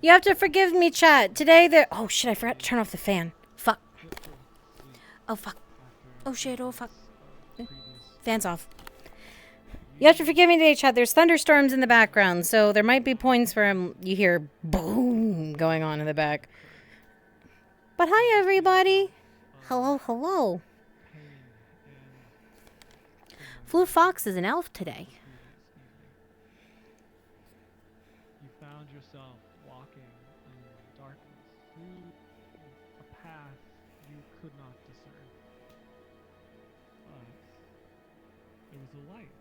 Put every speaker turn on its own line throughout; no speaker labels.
You have to forgive me, chat. Today there. Oh shit! I forgot to turn off the fan. Fuck. Oh fuck. Oh shit. Oh fuck. Fan's off. You have to forgive me today, chat. There's thunderstorms in the background, so there might be points where you hear boom going on in the back. But hi, everybody. Hello, hello. Blue Fox is an elf today.
You found yourself walking in darkness through a path you could not discern. But there was a light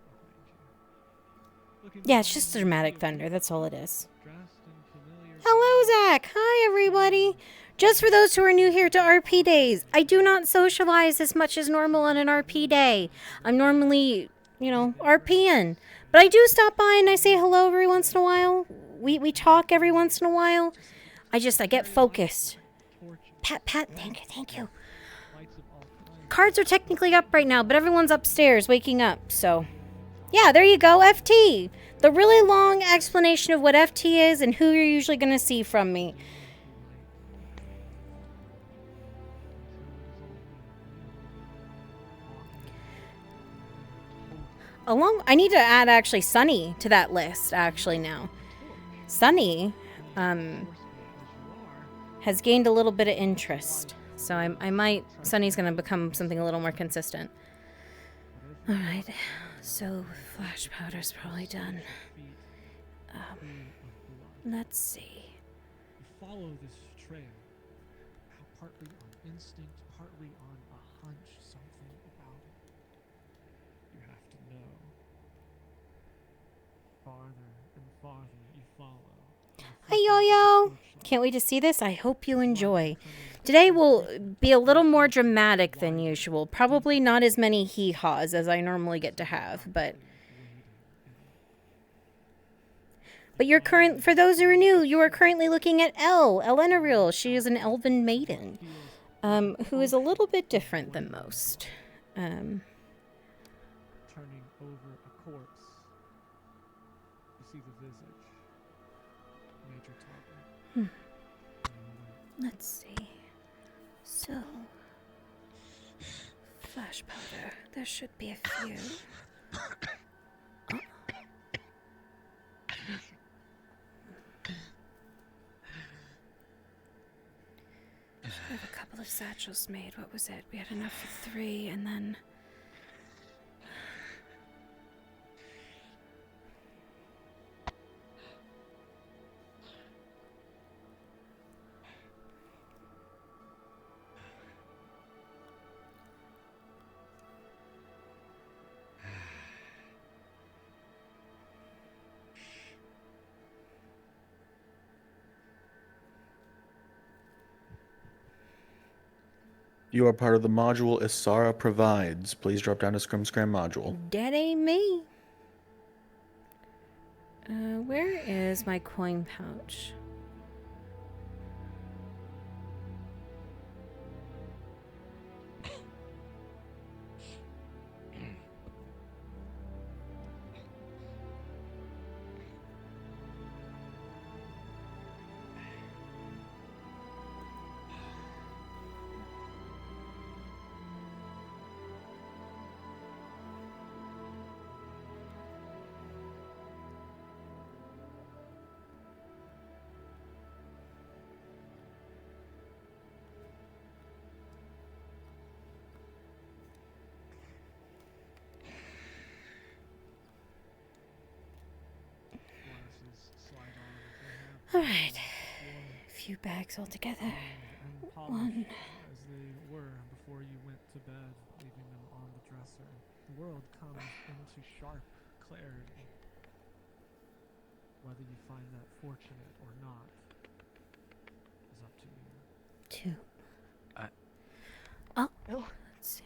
behind you.
Yeah, it's just dramatic thunder. That's all it is. Hello, Zach. Hi, everybody. Just for those who are new here to RP days, I do not socialize as much as normal on an RP day. I'm normally, RPing. But I do stop by and I say hello every once in a while. We talk every once in a while. I get focused. Pat, thank you. Cards are technically up right now, but everyone's upstairs waking up, so. Yeah, there you go, FT. The really long explanation of what FT is and who you're usually going to see from me. I need to add actually Sunny to that list actually now. Sunny has gained a little bit of interest. So I might, Sunny's going to become something a little more consistent. All right. So flash powder's probably done. Let's see.
Follow this trail. Partly on instinct, partly on a hunch, something about it. You have to know. Farther and farther you follow.
Hi, Yo-Yo. Can't wait to see this. I hope you enjoy. Today will be a little more dramatic than usual. Probably not as many hee-haws as I normally get to have, but for those who are new, you are currently looking at Elenaril. She is an elven maiden, who is a little bit different than most.
Turning over a corpse, you see the visage. Major Target.
Let's see. So, flash powder. There should be a few. I have a couple of satchels made. What was it? We had enough for 3, and then...
You are part of the module Isara provides. Please drop down to Scrim module.
That ain't me. Where is my coin pouch? Alright. A few bags all together.
and
One.
polished as they were before you went to bed, leaving them on the dresser. The world comes into sharp clarity. Whether you find that fortunate or not is up to you.
Two.
Oh,
Let's see.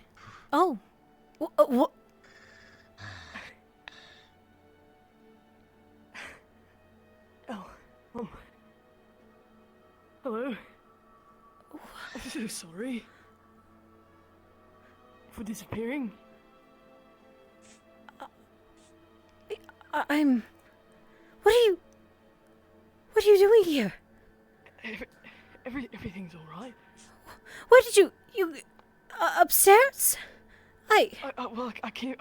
Oh. What?
oh, hello. I'm so sorry for disappearing.
I'm. What are you doing here?
Everything's all right.
Where did you upstairs?
Well, I came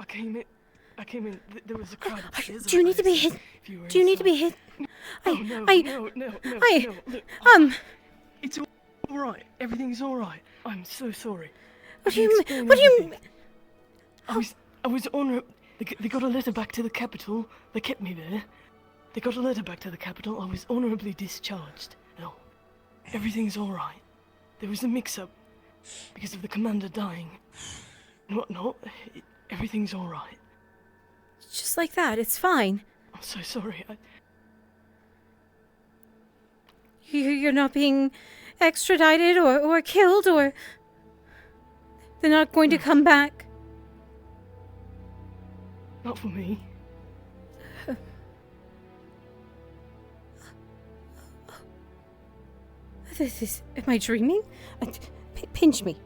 in. There was a crowd upstairs.
Do you need to be hit?
If you were
Do you need to be
inside.
hit?
Oh, no, no. Look, it's all right. Everything's all right. I'm so sorry.
What do
I
you
can
mean?
explain
What do you
everything. I was on. They got a letter back to the capital. They kept me there. They got a letter back to the capital. I was honorably discharged. No, everything's all right. There was a mix-up because of the commander dying and whatnot. Everything's all right.
Just like that, it's fine.
I'm so sorry.
You're not being extradited or killed or. They're not going to come back.
Not for me.
This is. Am I dreaming? Pinch me.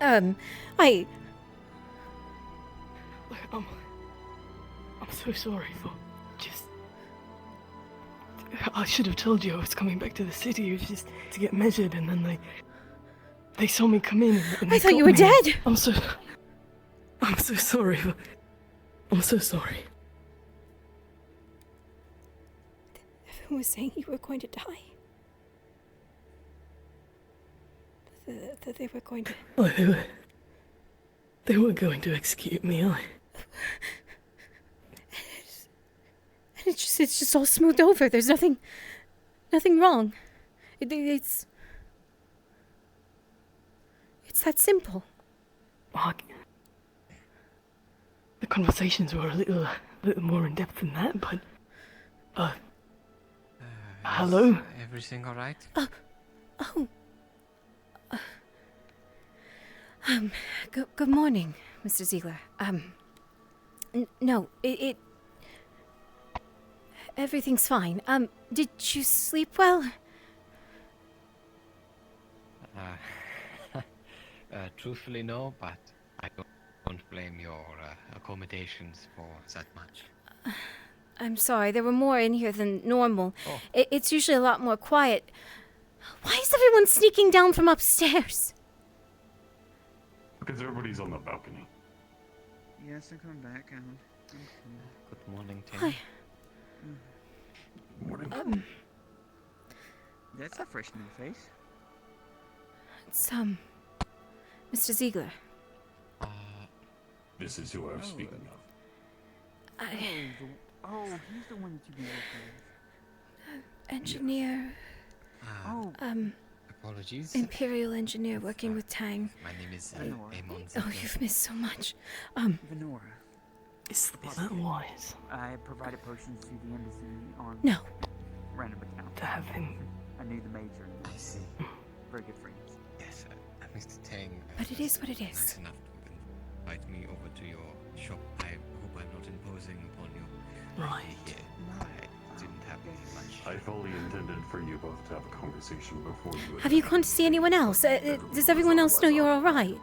I.
Look, I'm so sorry for just. I should have told you I was coming back to the city. It was just to get measured, and then they saw me come in. And
I
they
thought
got
you were
me.
dead.
I'm so sorry. I'm so sorry.
Everyone was saying you were going to die. That they were going to.
Oh, they were going to execute me.
And it's just all smoothed over. There's nothing wrong. It's that simple.
The conversations were a little more in depth than that, but hello?
Is everything all right?
Oh. Good morning, Mr. Ziegler. No, it everything's fine. Did you sleep well?
Truthfully, no, but I don't blame your accommodations for that much.
I'm sorry, there were more in here than normal.
Oh.
It's usually a lot more quiet. Why is everyone sneaking down from upstairs?
Because everybody's on the balcony.
Yes, I'm coming back. I'm coming.
Good morning, Tim.
Hi.
Morning.
That's a fresh new face.
It's, Mr. Ziegler.
This is who I was
Oh,
speaking of.
He's the one that you've been working with.
Engineer,
Oh,
Apologies.
Imperial engineer working with Tang.
My name is
Lenore.
Amon
Oh,
Ziegler.
you've missed so much.
Venora.
Is that wise
I provided potions to the embassy on
No.
random account.
to have him?
I knew the major.
I see.
Very good friends.
Yes, Mr. Tang.
But it is what it
Nice
is.
enough to invite me over to your shop. I hope I'm not imposing upon you.
Right.
Here. I didn't have much.
I fully intended for you both to have a conversation before you.
Have you gone to see anyone else? Does everyone else know you're alright?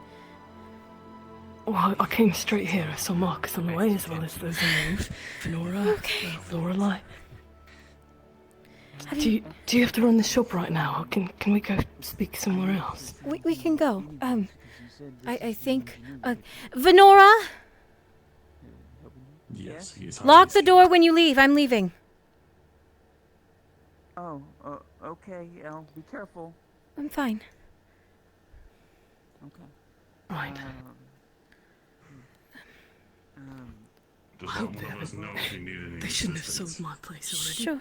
Well, I came straight here. I saw Marcus on the way, as well as those on the roof. Venora,
Okay.
Lorelei.
Have
Do
you,
you have to run the shop right now? Or can we go speak somewhere else?
we can go. I think, Venora,
Yes, he's
lock the door when you leave. I'm leaving.
Oh, okay. I'll be careful.
I'm fine.
Okay.
Right.
Um,
Just
I hope
let one of us know if you need any
They shouldn't have
assistance.
sold my place already.
Sure.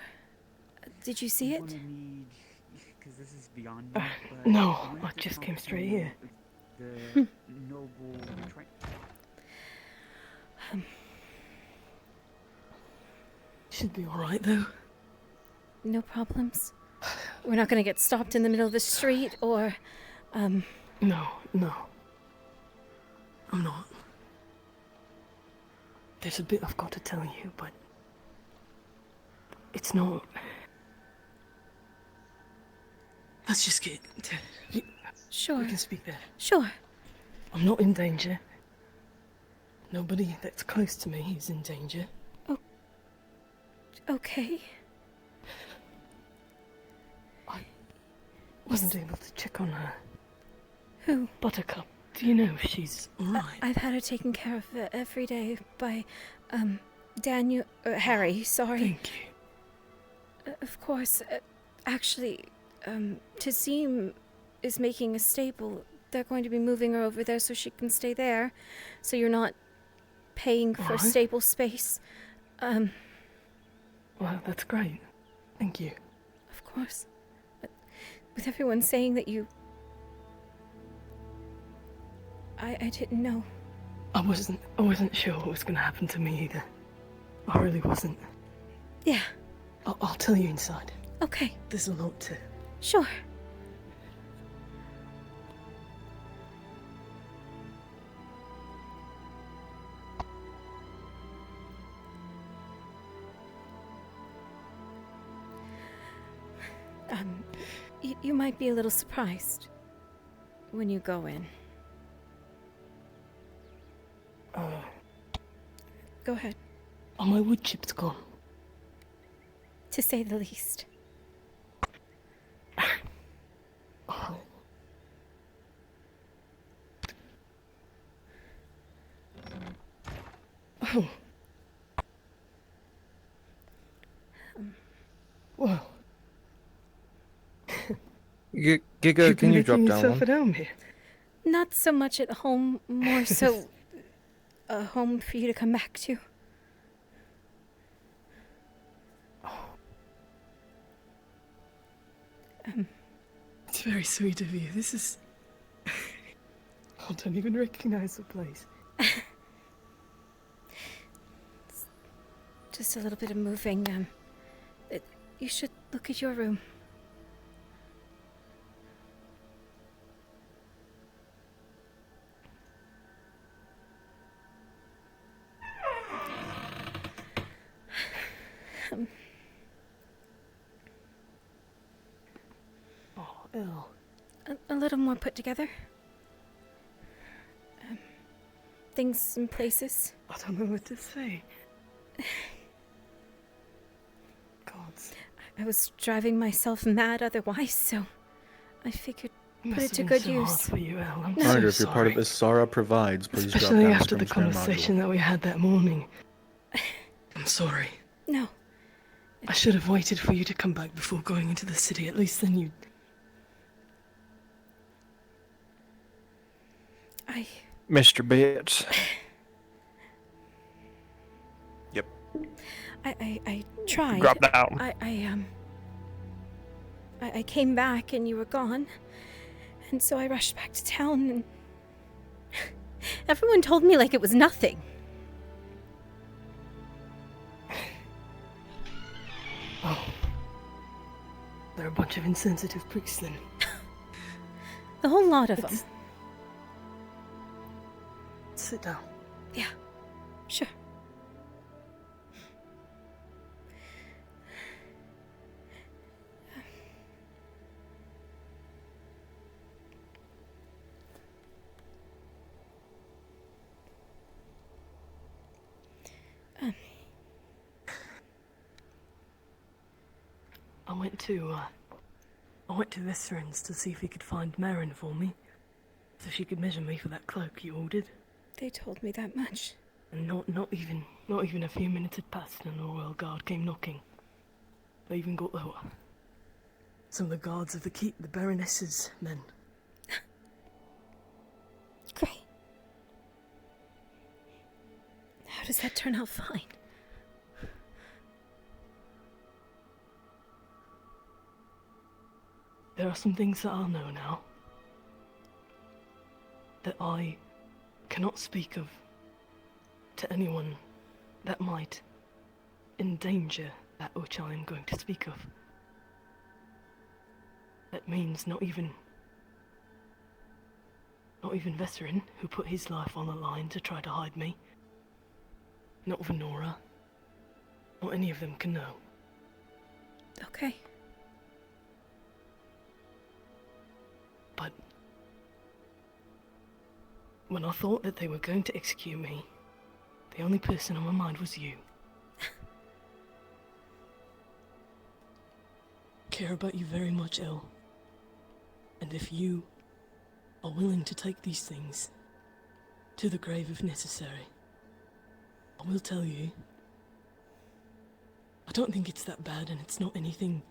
Did you see
I'm
it?
gonna need, because this is beyond me, but
no,
wanted
I
to
just
talk
came straight
to
here.
The noble train.
Should be alright though.
No problems. We're not gonna get stopped in the middle of the street or,
No. I'm not. There's a bit I've got to tell you, but it's not. Let's just get.
Sure,
We can speak there.
sure.
I'm not in danger. Nobody that's close to me is in danger.
Okay.
Wasn't able to check on her.
Who?
Buttercup, do you know if she's alright?
I've had her taken care of every day by, Daniel, Harry, sorry.
Thank you.
Of course. Actually, Tassim is making a stable. They're going to be moving her over there so she can stay there. So you're not paying for
Alright.
stable space.
Well, that's great. Thank you.
Of course. But with everyone saying that you... I didn't know.
I wasn't sure what was gonna happen to me either. I really wasn't.
Yeah,
I'll tell you inside.
okay,
There's a lot to.
sure. You might be a little surprised when you go in. Go ahead.
Are my wood chips gone?
To say the least.
Oh. Oh. Well,
Giga, can you drop
making
down
yourself
one?
at home here?
Not so much at home, more so a home for you to come back to.
It's very sweet of you. This is. I don't even recognize the place.
Just a little bit of moving. You should look at your room.
Oh, Elle.
A little more put together. Things in places.
I don't know what to say. Gods.
I was driving myself mad otherwise, so I figured
Must
put it
have
to
been
good
so hard
use.
for you, Elle. I'm
Reminder,
so
if you're part of
sorry.
Isara Provides, please drop
Especially
down
after the
Scrum Share
conversation
module.
that we had that morning. I'm sorry.
No,
I should have waited for you to come back before going into the city. At least then you'd.
Mr. Bates. Yep.
I tried.
Drop down.
I came back and you were gone, and so I rushed back to town and everyone told me like it was nothing.
Oh. They're a bunch of insensitive pricks then.
The whole lot of them.
Sit down.
Yeah, sure.
I went to Viscerins to see if he could find Marin for me, so she could measure me for that cloak you ordered.
They told me that much.
And not even a few minutes had passed and the royal guard came knocking. They even got some of the guards of the keep, the Baroness's men.
Great. How does that turn out fine?
There are some things that I'll know now that I cannot speak of to anyone that might endanger that which I am going to speak of. That means not even Vesserin, who put his life on the line to try to hide me. Not Venora. Not any of them can know.
Okay.
But when I thought that they were going to execute me, the only person on my mind was you. Care about you very much, El. And if you are willing to take these things to the grave if necessary, I will tell you, I don't think it's that bad, and it's not anything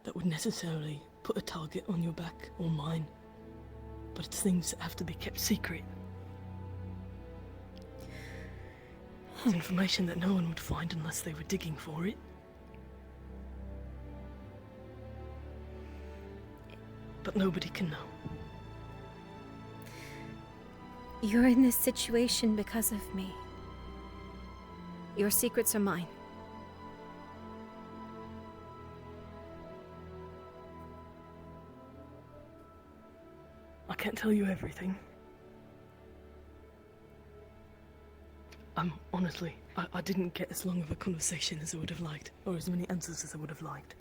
that would necessarily put a target on your back or mine, but it's things that have to be kept secret. It's information that no one would find unless they were digging for it. But nobody can know.
You're in this situation because of me. Your secrets are mine.
I can't tell you everything. Honestly, I didn't get as long of a conversation as I would have liked, or as many answers as I would have liked.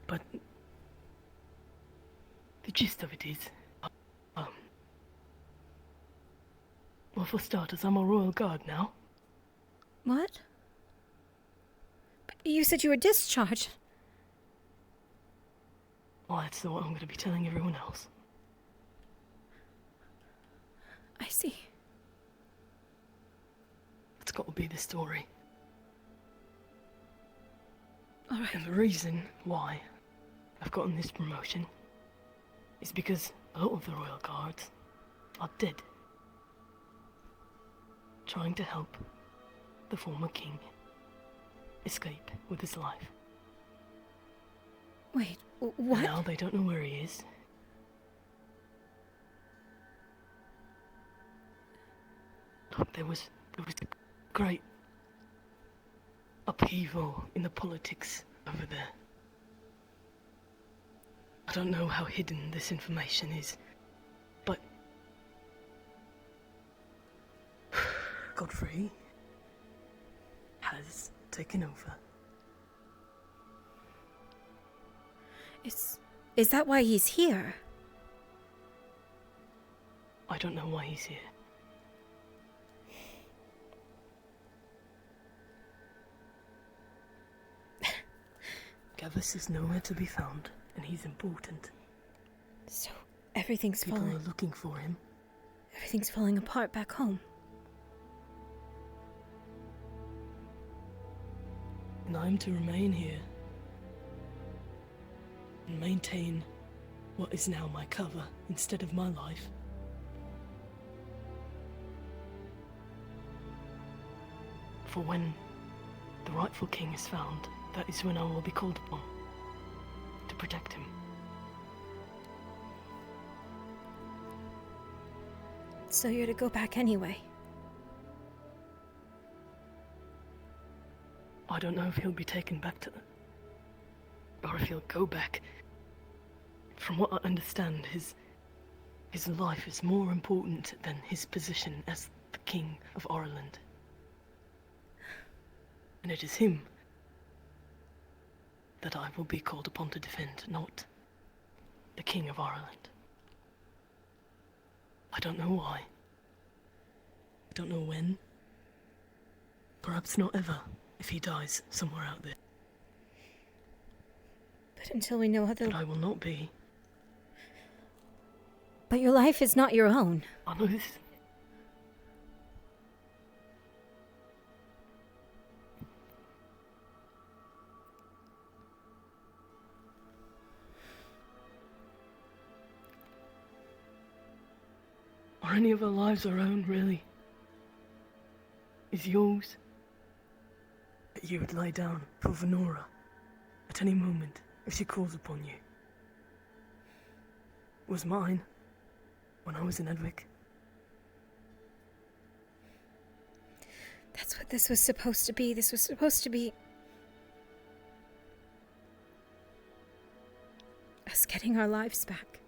But the gist of it is, well, for starters, I'm a royal guard now.
What? But you said you were discharged.
Well, that's what I'm going to be telling everyone else.
I see.
It's got to be the story.
All right.
And the reason why I've gotten this promotion is because a lot of the royal guards are dead, trying to help the former king escape with his life.
Wait, what?
Now they don't know where he is. Look, there was great upheaval in the politics over there. I don't know how hidden this information is, but Godfrey has taken over.
Is that why he's here?
I don't know why he's here. Gavus is nowhere to be found, and he's important.
So everything's
People
falling.
are looking for him.
Everything's falling apart back home.
And I'm to remain here and maintain what is now my cover instead of my life. For when the rightful king is found, that is when I will be called upon to protect him.
So you're to go back anyway.
I don't know if he'll be taken back to... or if he'll go back. From what I understand, his life is more important than his position as the King of Ireland. And it is him that I will be called upon to defend, not the King of Ireland. I don't know why. I don't know when. Perhaps not ever, if he dies somewhere out there.
But until we know how
But I will not be.
But your life is not your own.
I know this. Are any of our lives our own, really? is yours. That you would lie down for Venora at any moment if she calls upon you. Was mine when I was in Edwick.
That's what this was supposed to be. This was supposed to be us getting our lives back.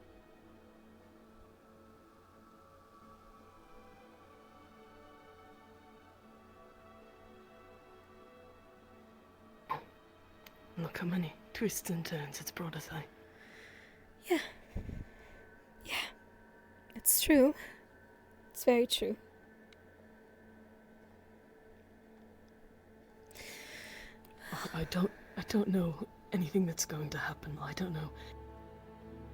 Look how many twists and turns it's brought us, eh?
Yeah. Yeah. It's true. It's very true.
I don't know anything that's going to happen. I don't know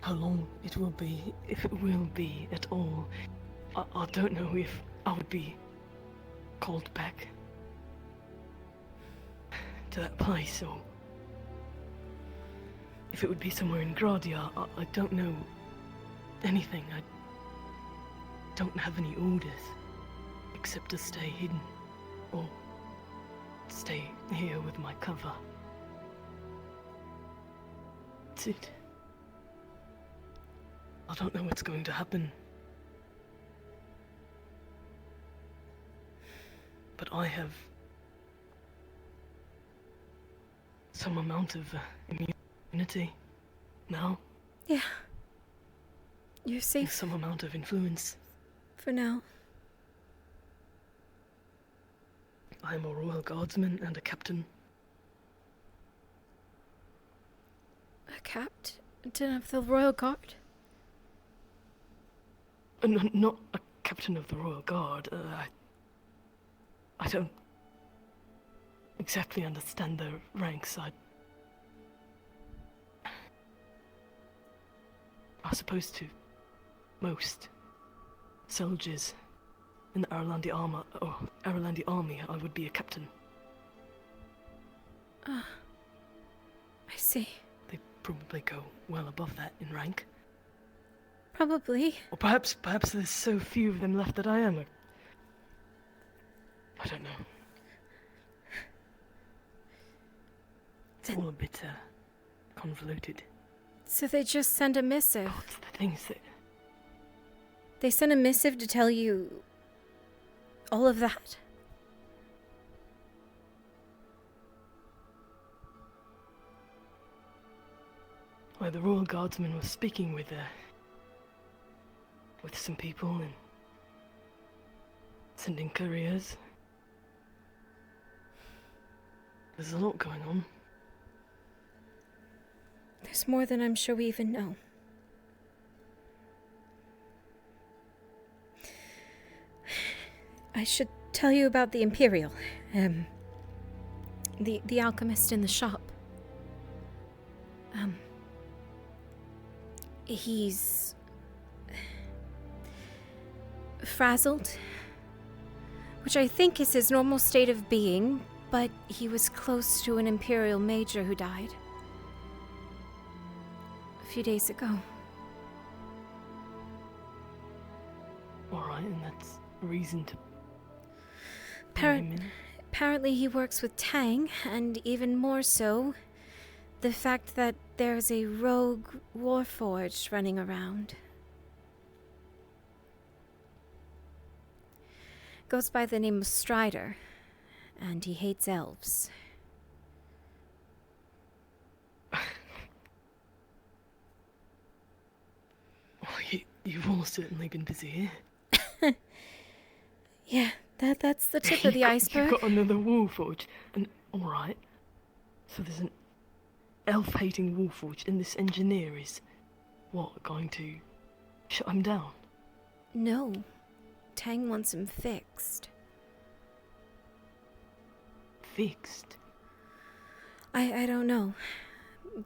how long it will be, if it will be at all. I don't know if I would be called back to that place, or if it would be somewhere in Gradia. I don't know anything. I don't have any orders except to stay hidden or stay here with my cover. That's it. I don't know what's going to happen. But I have some amount of immunity now.
Yeah. You're
And
safe
some amount of influence.
for now.
I am a royal guardsman and a captain.
A captain of the Royal Guard?
Not a captain of the royal guard. I don't exactly understand their ranks. I suppose to most soldiers in the Aralandi army, I would be a captain.
I see.
They probably go well above that in rank.
Probably.
Or perhaps there's so few of them left that I am I don't know. It's all a bit convoluted.
So they just send a missive.
Oh, it's the things that...
They sent a missive to tell you all of that?
Well, the Royal Guardsman was speaking with some people and sending couriers. There's a lot going on.
There's more than I'm sure we even know. I should tell you about the Imperial. The alchemist in the shop. He's frazzled, which I think is his normal state of being, but he was close to an Imperial major who died a few days ago.
Alright, and that's a reason to bring him in.
Apparently he works with Tang, and even more so, the fact that there's a rogue warforged running around. Goes by the name of Strider, and he hates elves.
Well, you've all certainly been busy here.
Yeah, that's the tip of the iceberg.
You've got another Warforged. And, alright. So there's an elf-hating Warforged, and this engineer is, what, going to shut him down?
No, Tang wants him fixed.
Fixed?
I don't know.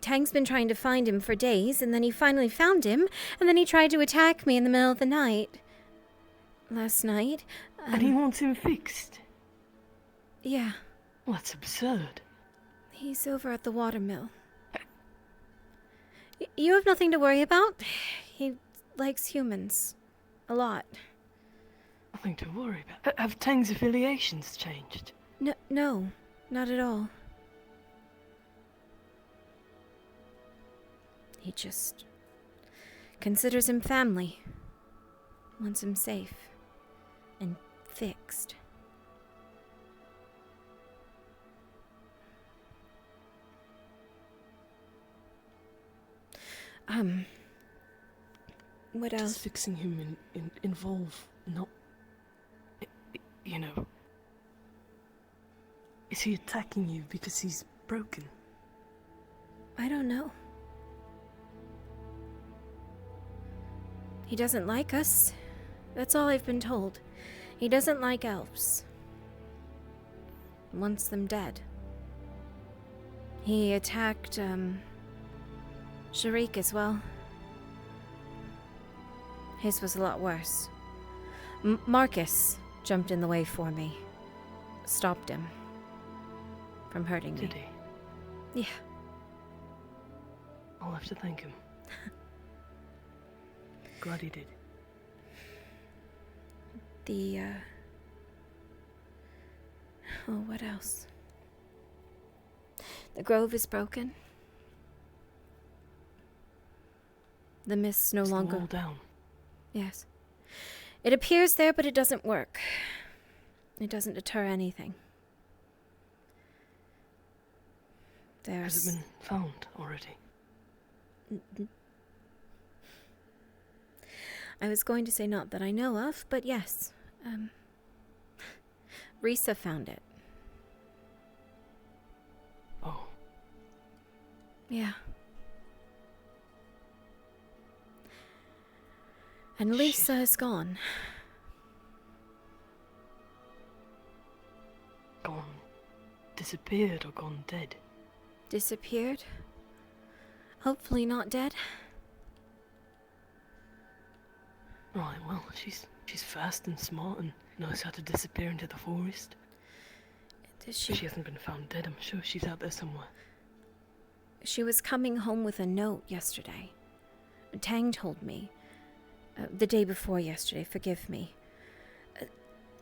Tang's been trying to find him for days, and then he finally found him, and then he tried to attack me in the middle of the night. Last night.
And he wants him fixed?
Yeah,
Well, that's absurd.
he's over at the watermill. You have nothing to worry about. He likes humans. A lot.
Nothing to worry about. Have Tang's affiliations changed?
No, not at all. He just considers him family. Wants him safe and fixed. What
Does
else?
fixing him involve not... You know... Is he attacking you because he's broken?
I don't know. He doesn't like us. That's all I've been told. He doesn't like elves. Wants them dead. He attacked, Sharik as well. His was a lot worse. Marcus jumped in the way for me. Stopped him from hurting me.
Did he?
Yeah.
I'll have to thank him. Glad he did.
Oh, what else? The grove is broken. The mist's no
Is the
longer...
wall down?
Yes. It appears there, but it doesn't work. It doesn't deter anything.
Has it been found already?
I was going to say not that I know of, but yes. Risa found it.
Oh.
Yeah. And Lisa is gone.
Gone. Disappeared or gone dead?
Disappeared. Hopefully not dead.
Right, well, she's fast and smart and knows how to disappear into the forest.
Does
She hasn't been found dead, I'm sure she's out there somewhere.
She was coming home with a note yesterday. Tang told me. The day before yesterday, forgive me.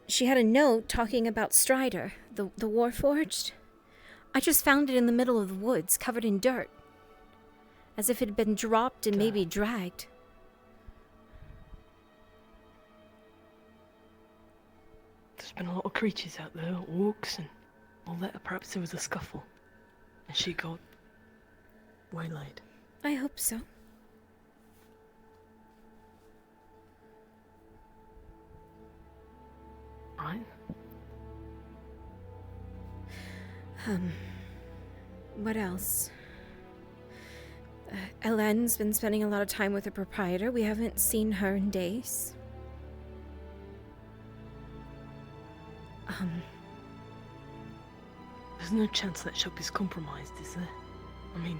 She had a note talking about Strider, the Warforged. I just found it in the middle of the woods, covered in dirt. As if it had been dropped and maybe dragged.
There's been a lot of creatures out there, orcs and all that. Perhaps there was a scuffle. And she got waylaid.
I hope so.
Right?
What else? Ellen's been spending a lot of time with the proprietor. We haven't seen her in days.
There's no chance that shop is compromised, is there? I mean,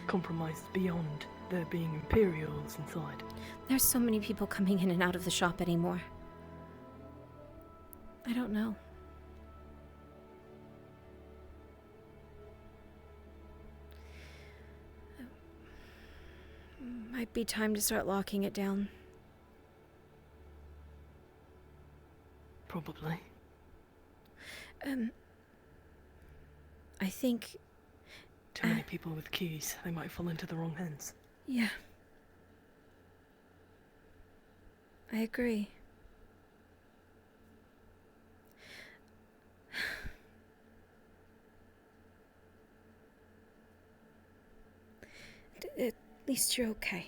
compromised beyond there being Imperials inside.
There's so many people coming in and out of the shop anymore. I don't know. Might be time to start locking it down.
Probably.
I think...
Too many people with keys. They might fall into the wrong hands.
Yeah. I agree. At least you're okay.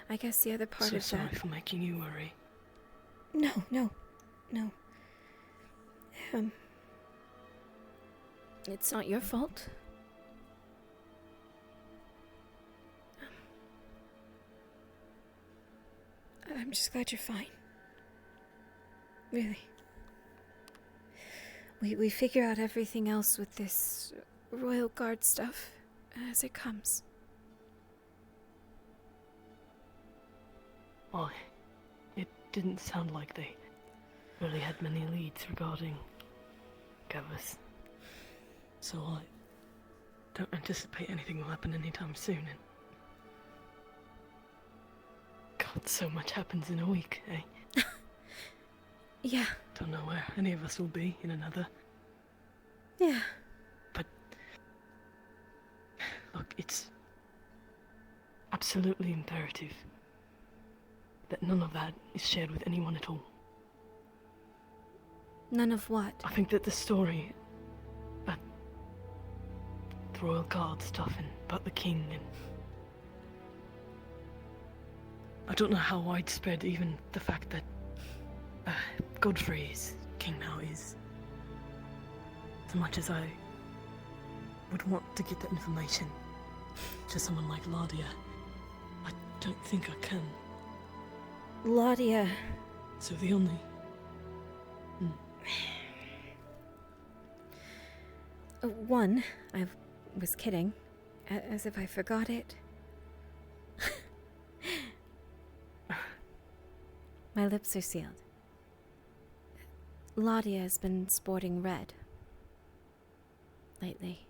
I guess the other part
So
of
sorry
that...
for making you worry.
No. It's not your fault. I'm just glad you're fine. Really. We figure out everything else with this Royal Guard stuff as it comes.
Why? It didn't sound like they really had many leads regarding Gavus. So I don't anticipate anything will happen anytime soon. And So much happens in a week, eh?
Yeah,
Don't know where any of us will be in another.
yeah.
But look, it's absolutely imperative that none of that is shared with anyone at all.
None of what?
I think that the story about the royal guard stuff and about the king and I don't know how widespread even the fact that Godfrey is king now is. As much as I would want to get that information to someone like Ladia, I don't think I can.
Laudia.
So the only...
One, I was kidding. As if I forgot it. My lips are sealed. Laudia has been sporting red. Lately.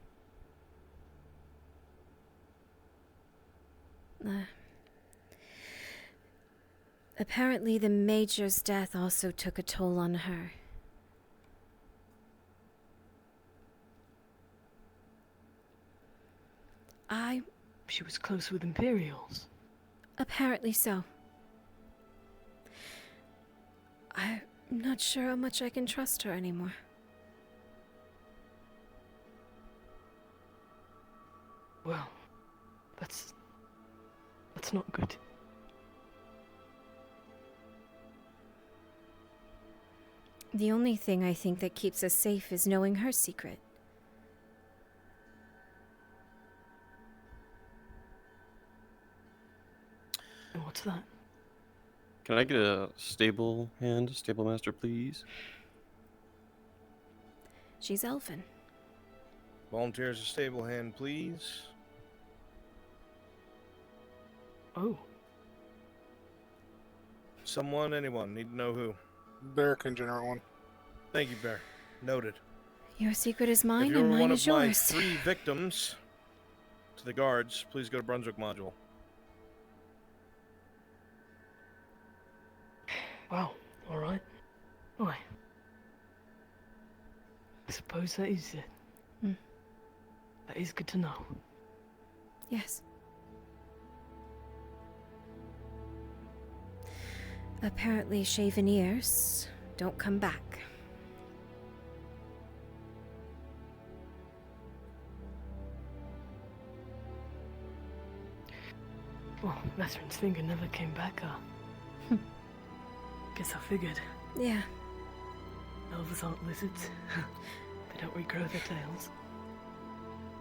Apparently the Major's death also took a toll on her.
She was close with Imperials.
Apparently so. I'm not sure how much I can trust her anymore.
Well, that's not good.
The only thing I think that keeps us safe is knowing her secret.
And what's that?
Can I get a stable master, please?
She's elven.
Volunteers a stable hand, please.
Oh.
Someone, anyone, need to know who.
Bear can generate one.
Thank you, Bear. Noted.
Your secret is mine
if you're
and mine
one
is
of my
yours.
3 victims to the guards, please go to Brunswick Module.
Wow, alright. Why? I suppose that is it. That is good to know.
Yes. Apparently shaven ears don't come back.
Well, Vetherin's finger never came back, Guess I figured.
Yeah.
Elves aren't lizards. They don't regrow their tails.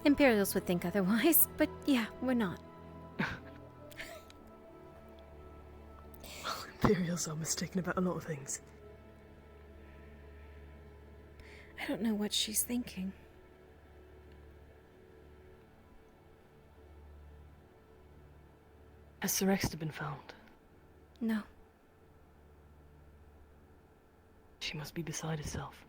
Imperials would think otherwise, but yeah, we're not.
Imperials are mistaken about a lot of things.
I don't know what she's thinking.
Has Sir Exeter been found?
No.
She must be beside herself.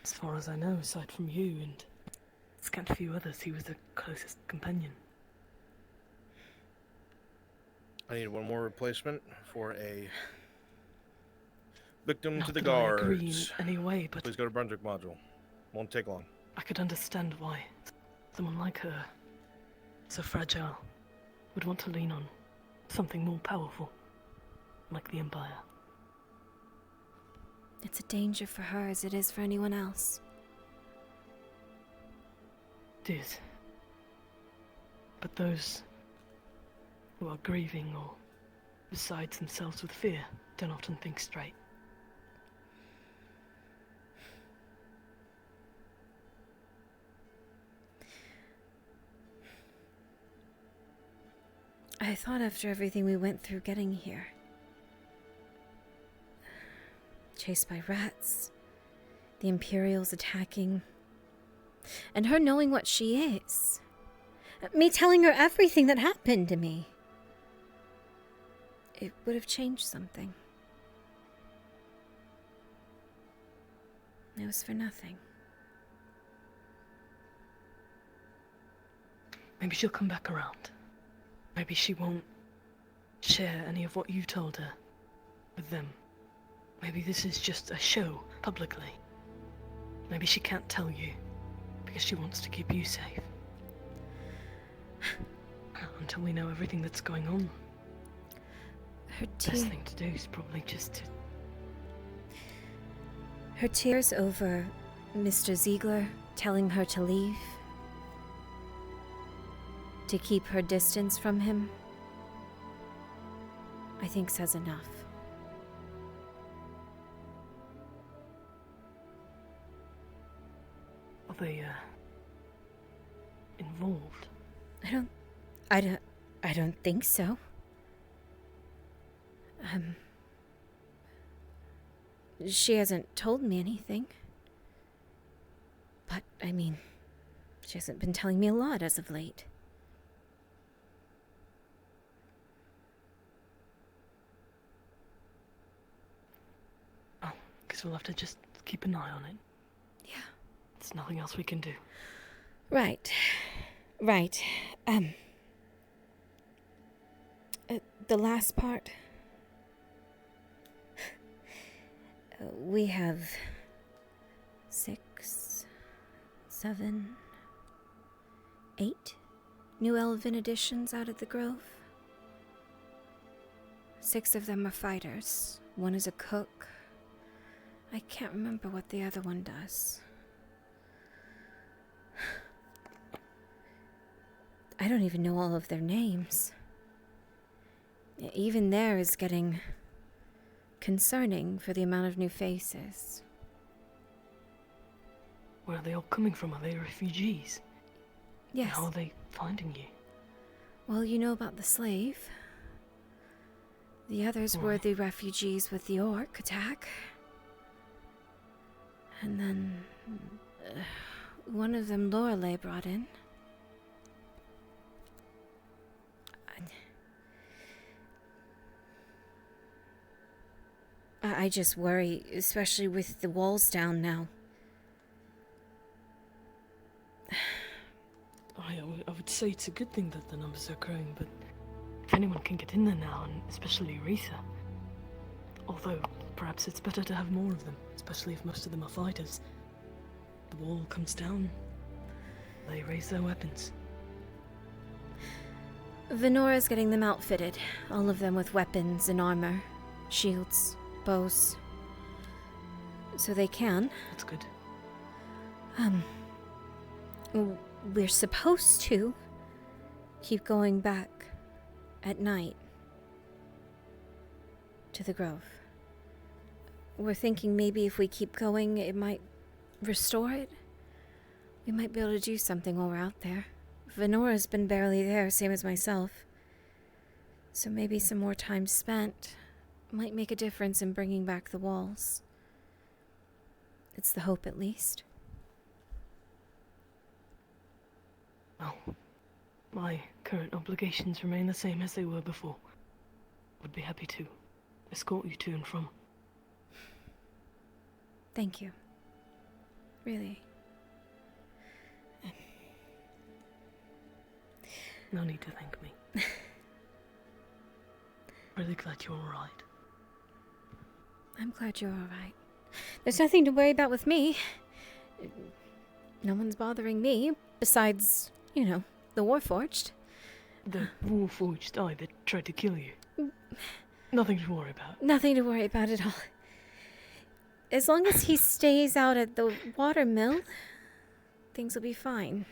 As far as I know, aside from you and a scant few others, he was the closest companion.
I need one more replacement for a victim
Not
to the
that I agree in
guards.
any way, but
Please go to Brunswick Module. Won't take long.
I could understand why someone like her, so fragile, would want to lean on something more powerful, like the Empire.
It's a danger for her as it is for anyone else.
It is. But those who are grieving or besides themselves with fear don't often think straight.
I thought after everything we went through getting here, chased by rats, the Imperials attacking, and her knowing what she is, me telling her everything that happened to me, it would have changed something. It was for nothing.
Maybe she'll come back around. Maybe she won't share any of what you've told her with them. Maybe this is just a show, publicly. Maybe she can't tell you, because she wants to keep you safe. Until we know everything that's going on.
Her
Best thing to do is probably just to...
Her tears over Mr. Ziegler telling her to leave, to keep her distance from him, I think says enough.
Are they, involved?
I don't think so. She hasn't told me anything. But, I mean, she hasn't been telling me a lot as of late.
Oh, guess we'll have to just keep an eye on it.
Yeah.
There's nothing else we can do.
Right. The last part. We have 6, 7, 8 new Elven editions out at the Grove. 6 of them are fighters. 1 is a cook. I can't remember what the other one does. I don't even know all of their names. Even there is getting concerning for the amount of new faces.
Where are they all coming from? Are they refugees?
Yes.
And how are they finding you?
Well, you know about the slave. The others were the refugees with the orc attack. And then one of them Lorelei brought in. I just worry, especially with the walls down now.
I would say it's a good thing that the numbers are growing, but if anyone can get in there now, and especially Risa. Although, perhaps it's better to have more of them, especially if most of them are fighters. The wall comes down, they raise their weapons.
Venora's getting them outfitted, all of them with weapons and armor, shields, bows. So they can.
That's good.
We're supposed to keep going back at night to the Grove. We're thinking maybe if we keep going, it might restore it. We might be able to do something while we're out there. Venora's been barely there, same as myself. So maybe some more time spent might make a difference in bringing back the walls. It's the hope, at least.
Well, my current obligations remain the same as they were before. Would be happy to escort you to and from.
Thank you. Really.
No need to thank me. Really glad you're alright.
I'm glad you're alright. There's nothing to worry about with me. No one's bothering me, besides, you know, the Warforged.
The Warforged, aye, that tried to kill you. Nothing to worry about.
Nothing to worry about at all. As long as he stays out at the watermill, things will be fine.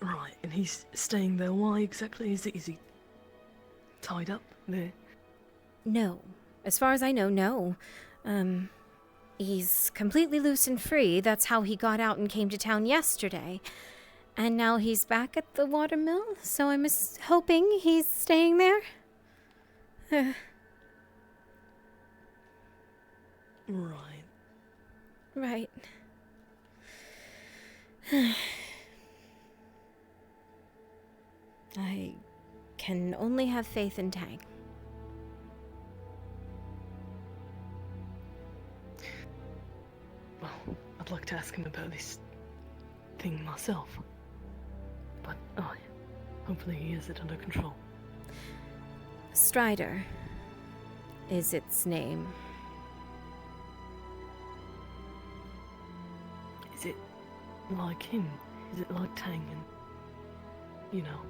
Right, and he's staying there. Why exactly? Is he tied up there?
No. As far as I know, no. He's completely loose and free. That's how he got out and came to town yesterday. And now he's back at the watermill, so I'm hoping he's staying there.
Right.
Right. I can only have faith in Tang.
Well, I'd like to ask him about this thing myself. Hopefully he has it under control.
Strider is its name.
Is it like him? Is it like Tang and... you know?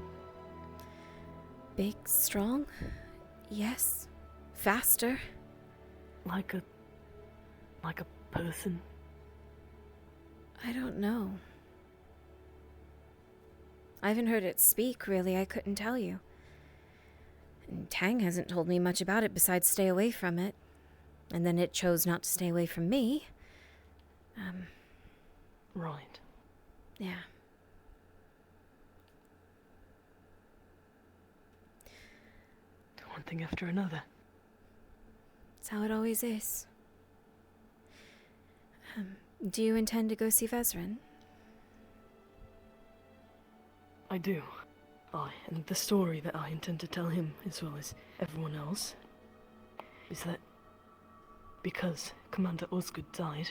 Big, strong? Yes. Faster?
Like a person?
I don't know. I haven't heard it speak, really. I couldn't tell you. And Tang hasn't told me much about it besides stay away from it. And then it chose not to stay away from me.
Right.
Yeah.
One thing after another.
It's how it always is. Do you intend to go see Vezran?
I do. And the story that I intend to tell him, as well as everyone else, is that because Commander Osgood died,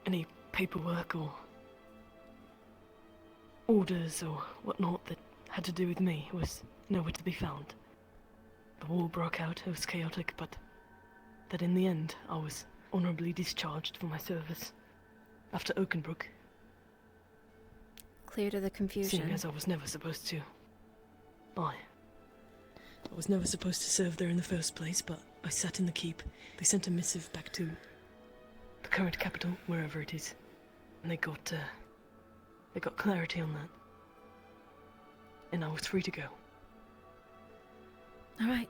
any paperwork or orders or whatnot that had to do with me was nowhere to be found. The war broke out, it was chaotic, but that in the end I was honorably discharged for my service after Oakenbrook.
Clear to the confusion.
Seeing as I was never supposed to. I was never supposed to serve there in the first place, but I sat in the keep. They sent a missive back to the current capital, wherever it is, and they got clarity on that. And I was free to go.
All right.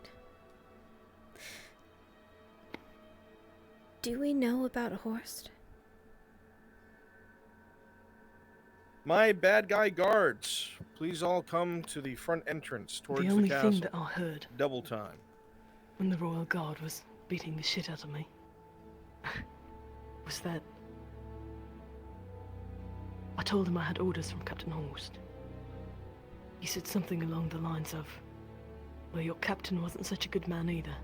Do we know about Horst?
My bad guy guards, please all come to the front entrance towards
The only
castle.
thing that I heard
Double time.
when the Royal Guard was beating the shit out of me was that I told him I had orders from Captain Horst. He said something along the lines of, well, your captain wasn't such a good man either.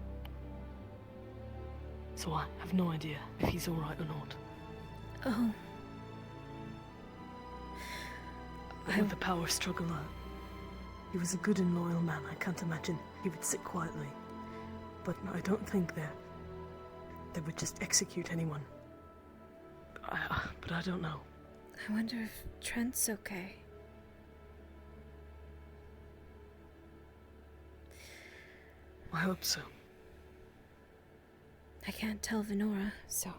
So I have no idea if he's alright or not.
Oh.
With the power struggle on. He was a good and loyal man. I can't imagine he would sit quietly. But I don't think they would just execute anyone. But I don't know.
I wonder if Trent's okay.
I hope so.
I can't tell Venora, so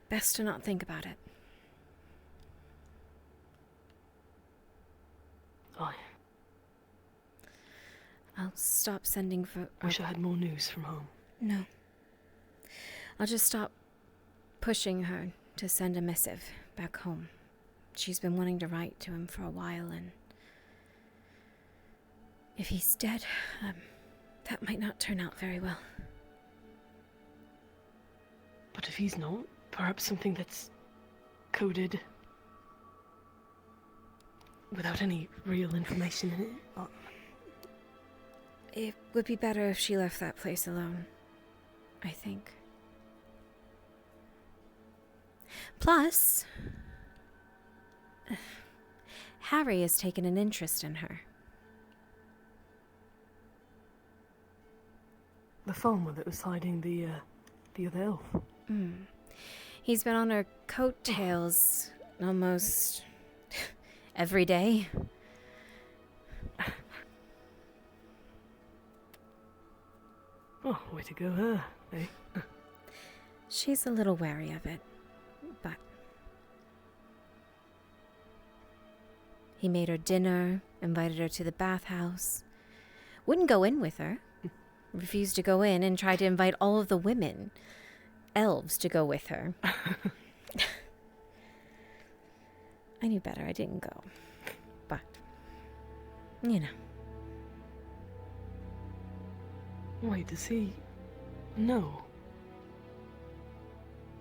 best to not think about it. I'll stop sending for...
Wish I had more news from home.
No. I'll just stop pushing her to send a missive back home. She's been wanting to write to him for a while, and if he's dead, that might not turn out very well.
But if he's not, perhaps something that's coded without any real information in it.
It would be better if she left that place alone, I think. Plus, Harry has taken an interest in her.
The farmer that was hiding the other elf.
He's been on her coattails almost every day.
Oh, way to go, her, eh?
She's a little wary of it, but he made her dinner, invited her to the bathhouse, wouldn't go in with her, refused to go in, and tried to invite all of the women, elves, to go with her. I knew better, I didn't go, but, you know.
Wait, does he know?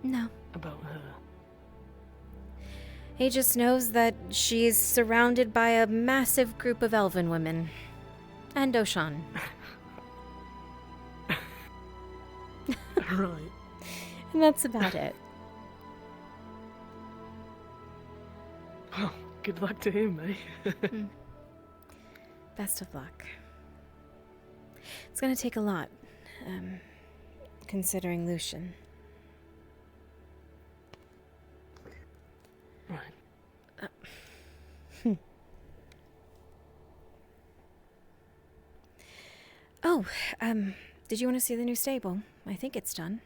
No.
About her?
He just knows that she's surrounded by a massive group of elven women. And Oshan.
Right.
And that's about it.
Well, Good luck to him, eh?
Best of luck. It's gonna take a lot, considering Lucian.
Right.
Oh, did you want to see the new stable? I think it's done.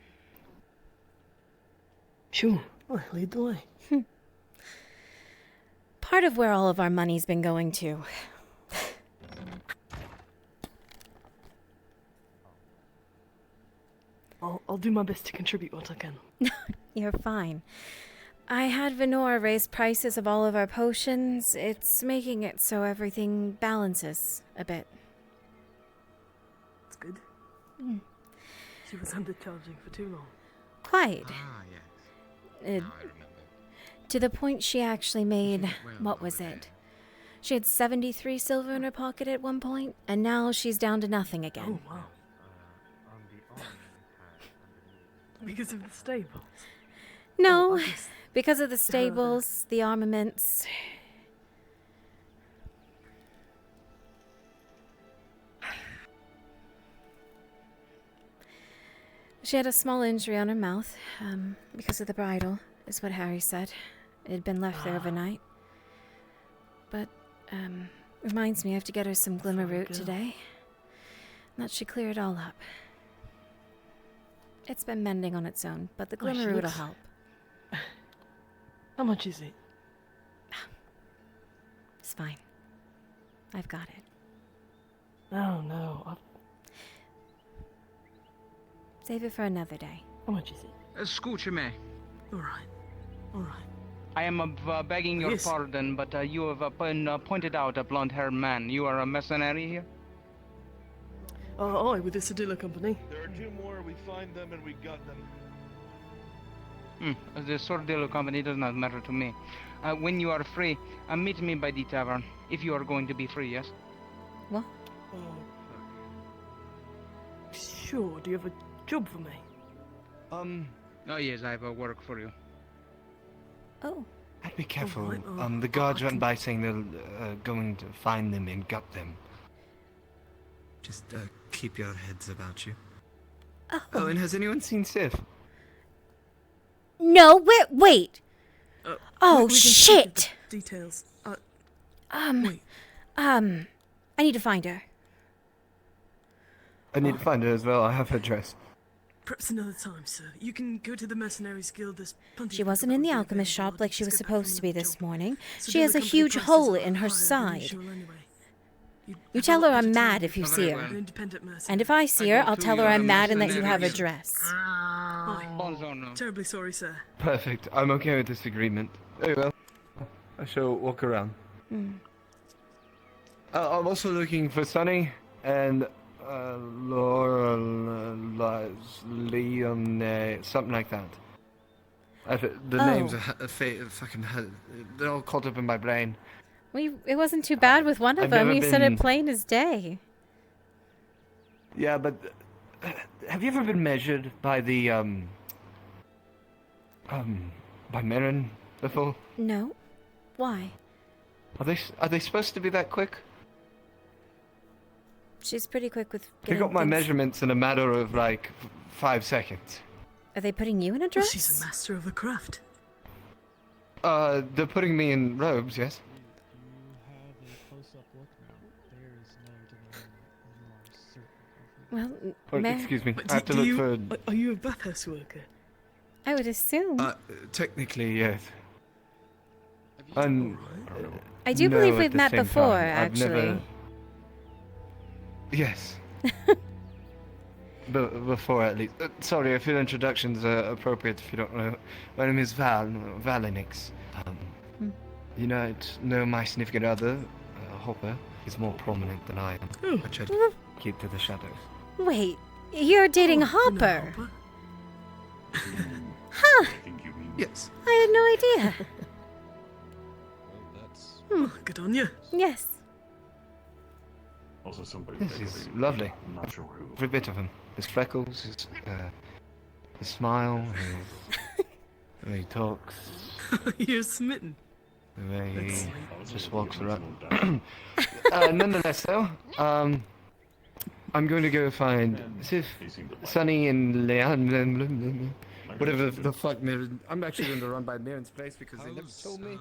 Sure. Well, lead the way.
Part of where all of our money's been going to.
I'll do my best to contribute what I can.
You're fine. I had Venor raise prices of all of our potions. It's making it so everything balances a bit.
That's good. She was undercharging for too long.
Quite.
Ah, yes.
Uh,
Now I remember.
To the point she actually made,
well
what was
over
it? She had 73 silver in her pocket at one point, and now she's down to nothing again.
Oh, wow. Because of the stable.
No,
Oh, I guess-
because of the stables, the armaments. She had a small injury on her mouth, because of the bridle, is what Harry said. It had been left there overnight. But, reminds me I have to get her some glimmer
Very
root
good.
today. That should clear it all up. It's been mending on its own, but the
Oh, she
glimmer root will
looks-
help.
How much is it?
It's fine. I've got it.
Oh, no.
Save it for another day.
How much is it?
Escúcheme.
All right. All right.
I am begging your
Yes.
pardon, but you have been pointed out a blonde-haired man. You are a mercenary here?
Aye, with the Sedilla Company.
There are two more. We find them and we got them.
The Sordillo company does not matter to me. When you are free, meet me by the tavern. If you are going to be free, yes?
What?
Sure. Do you have a job for me?
Oh yes, I have a work for you.
Oh.
I'd be careful.
right,
The guards went by saying they're going to find them and gut them. Just keep your heads about you. Oh, and has anyone seen Sif?
No, wait! Oh,
we can speak of the
shit!
Details.
I need to find her.
I need to find her as well. I have her dress.
Perhaps another time, sir. You can go to the Mercenaries Guild. There's plenty
She
of
wasn't in the
available
alchemist shop like she was
just get back from
supposed to be
another
this
job.
morning.
So
She
the
has a
company
huge
prices
hole
are
in her
higher than
side.
usual anyway. You'd
You
have
tell
a
her
lot
I'm
better
mad
time
if you
with
see
an
her.
independent mercenary.
And if I see her, I'll tell her I'm mad and that you have a dress.
Buongiorno.
Terribly sorry, sir.
Perfect. I'm okay with this agreement. Very well. I shall walk around. I'm also looking for Sunny and Laura, Leon, something like that. The names are fucking. They're all caught up in my brain.
It wasn't too bad with one of
I've
them.
never
You said it
been-
plain as day.
Yeah, but have you ever been measured by the by Merrin before?
No. Why?
Are they supposed to be that quick?
She's pretty quick with
They
getting
got my
things-
measurements in a matter of like 5 seconds.
Are they putting you in a
Well,
dress?
she's a master of the craft.
They're putting me in robes, yes?
You have a close-up look now. There is no denying you are certain of it.
Well,
Oh,
may-
excuse me.
But
I have to
do
look
you,
for.
Are you a bathhouse worker?
I would assume.
Technically, yes.
All
And
right.
I do
no,
believe
at
we've
the
met
same
before,
time. I've
actually.
never- Yes. Before at least. Sorry, I feel introductions are appropriate if you don't know. My name is Valinix. You know my significant other, Hopper, is more prominent than I am.
Oh.
I try to keep to the shadows.
Wait, you're dating
Oh, you know
Hopper?
Hopper?
I think you mean
Yes.
I had no idea.
Oh, good on you.
Yes.
also somebody.
This is lovely.
I'm not sure who.
Every bit of him. His freckles, his smile, when he talks.
You're smitten.
He just walks around. Nonetheless, though, I'm going to go find Sunny and Leanne, whatever the fuck Mirren. I'm actually going to run by Mirren's place because they never told me.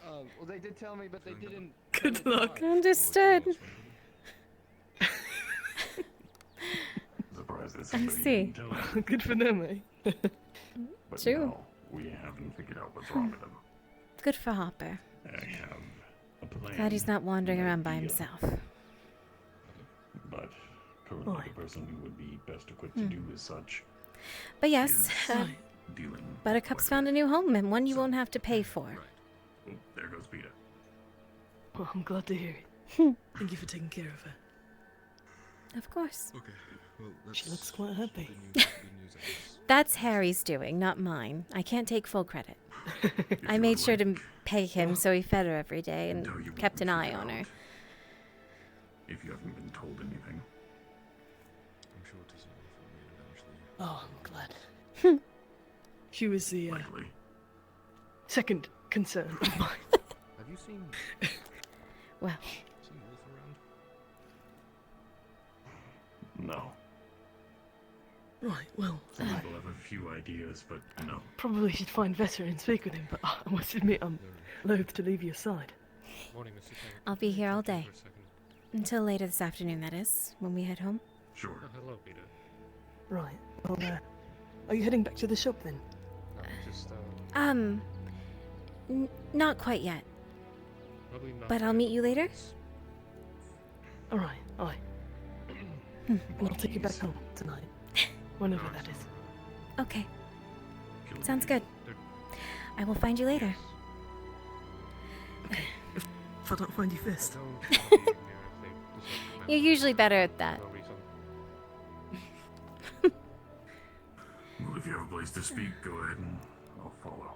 Well, they did tell me, but they didn't.
Good luck.
Understood.
Surprised that
I
somebody
see.
didn't tell us.
Good for them, eh?
But
True.
now we haven't figured out what's wrong with him.
Good for Hopper.
I have a plan.
Glad he's not wandering
an
around by
idea,
himself.
But currently the person who would be best equipped to do as such
But yes,
is dealing.
Buttercup's found a new home and one you won't have to pay for.
Oh, there goes Peter.
Well, I'm glad to hear it. Thank you for taking care of her.
Of course.
Okay, well, that's
She looks quite happy.
good news, I guess.
That's Harry's doing, not mine. I can't take full credit. I made sure to pay him so he fed her every day and
No, you
kept an
won't
eye
figure
on her.
out If you haven't been told anything.
I'm sure to see you from me eventually.
Oh, I'm glad. She was the
Likely.
second concern of mine.
Have you seen
Well,
Wolf around?
No.
Right, well,
Some people have a few ideas, but no.
probably should find Vetter and speak with him, but I must admit I'm loath to leave your side.
Morning, Mr. Taylor.
I'll be here all day.
For a second.
Until later this afternoon, that is, when we head home.
Sure.
Oh, hello, Peter.
Right, well, are you heading back to the shop then?
No, just,
Not quite yet,
probably not.
but I'll meet you later.
Alright, aye. And I'll take you back home tonight. Whenever that is.
Okay. Sounds good. I will find you later.
If I don't find you first.
You're usually better at that.
No reason.
Well, if you have a place to speak, go ahead and I'll follow.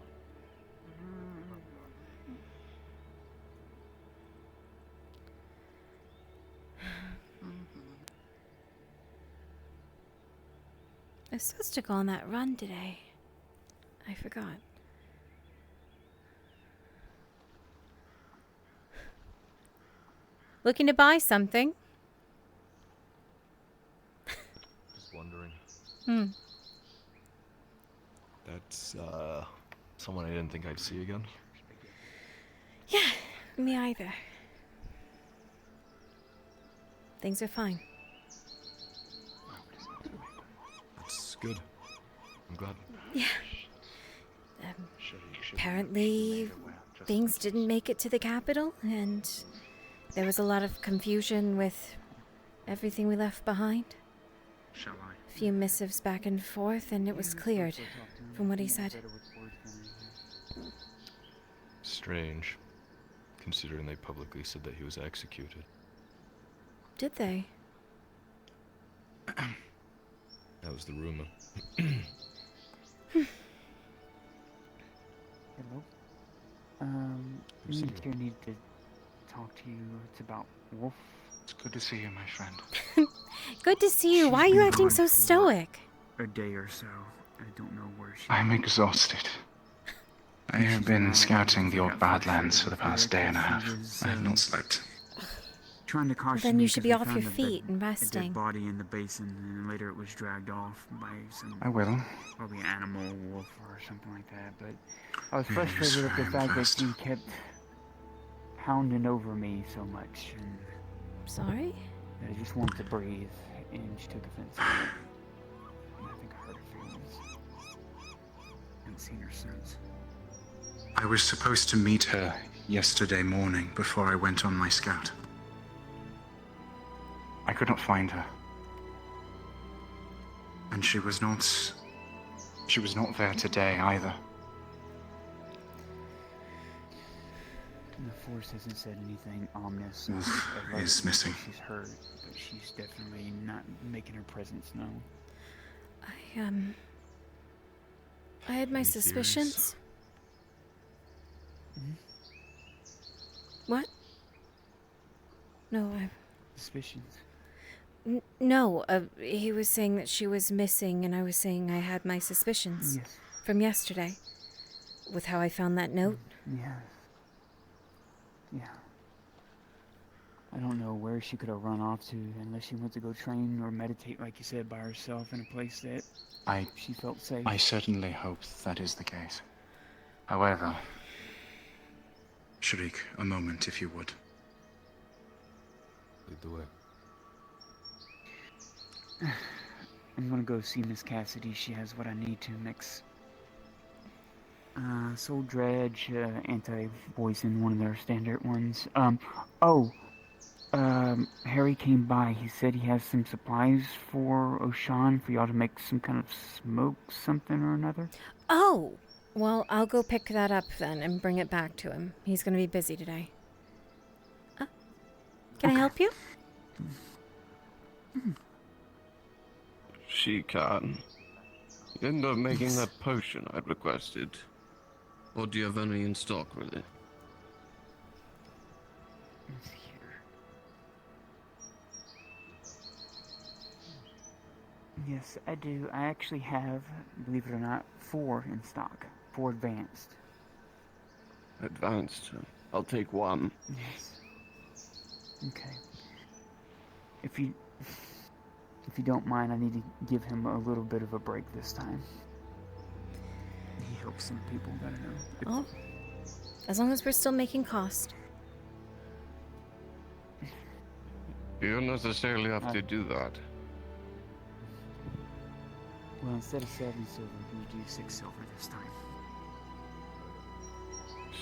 I was supposed to go on that run today. I forgot. Looking to buy something?
Just wondering.
That's, someone I didn't think I'd see again.
Yeah, me either. Things are fine.
That's good. I'm glad.
Yeah. Apparently, things didn't make it to the capital, and there was a lot of confusion with everything we left behind.
Shall I?
A few missives back and forth, and it was cleared, from what he said.
Strange, considering they publicly said that he was executed.
Did they?
That was the rumor.
Hello? Me and Tyr need to talk to you. It's about Wolf.
It's good to see you, my friend.
Good to see you. Why are you acting so stoic?
A day or so. I don't know where she
I'm exhausted. I have been scouting the old Badlands for the past day and a half. I have not slept.
trying to caution
Then
me
you should
'cause
be
they
off
found
your
a
feet and
A
resting.
dead body in the basin, and later it was dragged off by some.
I will.
Probably an animal, wolf, or something like that. But I was frustrated with the fact that she kept hounding over me so much, and
Sorry?
I just wanted to breathe, and she took offense to it. And I think I hurt her feelings. Haven't seen her since.
I was supposed to meet her yesterday morning before I went on my scout. I could not find her. And she was not there today either.
The Force hasn't said anything ominous.
Wolf
about
is missing.
She's hurt, but she's definitely not making her presence known.
I had my
Are you
suspicions.
Hmm?
What? No,
Suspicions?
no, he was saying that she was missing, and I was saying I had my suspicions.
Yes.
From yesterday. With how I found that note.
Yes. Yeah. I don't know where she could have run off to unless she went to go train or meditate, like you said, by herself in a place that she felt safe.
I certainly hope that is the case. However, Sharik, a moment, if you would.
Lead the way.
I'm gonna go see Miss Cassidy. She has what I need to mix. Soul Dredge, anti-poison, one of their standard ones. Harry came by. He said he has some supplies for Oshan for y'all to make some kind of smoke something or another.
Oh! Well, I'll go pick that up then and bring it back to him. He's gonna be busy today. Can I help you?
She can. End up making that potion I'd requested. Or do you have any in stock, really?
Let's see here. Yes, I do. I actually have, believe it or not, 4 in stock. 4 advanced.
Advanced? I'll take 1.
Yes. Okay. If you don't mind, I need to give him a little bit of a break this time. He helps some people, I don't know.
Oh, as long as we're still making cost.
You don't necessarily have to do that.
Well, instead of 7 silver, we do 6 silver this time.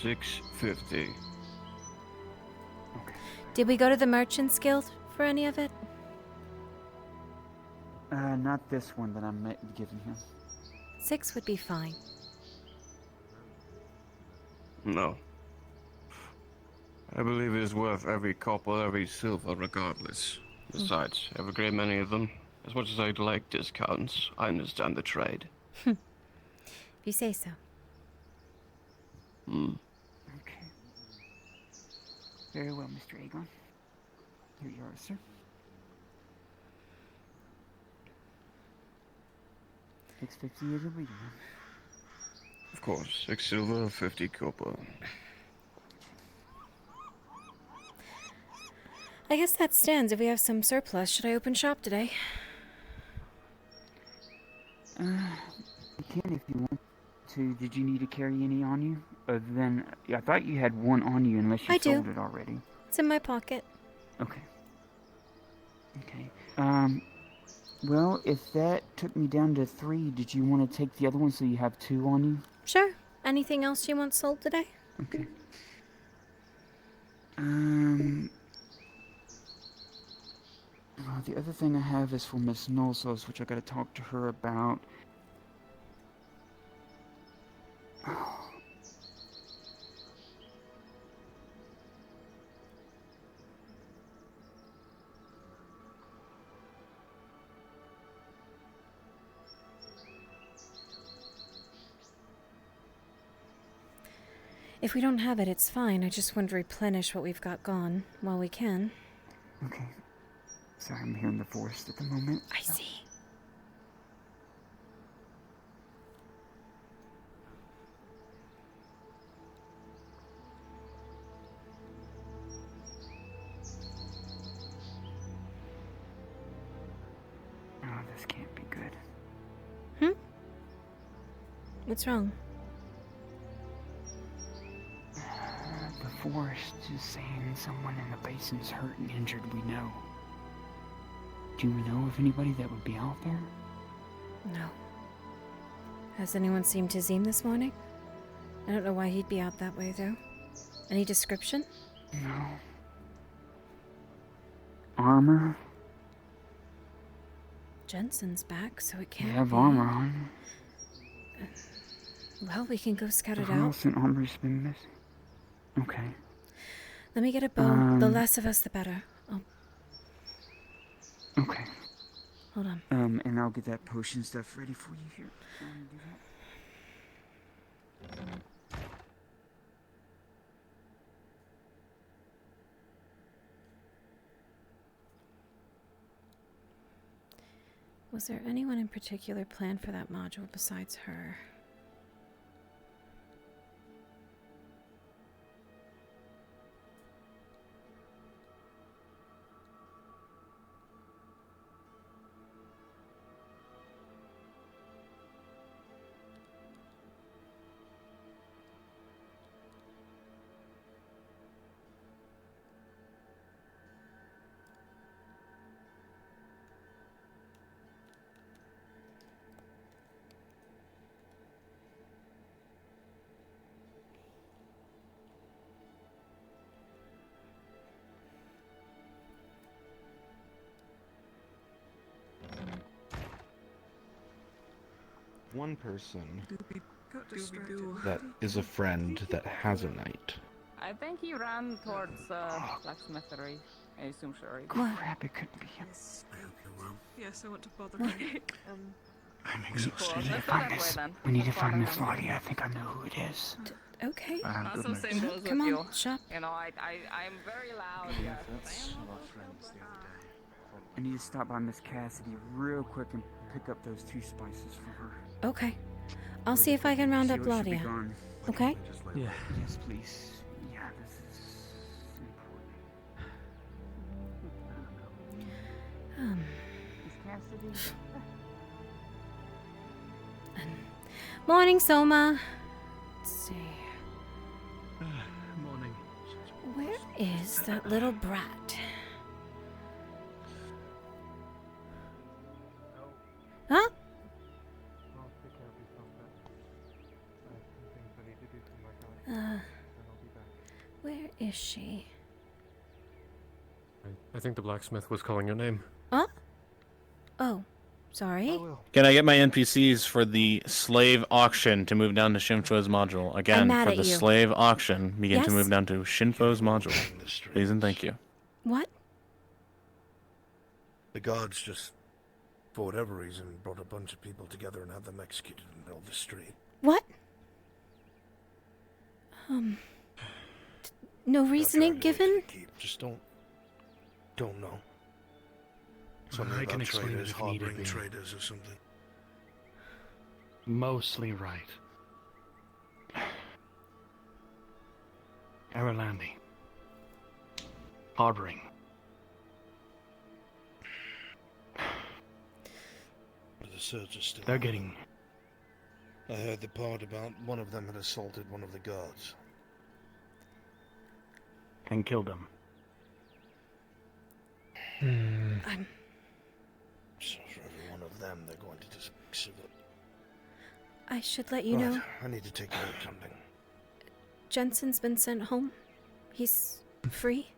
650.
Did we go to the Merchants Guild for any of it?
Not this one that I'm giving him.
6 would be fine.
No. I believe it is worth every copper, every silver, regardless. Besides, I have a great many of them. As much as I'd like discounts, I understand the trade.
If you say so.
Okay. Very well, Mr. Aegon. Here you are, sir. $6.50 is a week.
Of course, 6 silver, 50 copper.
I guess that stands if we have some surplus. Should I open shop today?
You can if you want to. Did you need to carry any on you? Then I thought you had 1 on you unless you sold it already.
It's in my pocket.
Okay. Okay. Well, if that took me down to 3, did you want to take the other one so you have 2 on you?
Sure. Anything else you want sold today?
Okay. Well, the other thing I have is for Miss Nolsos, which I gotta talk to her about.
If we don't have it, it's fine. I just want to replenish what we've got gone while we can.
Okay. Sorry, I'm here in the forest at the moment.
I see.
Oh, this can't be good.
What's wrong?
The forest is saying someone in the basin's hurt and injured, we know. Do we know of anybody that would be out there?
No. Has anyone seen Tazim this morning? I don't know why he'd be out that way, though. Any description?
No. Armor?
Jensen's back, so it
They
can't
have
be.
armor on.
Well, we can go scout it
Who
out.
else in armor's been missing? Okay.
Let me get a bow. The less of us, the better. Oh,
Okay.
hold on.
And I'll get that potion stuff ready for you here. Do that.
Was there anyone in particular planned for that module besides her?
one person that is a friend that has a knight.
I think he ran towards blacksmithery. I assume Shuri.
Crap, it couldn't be him.
Yes, I want to bother
What?
him.
I'm exhausted. We need to find Miss. We need to find Miss Lottie. I think I know who it is.
Okay.
Also, same goes
Come
with
on,
you.
shop.
You know, I'm very loud.
Yeah,
Yes.
that's I need to stop by Miss Cassidy real quick and pick up those 2 spices for her.
Okay. I'll see if I can round up
Sheila should be
Laudia.
gone.
Okay?
Yeah. Yes, please. Yeah, this is important.
Miss Cassidy.
Morning, Soma. Let's see.
Morning.
Where is that little brat? Huh? Where is she?
I think the blacksmith was calling your name.
Huh? Oh, sorry.
Can I get my NPCs for the slave auction to move down to Shinfo's module? Again,
mad
for
at
the
you.
slave auction, begin to
Yes?
move down to Shinfo's module. Please and thank you.
What?
The guards just, for whatever reason, brought a bunch of people together and had them executed in the middle of the street.
What? No reasoning given?
Just don't know. Something
I can
about
explain it
traitors,
if needed
harboring
be.
traitors or something.
Mostly right. Aralandi. Harboring.
The search is still
They're
on.
getting...
I heard the part about one of them had assaulted one of the guards.
and killed them.
I'm...
So for every one of them, they're going to just civil.
I should let you
Right,
know.
I need to take care of something.
Jensen's been sent home. He's free.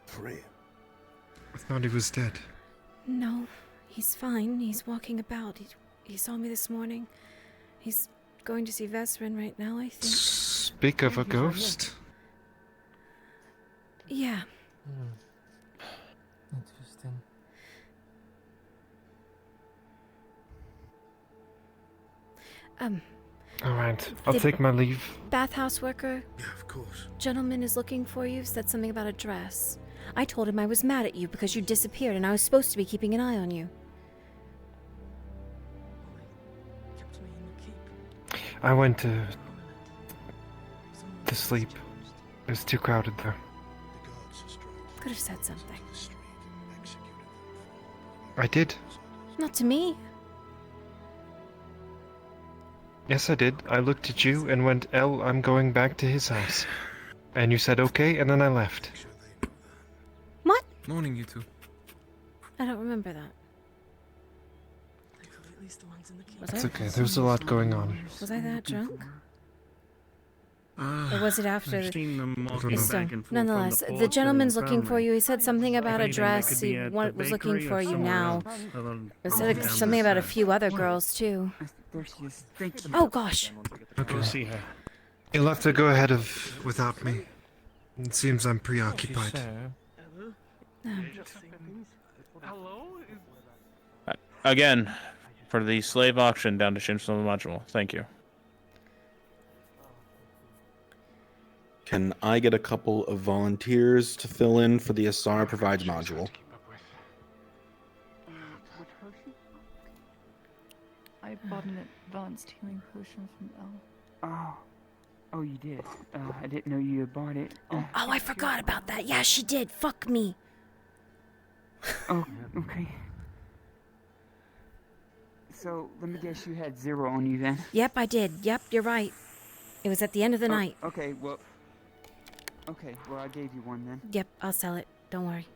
Free?
I thought he was dead.
No, he's fine. He's walking about. He saw me this morning. He's going to see Vesrin right now, I think.
Speak of a ghost.
Yeah.
Interesting.
Alright, I'll
the
take my leave.
Bathhouse worker.
Yeah, of course.
Gentleman is looking for you. Said something about a dress. I told him I was mad at you because you disappeared and I was supposed to be keeping an eye on you.
I went to sleep. It was too crowded there.
Could have said something.
I did.
Not to me.
Yes, I did. I looked at you and went, "El, I'm going back to his house." And you said okay, and then I left.
What?
Morning, you two.
I don't remember that.
It's okay. There was a lot going on.
Was I that drunk? Or was it after?
I've seen them walking
It's
back
still-
and forth
nonetheless,
on the
the
porch
gentleman's
and
looking for
family.
you. He said something about a
Anything that
dress.
could
He
be at the
was looking
bakery
for
or
you
somewhere
now.
else. Down
It said
this
something about a
side.
few other girls too.
There she is. Thank you.
Oh gosh.
Okay.
See her.
You'll have to go ahead without me. It seems I'm preoccupied.
Hello?
Again, for the slave auction down to Shinfo module. Thank you. Can I get a couple of volunteers to fill in for the Asara Provides module?
I bought an advanced healing potion from Elle.
Oh, you did. I didn't know you had bought it.
Oh, I forgot about that. Yeah, she did. Fuck me.
Oh, okay. So let me guess, you had 0 on you then.
Yep, I did. Yep, you're right. It was at the end of the night.
Okay, well, I gave you one then.
Yep, I'll sell it. Don't worry.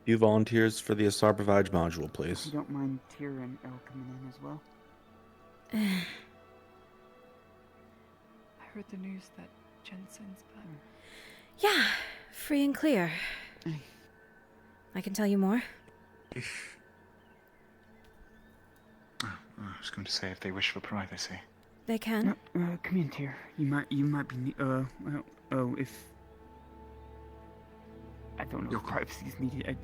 Few volunteers for the Asara Provides module,
If
please.
you don't mind Tira and Elle coming in as well.
I heard the news that Jensen's back.
Yeah, free and clear. I can tell you more.
If... Oh, I was going to say if they wish for privacy.
They can.
Come in, Tyr. You might be, if... I don't know if privacy is needed.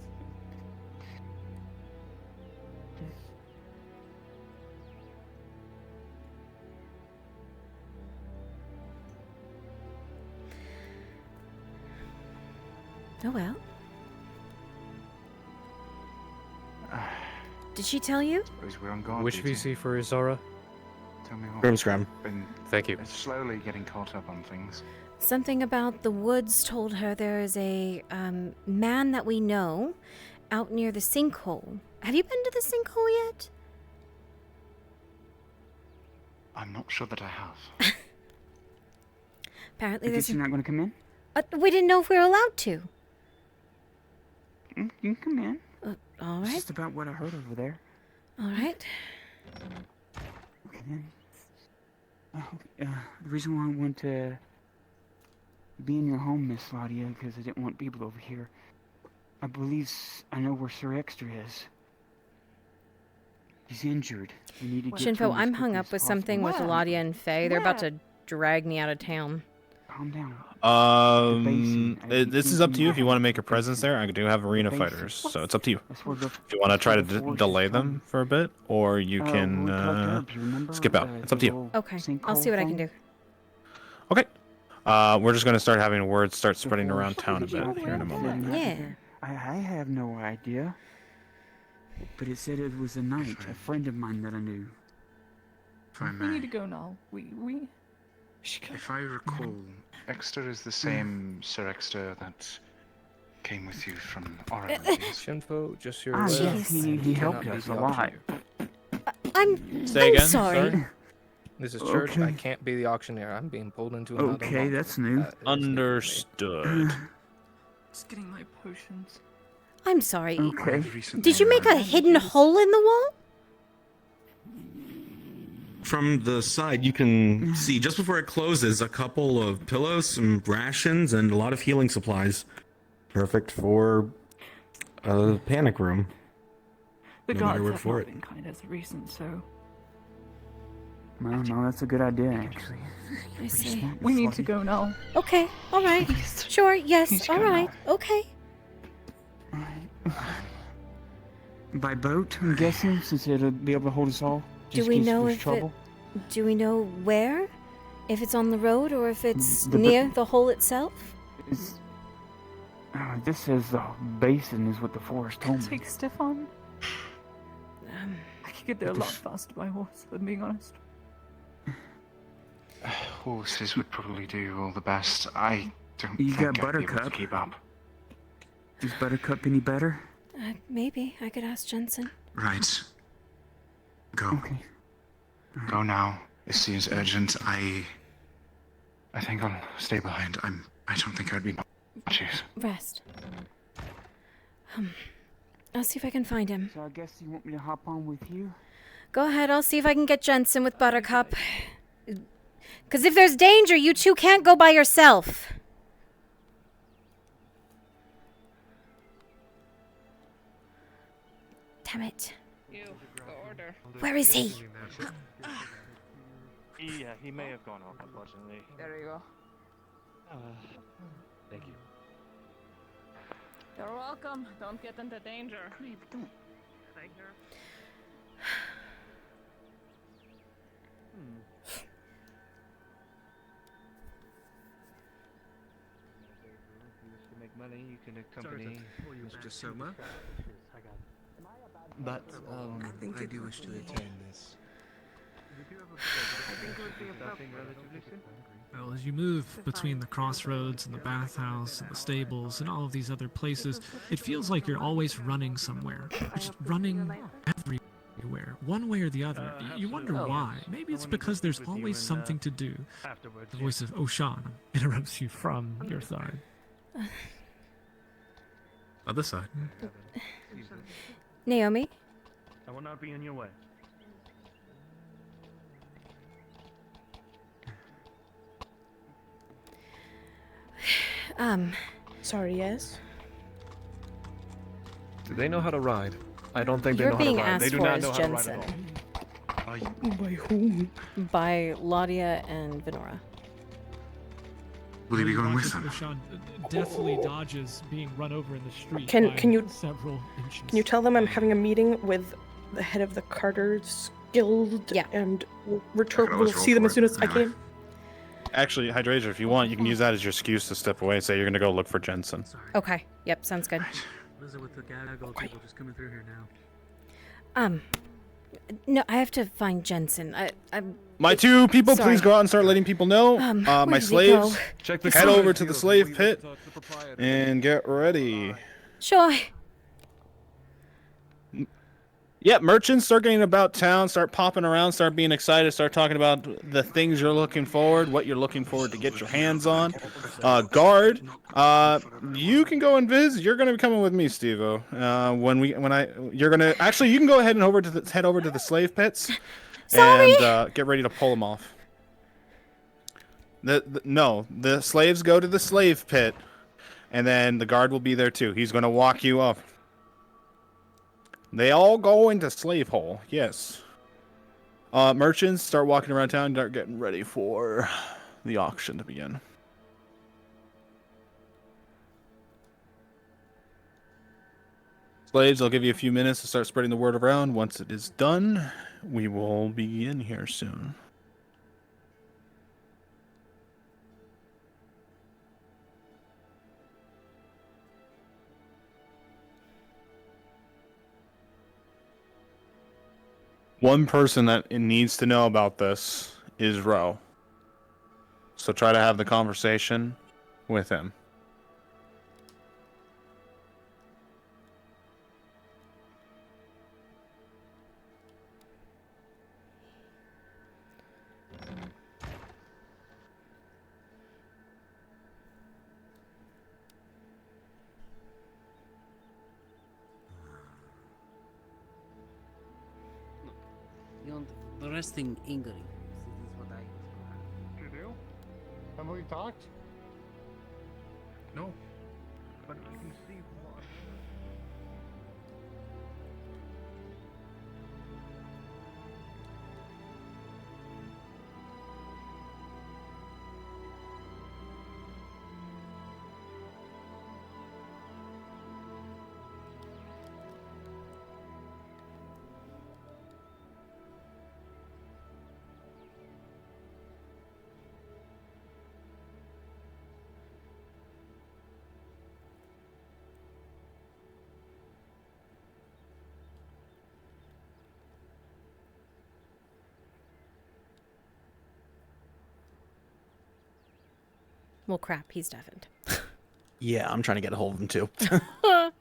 Oh well. Did she tell you?
Suppose we're on guard.
Which
duty.
VC for Izara?
Tell me what.
Grimscram.
Been
Thank you.
slowly getting caught up on things.
Something about the woods told her there is a man that we know out near the sinkhole. Have you been to the sinkhole yet?
I'm not sure that I have.
Apparently
I
there's
guess you're not going to come in?
we didn't know if we were allowed to.
You can come in.
All
It's
right.
just about what I heard over there.
All right.
Okay, then. The reason why I want to be in your home, Miss Ladia, because I didn't want people over here. I know where Sir Extra is. He's injured. We need to get to
Shinfo,
him as
I'm hung
quickly
up
as
with something with
possible.
Eladia and Faye. They're about to drag me out of town.
Calm down.
This is up to you if you want to make a presence there. I do have arena fighters, so it's up to you. If you want to try to delay them for a bit, or you can skip out. It's up to you.
Okay, I'll see what I can do.
Okay. We're just gonna start having words start spreading around town a bit here in a moment.
Yeah.
I have no idea. But it said it was a knight, a friend of mine that I knew.
If I
We
may.
need to go now.
If I recall, Exeter is the same Sir Exeter that came with you from Oregon.
Shinfo, just your.
Yes, he helped us a lot.
I'm
Sorry. This is church.
Okay.
I can't be the auctioneer. I'm being pulled into another.
Okay,
month.
that's new.
Understood.
Just getting my potions.
I'm sorry.
Okay.
Did you make a hidden hole in the wall?
From the side, you can see just before it closes a couple of pillows, some rations, and a lot of healing supplies. Perfect for a panic room.
The
No matter
gods
where
have
for
not
it.
been kind as of recent, so
Well, no, that's a good idea, actually.
I see.
we need to go now.
Okay, all right. Sure, yes, all right, okay.
By boat, I'm guessing, since it'll be able to hold us all.
Do
just
we
in case
know
there's
if
trouble.
do we know where? If it's on the road or if it's
The bo-
near the hole itself?
This says the basin is what the forest told me.
Take Stefan. I could get there a lot faster by horse, if I'm being honest.
Horses would probably do all the best. I don't
You
think
got
I'd be able to
Buttercup.
keep up.
Is Buttercup any better?
Maybe I could ask Jensen.
Right. Go.
Okay.
Go now. This seems urgent. I think I'll stay behind. I don't think I'd be choose.
Rest. I'll see if I can find him.
So I guess you want me to hop on with you?
Go ahead, I'll see if I can get Jensen with Buttercup. Because if there's danger, you two can't go by yourself. Damn it. Where is he?
Yeah, he may have gone off, unfortunately.
There you go.
Thank you.
You're welcome. Don't get into danger.
Don't.
Thank you.
To make money, you can accompany Mr. Soma.
But I do wish to attend this.
Well, as you move between the crossroads and the bathhouse and the stables and all of these other places, it feels like you're always running somewhere. You're just running everywhere, one way or the other. You wonder why. Maybe it's because there's always something to do. The voice of Oshan interrupts you from your side.
Other side.
Naomi?
I will not be in your way.
Sorry, yes?
They know how to ride. I don't think
You're
they know
being
how to ride. They
asked
do
for
not
as
know how to ride
Jensen.
at all.
By whom?
By Laudia and Venora.
Will he be going with
Watches
them?
Roshan deathly dodges being run over in the street
Can
by
you
several inches.
Can you tell them I'm having a meeting with the head of the Carter's Guild? Yeah. And we'll see them as soon as I can.
Actually, Hydrasia, if you want, you can use that as your excuse to step away and say you're going to go look for Jensen.
Okay. Yep. Sounds good.
Lizard with the gaggle people just coming through here now.
No, I have to find Jensen. I'm.
My two people,
Sorry.
please go out and start letting people know.
where
My
did he
slaves,
go?
Check the
head over to the slave pit and get ready.
Sure.
Yeah, merchants start getting about town, start popping around, start being excited, start talking about the things you're looking forward, what you're looking forward to get your hands on. Guard, you can go and visit. You're gonna be coming with me, Steve-O. You can go ahead and head over to the slave pits.
Sorry.
And get ready to pull them off. The slaves go to the slave pit, and then the guard will be there too. He's gonna walk you up. They all go into slave hole, yes. Merchants start walking around town and start getting ready for the auction to begin. Slaves, I'll give you a few minutes to start spreading the word around. Once it is done, we will begin here soon. One person that needs to know about this is Ro. So try to have the conversation with him.
The resting Ingrid. This is what I.
You do? Have we talked?
No. But I can see what.
Well, crap. He's deafened.
Yeah, I'm trying to get a hold of him too.
I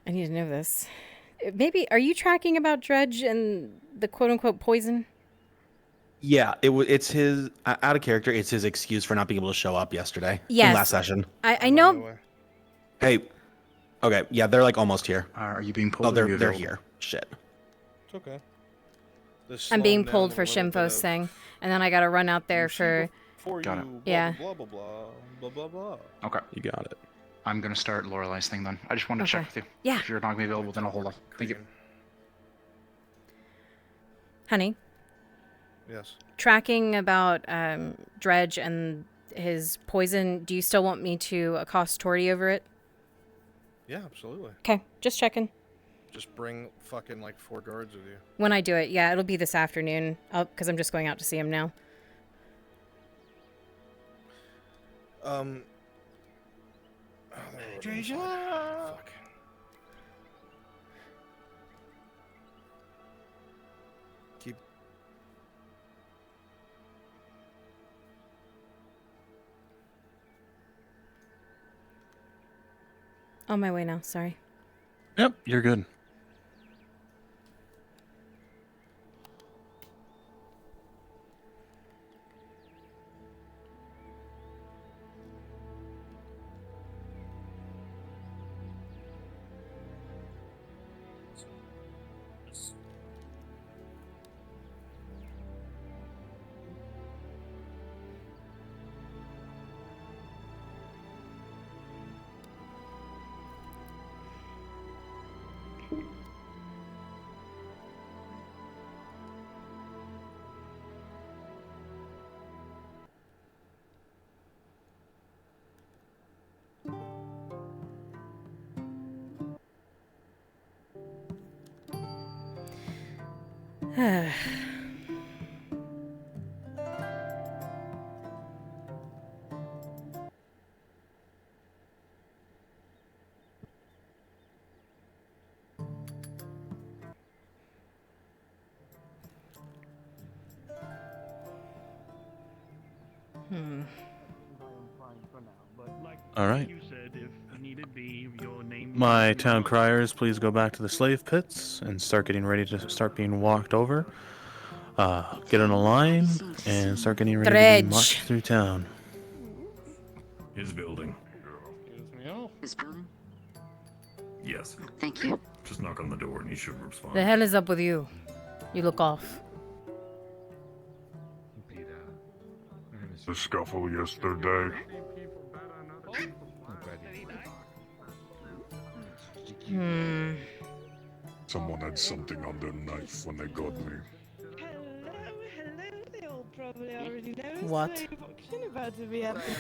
need to know this. Maybe, are you tracking about Dredge and the quote-unquote poison?
Yeah, it's his out of character. It's his excuse for not being able to show up yesterday.
Yes.
In last session.
I know.
Hey, okay, yeah, they're like almost here.
Are you being pulled?
Oh,
or are you
they're
available?
here. Shit.
It's okay.
I'm being pulled for Shimfo's thing, and then I gotta run out there for.
Got it.
Yeah.
Blah blah blah blah blah.
Okay.
You got it.
I'm gonna start Lorelai's thing then. I just wanted to check with you.
Yeah.
If you're not gonna be available, then I'll hold off. Thank you.
Honey,
Yes.
tracking about Dredge and his poison. Do you still want me to accost Tori over it?
Yeah, absolutely.
Okay, just checking.
Just bring fucking like 4 guards with you.
When I do it, yeah, it'll be this afternoon. Because I'm just going out to see him now.
Fuck. Keep.
On my way now. Sorry.
Yep, you're good.
All right. My town criers, please go back to the slave pits and start getting ready to start being walked over. Get on a line and start getting ready to
Dredge.
be marched through town.
His building.
His building?
Yes.
Thank you.
Just knock on the door and he should respond.
The hell is up with you? You look off.
The scuffle yesterday. Someone had something on their knife when they got me.
What?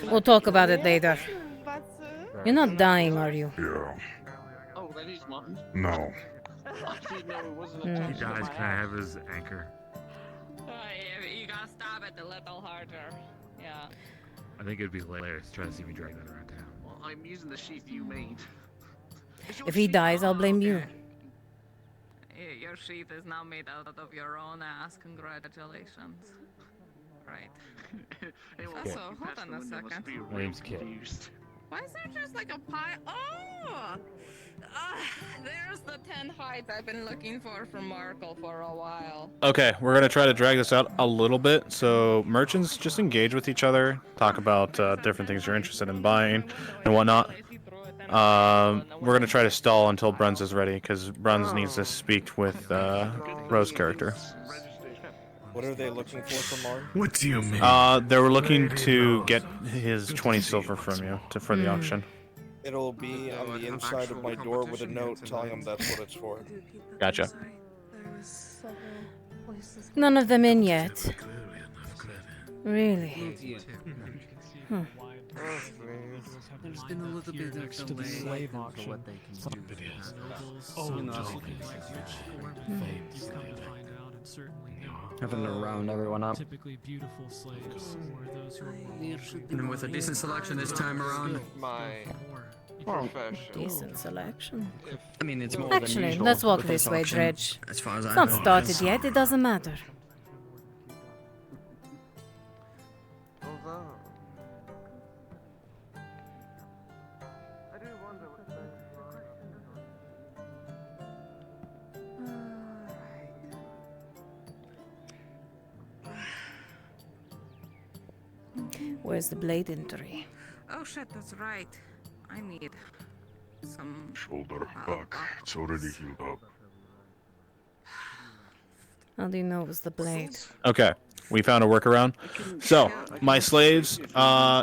We'll talk about it later. You're not dying, are you?
Yeah.
Oh, that is mine.
No.
Hmm.
He dies. Can I have his anchor?
You gotta stab it a little harder. Yeah.
I think it'd be hilarious to try to see me drag that around town.
Well, I'm using the sheath you made.
If he dies, I'll blame you.
Your sheath is now made out of your own ass. Congratulations. Right. Also, hold on a second.
My name's Kit.
Why is there just like a pile? Oh! There's the 10 hides I've been looking for from Markle for a while.
Okay, we're gonna try to drag this out a little bit. So merchants just engage with each other, talk about different things you're interested in buying and whatnot. We're gonna try to stall until Bruns is ready, because Bruns needs to speak with Rose's character.
What are they looking for from Martin?
What do you mean?
They were looking to get his 20 silver from you for the auction.
It'll be on the inside of my door with a note telling them that's what it's for.
Gotcha.
None of them in yet. Really? Huh.
There's been a little bit of delay for what they can do.
Having to round everyone up.
Typically beautiful slaves, or those who are
And with a decent selection this time around.
My
Decent selection.
I mean, it's more
Actually,
than usual
let's walk
with
this way,
auction,
Dredge.
As far as
It's
I
not
know.
started yet, it doesn't matter. Where's the blade injury?
Oh shit, that's right. I need some.
Shoulder, back. It's already healed up.
How do you know it was the blade?
Okay, we found a workaround. So, my slaves,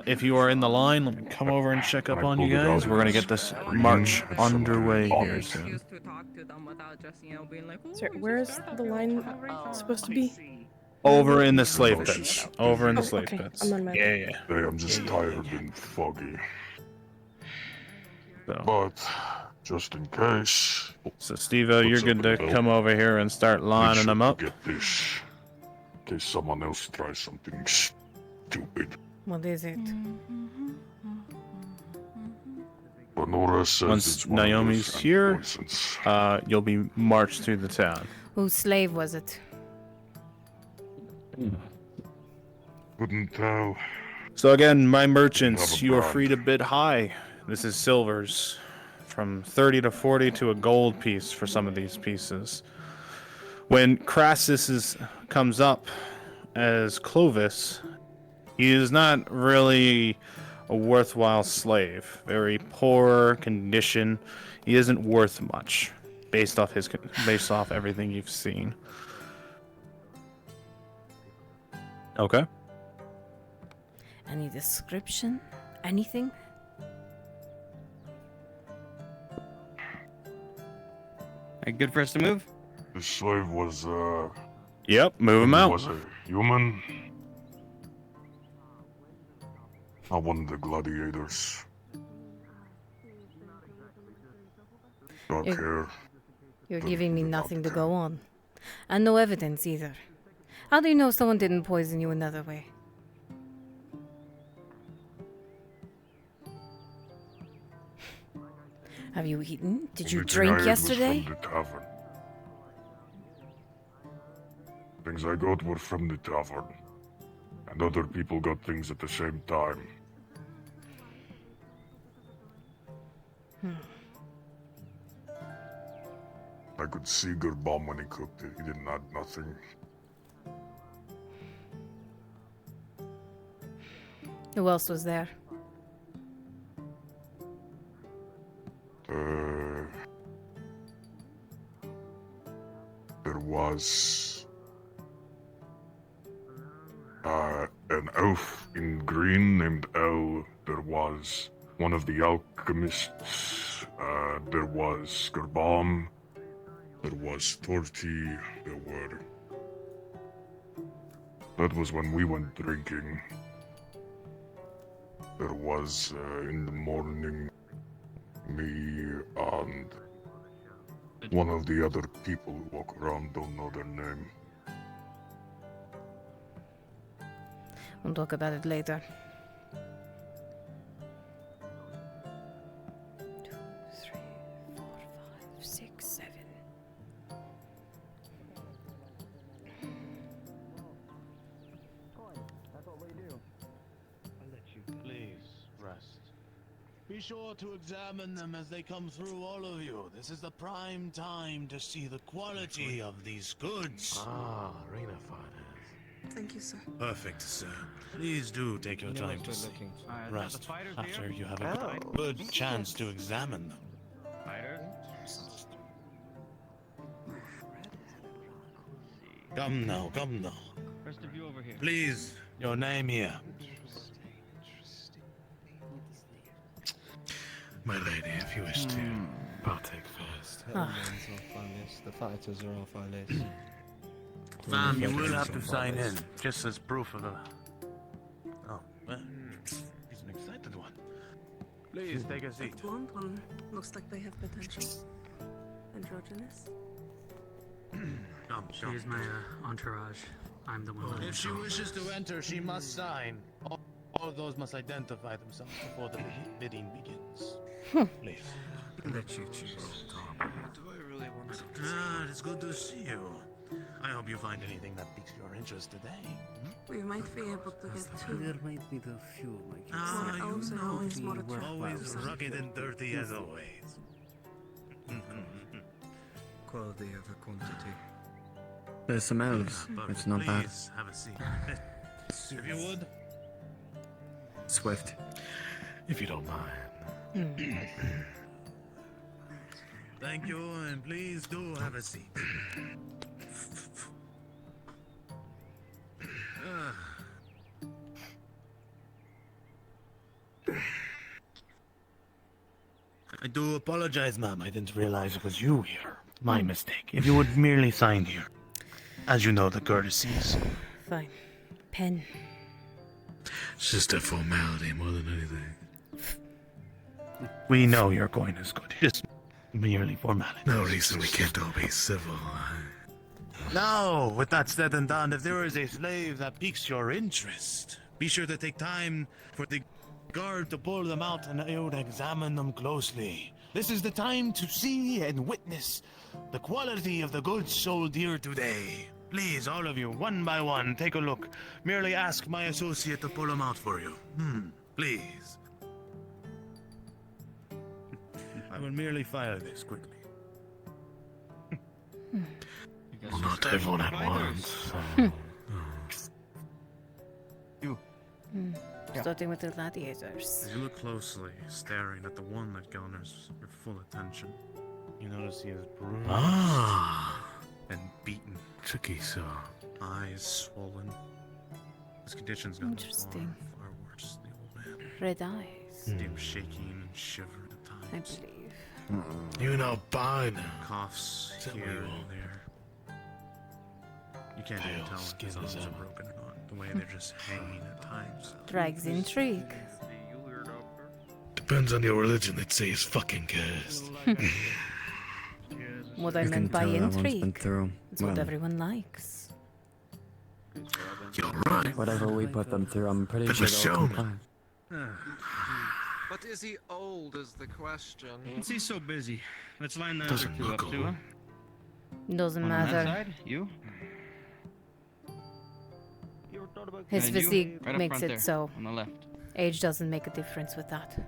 if you are in the line, let me come over and check up on you guys. We're gonna get this march underway here soon.
Sorry, where's the line supposed to be?
Over in the slave pits. Over in the
Oh,
slave
okay.
pits.
I'm on my
Yeah, yeah.
Hey, I'm just tired and foggy.
So.
But, just in case.
So, Steve-O, you're good to come over here and start lining them up.
Get this. In case someone else tries something stupid.
What is it?
Honora says
Once
it's one of
Naomi's
those
here,
poisons.
you'll be marched through the town.
Whose slave was it?
Couldn't tell.
So again, my merchants,
Have a
you are
brand.
free to bid high. This is silvers, from 30 to 40 to a gold piece for some of these pieces. When Crassus comes up as Clovis, he is not really a worthwhile slave. Very poor condition. He isn't worth much, based off everything you've seen. Okay.
Any description? Anything?
Good for us to move?
The slave was,
Yep, move him out.
Was a human. Not one of the gladiators. Dark hair.
You're giving me nothing to go on. And no evidence either. How do you know someone didn't poison you another way? Have you eaten? Did you
Everything I
drink
ate
yesterday?
was from the tavern. Things I got were from the tavern. And other people got things at the same time. I could see Gerbam when he cooked it. He didn't add nothing.
Who else was there?
There was an elf in green named El. There was one of the alchemists. There was Gerbam. There was Torti. There were. That was when we went drinking. There was in the morning me and one of the other people who walk around, don't know their name.
We'll talk about it later. 2, 3, 4, 5, 6, 7.
Please, rest. Be sure to examine them as they come through, all of you. This is the prime time to see the quality of these goods.
Ah, Reina Fines.
Thank you, sir.
Perfect, sir. Please do take your time to see. Rest after you have a good chance to examine them. Come now, come now.
Rest of you over here.
Please, your name here. My lady, if you wish to partake first.
The fighters are off our list.
Ma'am, you will have to sign in, just as proof of the... Oh, well, he's an excited one. Please, take a seat.
Blonde one looks like they have potential. Androgynous.
Come,
She is my entourage. I'm the one.
If she wishes to enter, she must sign. All of those must identify themselves before the bidding begins. Please.
Let you choose.
Do I really want to? Ah, it's good to see you. I hope you find anything that piques your interest today.
We might be able to get two.
There might be the few like you.
Ah, you
elves are
know
always
me
more
worthwhile.
attractive.
Always rugged and dirty as always.
Quality over quantity.
There's some elves. It's not bad.
Please, have a seat. If you would.
Swift.
If you don't mind. Thank you, and please do have a seat. I do apologize, ma'am. I didn't realize it was you here. My mistake. If you would merely sign here. As you know, the courtesies.
Fine. Pen.
It's just a formality more than anything. We know your coin is good. Just merely formality. No reason we can't all be civil. Now, with that said and done, if there is a slave that piques your interest, be sure to take time for the guard to pull them out and you would examine them closely. This is the time to see and witness the quality of the goods sold here today. Please, all of you, one by one, take a look. Merely ask my associate to pull them out for you. Please. I will merely file this quickly. Well, not everyone at once.
You. Starting with the gladiators.
As you look closely, staring at the one that garners your full attention, you notice he is bruised and beaten. Tricky, so eyes swollen. His condition's gotten
Interesting.
far worse. The old man.
Red eyes.
See him shaking and shivering at
I
times.
believe.
You know, fine.
Coughs
Tell
here
me
and
what.
there. You can't even
Pale
tell if
skin
his
is
arms are
out.
broken or not. The way they're just hanging at times.
Drags intrigue.
Depends on your religion, they'd say he's fucking cursed.
What I
You can
meant by
tell that one's been
intrigue.
through.
It's what
Well,
everyone likes.
You're right.
whatever we put them through, I'm pretty
But
sure
the
they'll
showman.
comply.
But is he old is the question.
He's so busy. Let's line the
Doesn't
other two
look
up too, huh?
Doesn't
On that
matter.
side, you?
His
And you?
physique
Right up
makes
front
it
there,
so.
on the left.
Age doesn't make a difference with that.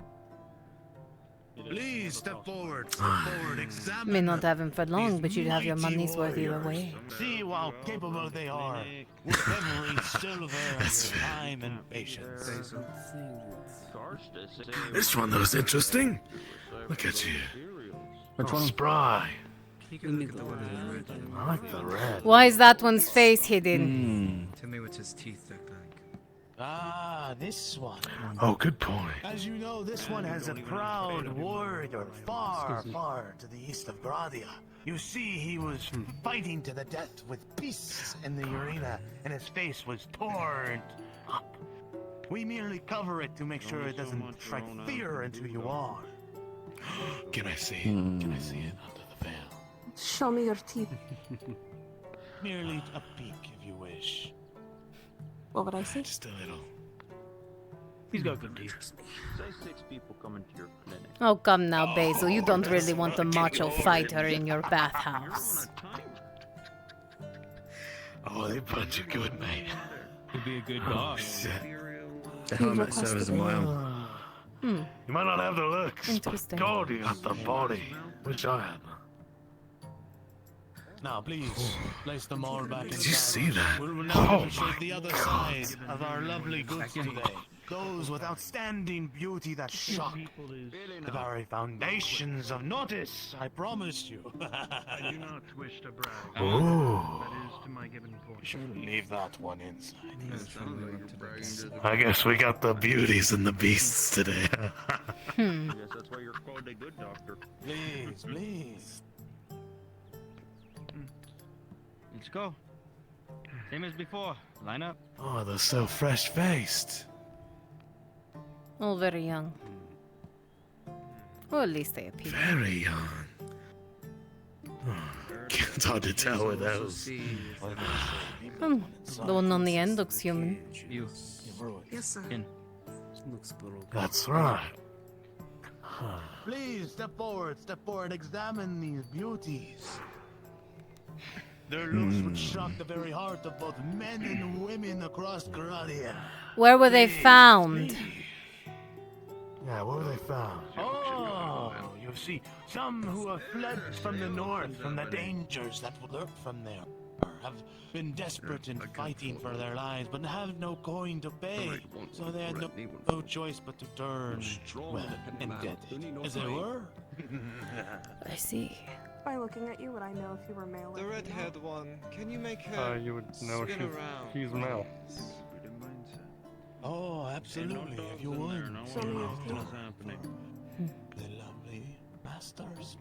Please step forward. Step forward. Examine.
May not have him for long, but you'd have your money's worth either way.
See how capable they are. With every silver and time and patience. This one looks interesting. Look at you.
Which one?
Spry.
You can look at the one in the red.
I like the red.
Why is that one's face hidden?
Tell me what his teeth look like.
Ah, this one. Oh, good point. As you know, this one has a proud warrior far, far to the east of Gradia. You see, he was fighting to the death with beasts in the arena, and his face was torn up. We merely cover it to make sure it doesn't strike fear into who you are. Can I see it? Can I see it under the veil?
Show me your teeth.
Merely a peek, if you wish.
What would I say?
Just a little.
He's got good teeth.
Say 6 people come into your clinic.
Oh, come now, Basil. You don't really want a macho fighter in your bathhouse.
Oh, they punch you good, mate.
Could be a good
Oh,
dog.
shit.
The helmet serves him well.
You might not have the looks,
Interesting.
but God, you got the body, which I have. Now, please, place them all back in. Did you see that? We'll now demonstrate the other side of our lovely goods today. Those with outstanding beauty that shock the very foundations of notice, I promise you.
I do not wish to brag.
Oh.
That is to my given portion.
Leave that one inside. I guess we got the beauties and the beasts today.
Yes, that's why you're called a good doctor.
Please, please.
Let's go. Same as before. Line up.
Oh, they're so fresh-faced.
All very young. Or at least they appear.
Very young. It's hard to tell with those.
The one on the end looks human.
You.
Yes, sir.
In.
That's right. Please step forward, examine these beauties. Their looks would shock the very heart of both men and women across Gradia.
Where were they found?
Yeah, where were they found? Oh, you see, some who have fled from the north, from the dangers that would lurk from there, have been desperate in fighting for their lives, but have no coin to pay. So they had no choice but to turn, well, indebted, as they were.
I see.
By looking at you, would I know if you were male or
The
female?
red-haired one. Can you make her
You would know
spin around?
she's male.
Oh, absolutely, if you would.
Show me your teeth.
The lovely masters.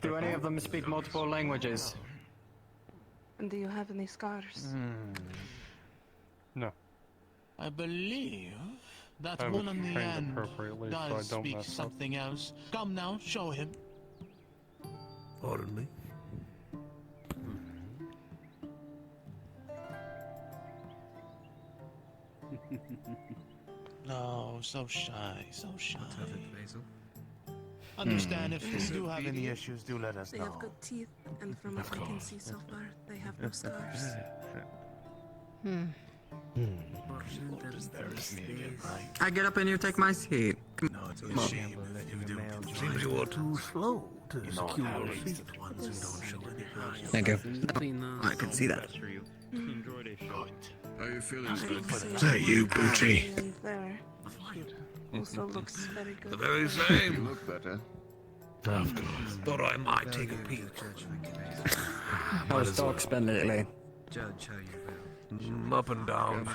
Do any of them speak multiple languages?
And do you have any scars?
No.
I believe that
I
one
was
on the
trained
end
appropriately, so I
does
don't
speak
mess up.
something else. Come now, show him. Pardon me? No, so shy, so shy. Understand if you do have any issues, do let us
They
know.
have good teeth, and from what I can see so far, they have no scars.
Embarrass me again, right?
I get up and you take my seat.
No, it's a shame that you do. Seems you are too slow to secure your feet. Ones who don't show any value.
Thank you. I can see that.
Good.
How you feeling,
Is that you, Booty?
And there also looks very good.
The very
You
same.
look better.
Of course. Thought I might take a peek.
How's dog been lately?
Judge how you
Up and down.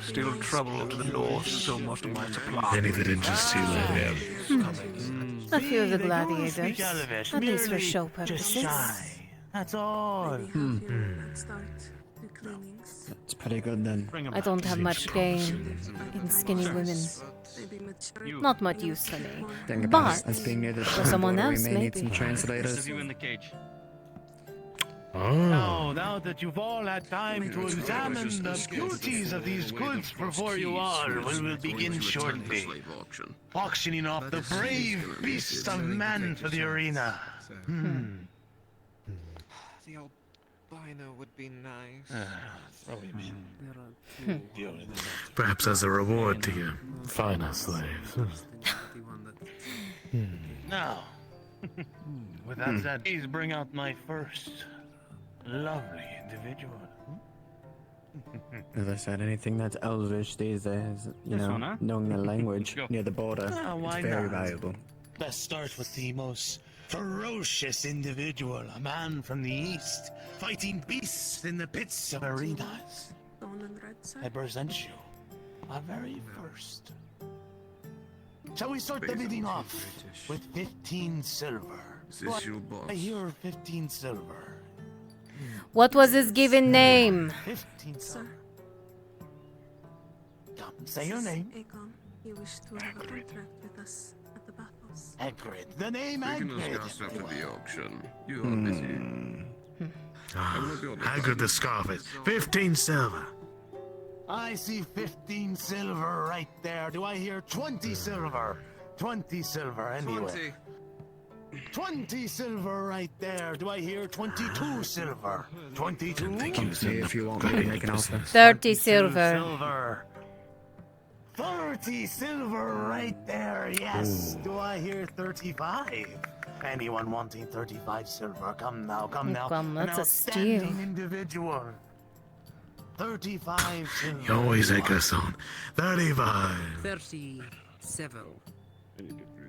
Still trouble to the north, so much of my supply. Any that interests you,
A few of the gladiators. At least for show purposes.
That's all.
Let's start. You cleanings.
It's pretty good then.
I don't have much gain in skinny women.
Maybe mature.
Not much use to me.
Think about it,
But
as being near the
for someone
border,
else,
we may need
maybe.
some
Rest
translators.
of you in the cage.
Now that you've all had time to examine the beauties of these goods before you all, we will begin shortly. Auctioning off the brave beasts of man for the arena.
The albino would be nice.
Perhaps as a reward to your finer slaves.
Now, with that said, please bring out my first lovely individual.
As I said, anything that's Elvish these days, you
This
know,
one, huh?
knowing the language
Go.
near the border,
Why
it's very
not?
valuable.
Let's start with the most ferocious individual, a man from the east, fighting beasts in the pits of arenas.
Stone and red, sir.
I present you our very first. Shall we start the bidding off with 15 silver?
Is this your boss?
I hear 15 silver.
What was his given name?
15
Sir.
silver. Come, say your name.
Aegon, you wish to have a contract with us at the battles.
Hagrid. The name
We can
Hagrid.
discuss after the auction. You are busy.
Hagrid the Scarlet. 15 silver.
I see 15 silver right there. Do I hear 20 silver? 20 silver anyway. 20 silver right there. Do I hear 22 silver? 22?
Come see if you want me to make an offer.
30
22
silver.
silver. 30 silver right there. Yes. Do I hear 35? Anyone wanting 35 silver? Come now, come now.
Come,
An
that's a
outstanding
steal.
individual. 35 silver.
You always take us on. 35.
37.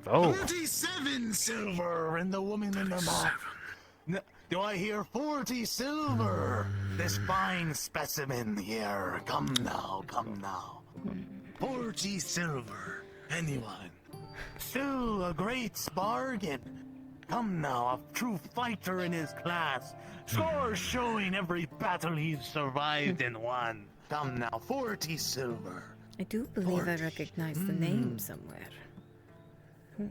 Oh.
37 silver and the woman in the mouth. Do I hear 40 silver? This fine specimen here. Come now, come now. 40 silver. Anyone? Still a great bargain. Come now, a true fighter in his class. Scores showing every battle he's survived and won. Come now, 40 silver.
I do believe I recognize the name somewhere.
You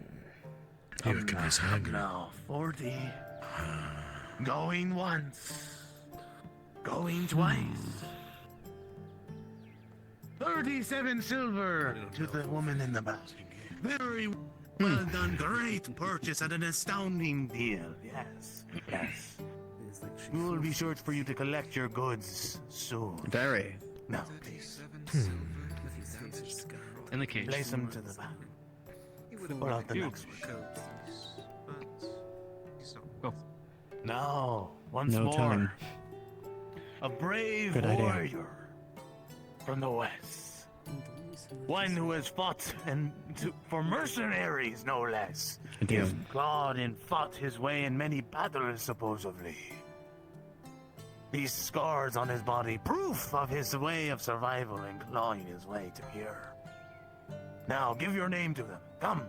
recognize Hagrid.
Now, 40. Going once. Going twice. 37 silver to the woman in the back. Very well done. Great purchase at an astounding deal. Yes, yes. We will be sure for you to collect your goods soon.
Very.
Now, please.
In the cage.
Place them to the back. Pull out the next one.
Go.
Now, once
No
more.
telling.
A brave
Good idea.
warrior from the west. One who has fought for mercenaries, no less.
Indeed.
He's clawed and fought his way in many battles, supposedly. These scars on his body, proof of his way of survival and clawing his way to here. Now, give your name to them. Come.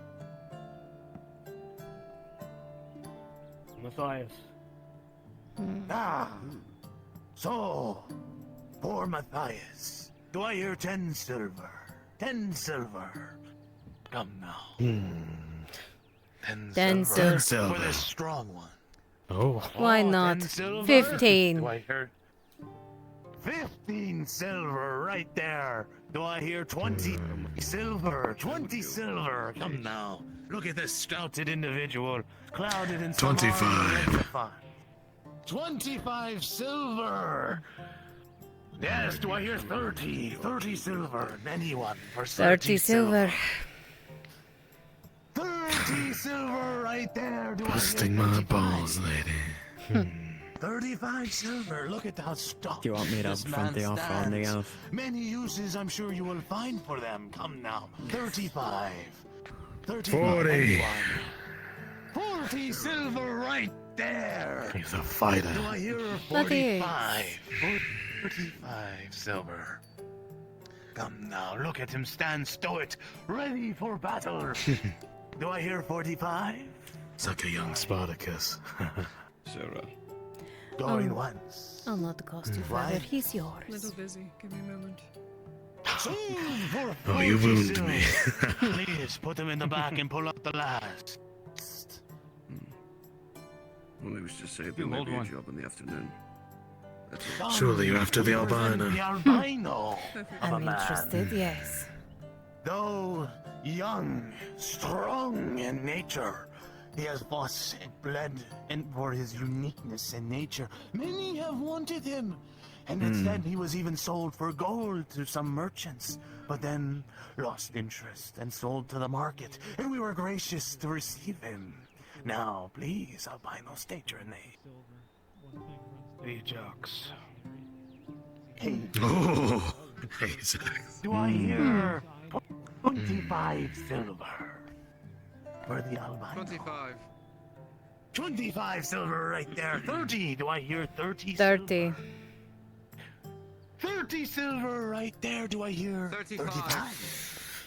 Matthias.
Ah. So, poor Matthias. Do I hear 10 silver? 10 silver. Come now.
10
silver.
silver.
For this strong one.
Oh.
Why
10
not?
silver?
15.
Do I hear 15 silver right there? Do I hear 20 silver? 20 silver. Come now. Look at this stouted individual, clouded in some
25.
25 silver. Yes, do I hear 30? 30 silver. Anyone for
30 silver.
30 silver right there. Do
Busting
I hear
my
35?
balls, lady.
35 silver. Look at how stocked.
Do you want me to
this
upfront the
man
offer on the
stands.
elf?
Many uses I'm sure you will find for them. Come now. 35. 35.
40.
Anyone? 40 silver right there.
He's a fighter.
Do I hear
That is.
45? 45 silver. Come now, look at him stand stoic, ready for battle. Do I hear 45?
It's like a young Spartacus.
Sarah.
Going once.
I'll not cost you further.
Twice.
He's yours.
Little busy. Give me a moment.
Oh, you wound me.
Please put him in the back and pull up the last.
Well, it was just say
You
there may
old
be a
one.
job in the afternoon. That's all.
Come,
Surely you're after the
you present
albino.
The albino of a
I'm
man.
interested, yes.
Though young, strong in nature, he has fought and bled and for his uniqueness in nature. Many have wanted him, and it said he was even sold for gold to some merchants, but then lost interest and sold to the market, and we were gracious to receive him. Now, please, albino, state your name. Ajax. Hey,
Oh, Ajax.
do I hear 25 silver for the albino?
25.
25 silver right there. 30. Do I hear 30?
30.
30 silver right there. Do I hear
35.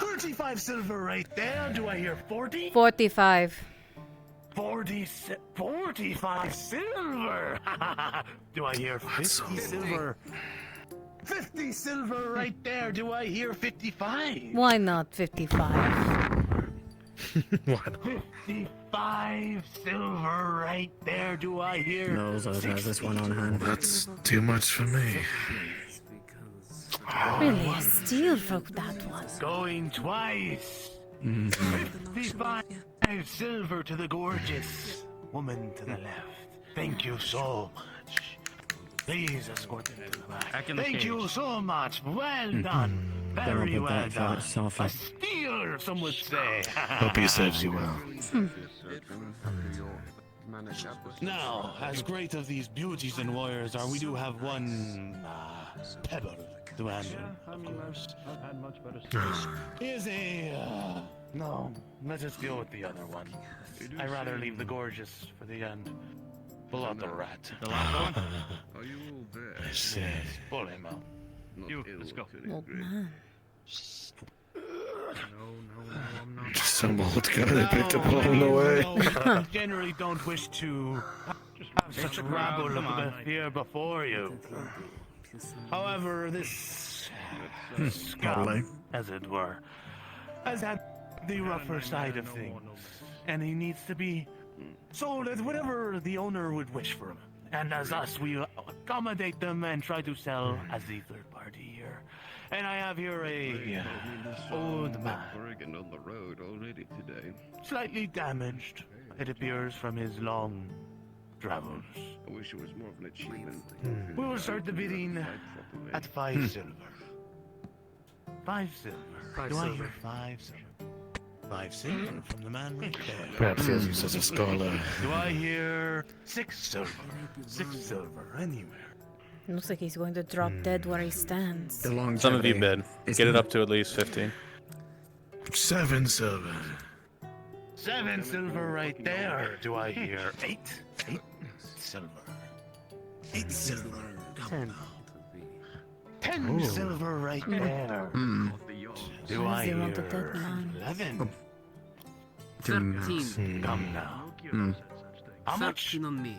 35 silver right there. Do I hear 40?
45.
45 silver. Do I hear 50 silver? 50 silver right there. Do I hear 55?
Why not 55?
Why not?
55 silver right there. Do I hear?
No, Zod has this one on hand.
That's too much for me.
Really a steal for that one.
Going twice. 55 silver to the gorgeous woman to the left. Thank you so much. Please escort me to the back.
Back in the
Thank you
cage.
so much. Well done.
Then I'll
Very
put
well
that for
done.
itself.
A steal, some would say.
Hope he serves you well.
Now, as great of these beauties and warriors are, we do have one pebble to handle, of course.
I've had much better
Is a no. Let's just deal with the other one. I'd rather leave the gorgeous for the end. Pull out the rat.
The last one?
Are you all there?
Yes, pull him out.
Not
You,
ill
let's go.
to the
Old
degree.
man.
No, I'm not.
Just some old guy they picked up along the way.
I generally don't wish to have such a rabble of here before you. However, this scum, as it were, has had the rougher side of things, and he needs to be sold as whatever the owner would wish for him. And as us, we accommodate them and try to sell as the third party here. And I have here a old man,
Oregon on the road already today.
slightly damaged, it appears, from his long travels.
I wish it was more of an achievement.
We will start the bidding at 5 silver. 5 silver.
Five
Do I
silver.
hear 5 silver? 5 silver from the man right there.
Perhaps he has used as a scholar.
Do I hear 6 silver? 6 silver anywhere.
Looks like he's going to drop dead where he stands.
The longevity.
Some of you bid.
is
Get it
not-
up to at least 15.
7 silver.
7 silver right there. Do I hear 8? 8 silver. 8 silver. 10 silver right there. Do
Why
I
does he want a dead
hear
man?
11?
13.
Come now. How much?
13 on me.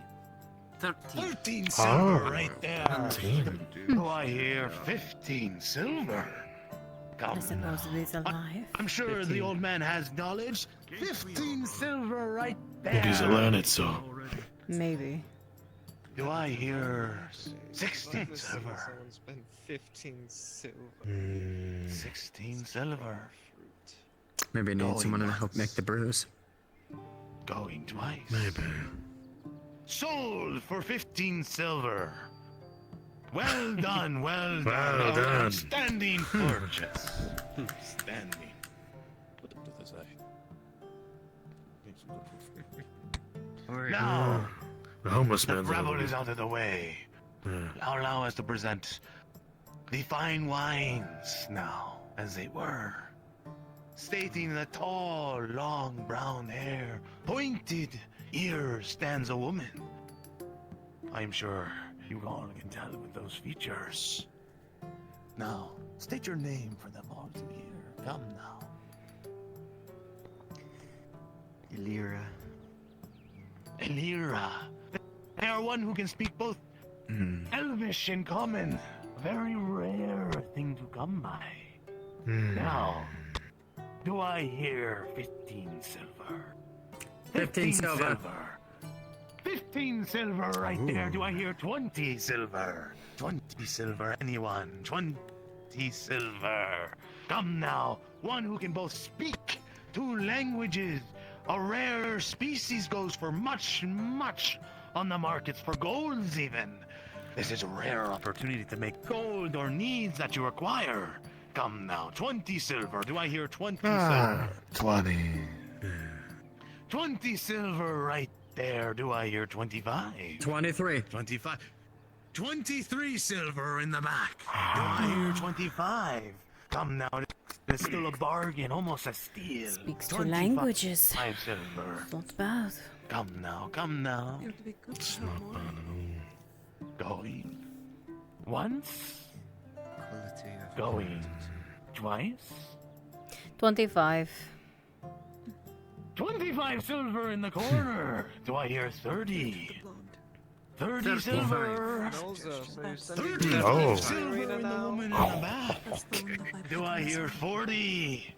13.
13 silver
Oh,
right there.
13.
Do I hear 15 silver?
I
Come
suppose
now.
he's alive.
I'm sure the old man has knowledge. 15 silver right there.
Maybe he's a learned so.
Maybe.
Do I hear 16 silver?
15 silver.
16 silver.
Maybe need
Going
someone to help
once.
make the brews.
Going twice.
Maybe.
Sold for 15 silver. Well done, well done.
Well done.
Outstanding purchase. Standing. Put it to the side. Now,
The homeless
the
man's
rabble
over
is out of the way.
Yeah.
Allow us to present the fine wines now, as they were. Stating the tall, long brown hair, pointed ears stands a woman. I'm sure you all can tell with those features. Now, state your name for them all to hear. Come now.
Elira.
Elira. hire one who can speak both Elvish and Common. A very rare thing to come by. Now, do I hear 15 silver?
15 silver.
15 silver right there. Do I hear 20 silver? 20 silver, anyone? 20 silver. Come now, one who can both speak 2 languages. A rare species goes for much, much on the markets, for golds even. This is a rare opportunity to make gold or needs that you require. Come now, 20 silver. Do I hear 20 silver?
20.
20 silver right there. Do I hear 25?
23.
25. 23 silver in the back. Do I hear 25? Come now, there's still a bargain, almost a steal.
Speaks 2 languages.
5 silver.
Not bad.
Come now, come now.
You have to be good
It's
to
not
more.
bad at all.
Going. Once.
Quality of
Going. Twice.
25.
25 silver in the corner. Do I hear 30? 30 silver. 30
Oh.
silver in the woman in the back. Do I hear 40?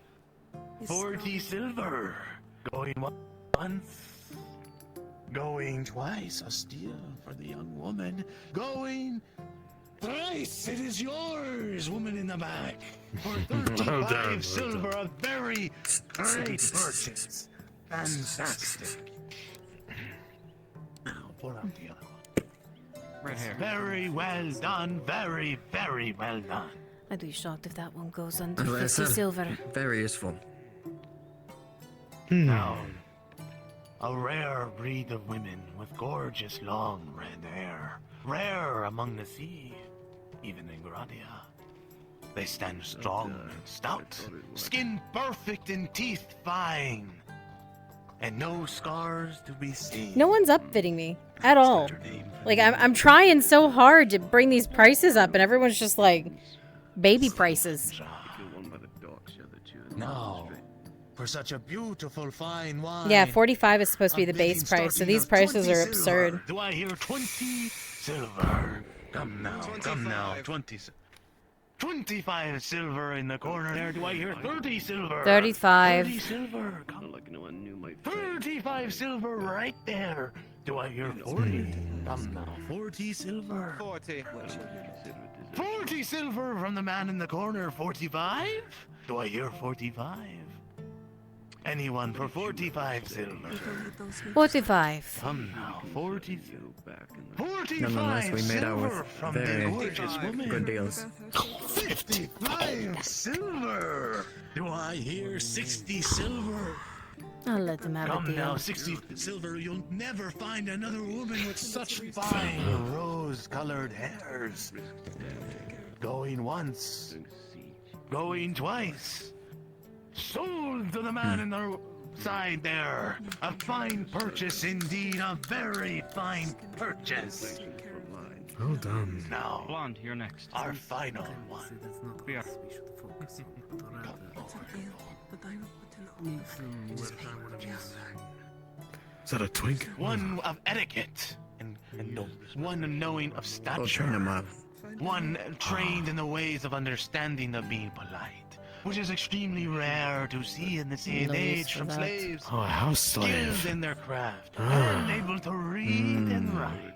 40 silver. Going once. Going twice. A steal for the young woman. Going thrice. It is yours, woman in the back. For 35 silver. A very great purchase. Fantastic. Now pull out the other one.
Right here.
Very well done. Very, very well done.
I'd be shocked if that one goes under
Well,
50
that's
silver.
Very useful.
Now, a rare breed of women with gorgeous long red hair. Rare among the sea, even in Gradia. They stand strong and stout, skin perfect and teeth fine. And no scars to be seen.
No one's upfitting me at all. Like, I'm trying so hard to bring these prices up, and everyone's just like, baby prices.
No. For such a beautiful fine wine.
Yeah, 45 is supposed to be the base
bidding
price, so
starting
these
of
prices
20
are
silver.
absurd.
Do I hear 20 silver? Come now, come now, 25 silver in the corner there. Do I hear 30 silver?
35.
30 silver. Come. 35 silver right there. Do I hear 40? Come now, 40 silver.
40.
40 silver from the man in the corner. 45? Do I hear 45? Anyone for 45 silver?
45.
Come now, 40. 45
Nonetheless, we made out
silver
with
from
very
the gorgeous woman.
good deals.
55 silver. Do I hear 60 silver?
I'll let them have a
Come now,
deal.
60 silver. You'll never find another woman with such fine rose-colored hairs. Going once. Going twice. Sold to the man in the side there. A fine purchase indeed. A very fine purchase.
Well done.
Now,
Blonde, you're next.
our final one.
Here.
Is that a twink?
One of etiquette and one knowing of
I'll train him
stature.
up.
One trained in the ways of understanding of being polite, which is extremely rare to see in this day and
No use
age
for
from
that.
slaves.
Oh, a house
Skilled
slave.
in their craft,
Ah.
and able to read and write.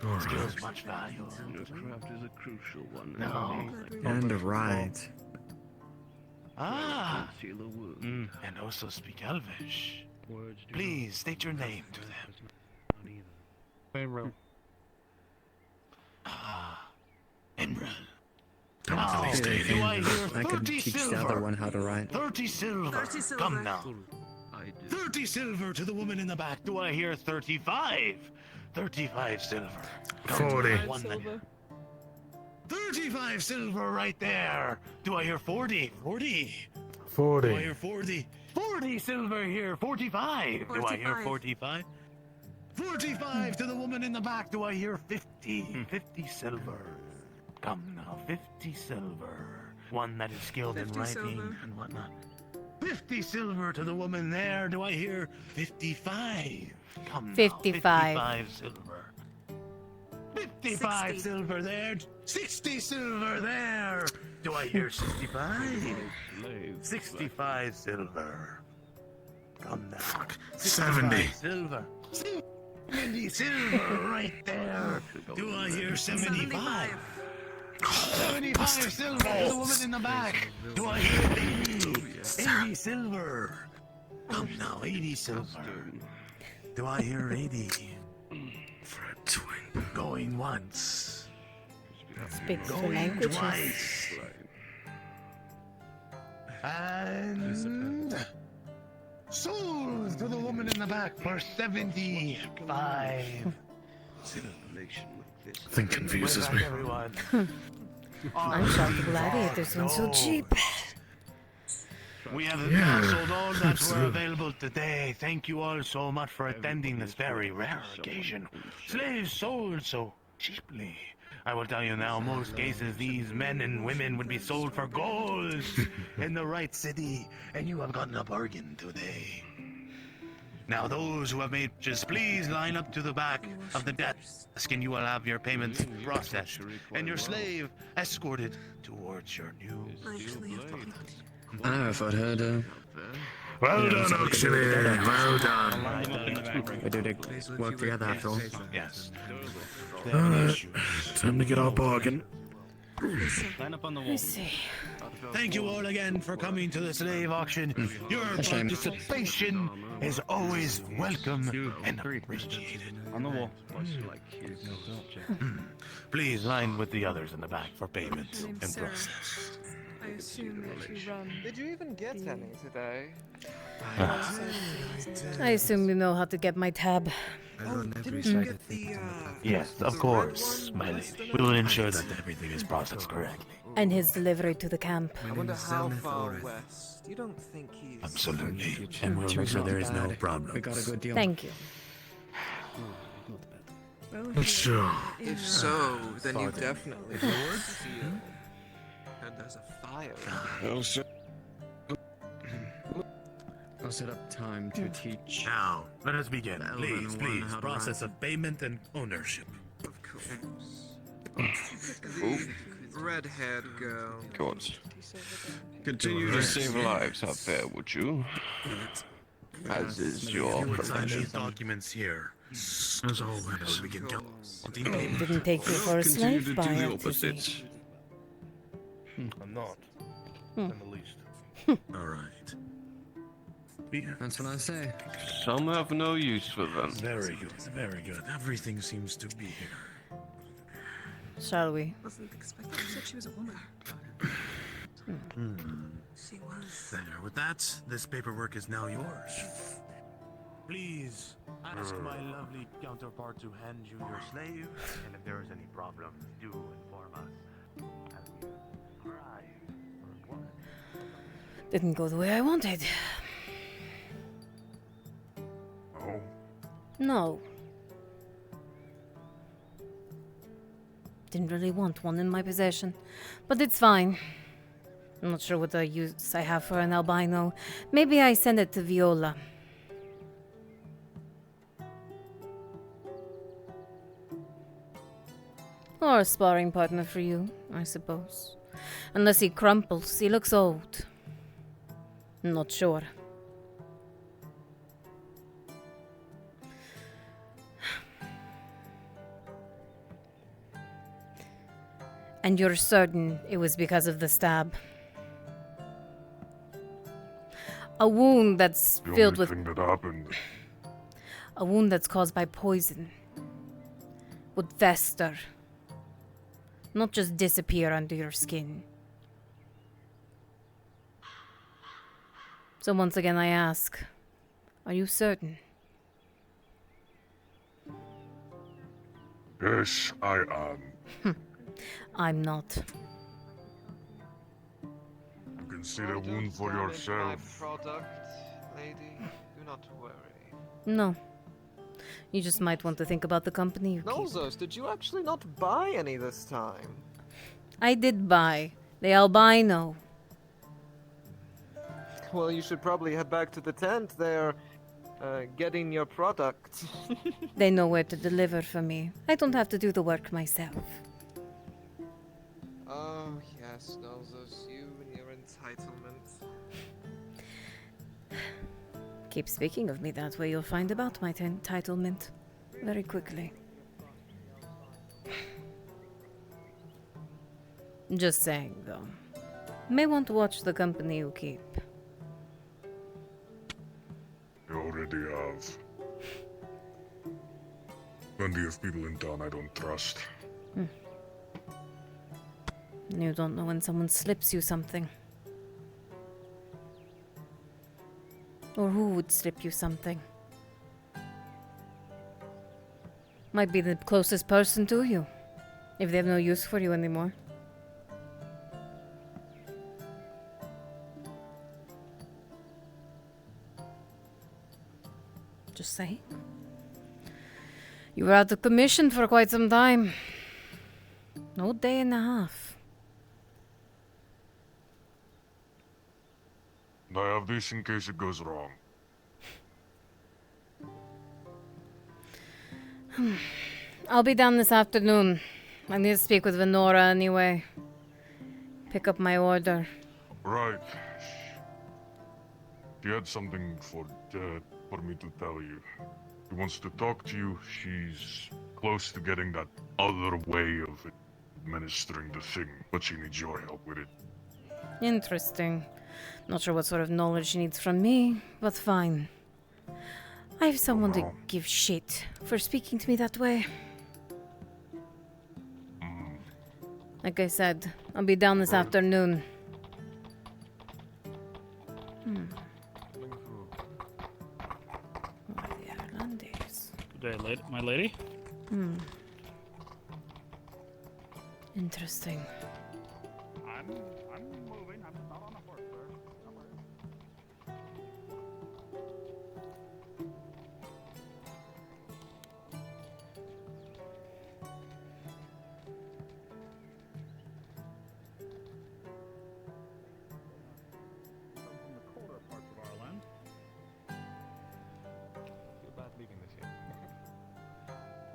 All
Skills
right.
much value.
Your craft is a crucial one.
No.
And right.
Ah,
Seal a wound.
and also speak Elvish.
Words do
Please state your name to them.
not either.
Pharaoh.
Ah, Emerald.
Don't
Now,
really stay
do I hear
I could
30
teach the
silver?
other one how to write.
30 silver.
30 silver.
Come now.
I do.
30 silver to the woman in the back. Do I hear 35? 35 silver. Come
40.
to one minute. 35 silver right there. Do I hear 40? 40. Do I
40.
hear 40? 40 silver here. 45. Do I hear 45? 45 to the woman in the back. Do I hear 50? 50 silver. Come now, 50 silver. One that is skilled in
50
writing
silver.
and whatnot. 50 silver to the woman there. Do I hear 55? Come now,
55.
55 silver. 55
60.
silver there. 60 silver there. Do I hear 65? 65 silver. Come now.
70.
Silver. 70 silver right there. Do I hear 75? 75 silver to the woman in the back. Do I hear 80? 80 silver. Come now, 80 silver. Do I hear 80?
For a twin.
Going once.
Speaks two
Going
languages.
twice. And sold to the woman in the back for 75.
Thing confuses me.
Everyone.
I'm shocked the gladiators went so cheap.
We have
Yeah,
sold all that were
absolutely.
available today. Thank you all so much for attending this very rare occasion. Slaves sold so cheaply. I will tell you now, most cases these men and women would be sold for gold in the right city, and you have gotten a bargain today. Now those who have made just please line up to the back of the desk and you will have your payments processed and your slave escorted towards your new
I don't know if I'd heard.
Well done, auctioneer. Well done.
We do the work together after all.
Yes.
Alright, time to get our bargain.
Line up on the wall.
Let's see.
Thank you all again for coming to the slave auction. Your
A shame.
participation is always welcome and appreciated.
On the wall.
Please line with the others in the back for payment and process.
I assume that you run.
Did you even get any today?
I assume you know how to get my tab.
Didn't you get the,
Yes, of course, my lady. We will ensure that everything is processed correctly.
And his delivery to the camp.
I wonder how far west. You don't think he's...
Absolutely. And we'll
Sure,
make sure
not
there is no
bad.
problem.
We got a good deal.
Thank you.
Well,
Sure.
If so, then you definitely would feel. And there's a fire.
I'll set up time to teach.
Now, let us begin.
The
Please,
elven one,
please.
how to
Process
ride.
of payment and ownership.
Of course. The red-haired girl.
God.
Continue
to save lives out there, would you? As is your
You would sign
profession.
these documents here.
As always.
We can
Didn't take you for a slave buyer, to see.
I'm not.
Hmm.
In the least.
All right.
That's what I say.
Some have no use for them.
Very good, very good. Everything seems to be here.
Shall we?
Wasn't expecting. You said she was a woman. She was.
There, with that, this paperwork is now yours. Please ask my lovely counterpart to hand you your slave, and if there is any problem, do inform us. As we arrive for a woman.
Didn't go the way I wanted.
Oh,
No. Didn't really want one in my possession, but it's fine. I'm not sure what the use I have for an albino. Maybe I send it to Viola. Or a sparring partner for you, I suppose. Unless he crumples, he looks old. Not sure. And you're certain it was because of the stab? A wound that's
the
filled
only
with...
thing that happened.
A wound that's caused by poison. Would fester. Not just disappear under your skin. So once again I ask, are you certain?
Yes, I am.
I'm not.
You can see the wound for yourself.
Product, lady. Do not worry.
No. You just might want to think about the company you keep.
Nolzos, did you actually not buy any this time?
I did buy the albino.
Well, you should probably head back to the tent there, getting your product.
They know where to deliver for me. I don't have to do the work myself.
Oh, yes, Nolzos, you and your entitlement.
Keep speaking of me that way, you'll find about my entitlement very quickly. Just saying, though. May want to watch the company you keep.
You already have. Plenty of people in town I don't trust.
You don't know when someone slips you something. Or who would slip you something. Might be the closest person to you, if they have no use for you anymore. Just saying. You were out of commission for quite some time. No day and a half.
And I have this in case it goes wrong.
I'll be down this afternoon. I need to speak with Venora anyway. Pick up my order.
Right. She had something for me to tell you. She wants to talk to you. She's close to getting that other way of administering the thing, but she needs your help with it.
Interesting. Not sure what sort of knowledge she needs from me, but fine. I have someone to give shit for speaking to me that way. Like I said, I'll be down this afternoon.
Good day, my lady.
Interesting.
I'm moving. I'm not on a horse, sir. Don't worry. From the colder parts of our land. Feel bad leaving this here.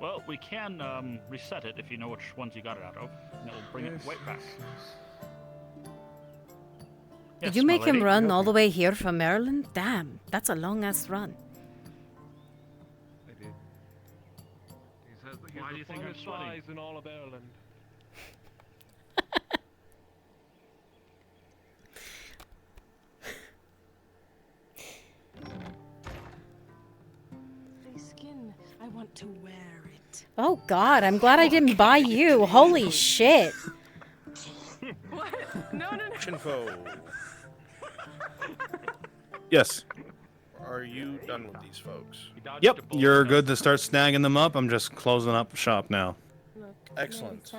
Well, we can reset it if you know which ones you got it out of, and it'll bring it right back.
Did you make him run all the way here from Maryland? Damn, that's a long-ass run.
I did. He says that
Why do you think I'm sweating?
in all of Ireland.
Skin. I want to wear it.
Oh god, I'm glad I didn't buy you. Holy shit.
What? No.
Shinfo,
Yes.
are you done with these folks?
Yep, you're good to start snagging them up. I'm just closing up shop now.
Excellent.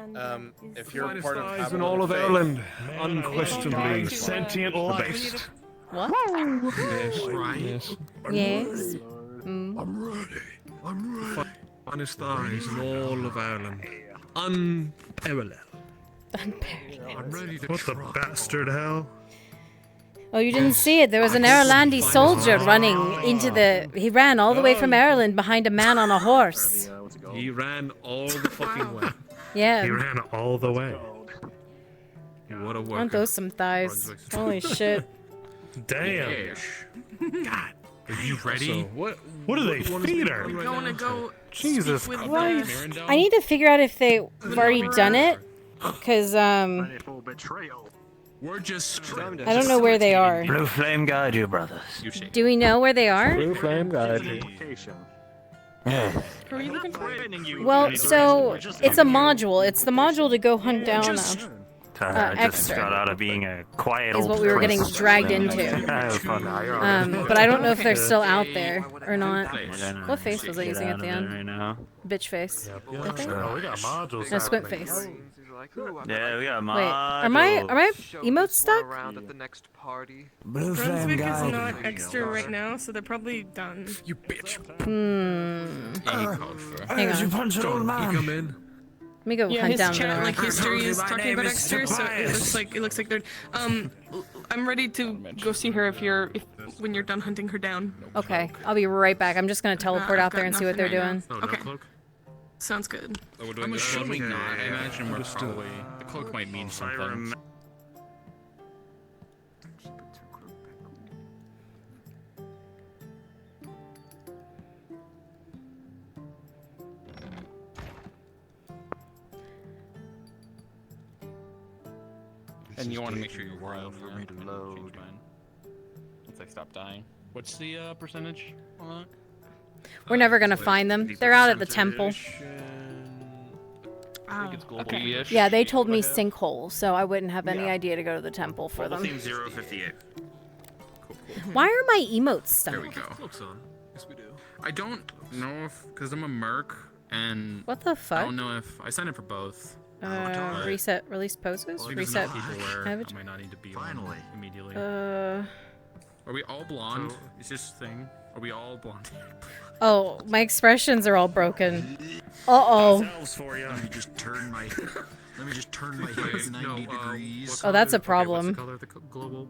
If you're
Finest
part of
eyes
Capital
in all of
Faith-
Ireland, unquestionably sentient life.
What?
Yes, right.
Yes.
Yes.
I'm ready. Finest eyes in all of Ireland. Unparalleled. I'm ready to
What the bastard hell?
Oh, you didn't see it. There was an Airlandi soldier running into the... He ran all the way from Ireland behind a man on a horse.
He ran all the fucking way.
Yeah.
He ran all the way.
What a worker.
Aren't those some thighs? Holy shit.
Damn.
God. Are you ready?
What do they feed her?
We're going to go
Jesus
speak with
Christ.
I need to figure out if they've already done it. Because,
We're just...
I don't know where they are.
Blue Flame guide you, brothers.
Do we know where they are?
Blue Flame guide you. Yes.
Who are you looking for?
Well, so it's a module. It's the module to go hunt down
I just
extra.
got out of being a quiet
Is
old
what we were getting
priest.
dragged into.
Yeah, it was fun.
But I don't know if they're still out there or not.
What
What face was I using at the end?
Right now.
Bitch face. I think.
Oh, we got modules.
No, squint face.
Yeah, we got
Wait,
modules.
am I emote stuck?
Around at the next party.
Blue Flame
Brunswick is
guide
not
you.
extra right now, so they're probably done.
You bitch.
Hmm.
He called for.
Hang
As you
on.
punch an old
You come
man.
in.
Let me go
Yeah,
hunt
his
down
chat
Venora.
like history is
My
talking
name
about
is
Exeter, so it looks like they're. I'm ready to go see her when you're done hunting her down.
Okay, I'll be right back. I'm just gonna teleport
I've
out there
got
and see what they're
nothing
doing.
right now. Okay. Sounds good.
Oh, we're doing
I'm
this
assuming
one?
not. I
Yeah,
imagine we're
understood.
probably the cloak might mean something. And you want to make sure you're wild for me to load. Once I stop dying. What's the percentage on that?
We're never gonna find them. They're out at the temple.
Okay.
Yeah, they told me sinkhole, so I wouldn't have any idea to go to the temple for them.
Theme 058.
Why are my emotes stuck?
There we go.
Cloaks on. Yes, we do.
I don't know if, because I'm a merc, and
What the fuck?
I don't know if I signed up for both.
Reset release poses?
Well, because
Reset
some people where
average?
I might not need to be on immediately.
Uh.
Are we all blonde? Is this thing? Are we all blonde?
Oh, my expressions are all broken. Uh-oh.
For you.
Let me just turn my head 90 degrees.
Oh, that's a
What's
problem.
the color of the global?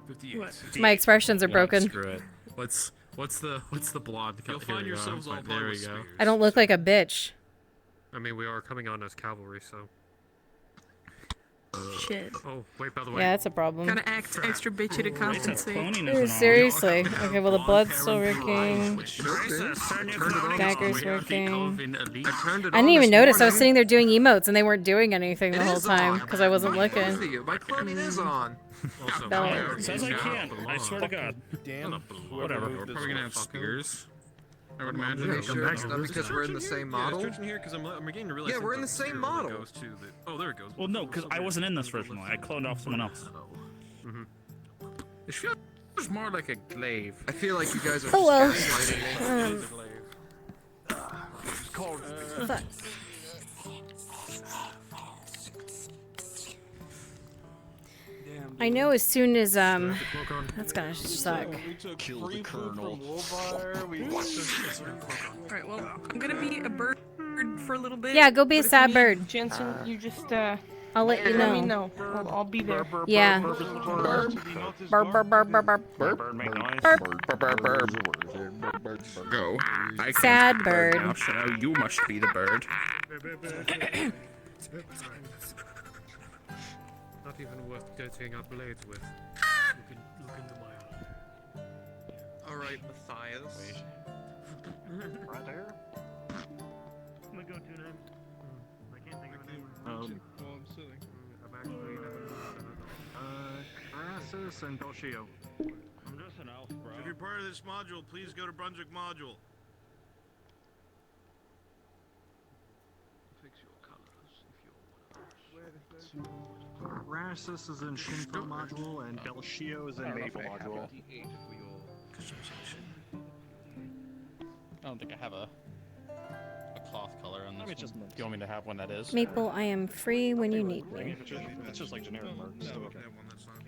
58.
My expressions are
Yeah,
broken.
Screw it. What's the blonde color?
You'll find
Here we go.
yourselves all
There
blind
we
with
go.
I don't look like a bitch.
I mean, we are coming on as cavalry, so.
Shit.
Oh, wait, by the way.
Yeah, that's a problem.
Gotta act extra bitchy to compensate.
Ooh, seriously. Okay, well, the blood's still working. Dagger's working. I didn't even notice. I was sitting there doing emotes, and they weren't doing anything the whole time, because I wasn't looking.
My clothing is on.
Also,
Bell.
Says I can't. I swear to God.
Damn.
Whatever. We're probably gonna have spears. I would imagine.
Pretty sure it's not because we're in the same model.
Yeah, here because I'm beginning to realize.
Yeah, we're in the same model.
Oh, there it goes.
Well, no, because I wasn't in this originally. I cloned off someone else.
It feels more like a glaive.
I feel like you guys are
Oh, well.
gaslighting me.
Fuck. I know as soon as, that's gonna suck.
Kill the colonel.
Alright, well, I'm gonna be a bird for a little bit.
Yeah, go be a
but if
sad
you
bird.
need Jensen, you just,
I'll let you
let me
know.
know. I'll be there.
Yeah. Burr, burr, burr, burr, burr.
Bird, make noise.
Go. I
Sad
can't
bird.
Now, so now you must be the bird.
Not even worth dirtying our blades with. Look into my eye.
Alright, Matthias.
Right there.
I'm gonna go to name. I can't think of a name.
Well, I'm silly. I'm actually
Crassus and Belshio.
I'm just an elf, bro.
If you're part of this module, please go to Brunswick module.
fix your colors if you're one of
Crassus is in Shinto module and Belshio is in Maple module.
I don't think I have a cloth color on this one. Do you want me to have one that is?
Maple, I am free when you need me.
It's just like generic mark.
No, we can have one that's not.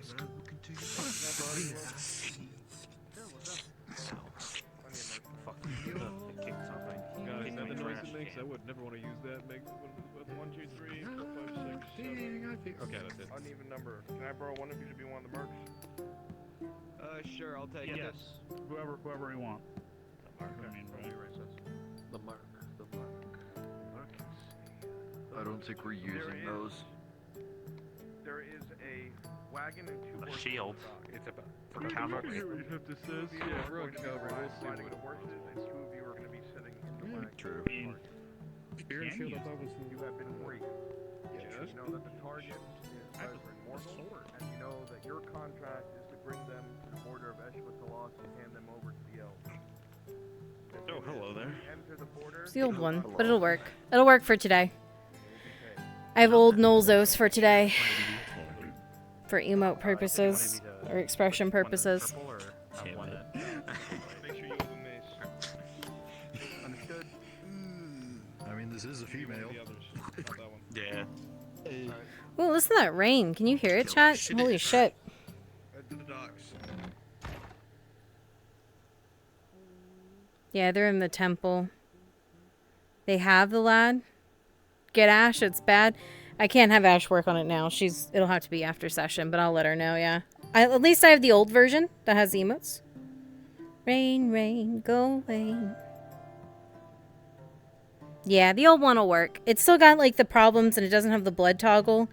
I would never want to use that. Make 1, 2, 3, 4, 5, 6, 7.
Okay, that's it.
Uneven number. Can I borrow one of you to be one of the mercs? Sure, I'll take
Yes. Whoever we want.
The mark.
I don't think we're using those.
There is a wagon and 2 horses.
Shield.
It's about
For cavalry.
Yeah, we're on cavalry. Riding the horses, and 2 of you are going to be sitting in the wagon.
True.
Spear and shield, I thought was.
You have been briefed.
Yes.
You know that the target is Reverend Mortal, and you know that your contract is to bring them to the border of Eshwatalos and hand them over to the elves.
Oh, hello there.
Enter the border.
It's the old one, but it'll work. It'll work for today. I have old Nolzos for today. For emote purposes. Or expression purposes.
I mean, this is a female.
Yeah.
Ooh, listen to that rain. Can you hear it, chat? Holy shit.
Head to the docks.
Yeah, they're in the temple. They have the lad. get Ash. It's bad. I can't have Ash work on it now. It'll have to be after session, but I'll let her know, yeah. At least I have the old version that has the emotes. Rain, rain, go away. Yeah, the old one will work. It's still got, like, the problems, and it doesn't have the blood toggle.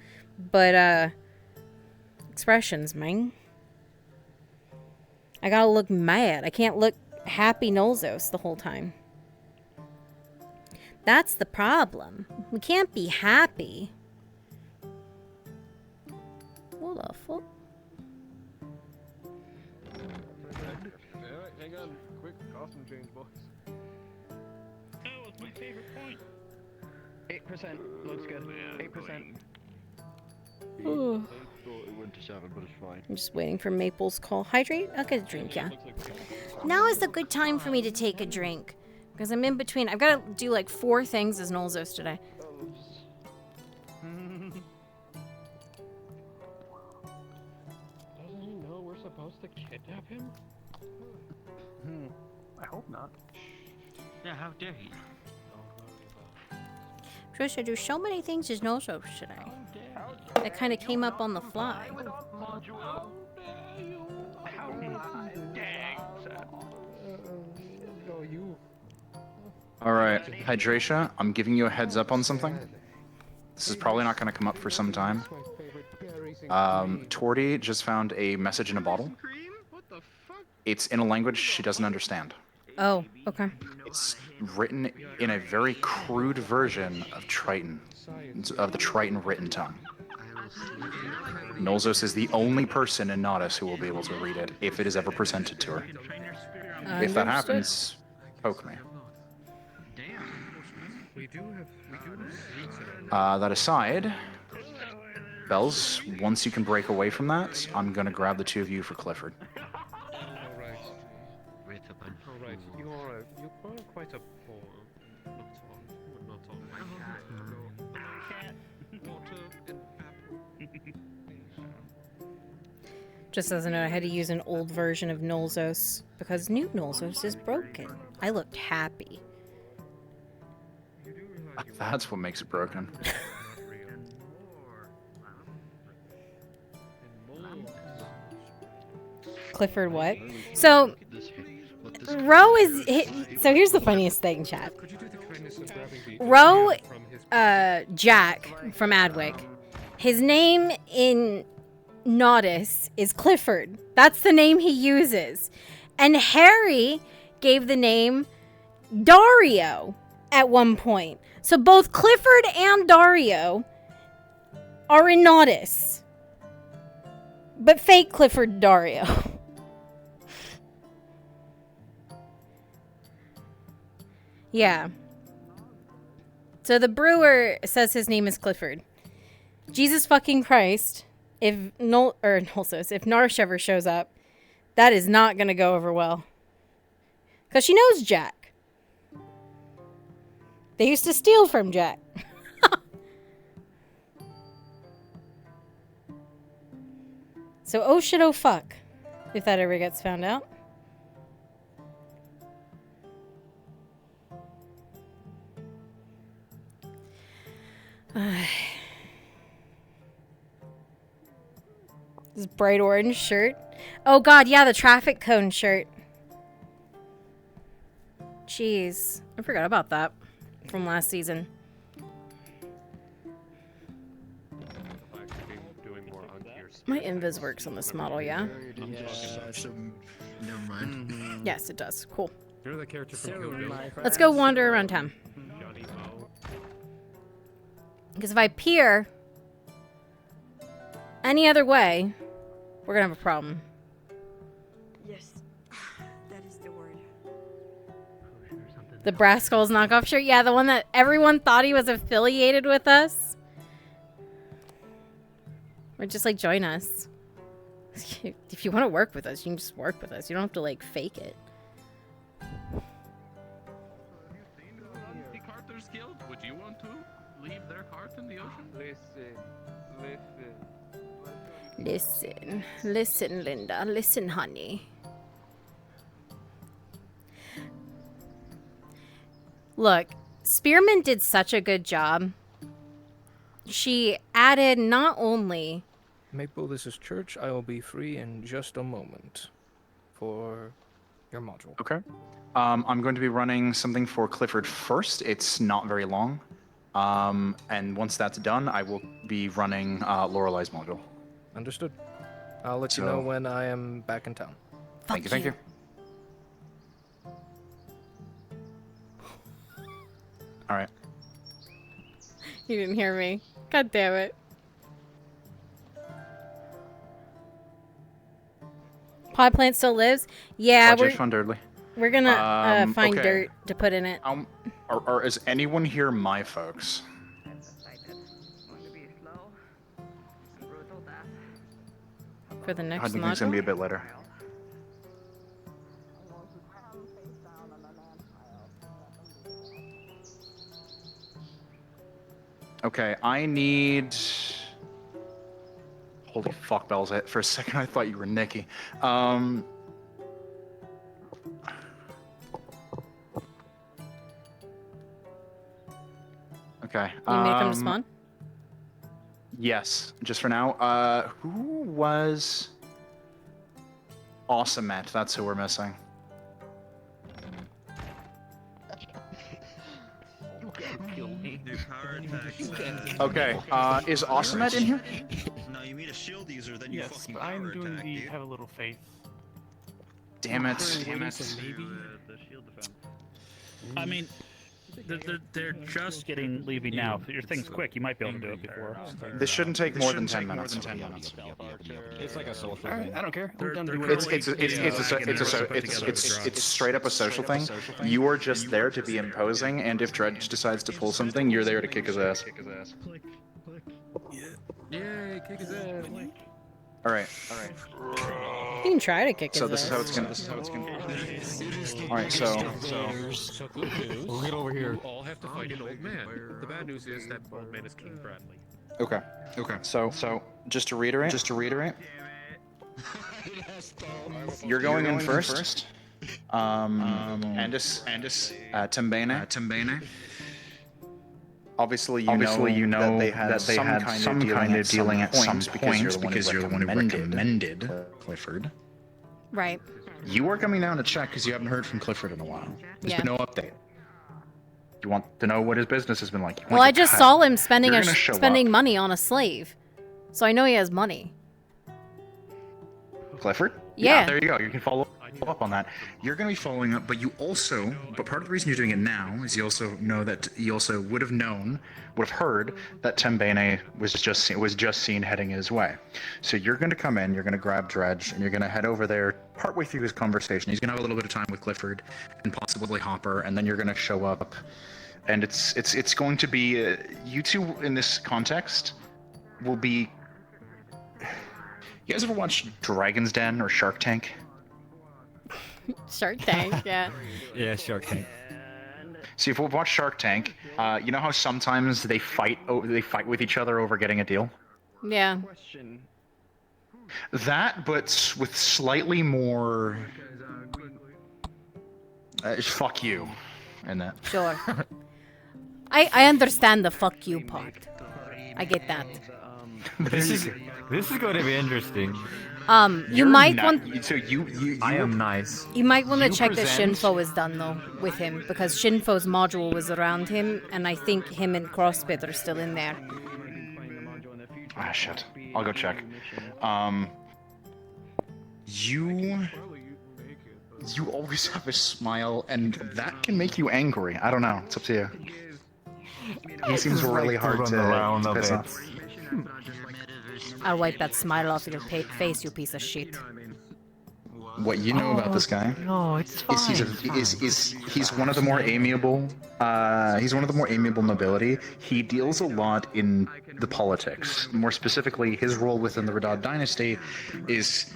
But, expressions, man. I gotta look mad. I can't look happy Nolzos the whole time. That's the problem. We can't be happy. What the fuck?
Alright, hang on. Quick costume change, boys.
Oh, it's my favorite point. 8% looks good. 8%.
Ooh.
I thought it went to 7, but it's fine.
I'm just waiting for Maple's call. Hydrate? I'll get a drink, yeah. Now is the good time for me to take a drink. Because I'm in between. I've got to do like 4 things as Nolzos today.
Doesn't he know we're supposed to kidnap him? I hope not.
Yeah, how dare he?
Trisha, do so many things as Nolzos today. That kind of came up on the fly.
Alright, Hydration, I'm giving you a heads up on something. This is probably not going to come up for some time. Torty just found a message in a bottle. It's in a language she doesn't understand.
Oh, okay.
It's written in a very crude version of Triton, of the Triton written tongue. Nolzos is the only person in Nodus who will be able to read it if it is ever presented to her. If that happens, poke me. That aside, Bells, once you can break away from that, I'm gonna grab the 2 of you for Clifford.
Alright, you are quite a poor.
Just as a note, I had to use an old version of Nolzos because new Nolzos is broken. I looked happy.
That's what makes it broken.
Clifford, what? So, Ro is... So here's the funniest thing, chat. Ro, Jack from Adwick, his name in Nodus is Clifford. That's the name he uses. And Harry gave the name Dario at one point. So both Clifford and Dario are in Nodus. But fake Clifford Dario. Yeah. So the brewer says his name is Clifford. Jesus fucking Christ. If if Narsh ever shows up, that is not going to go over well. Because she knows Jack. They used to steal from Jack. So, oh shit, oh fuck. If that ever gets found out. This bright orange shirt. Oh god, yeah, the traffic cone shirt. Jeez. I forgot about that from last season. My invis works on this model, yeah?
Never mind.
Yes, it does. Cool.
You're the character from Kill Bill.
Let's go wander around town. Because if I peer any other way, we're gonna have a problem.
Yes, that is the word.
The Brass Skulls knockoff shirt? Yeah, the one that everyone thought he was affiliated with us. Or just, like, join us. If you want to work with us, you can just work with us. You don't have to, like, fake it.
The Carter's Guild? Would you want to leave their heart in the ocean?
Listen, Linda. Listen, honey. Look, Spearmint did such a good job she added not only
Maple, this is church. I will be free in just a moment for your module.
Okay. I'm going to be running something for Clifford first. It's not very long. And once that's done, I will be running Lorelei's module.
Understood. I'll let you know when I am back in town.
Thank you. All right.
You didn't hear me. God damn it. Pod plant still lives? Yeah,
Project Fund Dudley.
we're gonna find
okay.
dirt to put in it.
Is anyone here my folks?
For the next
I think it's gonna be a
module?
bit later. Okay, I need. Holy fuck bells! For a second, I thought you were Nikki. Okay.
You make them spawn?
Yes, just for now. Who was Awesomet? That's who we're missing. Okay, is Awesomet in here?
No, you meet a shield user, then
Yes,
fucking
but I'm
power
doing
attack,
the
dude.
have a little faith.
Damn it.
The shield defense. I mean, they're just getting leaving now. If your thing's quick, you might be able to do it before.
This shouldn't take more than 10 minutes.
It's like a social thing. I don't care.
It's straight up a social thing. You are just there to be imposing, and if Dredge decides to pull something, you're there to kick his ass.
Yay, kick his ass.
All right.
You can try to kick his
So this
ass.
is how it's gonna. All right. So
good news.
We'll get over here.
You all have to fight an old man. The bad news is that old man is King Bradley.
Okay. So just to reiterate. You're going in first. Andis, Timbane. Obviously, you know that they had some kind of dealing at some point because you're the one who recommended Clifford.
Right.
You are coming down to check because you haven't heard from Clifford in a while. There's been no update. You want to know what his business has been like.
Well, I just saw him spending
You're gonna show
spending
up.
money on a slave, so I know he has money.
Clifford?
Yeah.
There you go. You can follow up on that. You're going to be following up, but part of the reason you're doing it now is you also know that you also would have heard that Timbane was just seen heading his way. So you're going to come in, you're going to grab Dredge, and you're going to head over there partway through his conversation. He's going to have a little bit of time with Clifford and possibly Hopper, and then you're going to show up. And it's going to be you two in this context will be. You guys ever watch Dragon's Den or Shark Tank?
Shark Tank, yeah.
Yeah, Shark Tank.
See, if we've watched Shark Tank, you know how sometimes they fight with each other over getting a deal?
Yeah.
That, but with slightly more fuck you in that.
Sure. I understand the fuck you part. I get that.
This is going to be interesting.
You might want.
So
I am nice.
You might want to check that
present-
Shinfo is done though with him because Shinfo's module was around him, and I think him and Crossbit are still in there.
Ah, shit. I'll go check. You always have a smile, and that can make you angry. I don't know. It's up to you. He seems really hard to piss off.
I'll wipe that smile off your face, you piece of shit.
What you know about this guy
No, it's
is he's one of the more amiable. He's one of the more amiable nobility. He deals a lot in the politics. More specifically, his role within the Radad dynasty is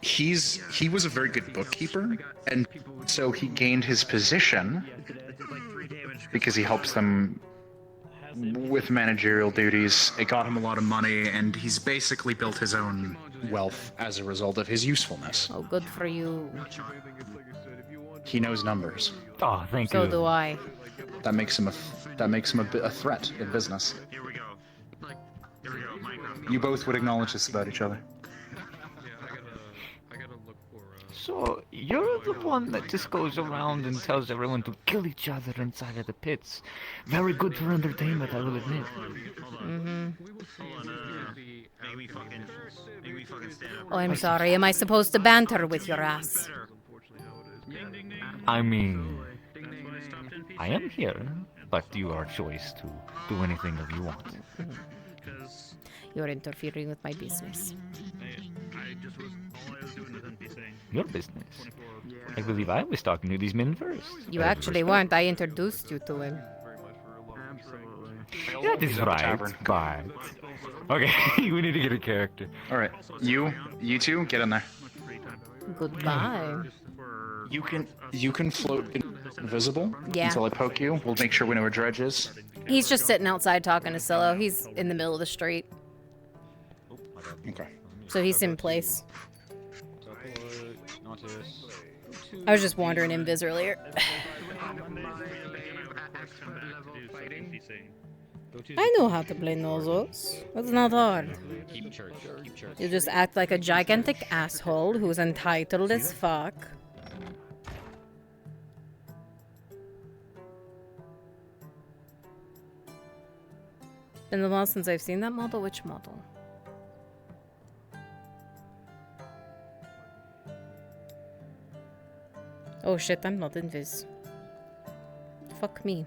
he was a very good bookkeeper, and so he gained his position because he helps them with managerial duties. It got him a lot of money, and he's basically built his own wealth as a result of his usefulness.
Oh, good for you.
He knows numbers.
Oh, thank
So
you.
do I.
That makes him a threat in business. You both would acknowledge this about each other.
So, you're the one that just goes around and tells everyone to kill each other inside of the pits. Very good for entertainment, I will admit.
Mm-hmm.
Maybe we fucking stand up.
Oh, I'm sorry. Am I supposed to banter with your ass?
I mean, I am here, but you are choice to do anything that you want.
You're interfering with my business.
Your business. I believe I was talking to these men first.
You actually weren't. I introduced you to him.
That is right, but... Okay, we need to get a character.
Alright, you two, get in there.
Goodbye.
You can float invisible
Yeah.
until I poke you. We'll make sure we know where Dredge is.
He's just sitting outside talking to Silo. He's in the middle of the street.
Okay.
So he's in place. I was just wandering invis earlier. I know how to play Nozos. It's not hard.
Keep church.
You just act like a gigantic asshole who's entitled as fuck. Been a while since I've seen that model. Which model? Oh shit, I'm not invis. Fuck me.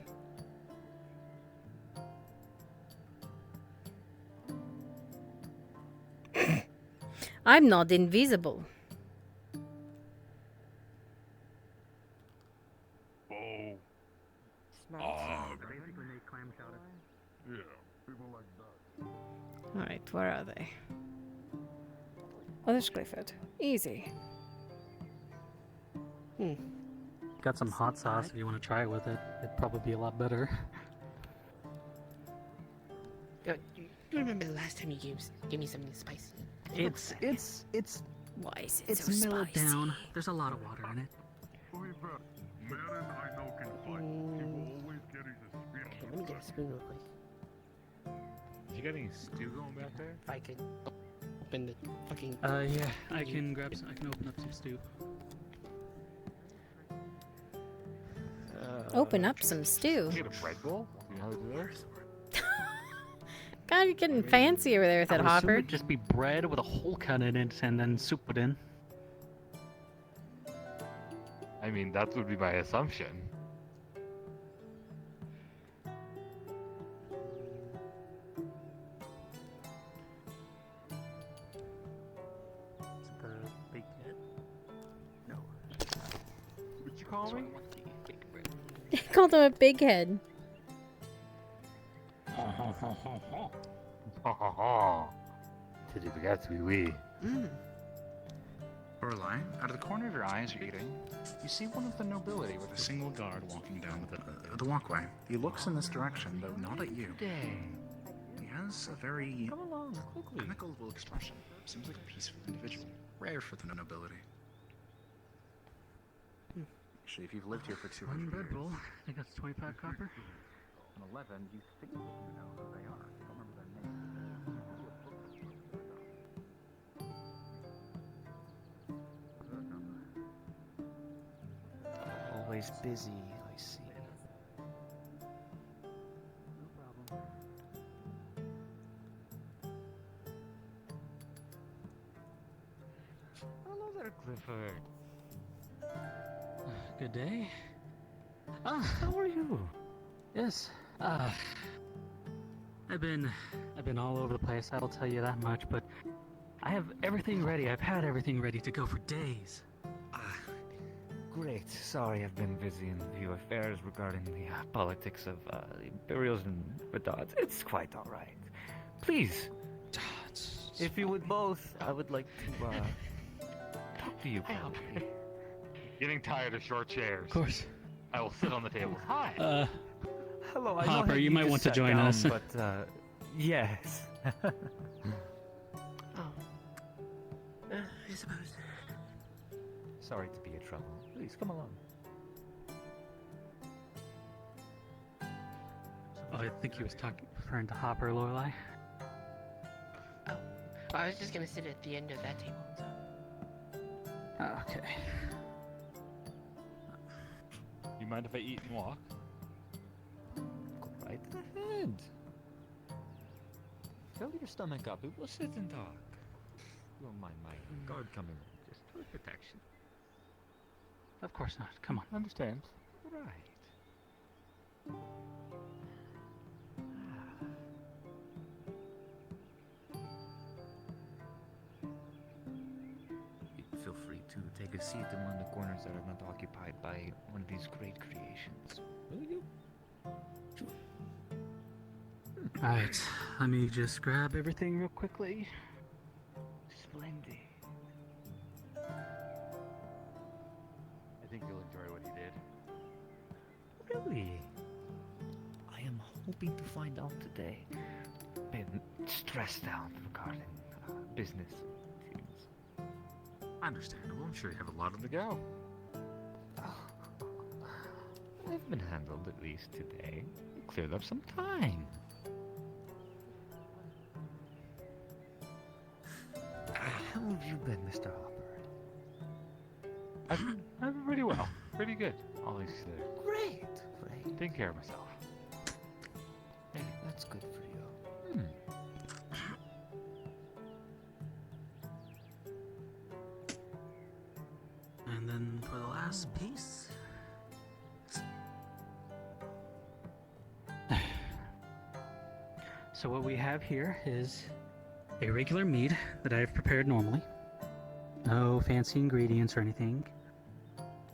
I'm not invisible. Alright, where are they? Oh, there's Clifford. Easy.
Got some hot sauce if you want to try it with it. It'd probably be a lot better.
You remember the last time you gave me something spicy?
It's
Why is it
it's
so
mellowed
spicy?
down. There's a lot of water in it.
Okay, let me get a spoon real quick.
You got any stew going back there?
If I could open the fucking.
Yeah, I can grab some. I can open up some stew.
Open up some stew.
Get a bread bowl? You know how to do that?
God, you're getting fancy over there with that
I would assume
hopper.
it'd just be bread with a hole cut in it and then soup put in.
I mean, that would be my assumption.
The big head? No.
What'd you call me?
They called him a big head.
Did you get to wee?
Lorelai, out of the corner of your eye as you're eating, you see one of the nobility with a single guard walking down the walkway. He looks in this direction, though not at you. He has a very amicable expression. Seems like a peaceful individual. Rare for the nobility. Actually, if you've lived here for 200
One bread
years,
bowl. I think that's 25 copper.
and 11, you think you know who they are. I don't remember their name.
Always busy, I see.
Hello there, Clifford.
Good day.
How are you?
Yes. I've been all over the place. I will tell you that much. But I have everything ready. I've had everything ready to go for days.
Great. Sorry, I've been busy in a few affairs regarding the politics of the Imperials and Redods. It's quite all right. Please, if you would both, I would like to talk to you. Probably.
Getting tired of short chairs.
Of course.
I will sit on the table. Hi.
Hello, I know
Hopper,
how
you might
just
want to
sat
join
down,
us.
But yes.
I suppose.
Sorry to be a trouble. Please come along.
Oh, I think he was referring to Hopper, Lorelai.
I was just gonna sit at the end of that table. So.
Okay.
You mind if I eat and walk?
Go right ahead. Fill your stomach up. We'll sit and talk. You don't mind my guard coming in, just for protection.
Of course not. Come on.
Understand? Right. Feel free to take a seat in one of the corners that are not occupied by one of these great creations. Will you?
Alright, let me just grab everything real quickly.
Splendid.
I think you'll enjoy what he did.
Really? I am hoping to find out today. Been stressed out regarding business things.
Understandable. I'm sure you have a lot on the go.
I've been handled at least today. Cleared up some time. How have you been, Mr. Hopper?
I've been pretty well. Pretty good. Always
Great.
taking care of myself.
Hey, that's good for you.
And then for the last piece. So what we have here is a regular mead that I've prepared normally. No fancy ingredients or anything.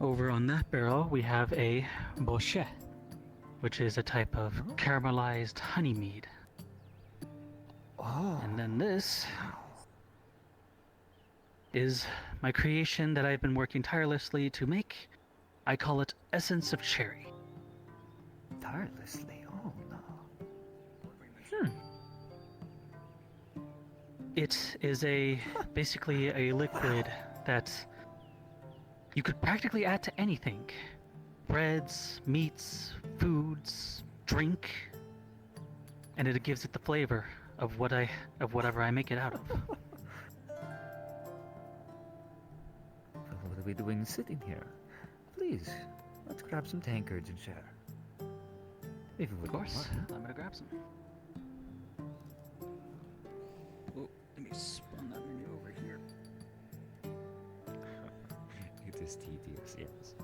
Over on that barrel we have a bochet, which is a type of caramelized honey mead.
Oh.
And then this is my creation that I've been working tirelessly to make. I call it Essence of Cherry.
Tirelessly? Oh no.
It is basically a liquid that you could practically add to anything. Breads, meats, foods, drink, and it gives it the flavor of whatever I make it out of.
What are we doing sitting here? Please, let's grab some tankards and share. If you would.
Of course, I'm gonna grab some. Oh, let me spawn that menu over here.
It is tedious, yes.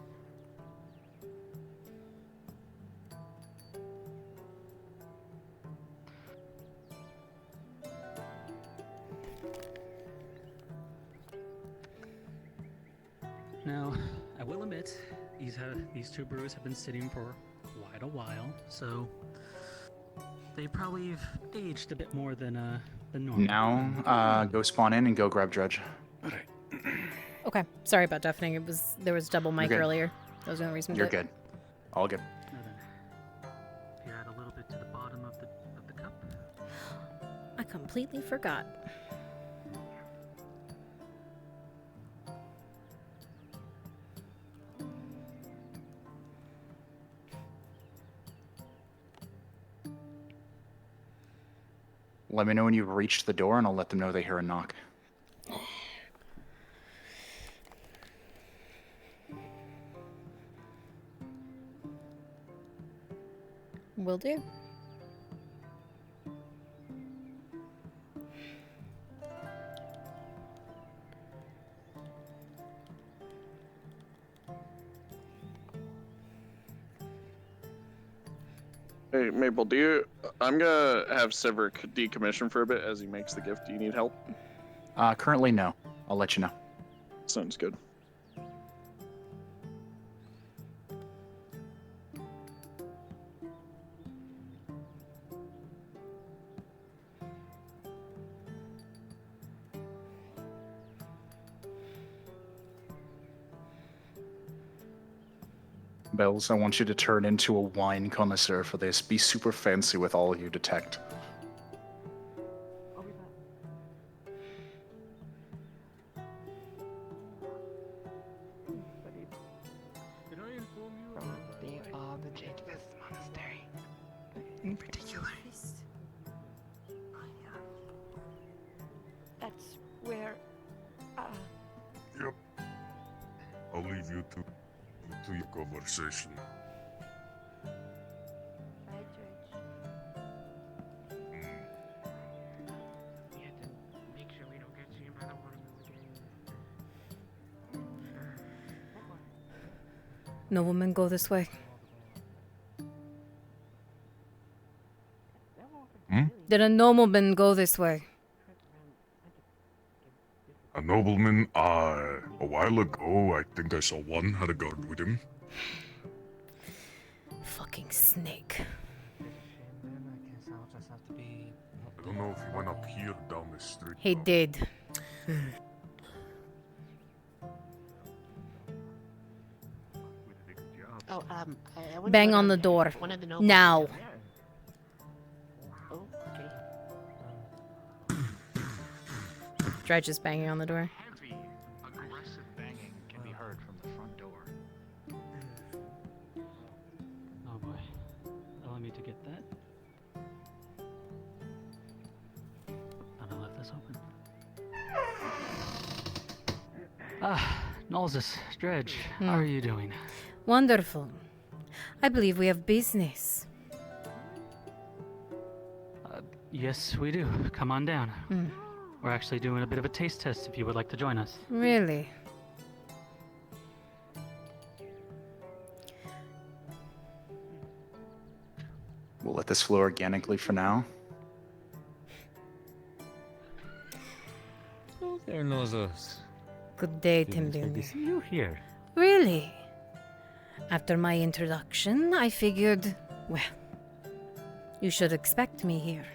Now, I will admit, these two brews have been sitting for quite a while, so they probably have aged a bit more than normal.
Now, go spawn in and go grab Dredge.
Okay, sorry about deafening. There was double mic
You're good.
earlier. That was the only reason.
You're good. All good.
Now then, if you add a little bit to the bottom of the cup.
I completely forgot.
Let me know when you've reached the door, and I'll let them know they hear a knock.
Will do.
Hey, Maple, I'm gonna have Sever decommission for a bit as he makes the gift. Do you need help?
Currently, no. I'll let you know.
Sounds good.
Bells, I want you to turn into a wine connoisseur for this. Be super fancy with all you detect.
They are the Jadevest Monastery. In particular. That
you two to your conversation.
Make sure we don't get seen by the watermelon gang.
No woman go this way. Did a nobleman go this way?
A nobleman, a while ago, I think I saw one, had a guard with him.
Fucking snake.
I don't know if he went up here down this street.
He did.
Oh, I wonder
Bang
what,
on the door.
one of the nobles-
Now.
Oh, okay.
Dredge is banging on the door.
Heavy, aggressive banging can be heard from the front door.
Oh boy. Allow me to get that. And I left this open. Ah, Nolzus, Dredge, how are you doing?
Wonderful. I believe we have business.
Yes, we do. Come on down.
Hmm.
We're actually doing a bit of a taste test if you would like to join us.
Really?
We'll let this flow organically for now.
Oh, there knows us.
Good day,
Good to
Timbuni.
see you here.
Really? After my introduction, I figured, well, you should expect me here.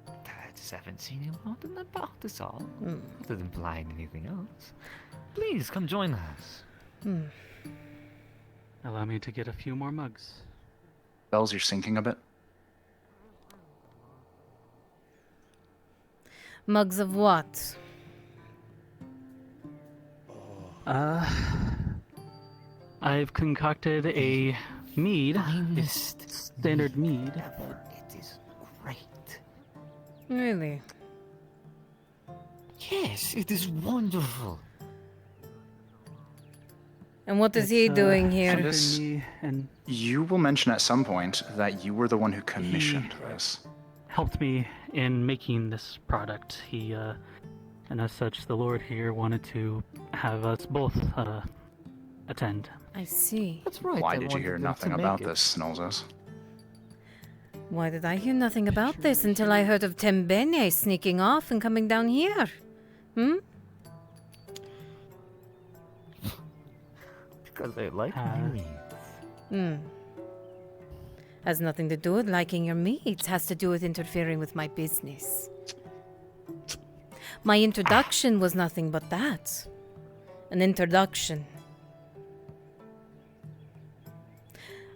I just haven't seen you out and about, is all. Other than implying anything else. Please, come join us.
Allow me to get a few more mugs.
Bells, you're sinking a bit.
Mugs of what?
I've concocted a mead. Standard mead.
It is great.
Really?
Yes, it is wonderful.
And what is he doing here?
This, you will mention at some point that you were the one who commissioned this.
Helped me in making this product. He, and as such, the Lord here wanted to have us both attend.
I see.
That's right.
Why did you hear nothing about this, Nolzus?
Why did I hear nothing about this until I heard of Tembene sneaking off and coming down here?
Because I like meats.
Has nothing to do with liking your meats. Has to do with interfering with my business. My introduction was nothing but that. An introduction.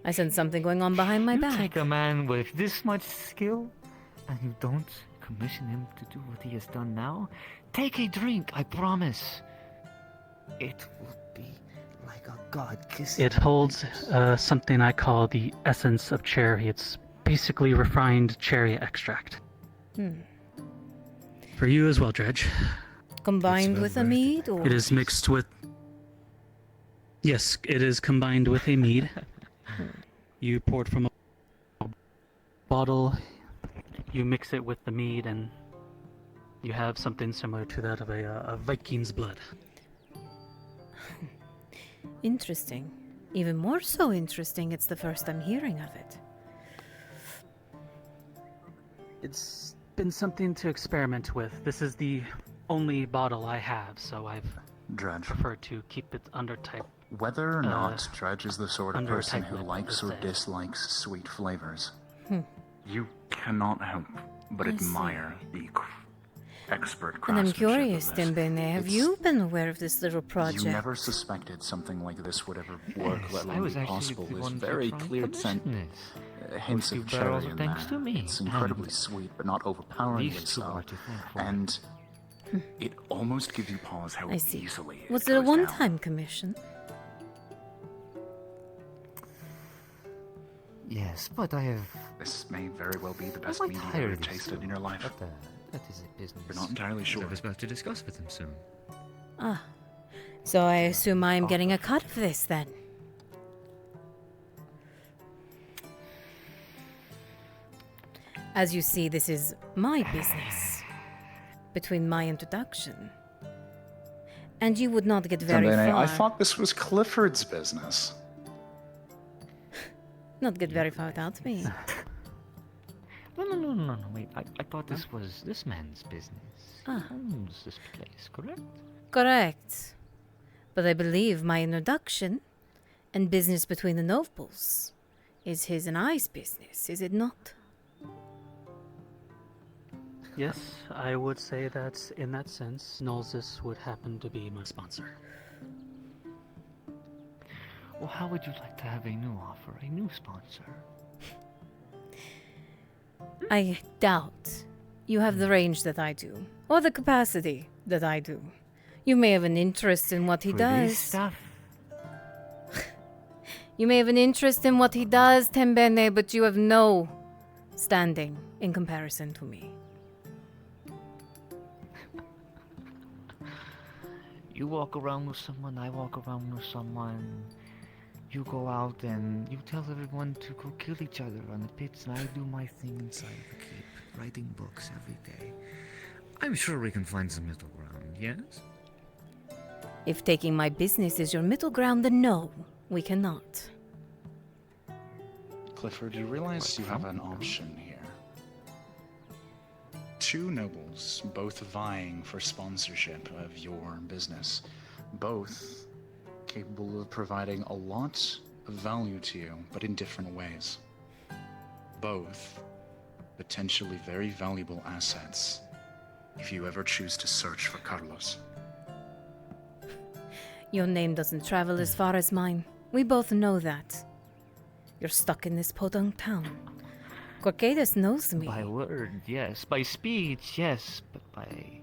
I sense something going on behind my
You
back.
take a man with this much skill, and you don't commission him to do what he has done now? Take a drink, I promise. It will be like a god kissing.
It holds something I call the essence of cherry. It's basically refined cherry extract. For you as well, Dredge.
Combined with a mead, or
It is mixed with. Yes, it is combined with a mead. You pour it from a bottle, you mix it with the mead, and you have something similar to that of a Viking's blood.
Interesting. Even more so interesting, it's the first I'm hearing of it.
It's been something to experiment with. This is the only bottle I have, so I've
Dredge.
preferred to keep it under type.
Whether or not Dredge is the sort of
under a
person
tight
who
lip,
likes or
let's say.
dislikes sweet flavors, you cannot help but
I
admire the expert
And I'm
craftsmanship
curious,
of this.
Timbene, have you been aware of this little project?
You never suspected something like this would ever work, let
I
alone
was
be
actually
possible.
the
There's
one to
very
try and
clear
commission
hints
With
of
few barrels
cherry
of
in
thanks
there.
to me,
It's incredibly
and
sweet, but not overpoweringly
these two
so.
are to thank for.
And it almost gives you pause how
I see.
easily
Was
it
it a
goes down.
one-time commission?
Yes, but I have.
This may very well be the best
quite
mead you've
tired
ever
of this
tasted in your life.
But that is a business.
We're not entirely sure.
I was about to discuss with him soon.
Ah. So I assume I'm getting a cut of this then. As you see, this is my business. Between my introduction. And you would not get very
Tembene,
far.
I thought this was Clifford's business.
Not get very far without me.
No, wait. I thought this was this man's business. He
Ah.
owns this place, correct?
Correct. But I believe my introduction and business between the nobles is his and I's business, is it not?
Yes, I would say that in that sense, Nolzis would happen to be my sponsor.
Well, how would you like to have a new offer, a new sponsor?
I doubt you have the range that I do, or the capacity that I do. You may have an interest in what he
For
does.
this stuff?
You may have an interest in what he does, Tembene, but you have no standing in comparison to me.
You walk around with someone, I walk around with someone. You go out and you tell everyone to go kill each other on the pits, and I do my thing inside the keep, writing books every day. I'm sure we can find some middle ground, yes?
If taking my business is your middle ground, then no, we cannot.
Clifford, you realize you have an option here. Two nobles, both vying for sponsorship of your business, both capable of providing a lot of value to you, but in different ways. Both potentially very valuable assets if you ever choose to search for Carlos.
Your name doesn't travel as far as mine. We both know that. You're stuck in this podunk town. Corcades knows me.
By word, yes. By speech, yes. But by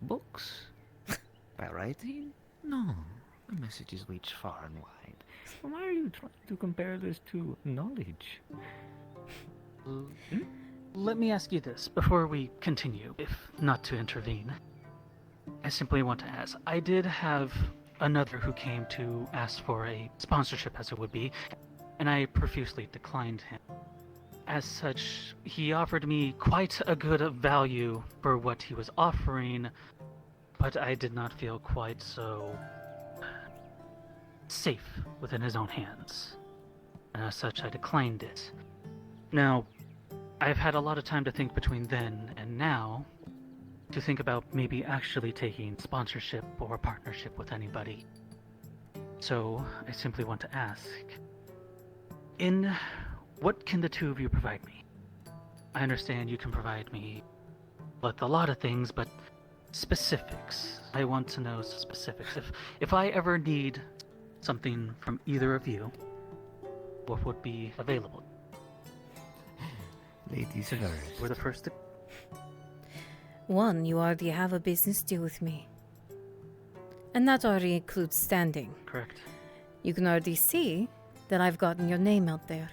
books? By writing? No. The messages reach far and wide. Why are you trying to compare this to knowledge?
Let me ask you this before we continue, if not to intervene. I simply want to ask. I did have another who came to ask for a sponsorship, as it would be, and I profusely declined him. As such, he offered me quite a good value for what he was offering, but I did not feel quite so safe within his own hands. And as such, I declined it. Now, I've had a lot of time to think between then and now to think about maybe actually taking sponsorship or partnership with anybody. So, I simply want to ask, what can the two of you provide me? I understand you can provide me with a lot of things, but specifics. I want to know specifics. If I ever need something from either of you, what would be available?
Ladies first.
We're the first to...
One, you already have a business deal with me. And that already includes standing.
Correct.
You can already see that I've gotten your name out there.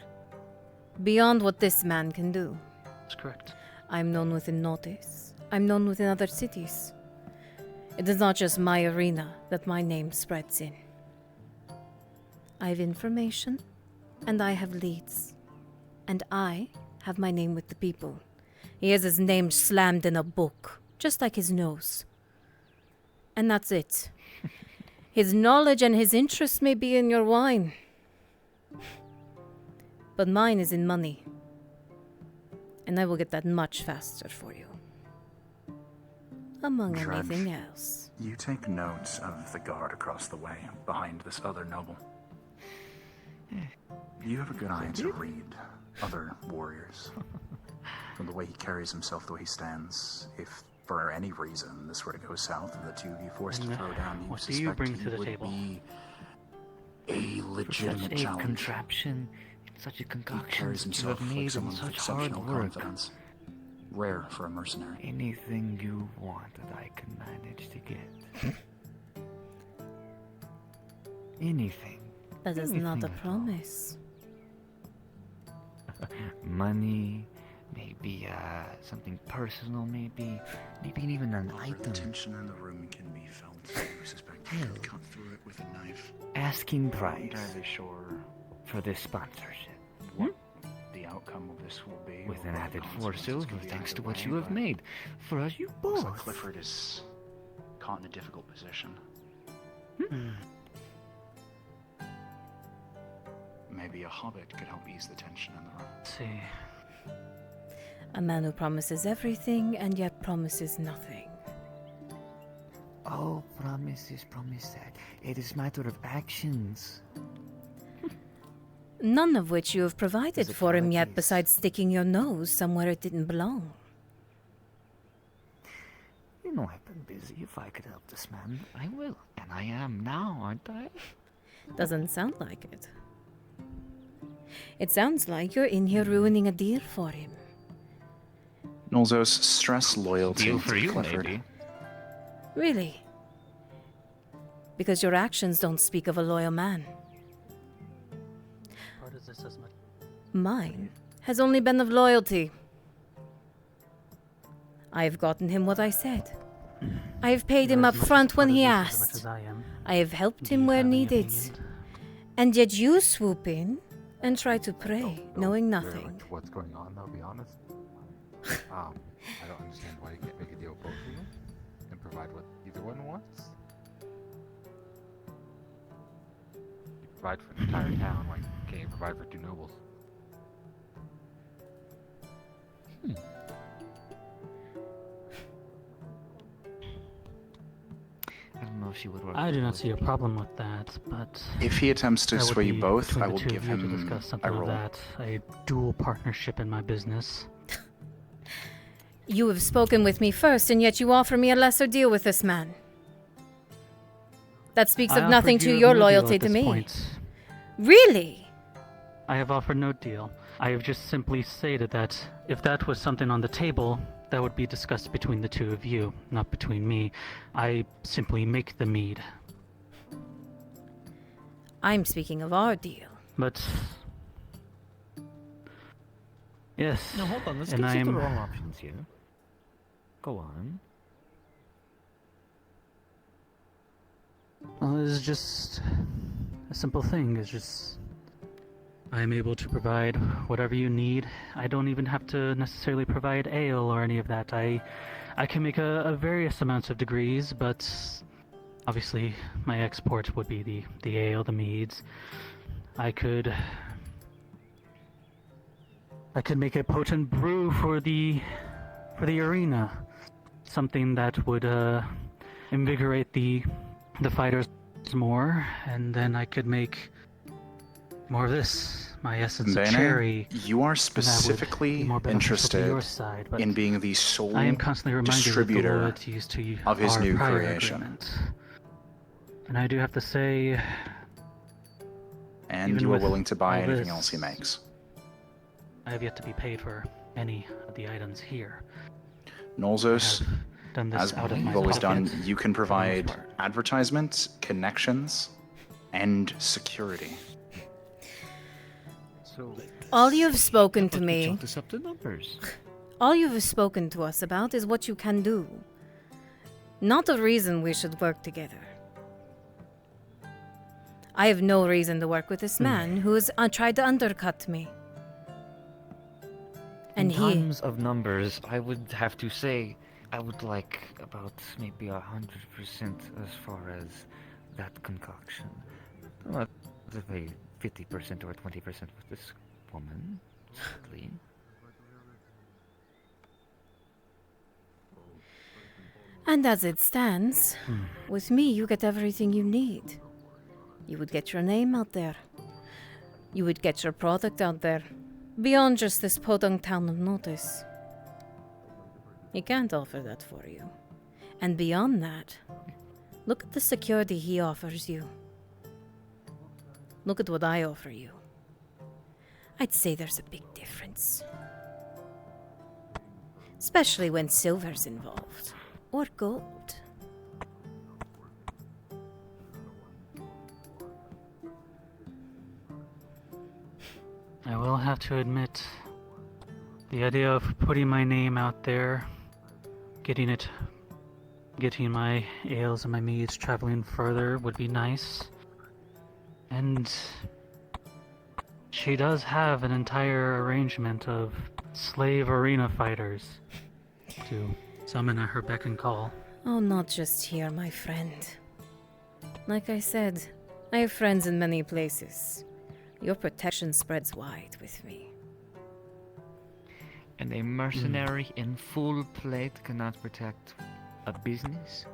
Beyond what this man can do.
That's correct.
I'm known within Notice. I'm known within other cities. It is not just my arena that my name spreads in. I have information, and I have leads. And I have my name with the people. He has his name slammed in a book, just like his nose. And that's it. His knowledge and his interest may be in your wine. But mine is in money. And I will get that much faster for you. Among
Drudge,
anything else.
You take note of the guard across the way, behind this other noble. You have a good eye to read other warriors. From the way he carries himself, the way he stands, if for any reason this were to go south and the two of you forced to throw down, you
What do
suspect
you bring
he
to the
would
table?
be a legitimate
Such a
challenge.
contraption, such a
He
concoction
carries
that you
himself
have
like
made in
someone with
such hard
exceptional
work.
confidence. Rare for a mercenary.
Anything you want that I can manage to get. Anything.
That is not a
Anything at all.
promise.
Money, maybe something personal, maybe even an
The
item.
tension in the room can be felt. You suspect cut through it with a knife.
Asking
I'm
price
not entirely sure
for this sponsorship.
what the outcome of this will be.
With
or
an
what
added
the
4
consequences
silver
could be
thanks to
either
what
way,
you have
but
made for us, you
looks
both.
like Clifford is caught in a difficult position. Maybe a hobbit could help ease the tension in the room.
See.
A man who promises everything and yet promises nothing.
Oh, promises. It is matter of actions.
None of which you have provided
Is it
for him yet
qualities?
besides sticking your nose somewhere it didn't belong.
You know I've been busy. If I could help this man, I will. And I am now, aren't I?
Doesn't sound like it. It sounds like you're in here ruining a deal for him.
Nolzos, stress loyalty
Deal for
to
you,
Clifford.
maybe.
Really? Because your actions don't speak of a loyal man.
Part of this as much.
Mine has only been of loyalty. I have gotten him what I said. I have paid him
You're
up
as much
front
part
when
of
he
this as much
asked.
as I am.
I have helped
Do
him
you
where
have any
needed.
opinion?
And yet you swoop in and try to pray, knowing nothing.
What's going on? I'll be honest. I don't understand why you can't make a deal with both of them and provide what either one wants. You provide for the entire town, like can't you provide for 2 nobles?
I don't know if she would work.
I do not see a problem with that, but
If he attempts to
that would
sway you
be
both,
between
I
the
will
two
give
of you to
him
discuss
a
something of
roll.
that, a dual partnership in my business.
You have spoken with me first, and yet you offer me a lesser deal with this man. That speaks
I
of nothing
offered
to
you
your
no deal
loyalty
at
to
this
me.
point.
Really?
I have offered no deal. I have just simply stated that if that was something on the table, that would be discussed between the two of you, not between me. I simply make the mead.
I'm speaking of our deal.
But yes,
No, hold on. Let's
and
consider
I'm
all options here. Go on.
Well, it's just a simple thing. It's just I am able to provide whatever you need. I don't even have to necessarily provide ale or any of that. I can make a various amounts of degrees, but obviously my export would be the ale, the meads. I could make a potent brew for the arena, something that would invigorate the fighters more, and then I could make more of this, my essence of
Bene,
cherry.
you are
and that would be
specifically
more beneficial to
interested
your side, but
in being the sole
I am constantly reminded
distributor
of the loyalties to
of his
our
new
prior
creation.
agreement. And I do have to say,
And
even
you are
with
willing to buy
all
anything
this,
else he makes.
I have yet to be paid for any of the items here.
Nolzos,
done this
as
out of my
you've always done,
pocket,
you can
for the most
provide advertisements, connections, and security.
So
All you have spoken to me,
chalk this up to numbers.
all you have spoken to us about is what you can do. Not a reason we should work together. I have no reason to work with this man who has tried to undercut me. And
In terms of numbers, I would have to say I would like about maybe 100% as far as that concoction. Well, let's say 50% or 20% with this woman, sadly.
And as it stands, with me you get everything you need. You would get your name out there. You would get your product out there. Beyond just this podunk town of notice. He can't offer that for you. And beyond that, look at the security he offers you. Look at what I offer you. I'd say there's a big difference. Especially when silver's involved. Or gold.
I will have to admit, the idea of putting my name out there, getting it getting my ales and my meads traveling further would be nice. And she does have an entire arrangement of slave arena fighters to summon at her beck and call.
Oh, not just here, my friend. Like I said, I have friends in many places. Your protection spreads wide with me.
And a mercenary in full plate cannot protect a business?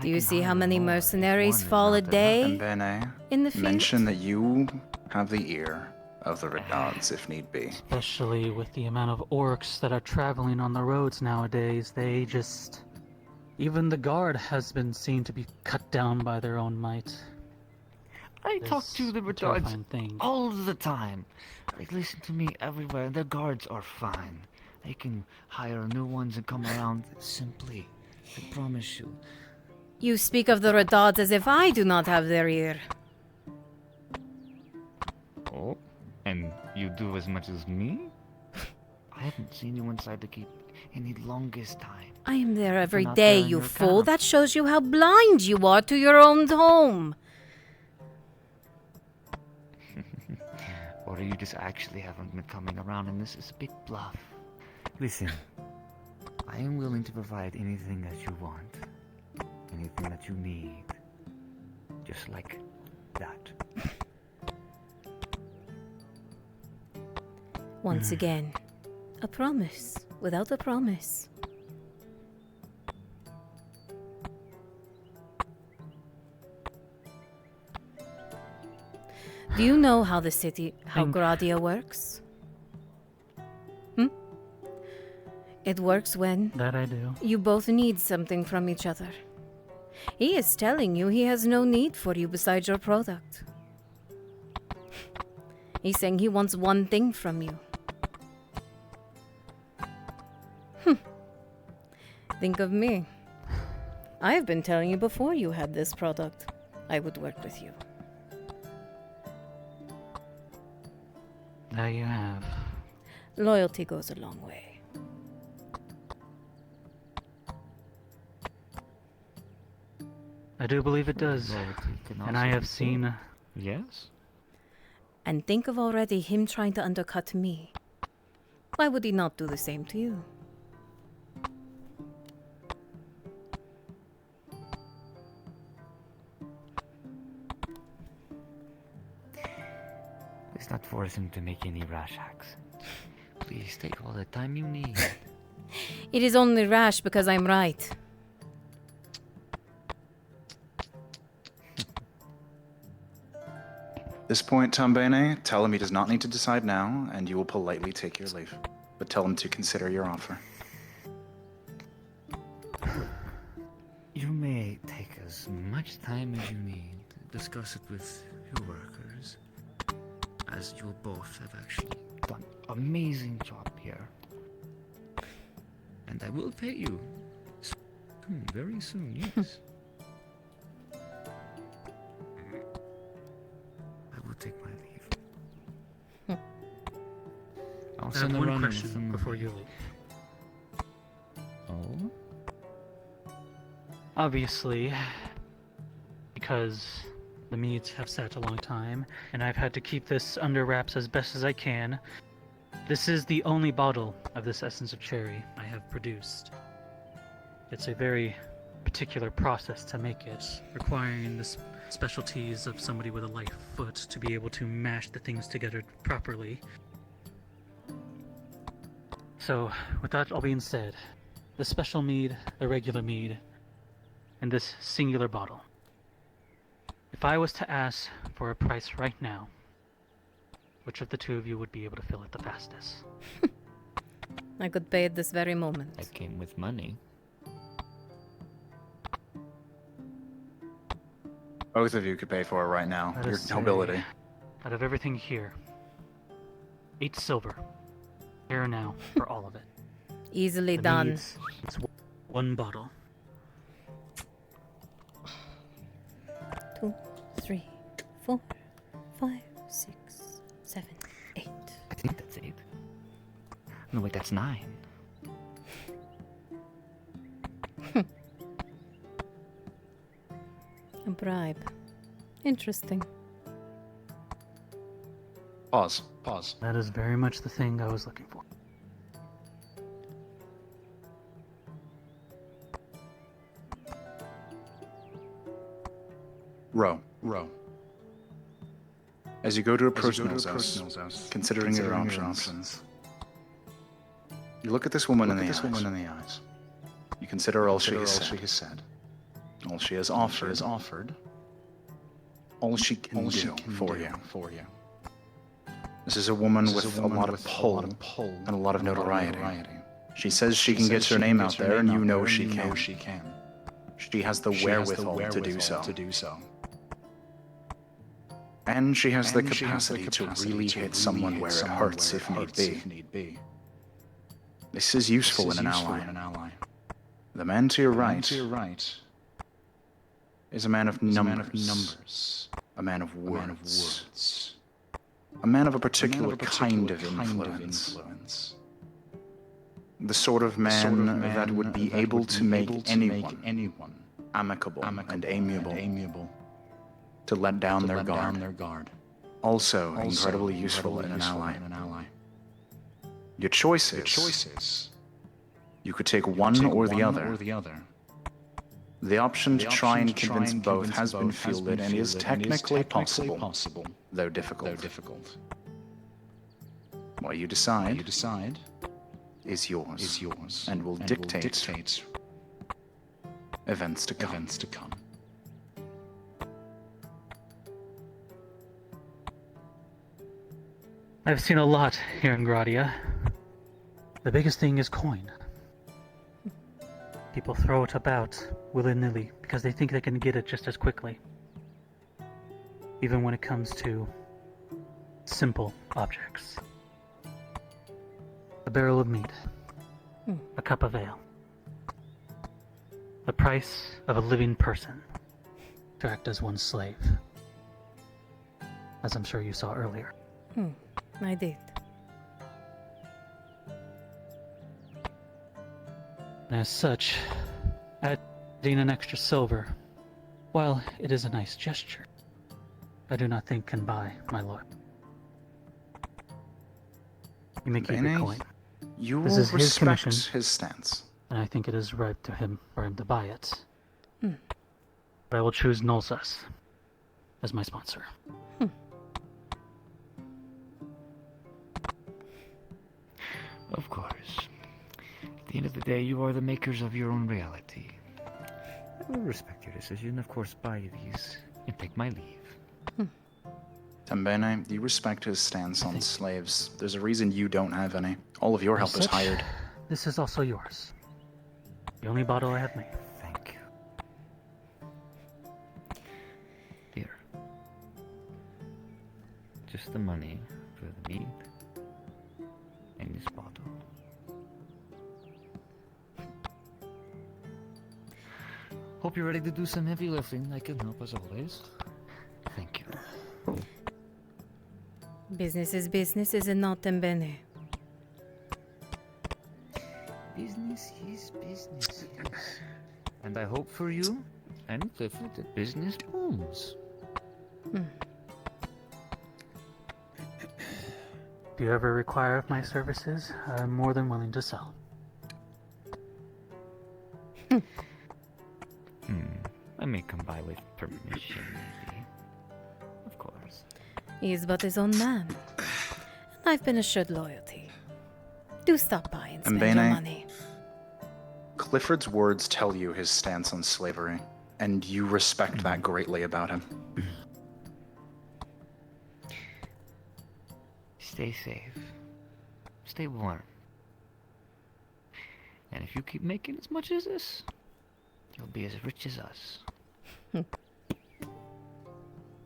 Do you see how many mercenaries fall a day
And Bene,
in the field?
mention that you have the ear of the Regards if need be.
Especially with the amount of orcs that are traveling on the roads nowadays, they just... Even the guard has been seen to be cut down by their own might.
I talk to the retards
terrifying thing.
all the time. They listen to me everywhere. Their guards are fine. They can hire new ones and come around simply. I promise you.
You speak of the Redards as if I do not have their ear.
Oh, and you do as much as me? I haven't seen you inside the keep in the longest time.
I am there every
Not
day,
there in
you
your
fool.
camp.
That shows you how blind you are to your own home.
Or you just actually haven't been coming around and this is a big bluff. Listen, I am willing to provide anything that you want. Anything that you need. Just like that.
Once again, a promise without a promise. Do you know how how Gradia works? It works when
That I do.
you both need something from each other. He is telling you he has no need for you besides your product. He's saying he wants one thing from you. Think of me. I have been telling you before you had this product, I would work with you.
There you have.
Loyalty goes a long way.
I do believe it does. And I have seen...
Yes?
And think of already him trying to undercut me. Why would he not do the same to you?
Let's not force him to make any rash acts. Please take all the time you need.
It is only rash because I'm right.
At this point, Tambene, tell him he does not need to decide now, and you will politely take your leave. But tell him to consider your offer.
You may take as much time as you need to discuss it with your workers, as you both have actually done an amazing job here. And I will pay you soon, very soon, yes. I will take my leave. I'll
I have
send a
one
runner
question
with them.
before you leave.
Oh?
Obviously, because the meads have sat a long time, and I've had to keep this under wraps as best as I can, this is the only bottle of this essence of cherry I have produced. It's a very particular process to make it, requiring the specialties of somebody with a light foot to be able to mash the things together properly. So, with that all being said, the special mead, the regular mead, and this singular bottle. If I was to ask for a price right now, which of the two of you would be able to fill it the fastest?
I could pay at this very moment.
I came with money.
Both of you could pay for it right now.
Let
Your
us say,
nobility.
Out of everything here, 8 silver. Here and now, for all of it.
Easily
The
done.
meads, it's one bottle.
2, 3, 4, 5, 6, 7, 8.
I think that's 8. No, wait, that's 9.
A bribe. Interesting.
Pause. Pause.
That is very much the thing I was looking for.
Row. As you go to approach Nell's house, considering your options, you look at this woman in the eyes. You consider all she has said, all she has offered, all she can do for you. This is a woman with a lot of pull and a lot of notoriety. She says she can get her name out there, and you know she can. She has the wherewithal to do so. And she has the capacity to really hit someone where it hurts if need be. This is useful in an ally. The man to your right is a man of numbers, a man of words, a man of a particular kind of influence. The sort of man that would be able to make anyone amicable and amiable, to let down their guard. Also incredibly useful in an ally. Your choices. You could take one or the other. The option to try and convince both has been fielded and is technically possible, though difficult. What you decide is yours, and will dictate events to come.
I've seen a lot here in Gradia. The biggest thing is coin. People throw it about willy-nilly because they think they can get it just as quickly. Even when it comes to simple objects. A barrel of meat. A cup of ale. The price of a living person to act as one's slave. As I'm sure you saw earlier.
I did.
As such, adding an extra silver, while it is a nice gesture, I do not think can buy my lord. You may keep your coin.
You
This
will
is his commission,
respect his stance.
and I think it is right to him for him to buy it. But I will choose Nolsas as my sponsor.
Of course. At the end of the day, you are the makers of your own reality. I will respect your decision, of course, buy these and take my leave.
Tembene, you respect his stance on slaves. There's a reason you don't have any. All of your help is
Such,
hired.
This is also yours. The only bottle I have made.
Thank you. Here. Just the money for the meat and this bottle. Hope you're ready to do some heavy lifting. I can help as always. Thank you.
Business is business, is it not, Tembene?
Business is business, yes. And I hope for you and Clifford that business booms.
If you ever require of my services, I'm more than willing to sell.
I may come by with permission, maybe. Of course.
He is but his own man. And I've been assured loyalty. Do stop by and spend your
Mbene,
money.
Clifford's words tell you his stance on slavery, and you respect that greatly about him.
Stay safe. Stay warm. And if you keep making as much as this, you'll be as rich as us.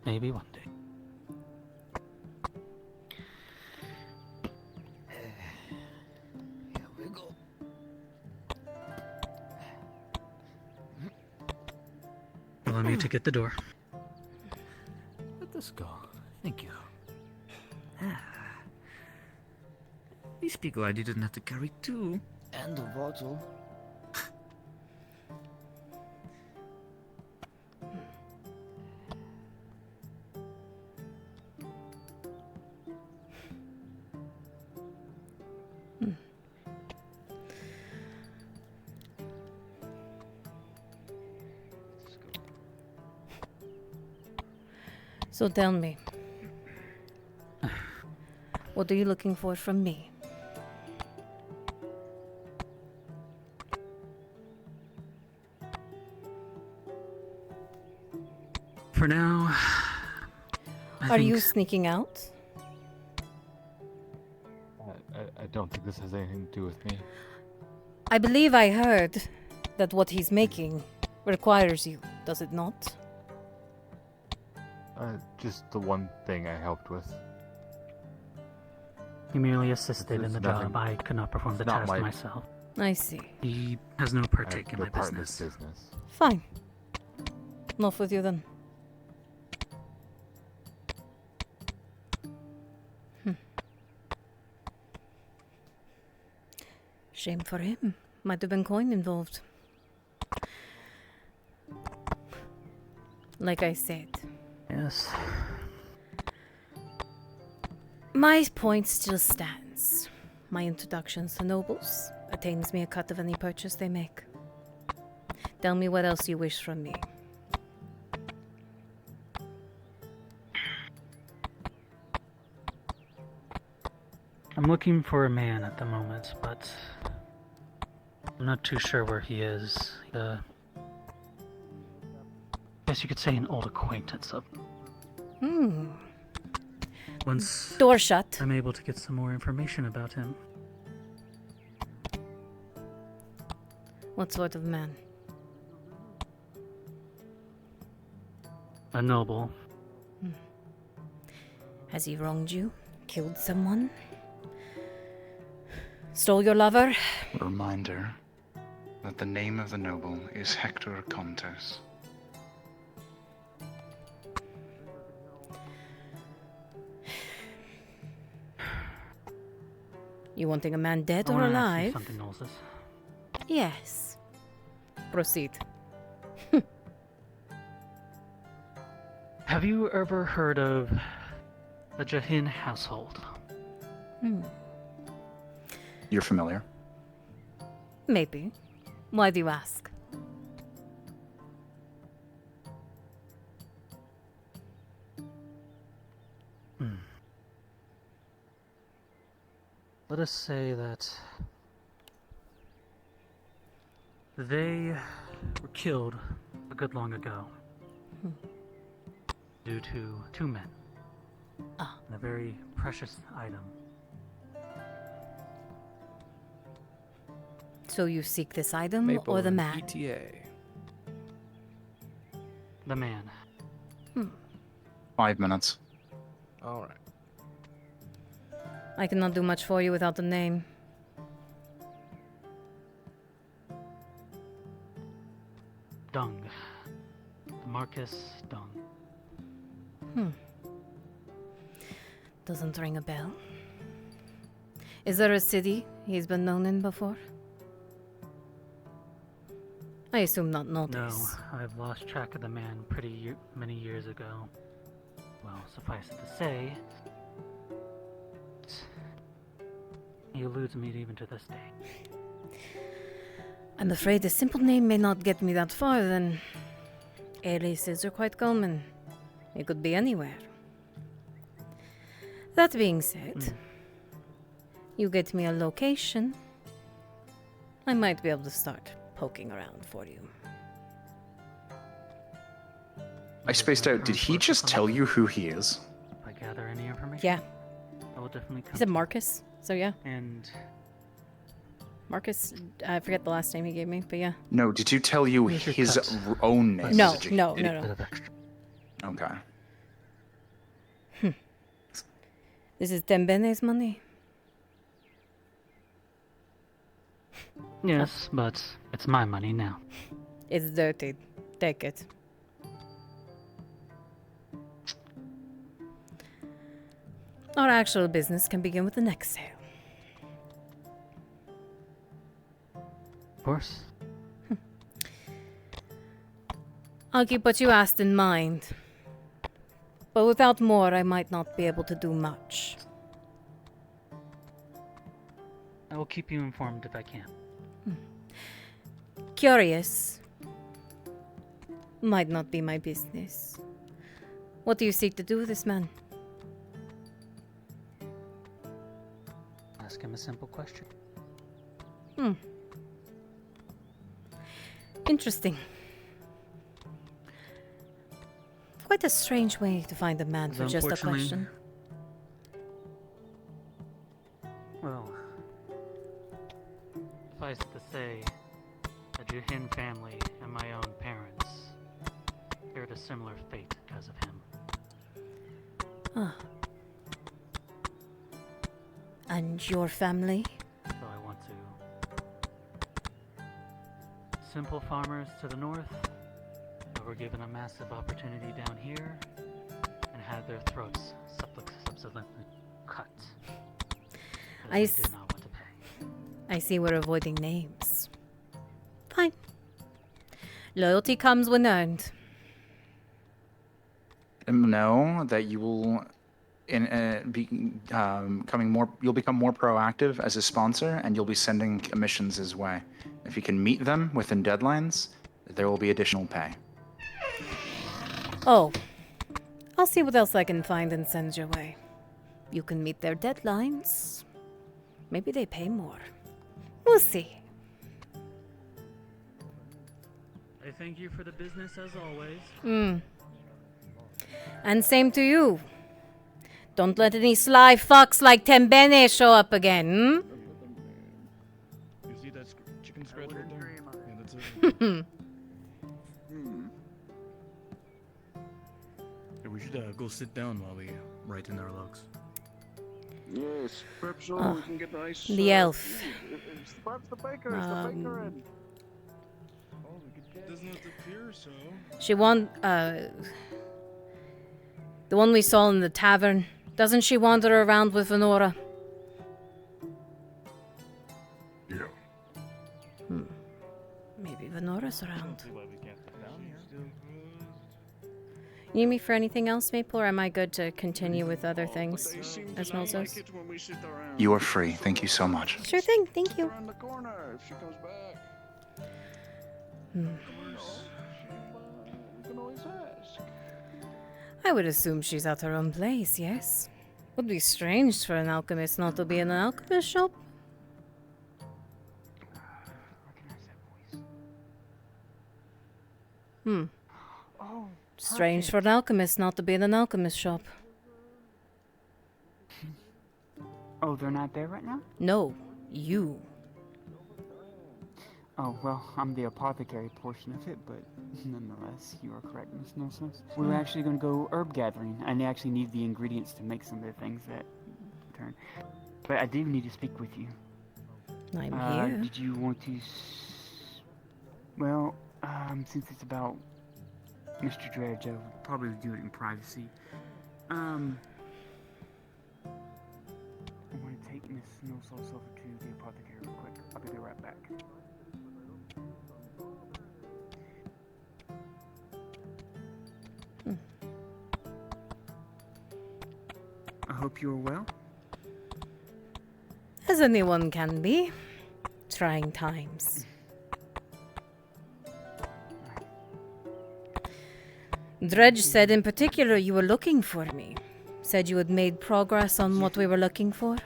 Maybe one day.
Here we go.
Allow me to get the door.
Let us go. Thank you. These people I didn't have to carry two. And a bottle.
So tell me, what are you looking for from me?
For now,
Are you sneaking out?
I don't think this has anything to do with me.
I believe I heard that what he's making requires you, does it not?
Just the one thing I helped with.
He merely assisted in
It's
the
nothing-
job. I could not perform the
it's not
task
my-
myself.
I see.
He has no partake
I
in
have
my
no part in
business.
this business.
Fine. Enough with you then. Shame for him. Might have been coin involved. Like I said,
Yes.
my point still stands. My introductions to nobles attains me a cut of any purchase they make. Tell me what else you wish from me.
I'm looking for a man at the moment, but I'm not too sure where he is. Guess you could say an old acquaintance of. Once
Door shut.
I'm able to get some more information about him.
What sort of man?
A noble.
Has he wronged you? Killed someone? Stole your lover?
Reminder that the name of the noble is Hector Contes.
You wanting a man dead
I
or
wanna ask you
alive?
something, Nolzis.
Yes. Proceed.
Have you ever heard of the Jahin household?
You're familiar?
Maybe. Why do you ask?
Let us say that they were killed a good long ago due to two men and a very precious item.
So you seek this item
Maple
or the
and
man?
ETA.
The man.
5 minutes.
All right.
I cannot do much for you without the name.
Dung. Marcus Dung.
Doesn't ring a bell. Is there a city he's been known in before? I assume not
No,
notice.
I've lost track of the man many years ago. Well, suffice it to say, he eludes me even to this day.
I'm afraid a simple name may not get me that far, then. Aliases are quite common. It could be anywhere. That being said, you get me a location, I might be able to start poking around for you.
I spaced out. Did he just tell you who he is?
If I gather any information,
Yeah.
I will definitely come.
He said Marcus, so yeah.
And
Marcus, I forget the last name he gave me, but yeah.
No, did you tell you
Here's your
his
cuts.
own name?
No,
Did you-
no,
did
no,
he-
no.
Okay.
This is Tembene's money?
yes, but it's my money now.
It's dirty. Take it. Our actual business can begin with the next sale.
Of course.
I'll keep what you asked in mind. But without more, I might not be able to do much.
I will keep you informed if I can.
Curious. Might not be my business. What do you seek to do with this man?
Ask him a simple question.
Hmm. Interesting. Quite a strange way to find a man for just a
Unfortunately-
question.
Well, suffice it to say, the Juhin family and my own parents shared a similar fate because of him.
Ah. And your family?
So I want to... Simple farmers to the north that were given a massive opportunity down here and had their throats subsequently cut.
I
Did not want to pay.
I see we're avoiding names. Fine. Loyalty comes when earned.
Know that you will you'll become more proactive as a sponsor, and you'll be sending commissions his way. If you can meet them within deadlines, there will be additional pay.
Oh. I'll see what else I can find and send your way. You can meet their deadlines. Maybe they pay more. We'll see.
I thank you for the business as always.
And same to you. Don't let any sly fucks like Tembene show up again,
You see that chicken scratch right there? Yeah, that's it.
Hey, we should go sit down while we write in our logs.
Yes, perhaps so.
Oh,
We can get a nice.
the elf.
It's perhaps the baker. It's the baker in. Oh, we could get. Does not appear so.
She the one we saw in the tavern. Doesn't she wander around with Venora?
Yeah.
Maybe Venora's around.
See why we can't sit down here.
You need me for anything else, Maple, or am I good to continue with other things?
They seem to
As
not
Moses?
like it when we sit around.
You are free. Thank you so much.
Sure thing, thank you.
Around the corner if she comes back.
Hmm.
We can always ask.
I would assume she's at her own place, yes? Would be strange for an alchemist not to be in an alchemist shop.
Oh,
Strange for an alchemist not to be in an alchemist shop.
Oh, they're not there right now?
No, you.
Oh, well, I'm the apothecary portion of it, but nonetheless, you are correct, Miss Nurse. We were actually going to go herb gathering. I actually need the ingredients to make some of the things that turn. But I do need to speak with you.
I'm here.
Did you want to... Well, since it's about Mr. Dredge, I would probably do it in privacy. I want to take Miss Millsall Silver to the apothecary real quick. I'll be right back. I hope you are well.
As anyone can be. Trying times. Dredge said in particular you were looking for me. Said you had made progress on what we were looking for.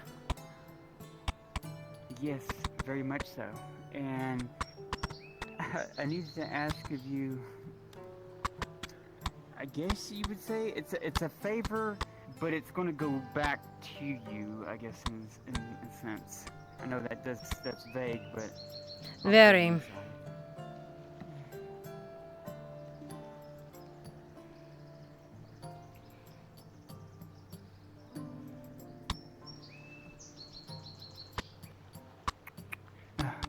Yes, very much so. And I needed to ask of you. I guess you would say it's a favor, but it's going to go back to you. I guess in a sense. I know that's vague, but
Very.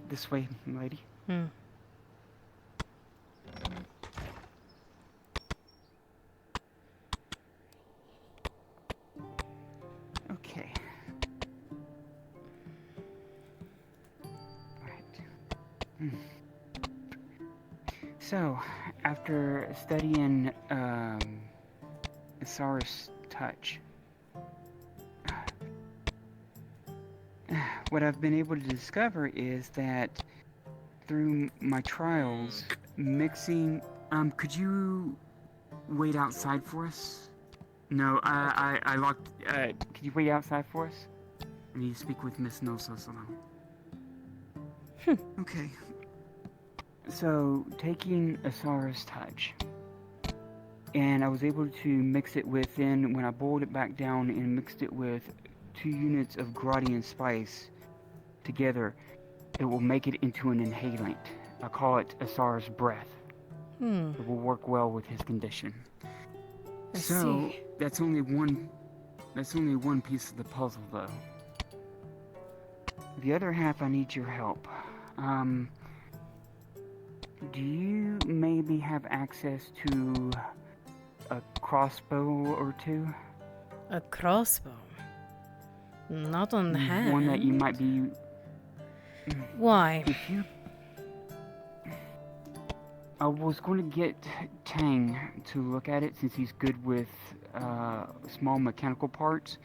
This way, lady. Okay. Right. So, after studying Asar's touch, what I've been able to discover is that through my trials, mixing... could you wait outside for us? No, I locked. Can you wait outside for us? I need to speak with Miss Nosos alone. Okay. So, taking Asara's touch, and I was able to mix it within, when I boiled it back down and mixed it with 2 units of Gradian spice together, it will make it into an inhalant. I call it Asara's breath. It will work well with his condition.
I
So,
see.
that's only one piece of the puzzle, though. The other half, I need your help. Do you maybe have access to a crossbow or 2?
A crossbow? Not on hand.
One that you might be...
Why?
If you... I was going to get Tang to look at it since he's good with small mechanical parts.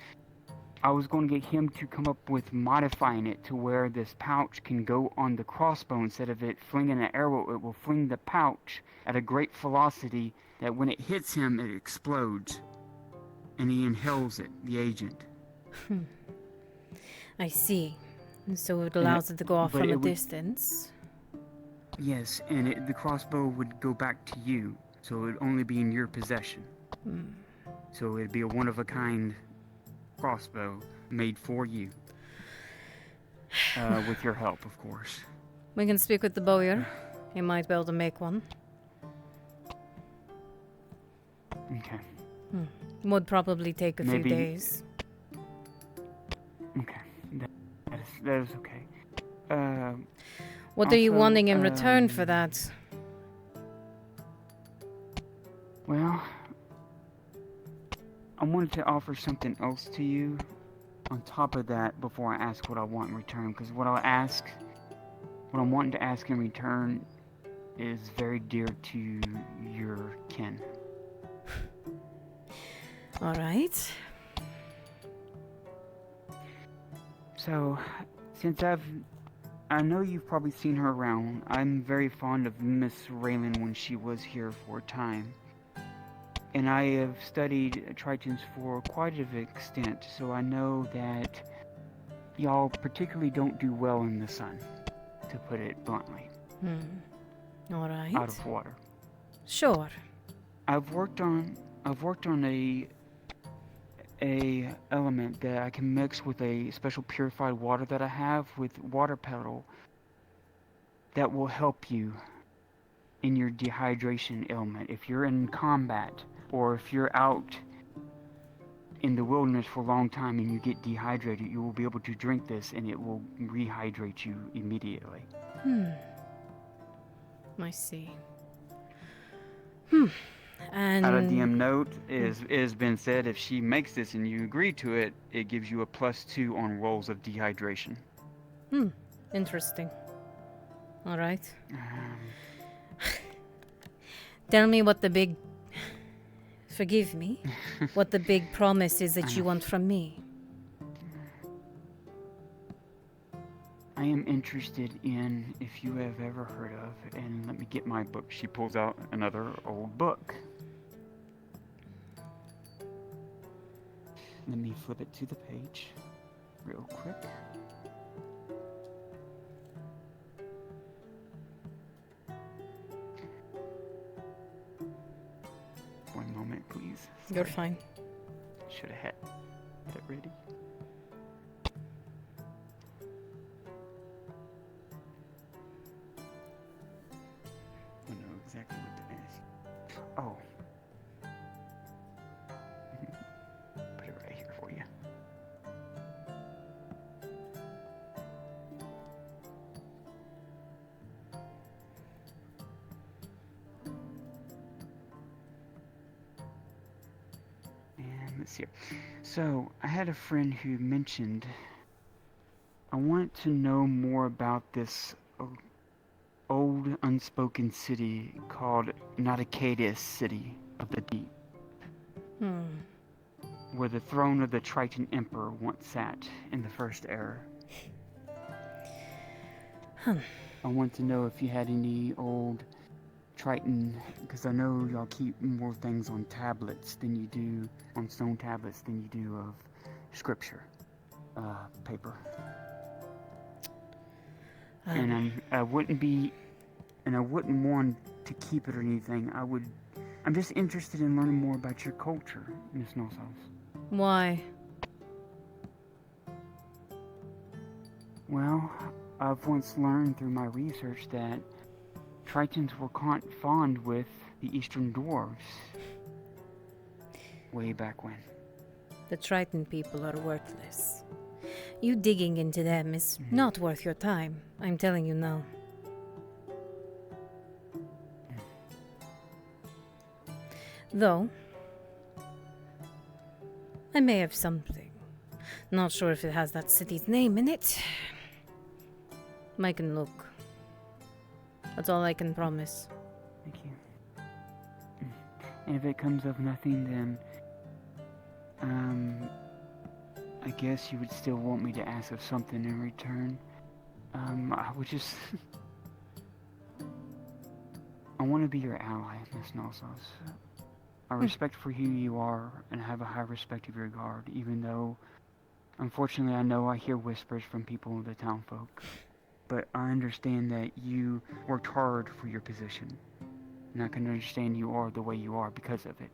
I was going to get him to come up with modifying it to where this pouch can go on the crossbow instead of it flinging an arrow. It will fling the pouch at a great velocity that when it hits him, it explodes. And he inhales it, the agent.
I see. So it allows it to go off
but
from
it
a
would-
distance.
Yes, and the crossbow would go back to you, so it would only be in your possession. So it'd be a one-of-a-kind crossbow made for you. With your help, of course.
We can speak with the bowyer. He might be able to make one.
Okay.
Would probably take a few
Maybe-
days.
Okay. That is okay.
What are you
also,
wanting in return for that?
Well, I wanted to offer something else to you on top of that before I ask what I want in return, because what I'm wanting to ask in return is very dear to your kin.
All right.
So, since I know you've probably seen her around. I'm very fond of Miss Raylan when she was here for a time. And I have studied Tritons for quite an extent, so I know that y'all particularly don't do well in the sun, to put it bluntly.
All right.
Out of water.
Sure.
I've worked on a element that I can mix with a special purified water that I have with water petal that will help you in your dehydration ailment. If you're in combat or if you're out in the wilderness for a long time and you get dehydrated, you will be able to drink this and it will rehydrate you immediately.
I see. And
Out of DM note is been said if she makes this and you agree to it, it gives you a +2 on rolls of dehydration.
Interesting. All right. Tell me what the big... Forgive me. What the big promise is that you want from me.
I am interested in, if you have ever heard of, and let me get my book. She pulls out another old book. Let me flip it to the page real quick. One moment, please.
You're
Sorry.
fine.
Should have had it ready. I know exactly what to ask. Oh. Put it right here for you. And let's see here. So, I had a friend who mentioned I want to know more about this old unspoken city called Nauticadis City of the Deep, where the throne of the Triton Emperor once sat in the First Era. I want to know if you had any old Triton, because I know y'all keep more things on tablets than you do on stone tablets than you do of scripture paper. And I wouldn't want to keep it or anything. I'm just interested in learning more about your culture, Miss Nossos.
Why?
Well, I've once learned through my research that Tritons were fond with the Eastern Dwarves. Way back when.
The Triton people are worthless. You digging into them is not worth your time. I'm telling you now. Though, I may have something. Not sure if it has that city's name in it. I can look. That's all I can promise.
Thank you. And if it comes of nothing, then I guess you would still want me to ask of something in return. I would just... I want to be your ally, Miss Nossos. I respect for who you are, and I have a high respect of your guard, even though, unfortunately, I know I hear whispers from people in the townfolk. But I understand that you worked hard for your position, and I can understand you are the way you are because of it.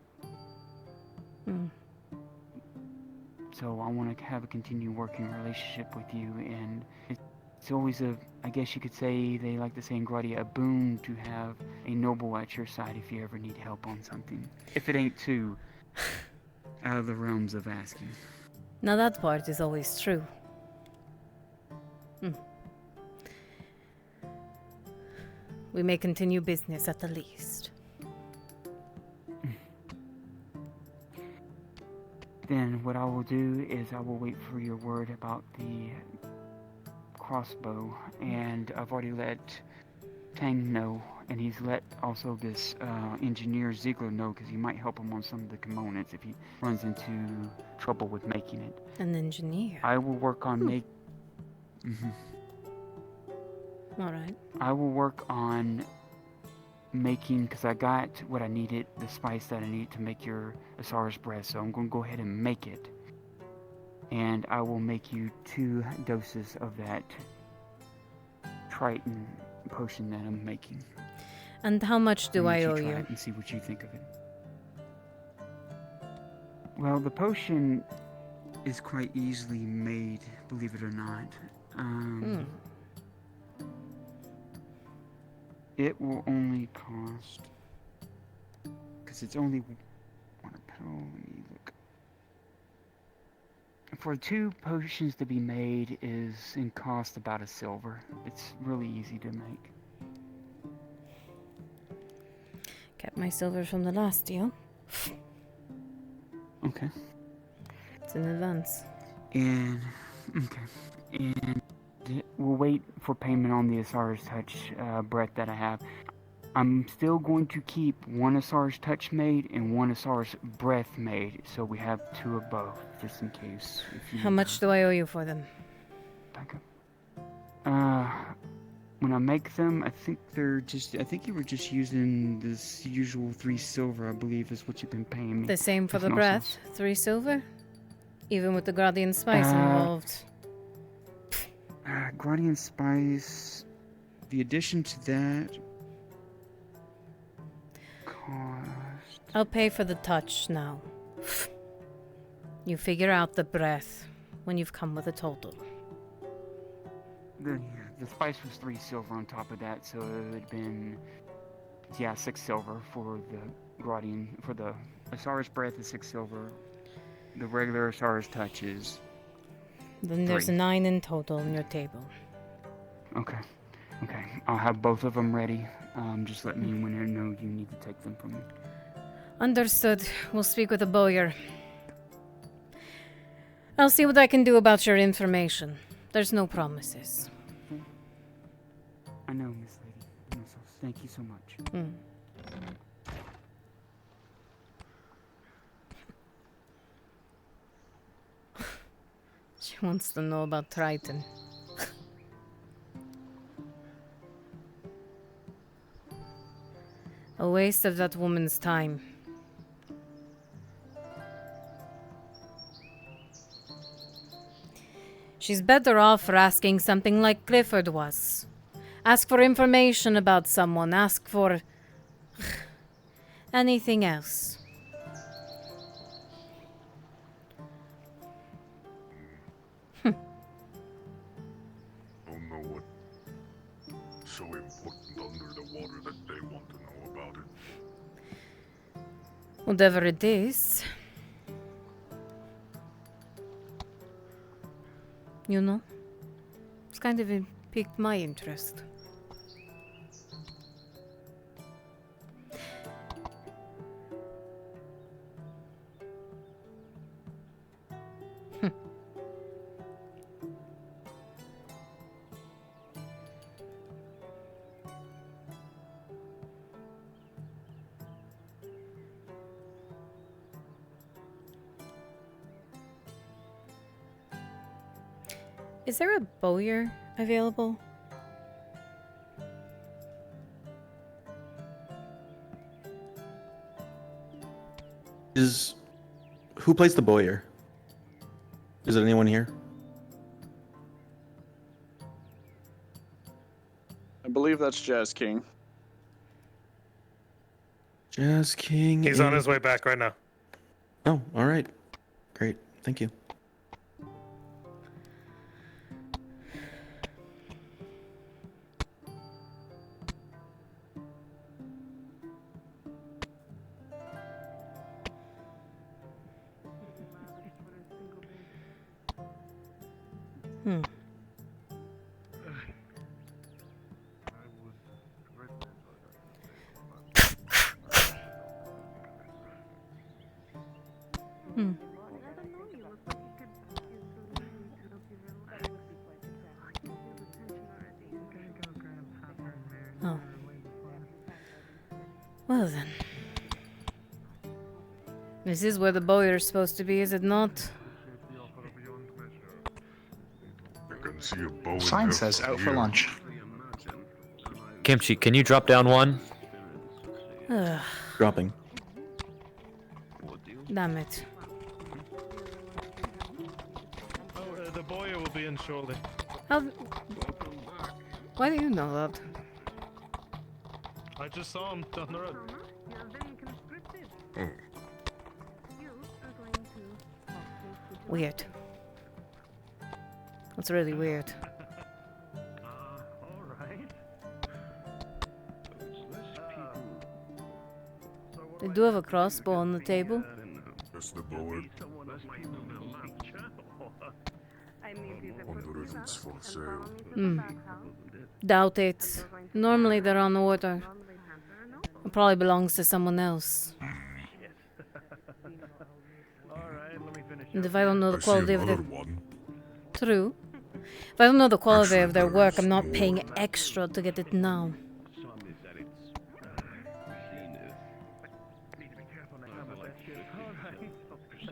So I want to have a continued working relationship with you, and it's always I guess you could say, they like to say in Gradia, a boon to have a noble at your side if you ever need help on something. If it ain't too out of the realms of asking.
Now that part is always true. We may continue business at the least.
Then what I will do is I will wait for your word about the crossbow, and I've already let Tang know, and he's let also this engineer Ziegler know, because he might help him on some of the components if he runs into trouble with making it.
An engineer?
I will work on
Alright.
I will work on making, because I got what I needed, the spice that I need to make your Asaris bread, so I'm going to go ahead and make it. And I will make you 2 doses of that Triton potion that I'm making.
And how much do I owe
Try
you?
it and see what you think of it. Well, the potion is quite easily made, believe it or not. It will only cost, because it's only 1 petal. Let me look. For 2 potions to be made is in cost about a silver. It's really easy to make.
Kept my silver from the last deal.
Okay.
It's in advance.
And we'll wait for payment on the Asaris Touch breath that I have. I'm still going to keep 1 Asaris Touch made and 1 Asaris breath made, so we have 2 of both, just in case.
How much do I owe you for them?
Back up. When I make them, I think you were just using this usual 3 silver, I believe, is what you've been paying me.
The same for
With
the
no
breath?
sauce.
3 silver? Even with the Gradian spice involved?
Gradian spice, the addition to that cost...
I'll pay for the touch now. You figure out the breath when you've come with a total.
The spice was 3 silver on top of that, so it would have been 6 silver for the Gradian. For the Asaris breath is 6 silver. The regular Asaris touch is
Then there's
3.
9 in total on your table.
Okay. I'll have both of them ready. Just let me know when you need to take them from me.
Understood. We'll speak with the bowyer. I'll see what I can do about your information. There's no promises.
I know, Miss Lady. Thank you so much.
She wants to know about Triton. A waste of that woman's time. She's better off for asking something like Clifford was. Ask for information about someone. Ask for... anything else.
Don't know what so important under the water that they want to know about it.
Whatever it is. You know, it's kind of piqued my interest. Is there a bowyer available?
Who plays the bowyer? Is it anyone here?
I believe that's Jazz King.
Jazz King.
He's on his way back right now.
Oh, all right. Great. Thank you.
Oh. Well then. This is where the bowyer's supposed to be, is it not?
I can see a bow in
Sign
there
says
from
out for
here.
lunch.
Kimchi, can you drop down one?
Ugh,
Dropping.
damn it.
Oh, the bowyer will be in shortly.
How... Why do you know that?
I just saw him down the road.
Weird. That's really weird. They do have a crossbow on the table.
That's the bower. Wonder if it's for sale.
Doubt it. Normally they're on order. It probably belongs to someone else. And if I don't know the
I see
quality of their...
another one.
True. If I don't know the quality of their work, I'm not paying extra to get it now.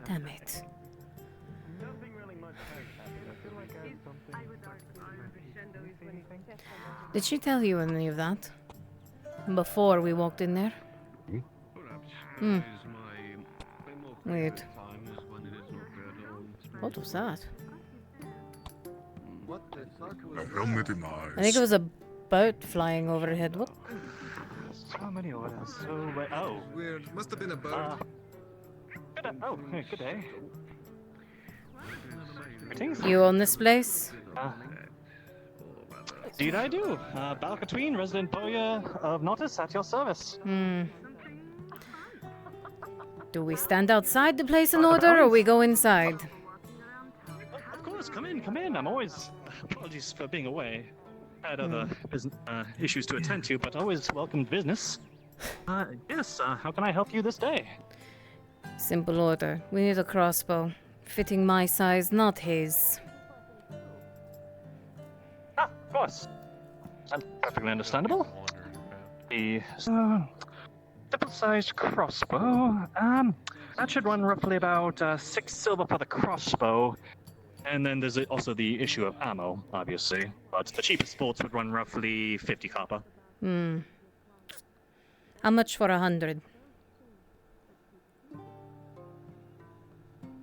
Damn it. Did she tell you any of that? Before we walked in there? Hmm. Weird. What was that?
A helmet in eyes.
I think it was a boat flying overhead. What?
So many orders. So wait, oh.
Weird. Must have been a bird.
Good day. Greetings.
You own this place?
Indeed I do. Balcatween, resident bowyer of Nautis, at your service.
Hmm. Do we stand outside the place in order, or we go inside?
Of course, come in. I'm always... Apologies for being away. I had other issues to attend to, but always welcomed business. Yes, how can I help you this day?
Simple order. We need a crossbow. Fitting my size, not his.
Of course. That's perfectly understandable. The double-sized crossbow. That should run roughly about 6 silver for the crossbow. And then there's also the issue of ammo, obviously. But the cheapest bolts would run roughly 50 copper.
Hmm. How much for 100?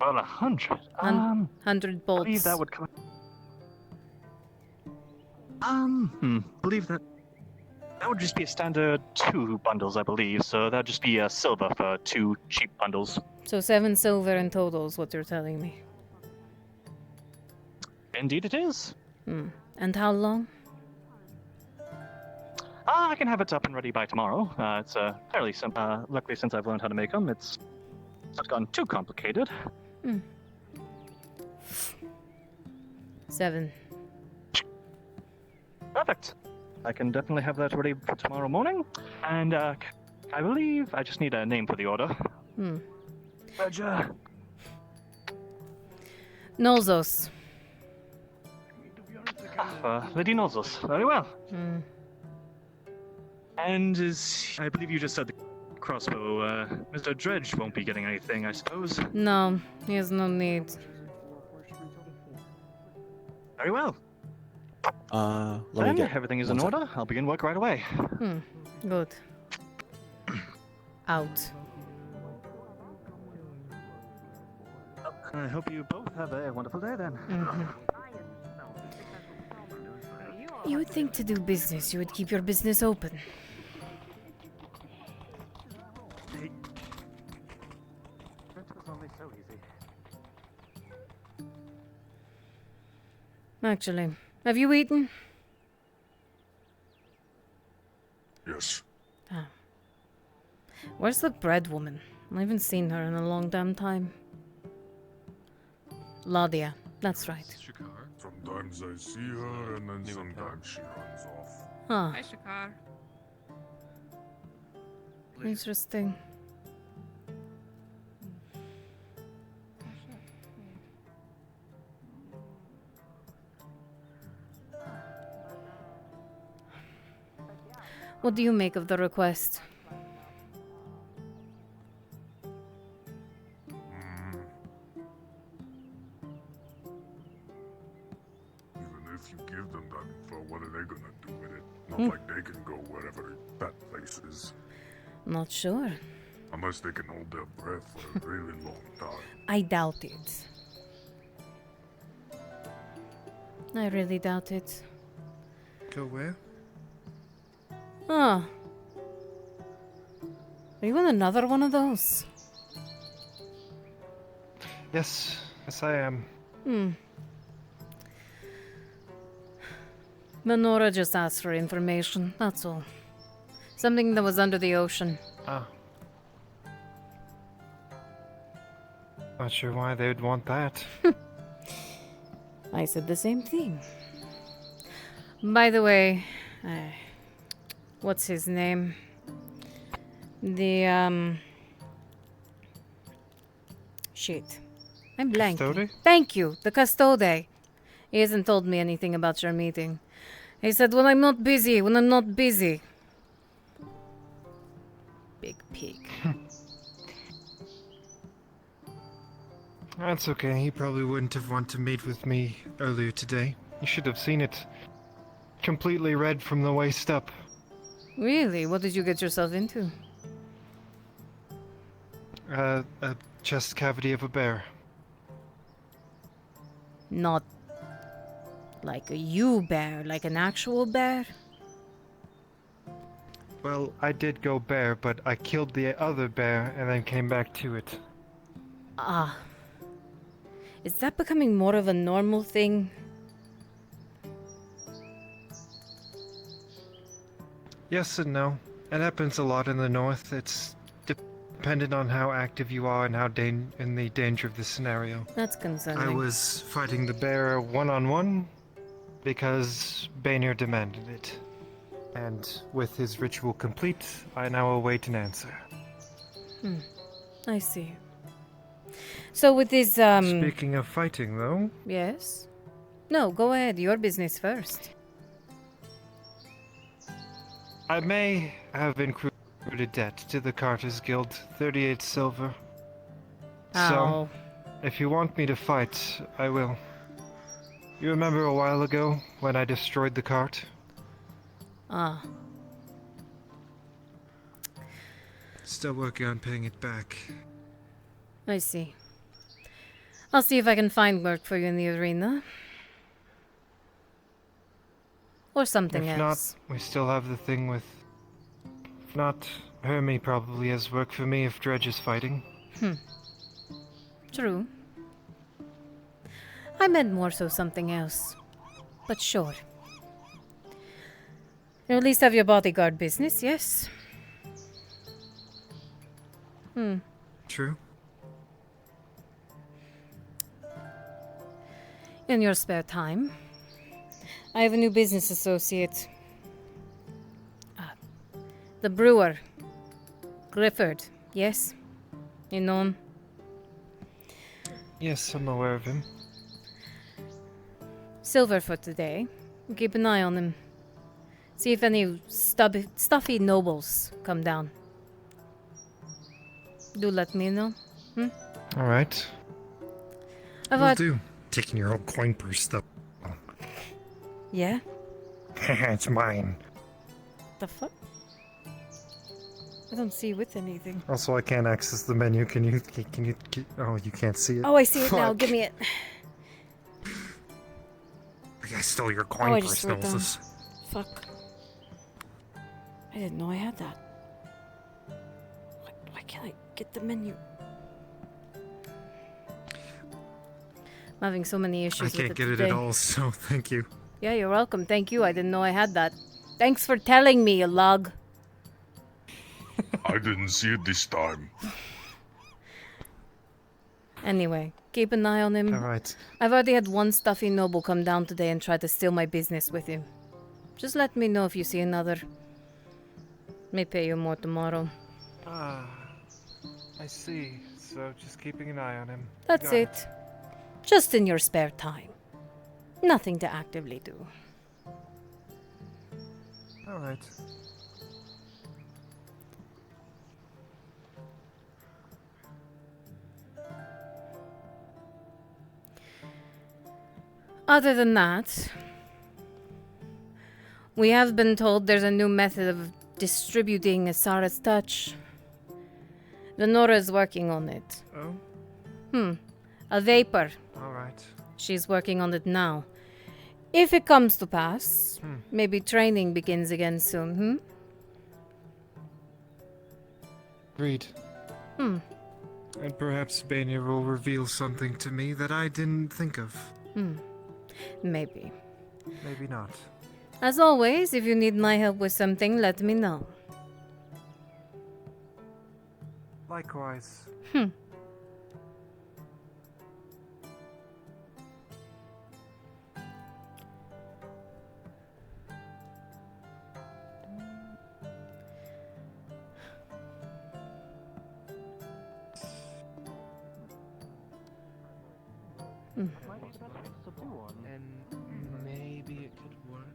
Well, 100.
100 bolts.
I believe that would come. Believe that. That would just be a standard 2 bundles, I believe. So that'd just be a silver for 2 cheap bundles.
So 7 silver in total is what you're telling me.
Indeed, it is.
And how long?
I can have it up and ready by tomorrow. It's fairly simple. Luckily, since I've learned how to make them, it's not gotten too complicated.
7.
Perfect. I can definitely have that ready for tomorrow morning. And I believe I just need a name for the order. Roger.
Nozos.
Lady Nozos. Very well. And I believe you just said the crossbow. Mr. Dredge won't be getting anything, I suppose.
No, he has no need.
Very well.
Let me
Then
get
everything is
one
in
sec.
order. I'll begin work right away.
Good. Out.
I hope you both have a wonderful day then.
You would think to do business, you would keep your business open.
It was only so easy.
Actually, have you eaten?
Yes.
Ah. Where's the bread woman? I haven't seen her in a long damn time. Ladia, that's right.
Sometimes I see her, and then sometimes she runs off.
Huh.
Hi, Shakar.
Interesting. What do you make of the request?
Even if you give them that info, what are they gonna do with it? Not
Hmm.
like they can go wherever that place is.
Not sure.
Unless they can hold their breath for a really long time.
I doubt it. I really doubt it.
Go where?
Huh. Are you in another one of those?
Yes, I am.
Menora just asked for information, that's all. Something that was under the ocean.
Ah. Not sure why they would want that.
I said the same thing. By the way, what's his name? The, shit. I'm blanking.
Custode?
Thank you, the Custode. He hasn't told me anything about your meeting. He said, when I'm not busy. Big pig.
That's okay. He probably wouldn't have wanted to meet with me earlier today. You should have seen it. Completely red from the waist up.
Really? What did you get yourself into?
A chest cavity of a bear.
Not like a you bear, like an actual bear?
Well, I did go bear, but I killed the other bear and then came back to it.
Ah. Is that becoming more of a normal thing?
Yes and no. It happens a lot in the north. It's dependent on how active you are and how in the danger of the scenario.
That's concerning.
I was fighting the bear one-on-one because Baynor demanded it. And with his ritual complete, I now await an answer.
I see. So with this,
Speaking of fighting, though...
Yes? No, go ahead. Your business first.
I may have accrued a debt to the Carters Guild, 38 silver.
Ow.
So, if you want me to fight, I will. You remember a while ago when I destroyed the cart?
Ah.
Still working on paying it back.
I see. I'll see if I can find work for you in the arena. Or something
If
else.
not, we still have the thing with... If not, Hermie probably has work for me if Dredge is fighting.
True. I meant more so something else. But sure. You at least have your bodyguard business, yes?
True.
In your spare time, I have a new business associate. The brewer. Grifford, yes? You know him?
Yes, I'm aware of him.
Silver for today. Keep an eye on him. See if any stuffy nobles come down. Do let me know.
Alright.
I've
do. Taking your old coin purse stuff.
Yeah?
It's mine.
The fuck? I don't see with anything.
Also, I can't access the menu. Can you? Oh, you can't see it.
Oh, I see it now. Give me it.
I stole your
Oh,
coin
I
purse,
just wrote down.
Nolsus.
Fuck. I didn't know I had that. Why can't I get the menu? I'm having so many issues
I
with
can't
it
get it
today.
at all, so thank you.
Yeah, you're welcome. Thank you. I didn't know I had that. Thanks for telling me, you lug.
I didn't see it this time.
Anyway, keep an eye on him.
Alright.
I've already had one stuffy noble come down today and try to steal my business with him. Just let me know if you see another. May pay you more tomorrow.
Ah, I see. So just keeping an eye on him.
That's
Got
it. Just in your spare time. Nothing to actively do.
Alright.
Other than that, we have been told there's a new method of distributing Asara's touch. Lenora is working on it.
Oh?
A vapor.
Alright.
She's working on it now. If it comes to pass, maybe training begins again soon,
Agreed.
Hmm.
And perhaps Bania will reveal something to me that I didn't think of.
Maybe.
Maybe not.
As always, if you need my help with something, let me know.
Likewise.
And maybe it could work.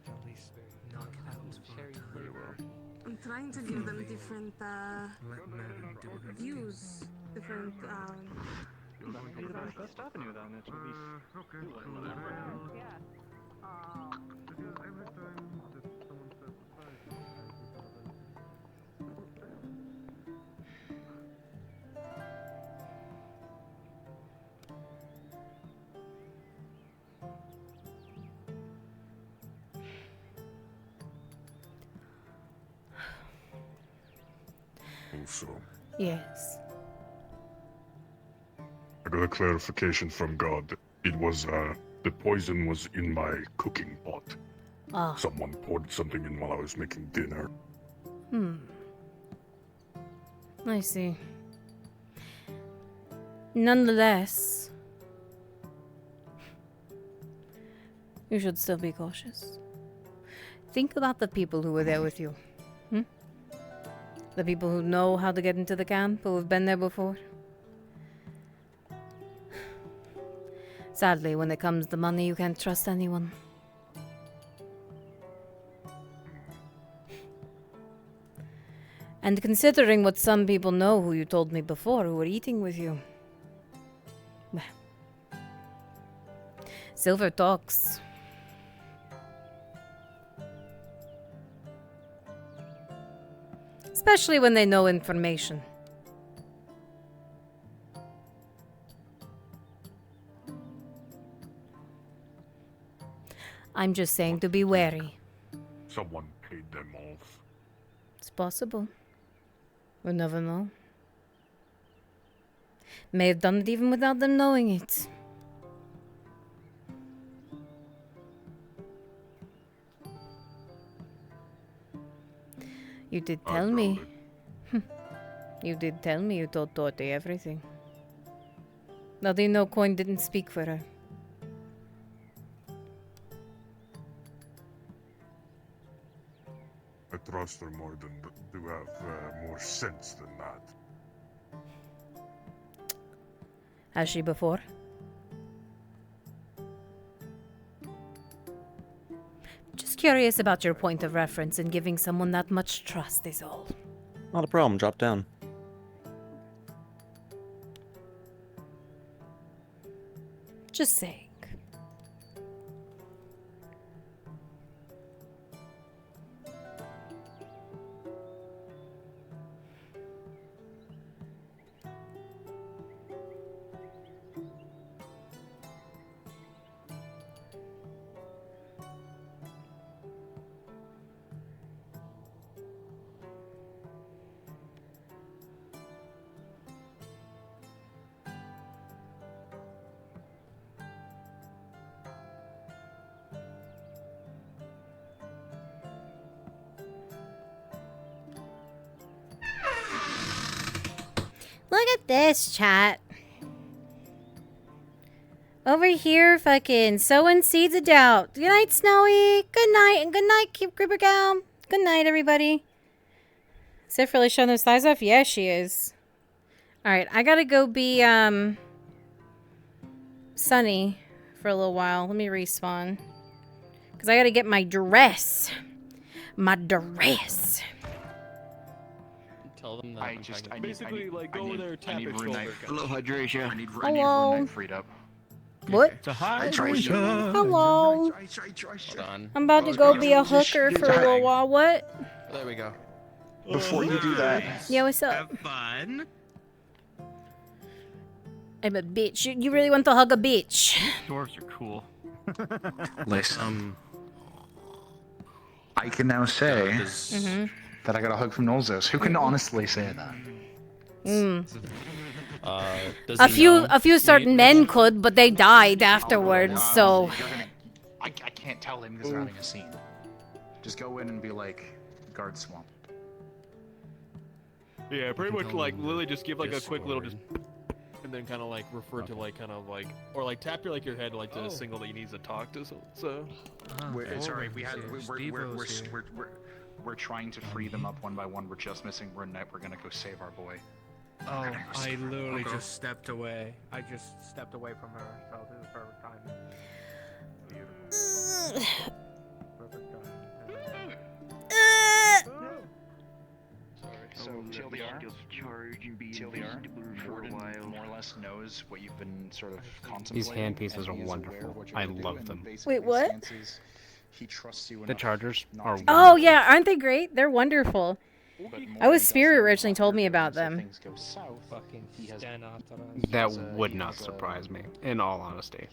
At least knock it out for very well.
I'm trying to give them different
Let Maddie do her
views, different
Best Avenue then, it should be
Also,
Yes.
I got a clarification from God. It was, the poison was in my cooking pot.
Ah.
Someone poured something in while I was making dinner.
I see. Nonetheless, you should still be cautious. Think about the people who were there with you. The people who know how to get into the camp, who have been there before. Sadly, when it comes to money, you can't trust anyone. And considering what some people know who you told me before, who were eating with you. Well, Silver talks. Especially when they know information. I'm just saying to be wary.
Someone paid them off.
It's possible. We'll never know. May have done it even without them knowing it. You did tell me. You did tell me you told Dorothy everything. Now do you know Coin didn't speak for her?
I trust her more than to have more sense than that.
Has she before? Just curious about your point of reference in giving someone that much trust is all.
Not a problem. Drop down.
Just saying. Look at this, chat. Over here, fucking sowing seeds of doubt. Good night, Snowy. Good night, and good night, Keep Creeper Gal. Good night, everybody. Sif really showing those thighs off? Yeah, she is. Alright, I gotta go be, Sunny for a little while. Let me respawn. Because I gotta get my dress. My dress.
Tell them that
I
basically like go over there, tap your shoulder.
Hello, Hydration. I need
Hello.
Rune freed up.
What?
It's a high
Hello. I'm about to go be a hooker for a little while. What?
There we go.
Before you do that,
Yeah, what's up?
Have fun.
I'm a bitch. You really want to hug a bitch?
Dwarves are cool.
listen. I can now say that I got a hug from Nolzos. Who can honestly say that?
A few certain men could, but they died afterwards. So
I can't tell him because they're having a scene. Just go in and be like, guard swamp.
Yeah, pretty much like Lily just give like a quick little just, and then kind of like refer to like kind of like or like tap your like your head like to signal that he needs to talk to so.
Sorry, we're trying to free them up one by one. We're just missing Rune Knight. We're gonna go save our boy.
Oh, I literally just stepped away. I just stepped away from her, so this is perfect timing. Perfect timing.
So TLDR, Jordan more or less knows what you've been sort of contemplating.
These hand pieces
and
are
he is aware
wonderful.
of what you're
I
gonna
love
do,
them.
and basically
Wait, what?
his stance is he trusts you
The
enough
chargers
not
are
to-
Oh yeah, aren't they great? They're wonderful. I was Spirit originally told me about them.
That would not surprise me, in all honesty.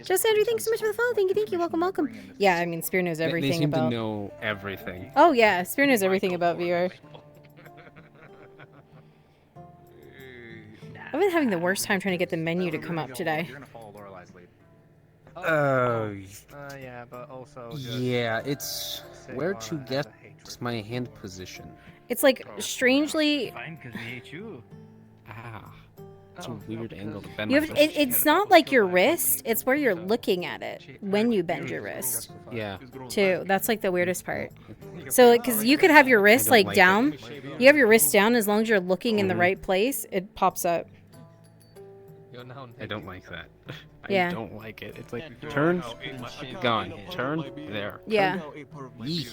Just Andrew, thanks so much for the follow. Thank you, welcome. Yeah, I mean, Spirit knows
They
everything
seem
about.
to know everything.
Oh yeah, Spirit knows everything about VR. I've been having the worst time trying to get the menu to come up today.
You're gonna follow Lorelai's lead.
Yeah, but also.
Yeah, it's where to get my hand position.
It's like strangely.
Fine, because we hate you.
Ah, it's a weird angle to bend
You
my
have,
wrist.
it's not like your wrist. It's where you're looking at it when you bend your wrist.
Yeah.
Too. That's like the weirdest part. So, because you could have your wrist like down. You have your wrist down as long as you're looking in the right place. It pops up.
I don't like that.
Yeah.
I don't like it. It's like turn, gone. Turn there.
Yeah.
Yee.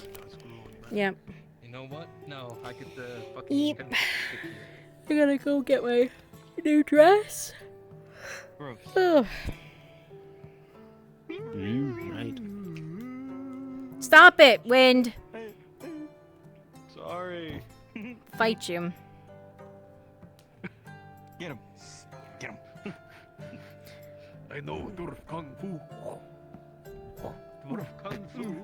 Yep.
You know what? No, I get the fucking.
Yep. I gotta go get my new dress. Ugh.
Right.
Stop it, Wind.
Sorry.
fight you.
Get him. Get him. I know Dwarf Kung Fu. Dwarf Kung Fu.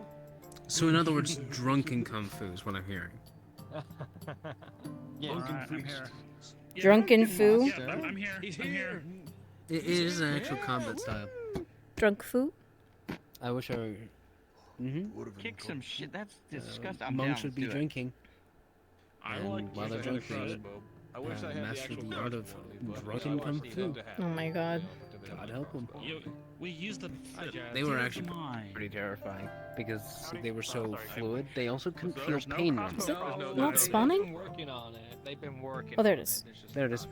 So in other words, drunken kung fu is what I'm hearing.
Drunken fu?
Yeah, I'm here. I'm here.
It is an actual combat style.
Drunk fu?
I wish I were.
Kick some shit. That's disgusting. I'm
Monks
down.
should be
Do it.
drinking.
I
And
like
while they're
using the
drinking,
crossbow. I wish I had
master
the
the
actual
art of
crossbow, but
drunken
I
kung
need
fu.
them to have
Oh my god.
God help them.
We used them.
They were actually pretty terrifying because they were so fluid. They also couldn't feel pain.
Is it not spawning?
Working on it. They've been working.
Oh, there it is.
There it is.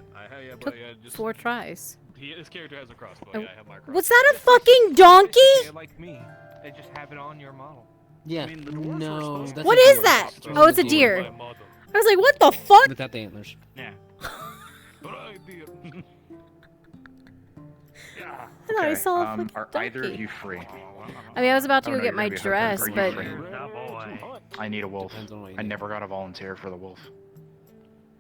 Took 4 tries.
His character has a crossbow.
Oh,
Yeah, I have my crossbow.
Was that a fucking donkey?
They're like me. They just have it on your model.
Yeah. No. That's
What
a
is
deer.
that?
That's
Oh, it's a deer. I was like, what the fuck?
Without the antlers.
Yeah.
I thought I saw a fucking
Are either of
donkey.
you free?
I mean, I was about to
Oh,
go
no,
get
you're
my
gonna be hooked.
dress,
Are you
but
free? I need a wolf. I never got a volunteer for the wolf.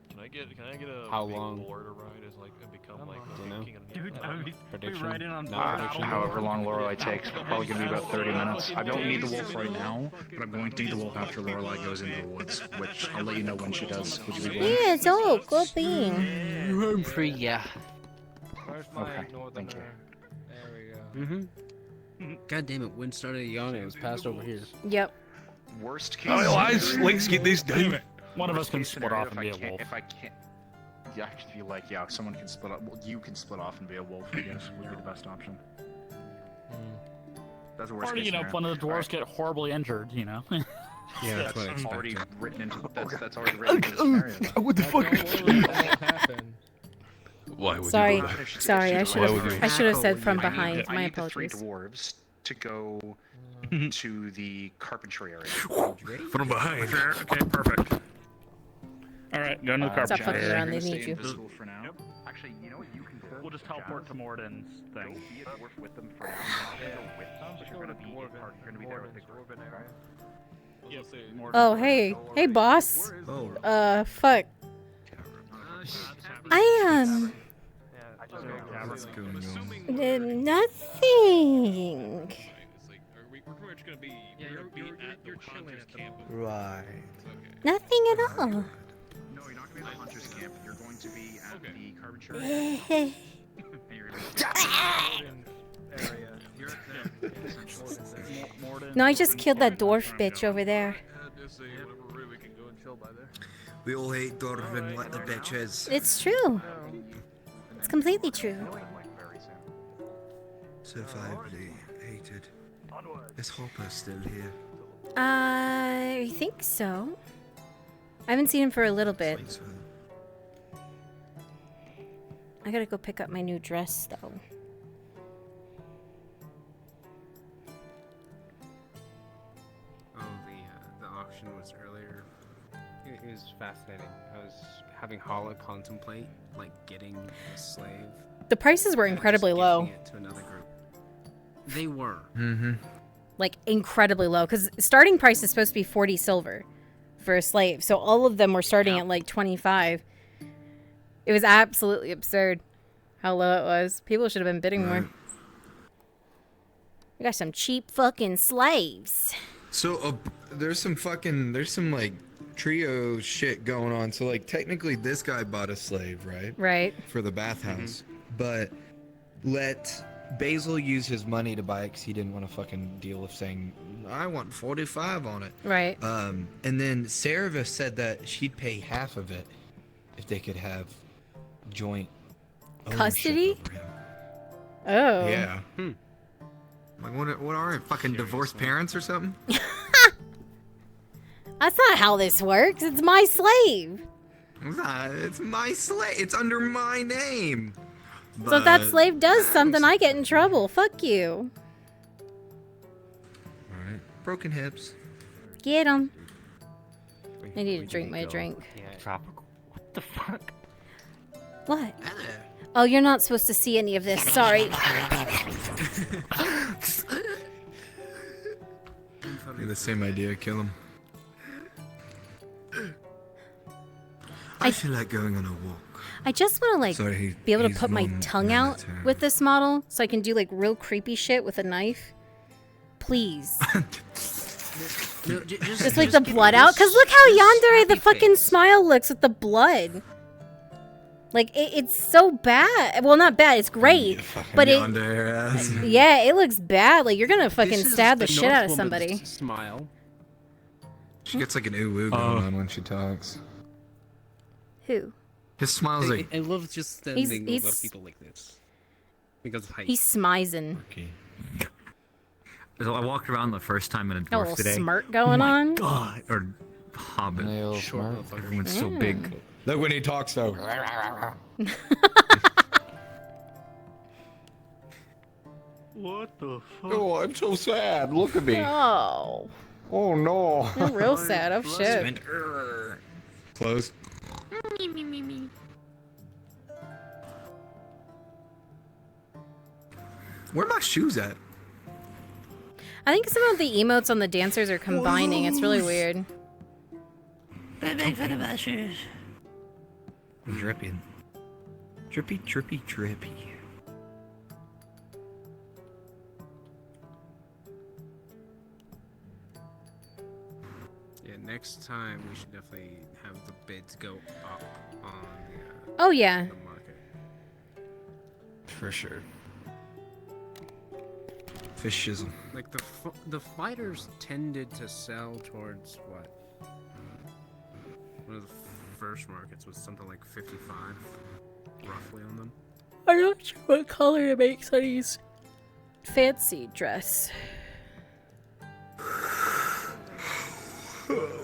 Can I get a
How
big
long?
boar to ride as like and become like
Don't know.
king of the
Dude,
I don't know.
Prediction?
riding on
However long Lorelei takes, probably gonna be about 30 minutes. I don't need the wolf right now, but I'm going to need the wolf after Lorelei goes into the woods, which I'll let you know when she does. Would you be willing?
yeah, it's all good being.
I'm free, yeah.
Where's my
Okay,
northern?
thank you.
There we go.
God damn it, wind started yawning. It was passed over here.
Yep.
Worst case.
Let's get this done.
One of us
Worst
can
case
split
scenario,
off and be a wolf.
If I can't. Yeah, if you like, yeah, someone can split up. Well, you can split off and be a wolf, I guess, would be the best option. That's the worst
Or,
case
you know,
scenario.
one of the dwarves
Alright.
get horribly injured, you know?
Yeah, that's what I
That's already
expected.
written into that's already written into the scenario.
What the fuck?
Why would
Sorry,
you do that?
sorry. I should
Why would
have.
you-
I should have said from
I need
behind.
the- I
My
need the 3
apologies.
dwarves to go to the carpentry area.
From behind. Okay, perfect.
All right, go into the
Stop
carpet.
fucking around. They
You're gonna
need
stay
you.
invisible for now. Actually, you know what you can do?
We'll just teleport to Morden's
Go
thing.
be a dwarf with them for now. You're not gonna go with them, but you're gonna be in part. You're gonna be there with the group.
Oh, hey, hey, boss.
Oh.
Fuck. I
What's going
nothing.
on?
We're just gonna be. We're gonna be at the hunter's camp.
Right.
Nothing at all.
No, you're not gonna be at the hunter's camp. You're going to be at the carpentry area. And you're gonna
No, I just killed that dwarf bitch over there.
Just say whatever room we can go and chill by there.
We all hate Dorvin like the bitches.
It's true. It's completely true.
So violently hated. Is Hopper still here?
I think so. I haven't seen him for a little bit.
So,
I gotta go pick up my new dress, though.
Oh, the auction was earlier. It was fascinating. I was having Hala contemplate like getting a slave.
The prices were
and just
incredibly
giving
low.
it to another group. They were.
Mm-hmm.
Like, incredibly low. Because starting price is supposed to be 40 silver for a slave. So all of them were starting at like 25. It was absolutely absurd how low it was. People should have been bidding more. We got some cheap fucking slaves.
So there's some like trio shit going on. So like technically this guy bought a slave, right?
Right.
For the bathhouse, but let Basil use his money to buy it because he didn't want to fucking deal with saying I want 45 on it.
Right.
And then Sarava said that she'd pay half of it if they could have joint ownership
Custody?
over him.
Oh.
Yeah. Like what are it? Fucking divorced parents or something?
That's not how this works. It's my slave.
It's my slave. It's under my name.
So if that
But-
slave does something, I get in trouble. Fuck you.
Alright. Broken hips.
Get him. I need to drink my drink.
Yeah, tropical. What the fuck?
What? Oh, you're not supposed to see any of this. Sorry.
The same idea, kill him. I feel like going on a walk.
I just want to like
Sorry,
be able to
he's
put my tongue out with this model so I can do like real creepy shit with a knife. Please. Just like the blood out. Because look how yandere the fucking smile looks with the blood. Like, it's so bad. Well, not bad. It's great. But it... Yeah, it looks bad. Like, you're gonna fucking stab the shit out of somebody.
Smile.
She gets like an ooh-woo going on when she talks.
Who?
His smile's like...
I love just standing over people like this. Because of height.
He's smizing.
Okay. So I walked around the first time in a
Got a
dwarf
little
today.
smirk going on.
God, or hobbit. Short motherfucker. Everyone's so big.
Look when he talks though.
What the fuck?
Oh, I'm so sad. Look at me.
Oh.
Oh no.
You're real sad. Oh shit.
Close. Where are my shoes at?
I think some of the emotes on the dancers are combining. It's really weird.
Big fan of my shoes.
I'm dripping. Drippy, drippy, drippy.
Yeah, next time we should definitely have the bids go up on the,
Oh yeah.
the market.
For sure. Fish shizzle.
Like the fighters tended to sell towards what? One of the first markets was something like 55, roughly on them.
I'm not sure what color to make Sunny's fancy dress.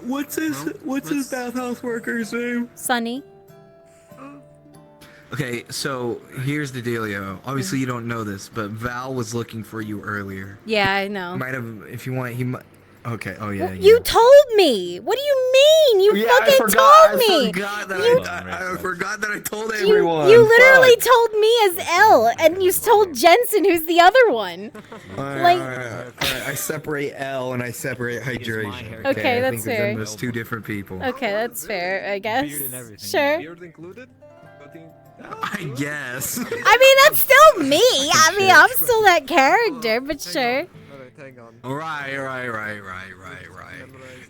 What's his bathhouse worker's name?
Sunny.
Okay, so here's the dealio. Obviously, you don't know this, but Val was looking for you earlier.
Yeah, I know.
Might have, if you want, he might. Okay. Oh yeah.
Well, you told me. What do you mean? You fucking told me.
I forgot that I told
You literally told me as L, and you told Jensen who's the other one.
All
Like,
right. I separate L and I separate hydration.
Okay,
I
that's
think
fair.
Those two different people.
Okay, that's fair, I guess.
Beard and everything.
Sure.
Beard included?
I guess.
I mean, that's still me. I mean, I'm still that character, but sure.
Alright, hang on.
Right.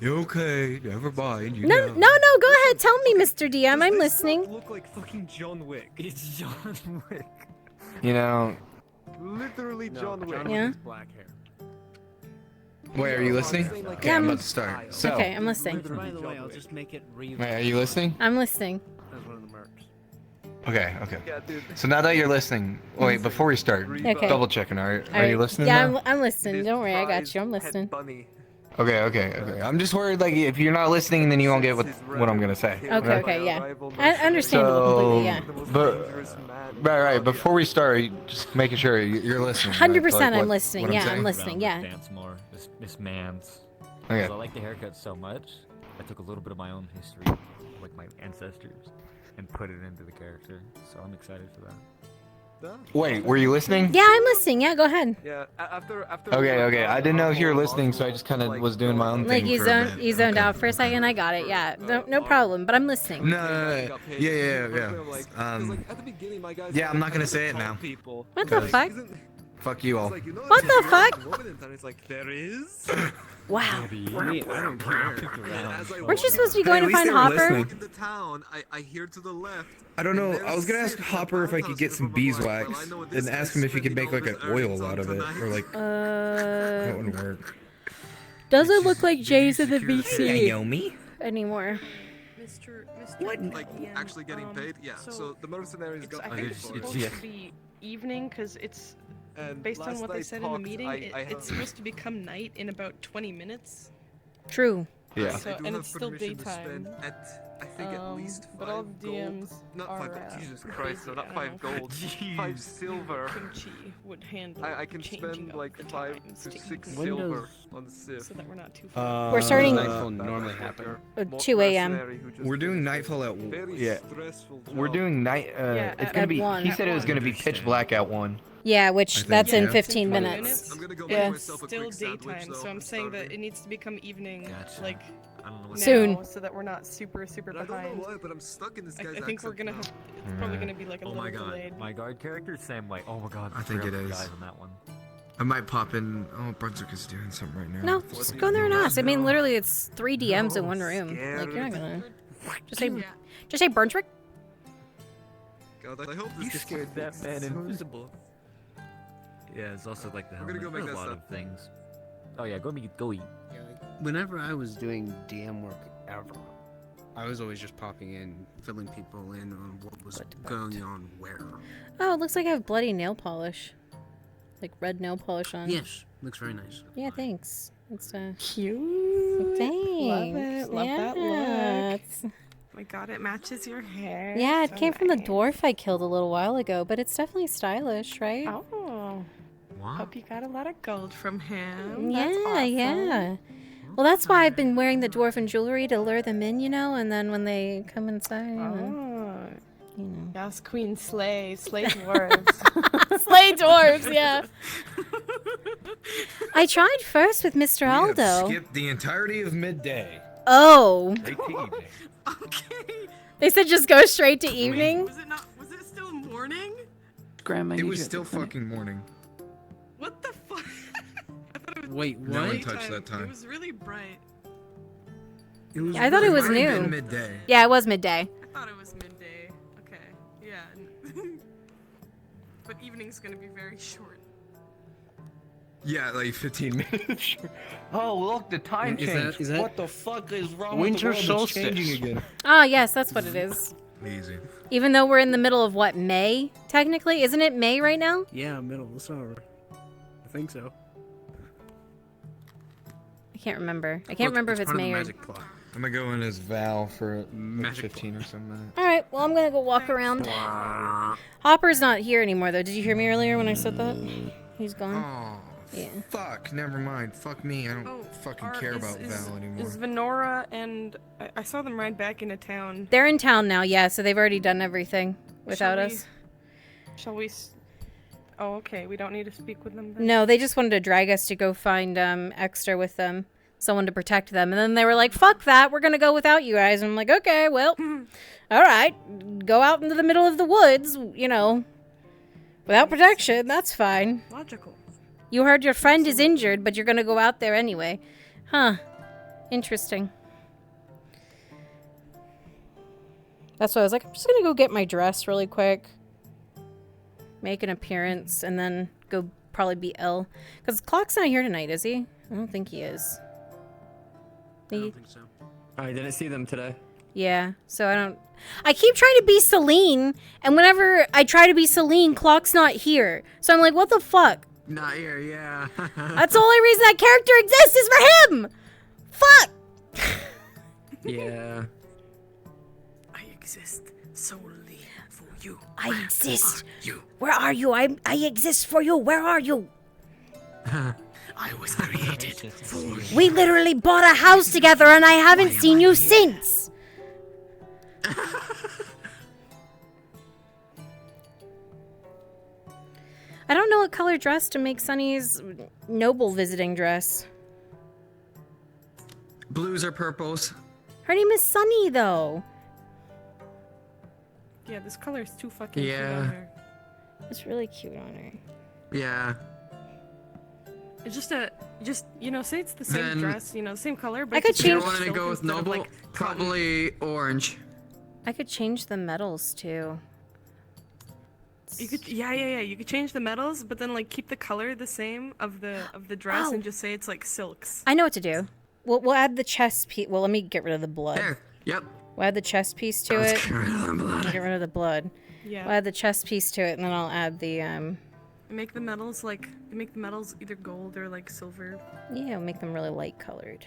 Okay, never mind. You
No,
know.
no, go ahead. Tell me, Mr. DM. I'm listening.
Look like fucking John Wick.
It's John Wick.
You know.
Literally John Wick.
Yeah.
Black hair.
Wait, are you listening? Okay,
Yeah,
I'm
I'm-
about to start. So.
Okay, I'm listening.
By the way, I'll just make it real.
Wait, are you listening?
I'm listening.
That's one of the mercs.
Okay. So now that you're listening, wait, before we start,
Okay.
double checking. Are you
Alright.
listening?
Yeah,
now?
I'm listening. Don't worry, I got you. I'm listening.
Okay. I'm just worried, like, if you're not listening, then you won't get what I'm gonna say.
Okay, yeah. I understandable completely, yeah.
But right. Before we start, just making sure you're listening.
100% I'm
what
listening. Yeah, I'm
saying?
listening. Yeah.
Dance more. This man's.
Okay.
So I like the haircut so much. I took a little bit of my own history, like my ancestors, and put it into the character. So I'm excited for that.
Wait, were you listening?
Yeah, I'm listening. Yeah, go ahead.
Yeah, after.
Okay. I didn't know if you were listening, so I just kind of was doing my own
Like
thing.
you
for a bit.
zoned, you zoned out for a second. I got it. Yeah, no problem. But I'm listening.
No. Yeah. Yeah, I'm not gonna say it now.
What the fuck?
Fuck you all.
What the fuck?
It's like, there is?
Wow.
I don't care.
Weren't you supposed to be going
At
to
least
find
they were
Hopper?
listening.
In the town, I hear to the left.
I don't know. I was gonna ask Hopper if I could get some beeswax and ask him if he could make like an oil out of it, or like that wouldn't work.
Doesn't look like Jay's in the
Hey,
VC
Yomi?
anymore.
What? Like, actually getting paid? Yeah, so the mercenaries got
I
paid
think it's
for it.
supposed to be evening because it's based on
last
what they
I
said in the
talked,
meeting.
I have-
It's supposed to become night in about 20 minutes.
True.
Yeah.
So,
I do
and
have
it's still
permission to
daytime.
spend I think at least 5
but all the
gold.
DMs
Not
are,
5 gold. Jesus
basically,
Christ, no, not
I
5
don't know,
gold. 5 silver.
Kimchi would handle
I can
changing
spend
up
like
the
5
times
to
to
6
evening
silver on the Sith.
so that we're not too far.
We're starting-
Nightfall normally happen.
2 a.m.
We're doing nightfall at
Very
yeah.
stressful
We're
job.
doing night.
Yeah,
It's
at
gonna be.
1.
He said it was gonna be pitch black at 1.
Yeah,
I
which
think,
that's in
yeah.
15
20
minutes.
I'm gonna go
Yeah.
make myself a
Still
quick sandwich,
daytime,
though.
so I'm
I'm
saying that
starving.
it needs to become evening,
Gotcha.
like
I don't know what
Soon.
Now, so that we're not super behind.
I don't know why, but I'm stuck in this guy's
I think we're gonna have. It's probably gonna be like a
Oh
little
my god,
delayed.
my guard character, same way. Oh my god,
I think it
forgot the
is.
guys on that one.
I might pop in. Oh, Brunswick is doing something right now.
No, just go in there and ask. I mean, literally, it's 3 DMs in one room. Like, you're not gonna just say Brunswick.
God, I hope this
You
gets
scared that
fixed.
man invisible.
Yeah, it's also like the I'm gonna helmet. go make There's a that lot stuff. of things. Oh yeah, go eat.
Whenever I was doing DM work ever, I was always just popping in, filling people in on what was going on where.
Oh, it looks like I have bloody nail polish. Like red nail polish on.
Yes, looks very nice.
Yeah, thanks. It's
cute.
Thanks.
Love that look.
It's-
Oh my god, it matches your hair.
Yeah, it
So
came from the
nice.
dwarf I killed a little while ago, but it's definitely stylish, right?
Oh.
What?
Hope you got a lot of gold from him.
Yeah,
That's awesome.
yeah. Well, that's why I've been wearing the dwarven jewelry to lure them in, you know, and then when they come inside, you know.
Oh. Yes, Queen Slay. Slay dwarves.
Slay dwarves, yeah. I tried first with Mr. Aldo.
Skip the entirety of midday.
Oh.
Straight to evening.
They said just go straight to evening?
Was it still morning?
Grandma,
It was still fucking morning.
What the fuck? I thought it was
Wait, what?
No one touched that time.
It was really bright.
It was
I thought it was
might have been
noon.
midday.
Yeah, it was midday.
I thought it was midday. Okay, yeah. But evening's gonna be very short.
Yeah, like 15 minutes.
Oh, look, the time
Is that-
changed.
is that-
What the fuck is wrong
Winter
with the world? It's
solstice.
changing again.
Oh, yes, that's what it is.
Easy.
Even though we're in the middle of what, May? Technically, isn't it May right now?
Yeah, middle of the summer. I think so.
I can't remember. I can't remember if it's May or.
I'm gonna go in as Val for like 15 or something.
All right, well, I'm gonna go walk around. Hopper's not here anymore, though. Did you hear me earlier when I said that? He's gone.
Oh,
Yeah.
fuck. Never mind. Fuck me. I don't fucking care about Val anymore.
Is Venora and I saw them ride back into town.
They're in town now, yeah, so they've already done everything without us.
Shall we? Oh, okay. We don't need to speak with them then.
No, they just wanted to drag us to go find Extra with them, someone to protect them, and then they were like, "Fuck that, we're gonna go without you guys." And I'm like, "Okay, well, all right, go out into the middle of the woods, you know, without protection. That's fine."
Logical.
You heard your friend is injured, but you're gonna go out there anyway, huh? Interesting. That's why I was like, I'm just gonna go get my dress really quick, make an appearance, and then go probably be ill. Because Clock's not here tonight, is he? I don't think he is.
I don't think so.
I didn't see them today.
Yeah, so I keep trying to be Celine, and whenever I try to be Celine, Clock's not here. So I'm like, what the fuck?
Not here, yeah.
That's the only reason that character exists is for him! Fuck!
Yeah.
I exist solely for you.
I exist. Where are you? I exist for you. Where are you?
I was created for you.
We literally bought a house together and I haven't seen you since. I don't know what color dress to make Sunny's noble visiting dress.
Blues or purples?
Her name is Sunny, though.
Yeah, this color is too fucking cute
Yeah.
on her.
It's really cute on her.
Yeah.
It's just you know, say it's the same
Then-
dress, you know, same color, but
I could
it's
You
change-
wanted to
silk
go with
instead of,
noble?
like,
Probably orange.
I could change the metals, too.
You could, yeah. You could change the metals, but then like keep the color the same of the dress
Oh.
and just say it's like silks.
I know what to do. We'll add the chest piece. Well, let me get rid of the blood.
There. Yep.
We'll add the chest piece to
Let's
it.
get rid of the blood.
Get rid of the blood.
Yeah.
We'll add the chest piece to it, and then I'll add the
Make the metals either gold or like silver.
yeah, make them really light colored.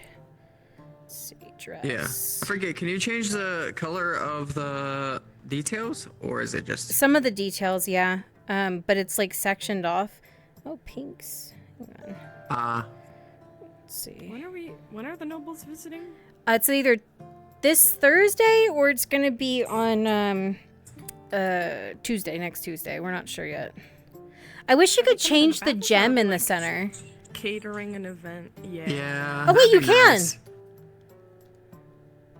Let's see, dress.
Yeah. I forget, can you change the color of the details? Or is it just...
Some of the details, yeah. But it's like sectioned off. Oh, pinks. Hang on. Let's see.
When are the nobles visiting?
It's either this Thursday or it's gonna be on Tuesday, next Tuesday. We're not sure yet. I wish you could change the gem in the center.
Catering an event. Yeah.
Yeah.
Oh wait, you
that'd be
can.
nice.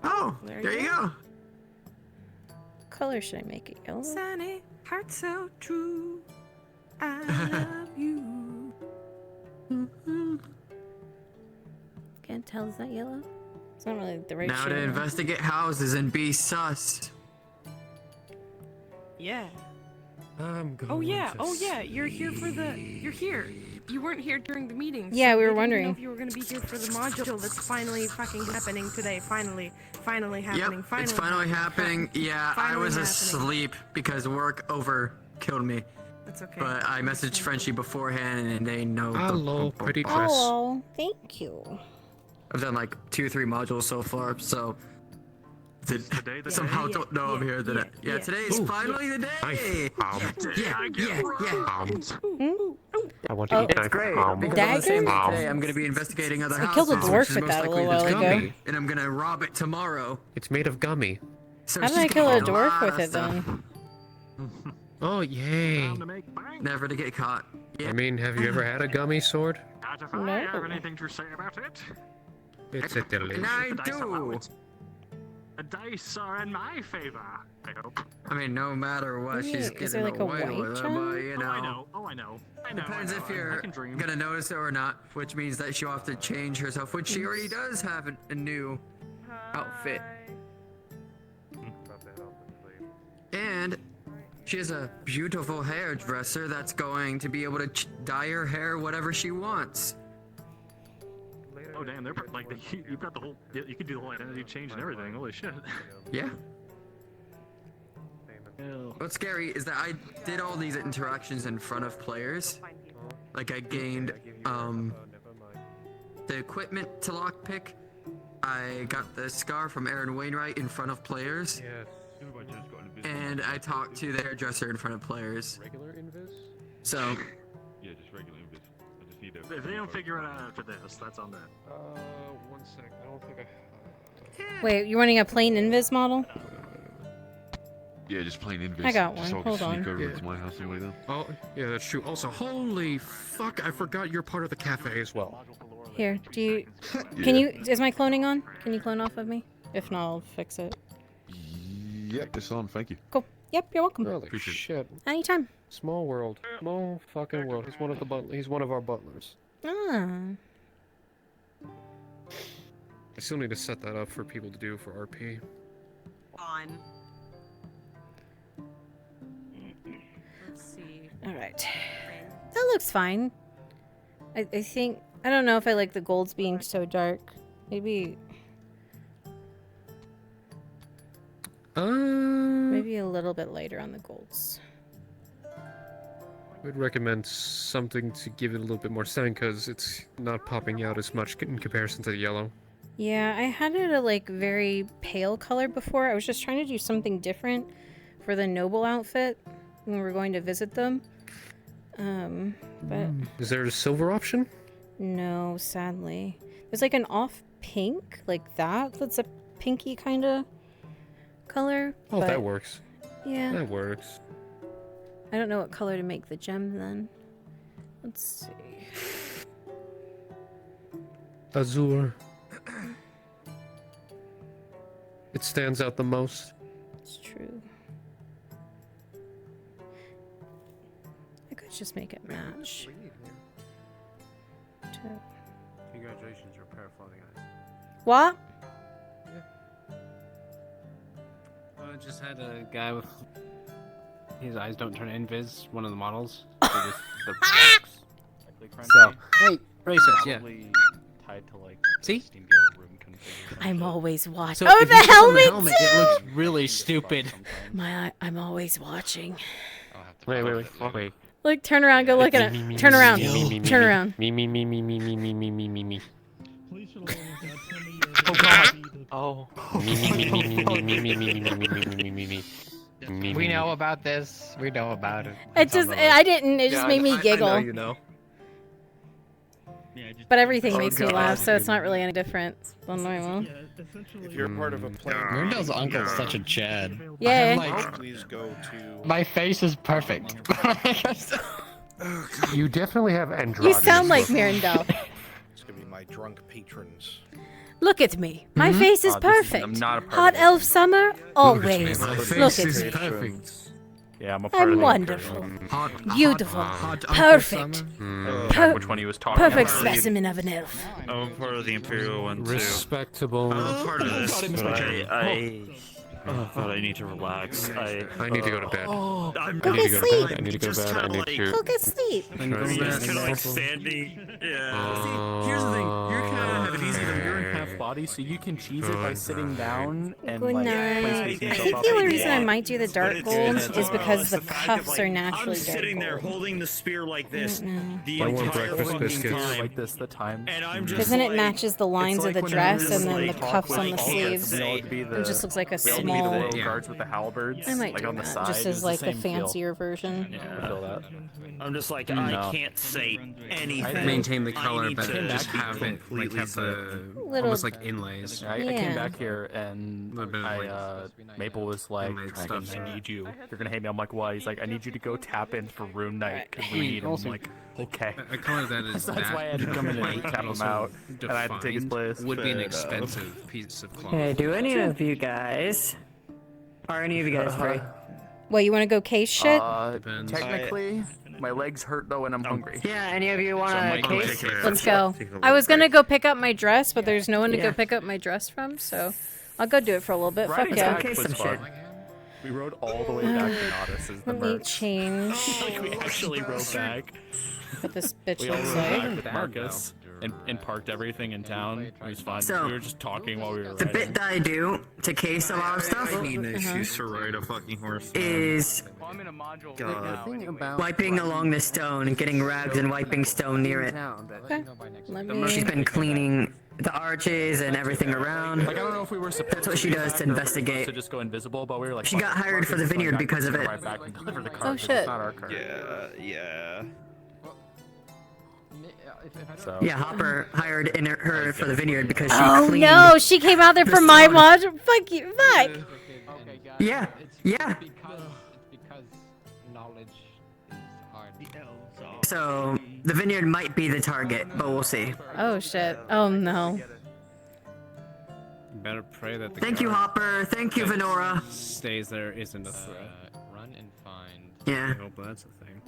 Oh, there you go.
What color should I make it? Yellow?
Sunny, heart so true. I love you.
Can't tell. Is that yellow? It's not really the right
Now
shade.
to investigate houses and be sus.
Yeah.
I'm going
Oh yeah.
to
Oh yeah. You're here for the. You're here. You weren't here during the meeting.
Yeah,
so
we were
they didn't
wondering.
know if you were gonna be here for the module that's finally fucking happening today. Finally happening.
Yep, it's finally happening. Yeah, I
Finally
was
happening.
asleep because work killed me.
That's okay.
But I messaged Frenchie beforehand and they know.
Hello, pretty Chris.
Oh, thank you.
I've done like 2 or 3 modules so far, so somehow don't know I'm here today. Yeah, today's finally the day.
I want
Oh,
to eat
It's great because on the same day today I'm gonna be investigating other
I
houses.
killed a dwarf
which is
with
most
that a
likely
little
the
while
gummy,
ago.
and I'm gonna rob it tomorrow.
It's made of gummy.
So
How did
she's
I kill
gonna
a
get
dwarf
lot
with
of
it
stuff.
then?
Oh, yay.
Never to get caught.
I mean, have you ever had a gummy sword?
No.
Have anything to say about it?
It's a delicious.
And I do.
The dice are in my favor, I hope.
I mean, no matter what,
Yeah,
she's
is there
getting
like a
away
white
with it,
gem?
but you know.
I know.
Depends if you're gonna notice it or not, which means that she'll have to change herself, which she already does have a new outfit. And she has a beautiful hairdresser that's going to be able to dye her hair whatever she wants.
Oh damn, they're like you've got the whole. You can do the whole identity change and everything. Holy shit.
Yeah. What's scary is that I did all these interactions in front of players. Like I gained the equipment to lockpick. I got the scar from Aaron Wainwright in front of players. And I talked to the hairdresser in front of players.
Regular invis?
So
Yeah, just regular invis. I just need to. If they don't figure it out after this, that's on them.
1 sec. I don't think I.
Wait, you're running a plain invis model?
Yeah, just plain invis.
I got
Just
one.
so I can
Hold on.
sneak over to my house anyway, though.
Oh, yeah, that's true. Also, holy fuck, I forgot you're part of the cafe as well.
Here, do you... Can you... Is my cloning on? Can you clone off of me? If not, I'll fix it.
Yep, it's on. Thank you.
Cool. Yep, you're welcome.
Holy shit.
Anytime.
Small world. Small fucking world. He's one of our butlers.
Ah.
I still need to set that up for people to do for RP.
On. Let's see.
Alright. That looks fine. I think... I don't know if I like the golds being so dark. Maybe... Maybe a little bit lighter on the golds.
I would recommend something to give it a little bit more setting because it's not popping out as much in comparison to the yellow.
Yeah, I had it a like very pale color before. I was just trying to do something different for the noble outfit when we were going to visit them. But
Is there a silver option?
no, sadly. There's like an off pink, like that. That's a pinky kind of color.
Oh,
but
that works.
Yeah.
That works.
I don't know what color to make the gem then. Let's see.
Azure. It stands out the most.
It's true. I could just make it match.
Congratulations, you're a pair of floating eyes.
What?
I just had a guy with his eyes don't turn invis, one of the models. They're black. So, hey, racist, yeah.
Tied to like
See?
I'm always watching.
So
Oh,
if
the
you click on
helmet,
it
too!
looks really stupid.
I'm always watching.
Wait.
Look, turn around, go look at it. Turn around. Turn around.
Me.
Oh god. Oh.
We know about this. We know about it.
It just, I didn't, it just made me giggle.
I know you know.
But everything
Oh,
makes me
God.
laugh, so it's not really any different than normal.
If you're part of a plan,
Rundell's uncle's such a Chad.
Yeah.
I'm like,
please go to.
my face is perfect.
You definitely have androgynous.
You sound like Mirandel.
It's gonna be my drunk patrons.
Look at me. My face is perfect.
I'm not a part
Hot
of
elf summer, always.
My
Look
face
at
is
me.
perfect. Yeah, I'm a part
I'm
of the
wonderful,
Imperial.
beautiful, perfect,
Which one he was talking
perfect
about.
specimen of an elf.
I'm a part of the Imperial one too.
Respectable.
I'm a part of this.
I thought I need to relax.
I need to go to bed.
Go get sleep.
I need to go to bed. I need to.
Go get sleep.
Kind of like Sandy. Yeah.
Here's the thing. You're kind of have it easy though. You're in half body, so you can cheese it by sitting down and
Good
like
night.
place
I
yourself
think
up
the
if
only
you
reason I
want.
might do the dark gold is because the cuffs are naturally
I'm
dark
sitting there
gold.
holding the spear like this the
I want
entire
breakfast
fucking
biscuits.
time.
Like this the time.
And I'm just
Because then it
like,
matches the lines of the
when
dress
you're
and then the
like
cuffs on the
all
sleeves.
we all be the-
It just looks like a
we all be the
small.
little guards with the halberds.
I might
like
do
on the
that,
side.
just
It's
as like the
same feel.
fancier version.
Yeah, I feel that.
I'm just like,
No.
I can't say anything.
Maintain the
I
color,
need
but
to
just
be
have it like
completely
have the
Little-
almost like inlays.
I
Yeah.
came back here and
Little bit of,
Maple was like,
inlaid
Dragon,
stuff.
I need you. You're gonna hate me. I'm like, why? He's like, I need you to go tap in for Rune Knight because we need him. I'm like, okay.
I call that as
So that's why I had to come in and tap him out, and I had to take his place.
Would be an
but,
expensive piece of cloth.
Hey, do any of you guys? Are any of you guys free?
What, you want to go case shit?
Technically, my legs hurt though, and I'm hungry.
Yeah, any of you want
So
a
Michael,
case?
Let's go. I was gonna go pick up my dress, but there's no one to go pick up my dress from, so I'll go do it for a little bit. Fuck
Riding
yeah.
back was fun. We rode all the way back to Nodus as the
Let me
merch.
change.
Like we actually rode back.
What this bitch
We all
looks
rode back
like.
with Marcus and parked everything in town. It was fun.
So,
we were just talking while we were
The
riding.
bit that I do to case a lot of stuff
to ride a fucking horse.
is
God.
wiping along the stone and getting rags and wiping stone near it.
Okay. Let me.
She's been cleaning the arches and everything around.
Like I don't know if we were supposed
That's what she
be
does to
supposed
investigate.
to just go invisible, but we were like.
She got
fuck it,
hired for the
Marcus is
vineyard
going back
because
to
of it.
drive back and deliver the car,
Oh,
'cause
shit.
It's not our car.
Yeah.
So.
Yeah, Hopper hired her for the vineyard because she
Oh
cleaned.
no, she came out there
the
for my
stone.
module. Fuck you. Fuck.
Yeah, yeah.
Because knowledge is hard.
So the vineyard might be the target, but we'll see.
Oh shit. Oh no.
You better pray that the
Thank you,
guard
Hopper. Thank you,
that
Venora.
Stays there isn't a threat.
Run and find.
Yeah.
I hope that's a thing.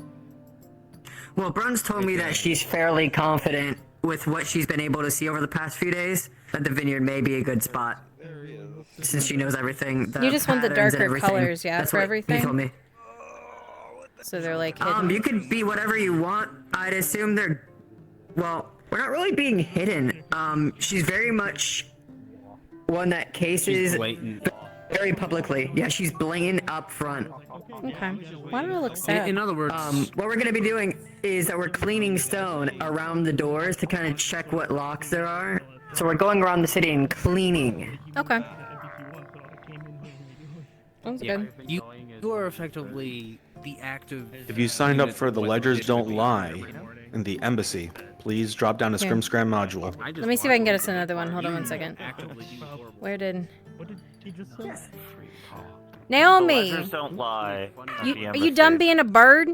Well, Bruns told me that she's fairly confident with what she's been able to see over the past few days that the vineyard may be a good spot. Since she knows everything.
You just want the
patterns and
darker
everything.
colors, yeah,
That's
for
what
everything?
He told me.
So they're like hidden.
You could be whatever you want. I'd assume they're. Well, we're not really being hidden. She's very much one that cases
blatant.
very publicly. Yeah, she's blatant up front.
Okay. Why do I look sad?
In other words,
What we're gonna be doing is that we're cleaning stone around the doors to kind of check what locks there are. So we're going around the city and cleaning.
Okay. Sounds good.
You are effectively the active.
If you signed up for the Ledgers Don't Lie in the embassy, please drop down a
Here.
Scrim Scram module.
Let me see if I can get us another one. Hold on one second. Where did Naomi?
The Ledgers don't lie. at
You,
the
are you
embassy.
done being a bird?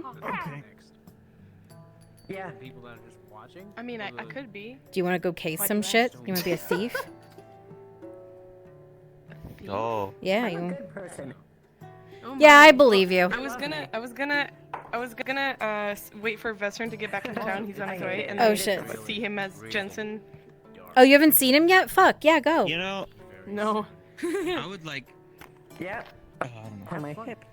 Yeah.
People that are just watching.
I mean, I could be.
Do you want to go case some shit? You want to be a thief?
Oh.
Yeah, you.
Oh
Yeah,
my-
I believe you.
I was gonna wait for Veteran to get back into town. He's on his way, and
Oh,
then
shit.
see him as Jensen.
Oh, you haven't seen him yet? Fuck, yeah, go.
You know,
No.
I would like.
Yeah. On my hip.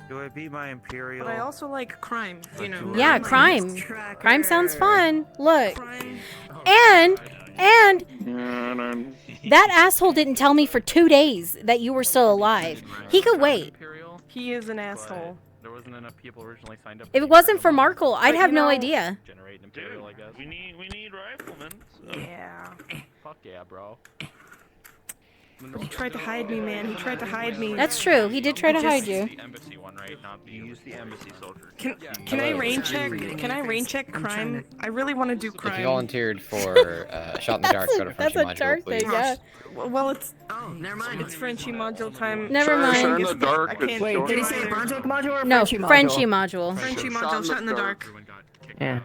Do I beat my Imperial?
But I also like crime. You know.
Yeah, crime. Crime sounds fun. Look. And that asshole didn't tell me for 2 days that you were still alive. He could wait.
He is an asshole.
There wasn't enough people originally signed up.
If it wasn't for Markle, I'd
But
have
you
no
know-
idea.
Generate an Imperial, I guess.
We need riflemen. So.
Yeah.
Fuck yeah, bro.
But he tried to hide me, man. He tried to hide me.
That's true. He did try to hide you.
The embassy one, right? Not the use the embassy soldier.
Can I rain check? Can I rain check crime? I really want to do crime.
If you volunteered for shot in the dark, go to
That's
Frenchy
a
module,
dark
please.
thing, yeah.
Well, it's
never mind.
It's Frenchy module time.
Never mind.
Shot in the dark. I can't.
Wait, did he say Brunswick module or
No,
Frenchy module?
Frenchy module.
Frenchy module. Shot in the dark.
Yeah.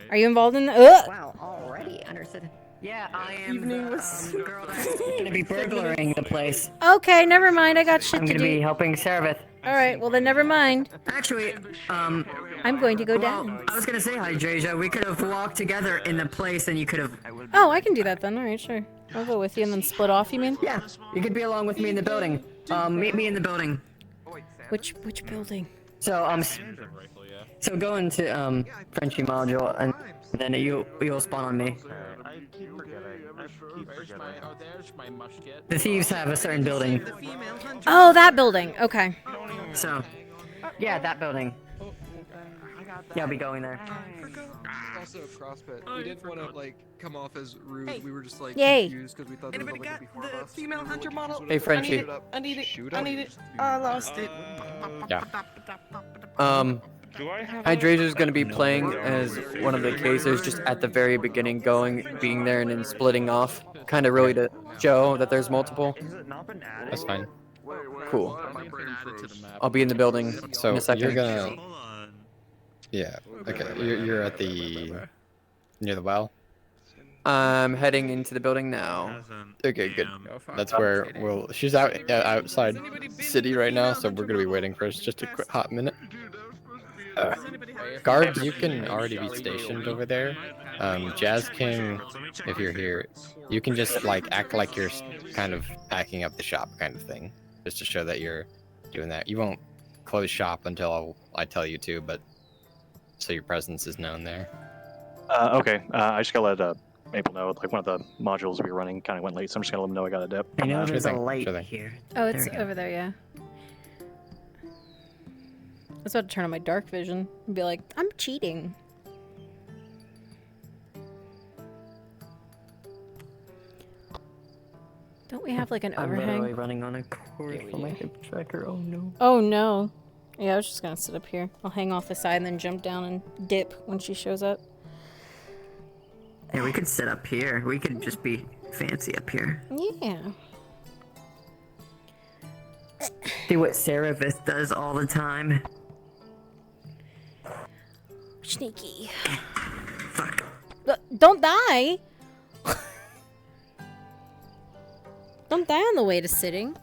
Are you involved in the?
Wow, already interested. Yeah, I am
Evening
the
was
girl that's going to be burglaring the place.
Okay, never mind. I got shit
I'm
to
going to
do.
be helping Seraph.
All right, well then never mind.
Actually,
I'm going to go down.
I was going to say, Hydrasia, we could have walked together in the place and you could have...
Oh, I can do that then. All right, sure. I'll go with you and then split off, you mean?
Yeah, you could be along with me in the building. Meet me in the building.
Which building?
So, so go into, Frenchie module and then you'll spawn on me.
There's my musket.
The thieves have a certain building.
Oh, that building. Okay.
So, yeah, that building. Yeah, I'll be going there.
Also, CrossFit. We didn't want to like come off as rude. We were just like
Yay.
confused because we thought there was
Anybody
like
got
before
the
us.
female hunter model?
Hey, Frenchie.
I need it. I lost it.
Yeah.
Hydrasia's gonna be playing as one of the casers just at the very beginning, being there and then splitting off, kind of really to show that there's multiple.
That's fine.
Cool. I'll be in the building
So
in a second.
you're gonna. Yeah. Okay. You're at the near the well.
I'm heading into the building now.
Okay, good. That's where she's outside city right now, so we're gonna be waiting for us just a quick hot minute. Guards, you can already be stationed over there. Jazz King, if you're here, you can just like act like you're kind of packing up the shop kind of thing, just to show that you're doing that. You won't close shop until I tell you to, but so your presence is known there.
Okay, I just gotta let Maple know, like one of the modules we were running kind of went late, so I'm just gonna let them know I got a dip.
I know
Sure
there's a
thing,
light
sure thing.
here.
Oh, it's over there, yeah. I was about to turn on my dark vision and be like, I'm cheating. Don't we have like an
I'm
overhang?
literally running on a cord for my hip tracker. Oh no.
Oh no. Yeah, I was just gonna sit up here. I'll hang off the side and then jump down and dip when she shows up.
Yeah, we could sit up here. We could just be fancy up here.
Yeah.
Do what Seraphis does all the time.
Sneaky. Fuck. Don't die! Don't die on the way to sitting.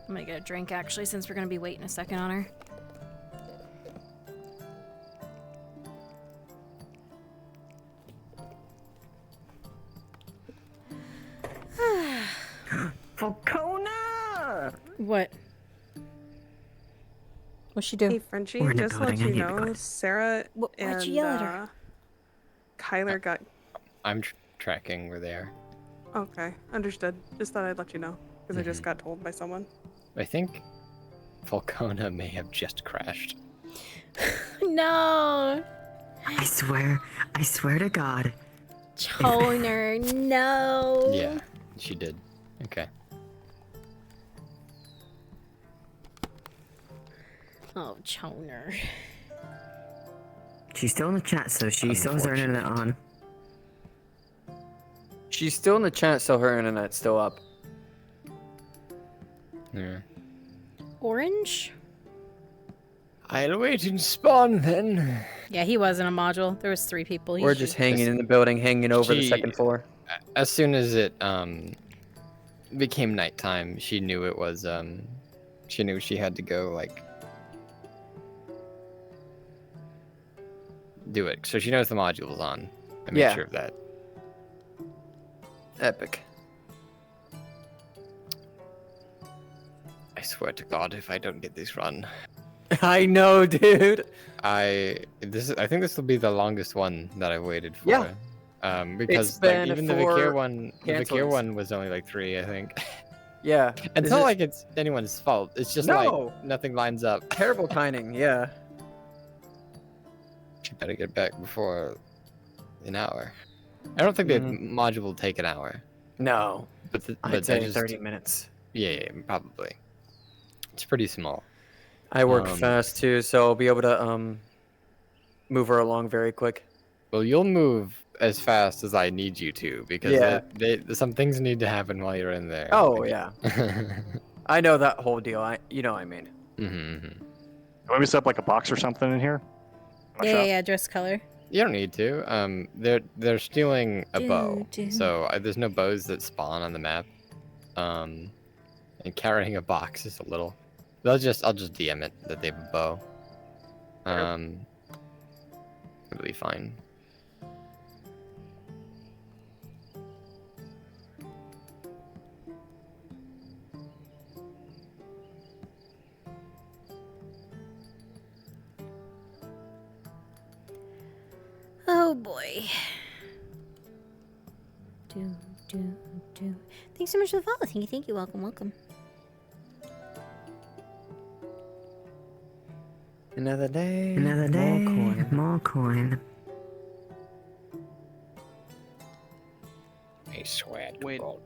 I'm gonna get a drink actually, since we're gonna be waiting a second on her.
Falcona!
What? What'd she do?
Hey, Frenchie,
We're in the
just to let
building, I
you
need to go.
know, Sarah
why'd you
and
yell at her?
Kyler got...
I'm tracking where they are.
Okay, understood. Just thought I'd let you know, because I just
Mm-hmm.
got told by someone.
I think Falcona may have just crashed.
No!
I swear to God.
Toner, no!
Yeah, she did. Okay.
Oh, Choner.
She's still in the chat, so she still has her internet on.
She's still in the chat, so her internet's still up.
Yeah.
Orange?
I'll wait and spawn then.
Yeah, he was in a module. There was 3 people. He
We're
should-
just hanging in the building, hanging over the second floor.
As soon as it became nighttime, she knew it was she knew she had to go like do it. So she knows the module's on. I made
Yeah.
sure of that.
Epic.
I swear to God, if I don't get this run.
I know, dude.
I think this will be the longest one that I've waited for.
Yeah.
Because
It's
like,
been
even the
4
Vakir one,
cancels.
was only like 3, I think.
Yeah.
It's not like it's anyone's fault. It's just
No.
like nothing lines up.
Terrible timing, yeah.
You better get back before an hour. I don't think the module will take an hour.
No.
But
I'd say 30 minutes.
Yeah, probably. It's pretty small.
I work fast too, so I'll be able to move her along very quick.
Well, you'll move as fast as I need you to because some things need to happen while you're in there.
Oh yeah. I know that whole deal. You know what I mean.
Mm-hmm.
Want me to set up like a box or something in here?
Yeah, dress color.
You don't need to. They're stealing a bow, so there's no bows that spawn on the map. And carrying a box is a little. I'll just DM it that they have a bow. It'll be fine.
Oh boy. Thanks so much for the follow. Thank you. Welcome.
Another day.
More coin.
I swear to
Wait.
God.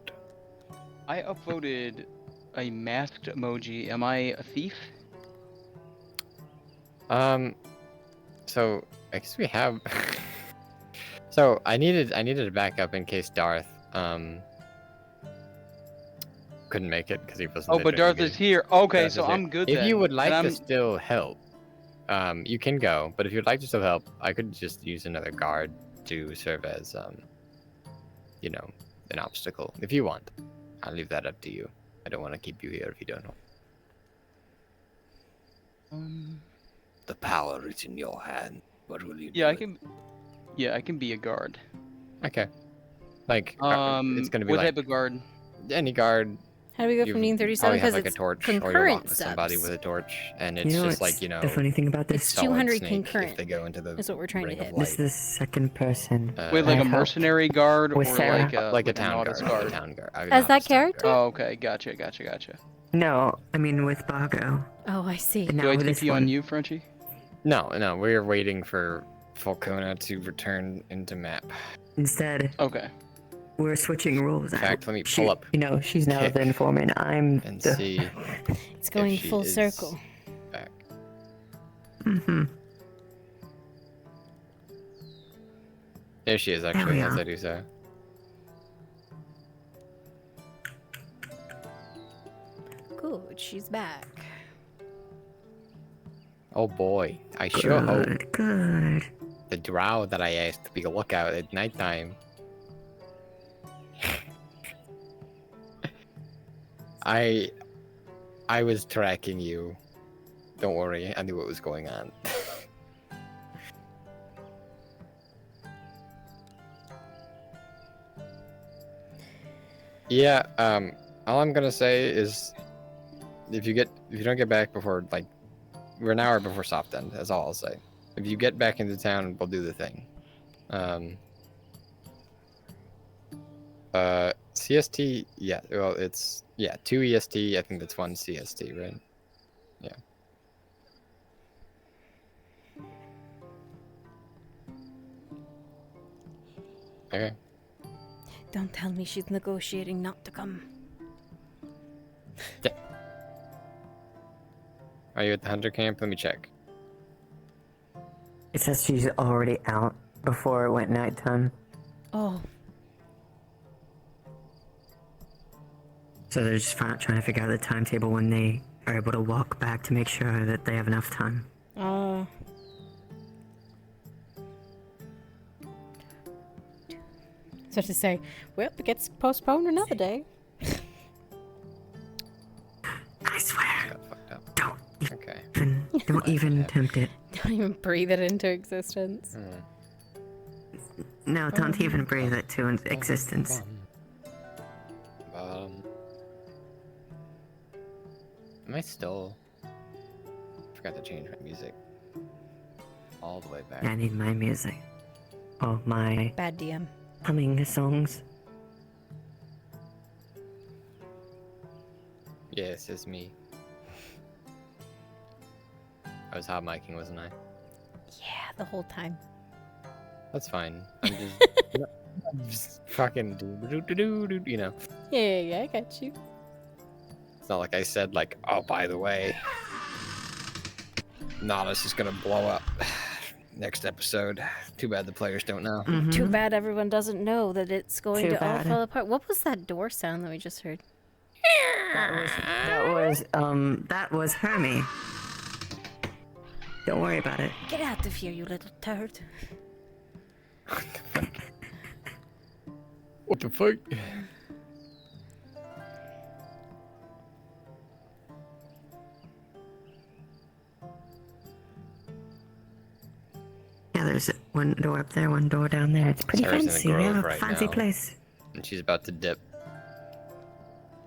I upvoted a masked emoji. Am I a thief?
So I guess we have. So I needed a backup in case Darth couldn't make it because he wasn't.
Oh,
there
but
during
Darth
the
is
meeting.
here. Okay,
Darth
so
is here.
I'm good
If
then.
you would like
And
to
I'm-
still help, you can go. But if you'd like to still help, I could just use another guard to serve as you know, an obstacle if you want. I'll leave that up to you. I don't want to keep you here if you don't know. The power is in your hand. What will you do?
Yeah, I can. Yeah, I can be a guard.
Okay. Like it's gonna be
what
like
type of guard?
any guard.
How do we go
You
from needing 37?
probably have
Because
like a
it's
torch, or you
concurrent
walk with somebody
subs.
with a torch, and
You
it's
know
just
what's
like, you know.
the funny thing about this?
It's
solid
200
snake
concurrent.
If they go into the
Is what we're trying to
ring of
hit.
This
light.
is the second person.
Wait, like a
I've helped
mercenary guard or
with Sarah.
like a
town
novice
guard,
guard?
a town guard.
As that character?
Oh, okay, gotcha.
No, I mean with Bago.
Oh, I see.
And
Do
now
I
with this
TP on
one.
you, Frenchie?
No, we're waiting for Falcona to return into map.
Instead,
Okay.
we're switching rules.
In fact, let me
She-
pull up.
You know, she's now
Kick
the informant. I'm
and
the.
see.
It's going
she
full
is
circle.
Back.
Mm-hmm.
There she is,
we
actually, as
are.
I do so.
Good, she's back.
Oh boy, I sure hope
Good.
the drow that I asked to be a lookout at nighttime. I was tracking you. Don't worry, I knew what was going on. Yeah, all I'm gonna say is if you don't get back before, like, we're an hour before soft end, that's all I'll say. If you get back into town, we'll do the thing. CST, yeah, well, it's, 2 EST, I think that's 1 CST, right? Yeah. Okay.
Don't tell me she's negotiating not to come.
Are you at the hunter camp? Let me check.
It says she's already out before it went nighttime.
Oh,
So they're just trying to figure out the timetable when they are able to walk back to make sure that they have enough time.
So to say, well, it gets postponed another day.
I swear.
Got fucked up.
Don't
Okay.
don't even attempt it.
Don't even breathe it into existence.
No, don't even breathe it to existence.
Am I still? Forgot to change my music. All the way back.
I need my music. Oh, my
Bad DM.
humming songs.
Yes, it's me. I was hot micing, wasn't I?
Yeah, the whole time.
That's fine. I'm just fucking do, you know.
Yeah, I got you.
It's not like I said, like, oh, by the way, Nautilus is gonna blow up next episode. Too bad the players don't know.
Too bad everyone doesn't know that it's going
Too
to all
bad.
fall apart. What was that door sound that we just heard?
That was Hermie. Don't worry about it.
Get out of here, you little turd.
What the fuck?
Yeah, there's one door up there, one door down there. It's pretty
Sarah's in the
fancy. We
grove
have a
right
fancy
now.
place.
And she's about to dip.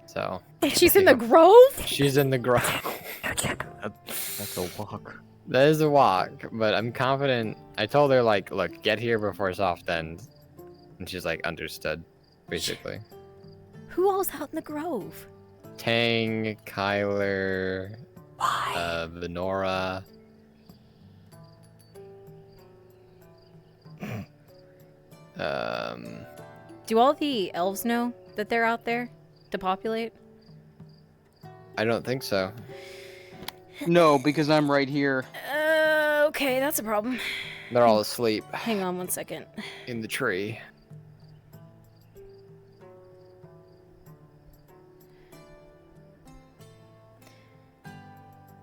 So.
She's in the grove?
She's in the grove.
That's a walk.
That is a walk, but I'm confident. I told her, like, look, get here before soft end. And she's like, understood, basically.
Who all's out in the grove?
Tang, Kyler, Venora.
Do all the elves know that they're out there to populate?
I don't think so.
No, because I'm right here.
Okay, that's a problem.
They're all asleep
Hang on one second.
in the tree.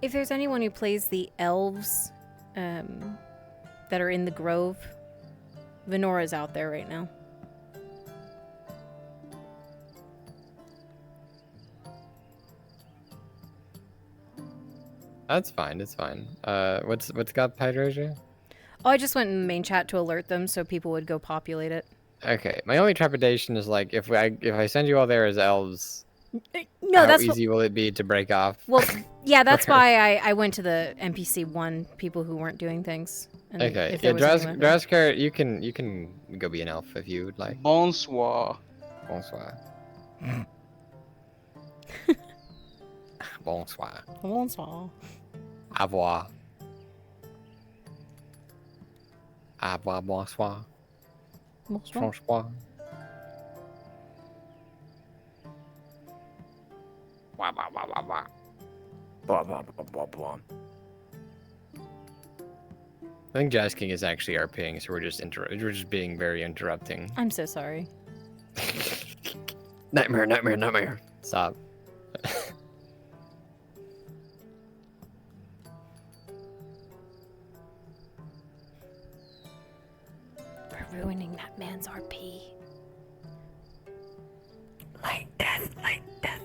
If there's anyone who plays the elves that are in the grove, Venora's out there right now.
That's fine. It's fine. What's got Hydrosia?
Oh, I just went in the main chat to alert them so people would go populate it.
Okay. My only trepidation is like if I send you all there as elves,
No,
how
that's
easy will it be to break off?
Well, yeah, that's why I went to the NPC 1 people who weren't doing things. And
Okay.
if
Yeah,
there was anyone-
Draskar, you can go be an elf if you would like.
Bonsoir.
Bonsoir. Bonsoir.
Bonsoir.
Au revoir. Au revoir, bonsoir.
Bonsoir.
Francois. Wah, wah, wah, wah, wah.
Blah, blah, blah, blah, blah.
I think Jazz King is actually RPing, so we're just being very interrupting.
I'm so sorry.
Nightmare, nightmare, nightmare. Stop.
We're ruining that man's RP.
Light death, light death.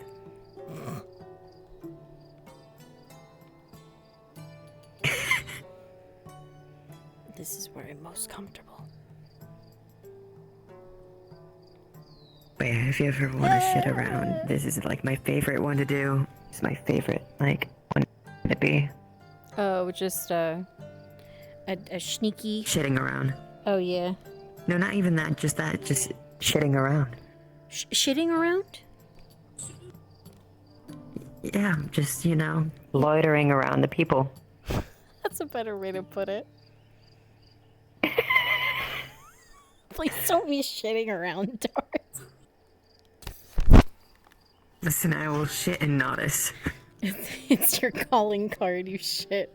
This is where I'm most comfortable.
But yeah, if you ever want to shit around, this is like my favorite one to do. It's my favorite, like, one to be.
Oh, just a sneaky.
Shitting around.
Oh yeah.
No, not even that, just shitting around.
Shitting around?
Yeah, just, loitering around the people.
That's a better way to put it. Please don't be shitting around, Doris.
Listen, I will shit and notice.
It's your calling card, you shit.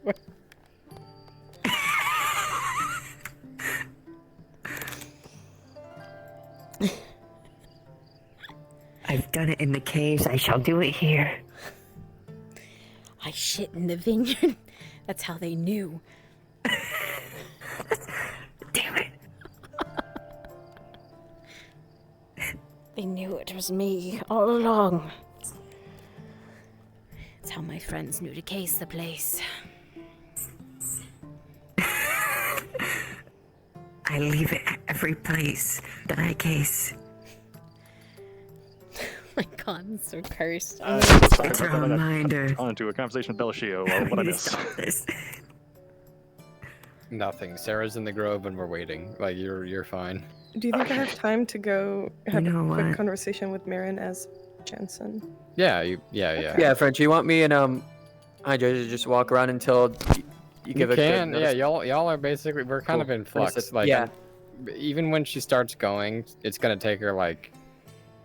I've done it in the caves, I shall do it here.
I shit in the vineyard. That's how they knew.
Damn it.
They knew it was me all along. It's how my friends knew to case the place.
I leave it at every place that I case.
My god, I'm so cursed.
It's a reminder.
On to a conversation with Belashio. What I missed.
Nothing. Sarah's in the grove and we're waiting. Like you're fine.
Do you think I have time to go have
You know
a quick
what?
conversation with Marin as Jensen?
Yeah.
Yeah, French, you want me and I just walk around until you give
You
a good
can. Yeah,
notice?
y'all are basically we're kind
Cool.
of in
Understood.
flux. Like
Yeah.
even when she starts going, it's gonna take her like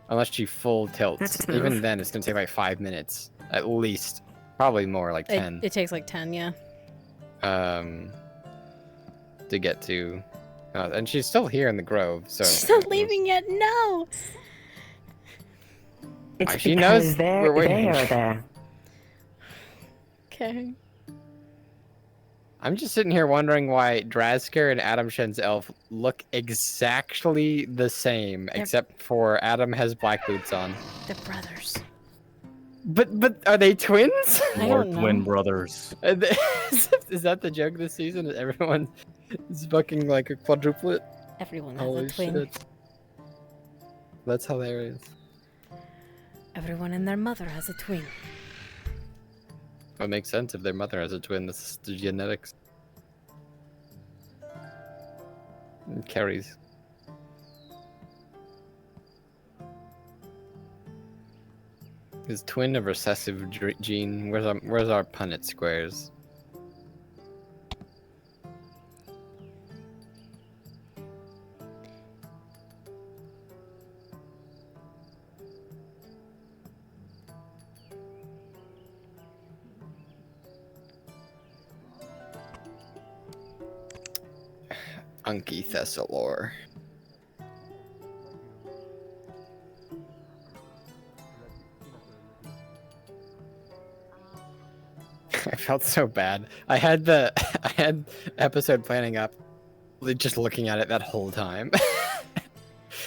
unless she full tilts.
That's
Even
smooth.
then, it's gonna take like 5 minutes at least. Probably more, like 10.
It takes like 10, yeah.
To get to, and she's still here in the grove. So
She's not leaving yet, no!
It's
she
because
knows
they're,
we're waiting.
they are there.
Okay.
I'm just sitting here wondering why Drazker and Adam Shen's elf look exactly the same, except for Adam has black boots on.
They're brothers.
But are they twins?
I don't know.
Twin brothers.
Is that the joke this season? Is everyone is fucking like a quadruplet?
Everyone has
Holy
a twin.
shit. That's hilarious.
Everyone and their mother has a twin.
It makes sense if their mother has a twin. That's the genetics. It carries. Is twin a recessive gene? Where's our Punnett squares? Unky Thessalor. I felt so bad. I had episode planning up, just looking at it that whole time.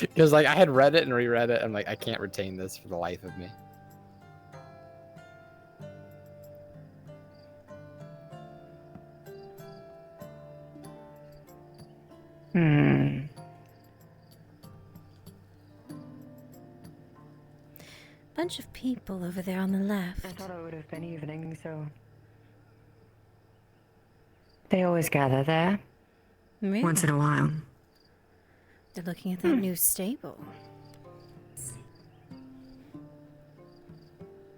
Because like I had read it and reread it, I'm like, I can't retain this for the life of me.
Bunch of people over there on the left.
I thought it would have been evening, so... They always gather there.
Really?
Once in a while.
They're looking at that new stable.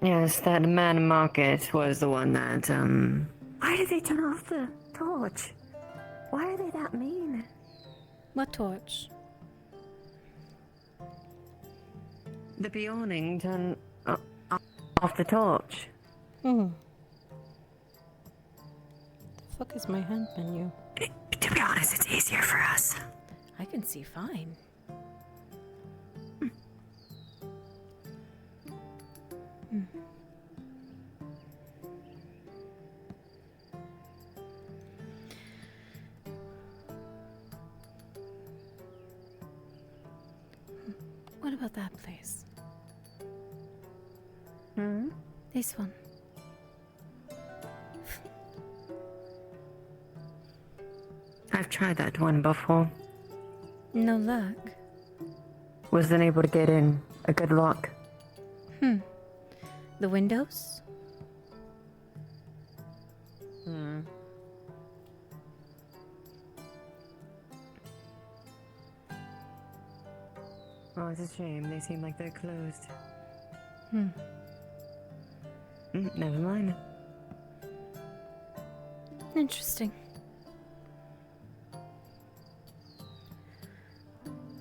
Yes, that man market was the one that, Why did they turn off the torch? Why are they that mean?
What torch?
The Bjorning turned off the torch.
The fuck is my hand menu?
To be honest, it's easier for us.
I can see fine. What about that place? This one.
I've tried that one before.
No luck.
Wasn't able to get in. A good lock.
The windows?
Oh, it's a shame. They seem like they're closed. Never mind.
Interesting.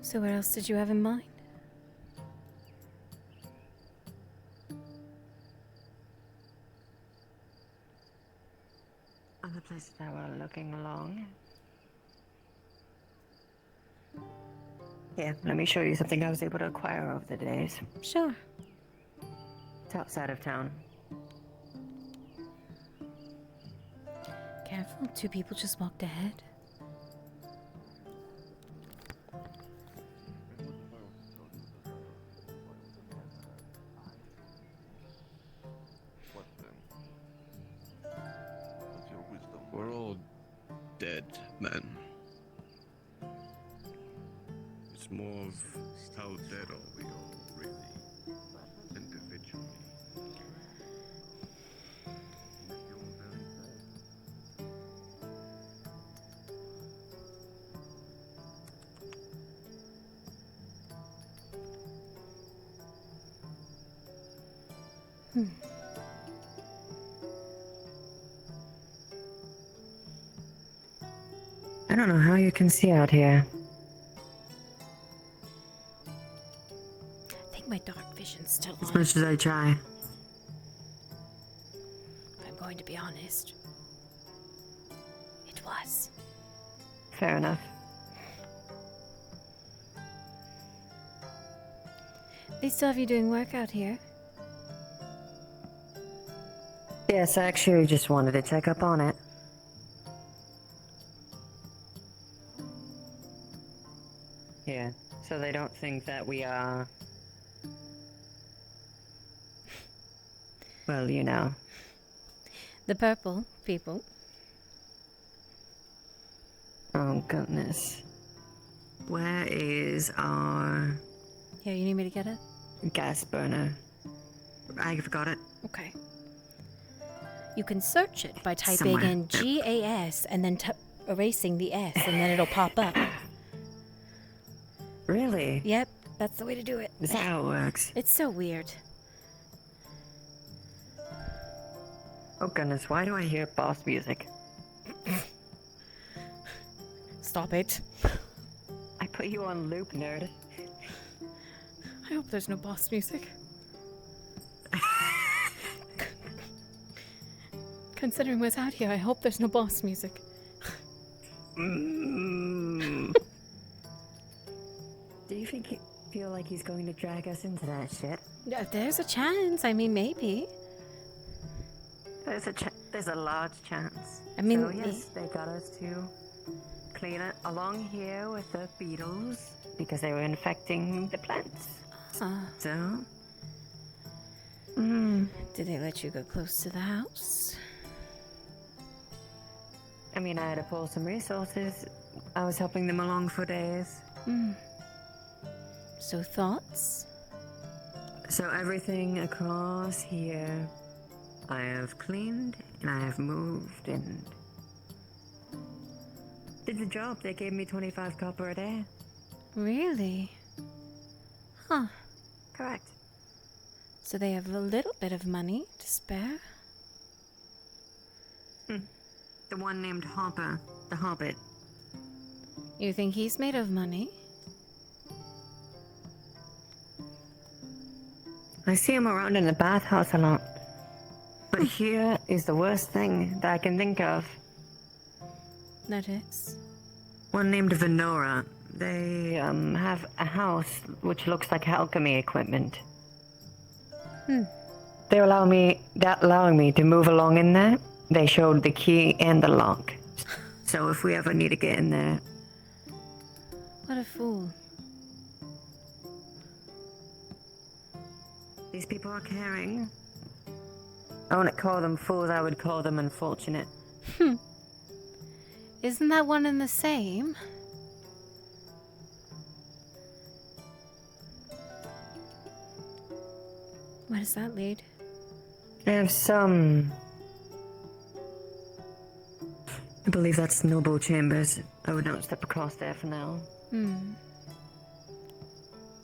So what else did you have in mind?
Other places that were looking along. Here, let me show you something I was able to acquire over the days.
Sure.
It's outside of town.
Careful, two people just walked ahead.
We're all dead men. It's more of how dead are we all, really, individually.
I don't know how you can see out here.
I think my dark vision's still
As
on.
much as I try.
If I'm going to be honest. It was.
Fair enough.
They still have you doing work out here.
Yes, I actually just wanted to check up on it. So they don't think that we are... Well, you know.
The purple people.
Oh, goodness. Where is our...
Here, you need me to get it?
gas burner? I've got it.
Okay. You can search it by typing
Somewhere.
in GAS and then erasing the S, and then it'll pop up.
Really?
Yep, that's the way to do it.
Is that how it works?
It's so weird.
Oh, goodness, why do I hear boss music?
Stop it.
I put you on loop, nerd.
I hope there's no boss music. Considering what's out here, I hope there's no boss music.
Do you feel like he's going to drag us into that shit?
Yeah, there's a chance. I mean, maybe.
There's a large chance.
I mean,
so, yes, they got us to clean it along here with the beetles because they were infecting the plants. So,
did they let you go close to the house?
I mean, I had to pull some resources. I was helping them along for days.
So thoughts?
So everything across here, I have cleaned and I have moved and did the job. They gave me 25 copper a day.
Really? Huh.
Correct.
So they have a little bit of money to spare?
The one named Hopper, the Hobbit.
You think he's made of money?
I see him around in the bathhouse a lot. But here is the worst thing that I can think of.
That is?
One named Venora. They have a house which looks like alchemy equipment. They're allowing me to move along in there. They showed the key and the lock. So if we ever need to get in there...
What a fool.
These people are caring. I wouldn't call them fools, I would call them unfortunate.
Isn't that one and the same? Where does that lead?
I have some... I believe that's Noble Chambers. I would not step across there for now.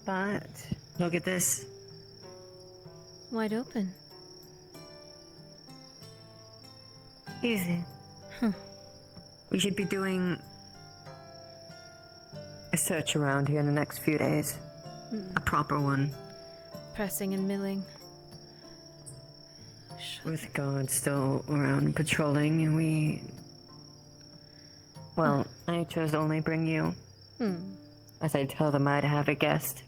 But, look at this.
Wide open.
Easy. We should be doing a search around here in the next few days. A proper one.
Pressing and milling.
With guards still around patrolling, and we... Well, I chose to only bring you. As I tell them I'd have a guest.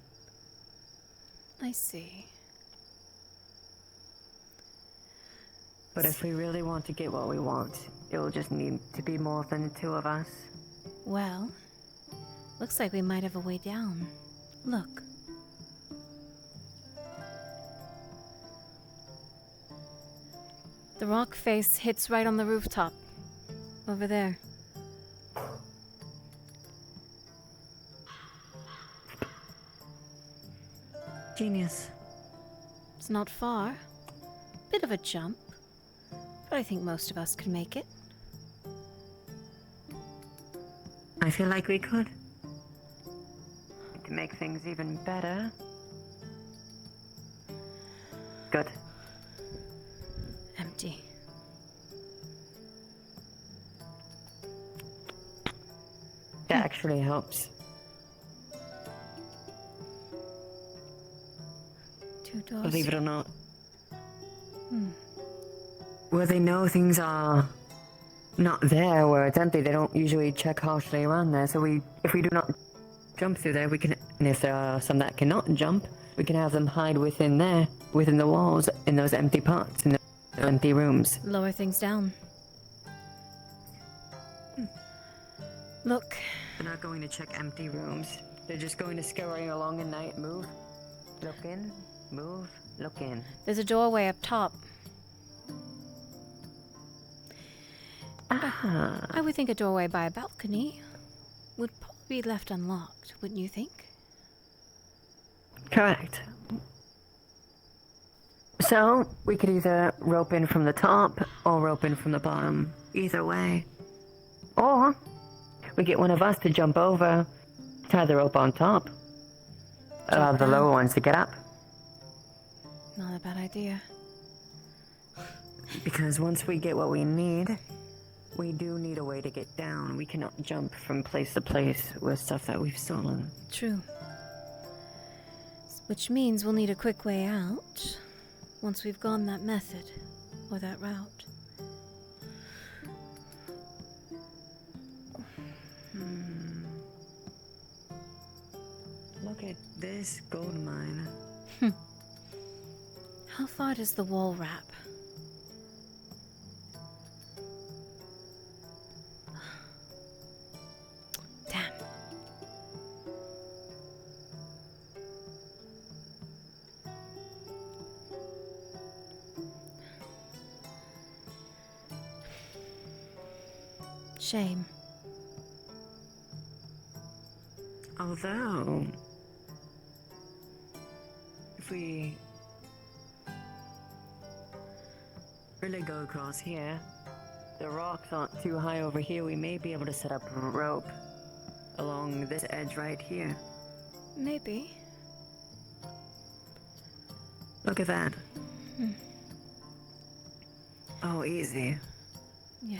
I see.
But if we really want to get what we want, it will just need to be more than the two of us.
Well, looks like we might have a way down. Look. The rock face hits right on the rooftop. Over there.
Genius.
It's not far. Bit of a jump. But I think most of us could make it.
I feel like we could. To make things even better. Good.
Empty.
That actually helps.
2 doors.
Believe it or not.
Where
they know things are not there, where it's empty, they don't usually check harshly around there. So if we do not jump through there, we can, and if there are some that cannot jump, we can have them hide within there, within the walls, in those empty parts, in the empty rooms.
Lower things down. Look.
We're not going to check empty rooms. They're just going to scurry along at night. Move, look in, move, look in.
There's a doorway up top. I would think a doorway by a balcony would probably be left unlocked, wouldn't you think?
Correct. So, we could either rope in from the top or rope in from the bottom. Either way. Or, we get one of us to jump over, tie the rope on top. Allow the lower ones to get up.
Not a bad idea.
Because once we get what we need, we do need a way to get down. We cannot jump from place to place with stuff that we've stolen.
True. Which means we'll need a quick way out once we've gone that method or that route.
Look at this gold mine.
How far does the wall wrap? Damn. Shame.
Although, if we really go across here, the rocks aren't too high over here, we may be able to set up a rope along this edge right here.
Maybe.
Look at that. Oh, easy.
Yeah.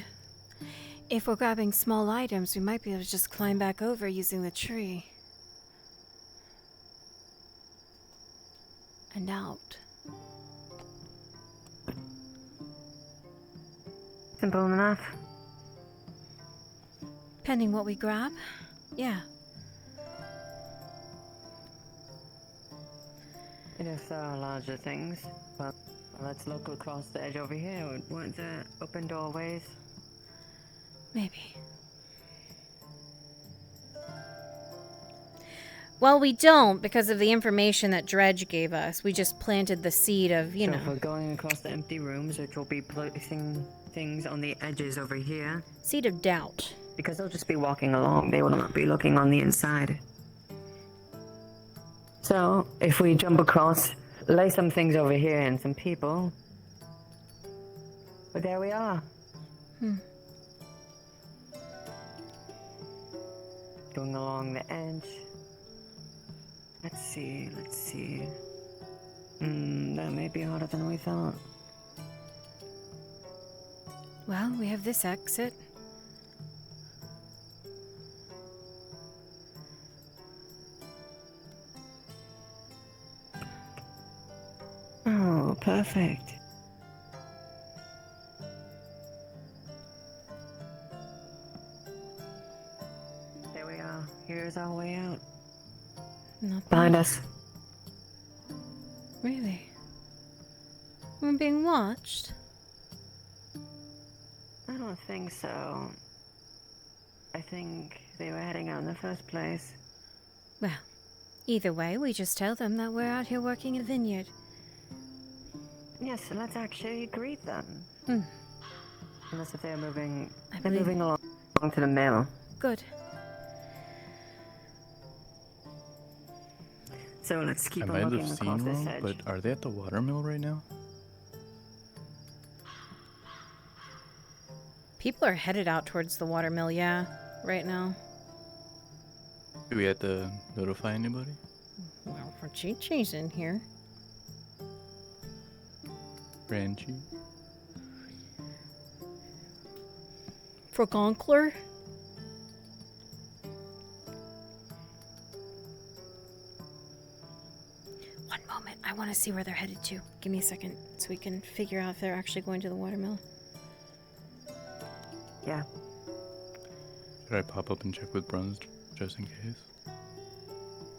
If we're grabbing small items, we might be able to just climb back over using the tree. And out.
Simple enough.
Pending what we grab? Yeah.
And if there are larger things, well, let's look across the edge over here. Weren't there open doorways?
Maybe. Well, we don't because of the information that Dredge gave us. We just planted the seed of, you
So
know.
if we're going across the empty rooms, which will be placing things on the edges over here.
Seed of doubt.
Because they'll just be walking along. They will not be looking on the inside. So, if we jump across, lay some things over here and some people. But there we are. Going along the edge. Let's see. That may be harder than we thought.
Well, we have this exit.
Oh, perfect. There we are. Here's our way out.
Not
Behind
bad.
us.
Really? We're being watched?
I don't think so. I think they were heading out in the first place.
Well, either way, we just tell them that we're out here working in a vineyard.
Yes, let's actually greet them.
Hmm.
Unless if they're moving,
I
they're
believe-
moving along to the mill.
Good.
So let's keep
I
on
might
looking
have
across
seen
this
wrong,
edge.
but are they at the watermill right now?
People are headed out towards the watermill, yeah, right now.
Do we have to notify anybody?
Well, for Chi-Chi's in here.
Ranchi?
For Gonkler? One moment, I want to see where they're headed to. Give me a second so we can figure out if they're actually going to the watermill.
Yeah.
Should I pop up and check with Bruns just in case?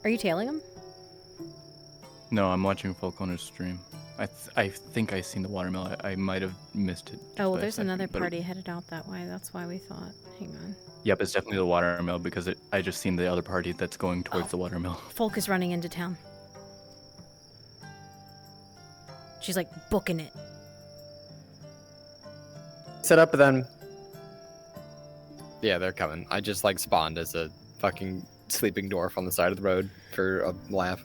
Are you tailing them?
No, I'm watching Falconer's stream. I think I seen the watermill. I might have missed it.
Oh, well,
by a
there's
second,
another
but-
party headed out that way. That's why we thought. Hang on.
Yep, it's definitely the watermill because I just seen the other party that's going towards the watermill.
Folk is running into town. She's like booking it.
Set up then. Yeah, they're coming. I just like spawned as a fucking sleeping dwarf on the side of the road for a laugh.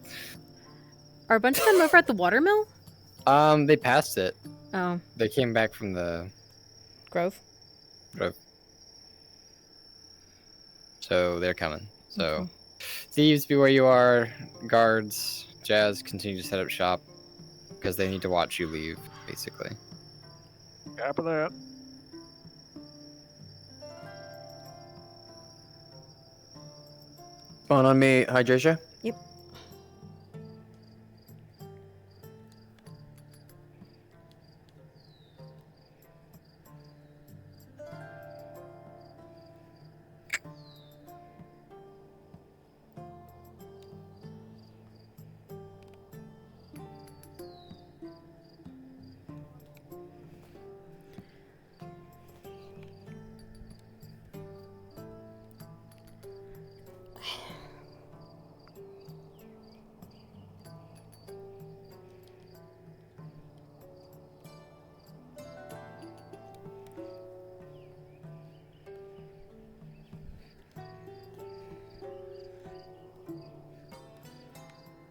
Are a bunch of them over at the watermill?
They passed it.
Oh.
They came back from the
Grove.
Grove. So they're coming. So thieves, be where you are. Guards, Jazz, continue to set up shop because they need to watch you leave, basically.
Copy that.
On me, Hydration.
Yep.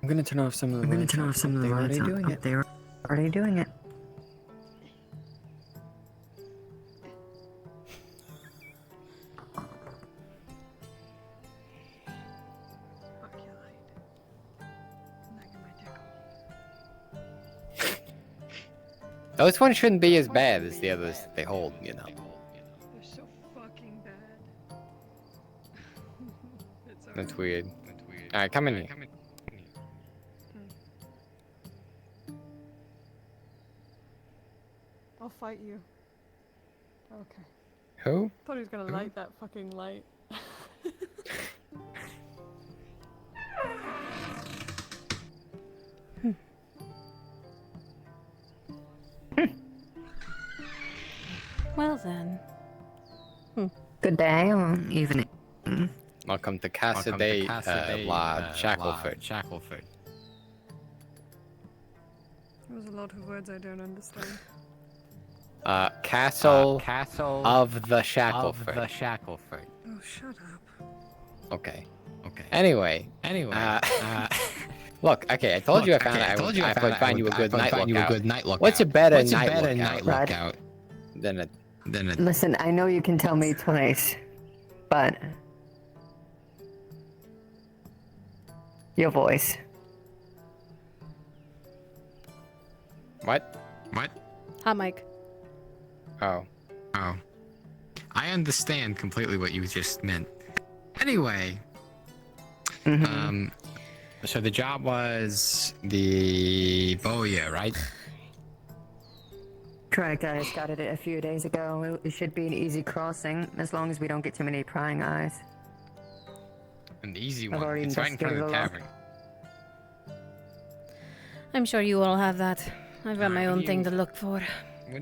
I'm gonna turn off some of the lights.
They're already doing it. They're already doing it.
This one shouldn't be as bad as the others that they hold, you know.
They're so fucking bad.
That's weird. Alright, come in here.
I'll fight you. Okay.
Who?
Thought he was gonna light that fucking light.
Well then.
Good day or evening.
Welcome to Casa de La Shackleford.
There was a lot of words I don't understand.
Castle of the Shackleford.
Oh, shut up.
Okay. Anyway. Look, okay, I told you I found I would find you a good night lookout. What's a better night lookout than a
Listen, I know you can tell me twice, but your voice.
What?
Hot mic.
Oh.
I understand completely what you just meant. Anyway, so the job was the Bowyer, right?
Correct, I started it a few days ago. It should be an easy crossing, as long as we don't get too many prying eyes.
An easy
I've
one.
already
It's right in front of the
investigated
tavern.
I'm sure you all have that. I've got my own thing to look for.
What do you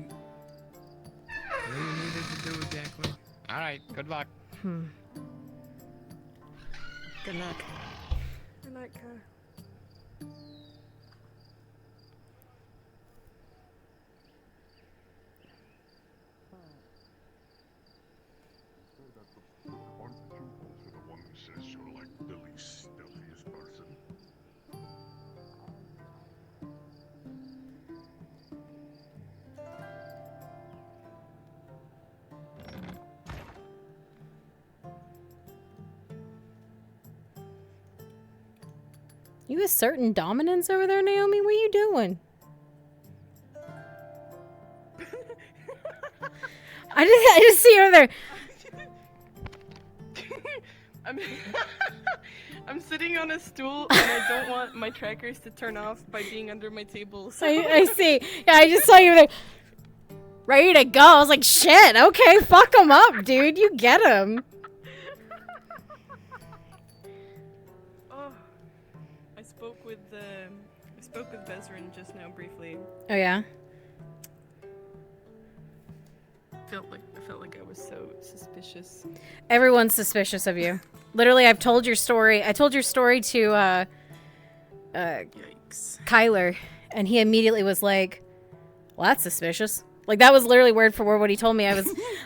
need it to do exactly? All right. Good luck.
Good luck.
I like her.
You asserting dominance over there, Naomi? What are you doing? I just see her there.
I'm sitting on a stool and I don't want my trackers to turn off by being under my table. So.
I see. Yeah, I just saw you there. Ready to go. I was like, shit, okay, fuck him up, dude. You get him.
spoke with Bezrin just now briefly.
Oh yeah.
I felt like I was so suspicious.
Everyone's suspicious of you. Literally, I've told your story. I told your story to Kyler, and he immediately was like, "Well, that's suspicious." Like that was literally word for word what he told me.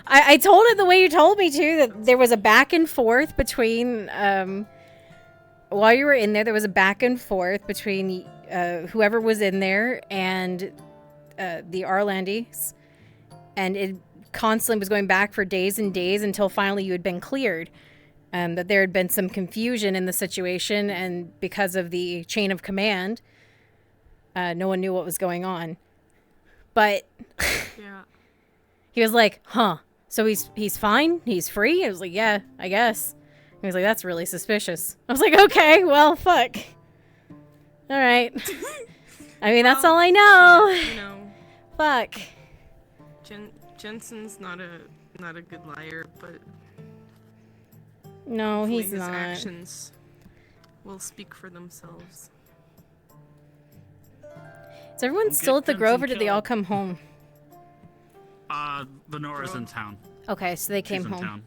I told it the way you told me to. That there was a back and forth between while you were in there. There was a back and forth between whoever was in there and the Arlandis, and it constantly was going back for days and days until finally you had been cleared. That there had been some confusion in the situation, and because of the chain of command, no one knew what was going on. But
yeah,
he was like, "Huh? So he's fine? He's free?" I was like, "Yeah, I guess." He was like, "That's really suspicious." I was like, "Okay, well, fuck. All right." I mean, that's all I know.
Yeah, you know,
fuck.
Jensen's not a good liar, but
no,
hopefully
he's
his
not.
actions will speak for themselves.
Is everyone still at the Grove, or did they all come home?
Venora's in town.
Okay, so they came
She's in
home.
town.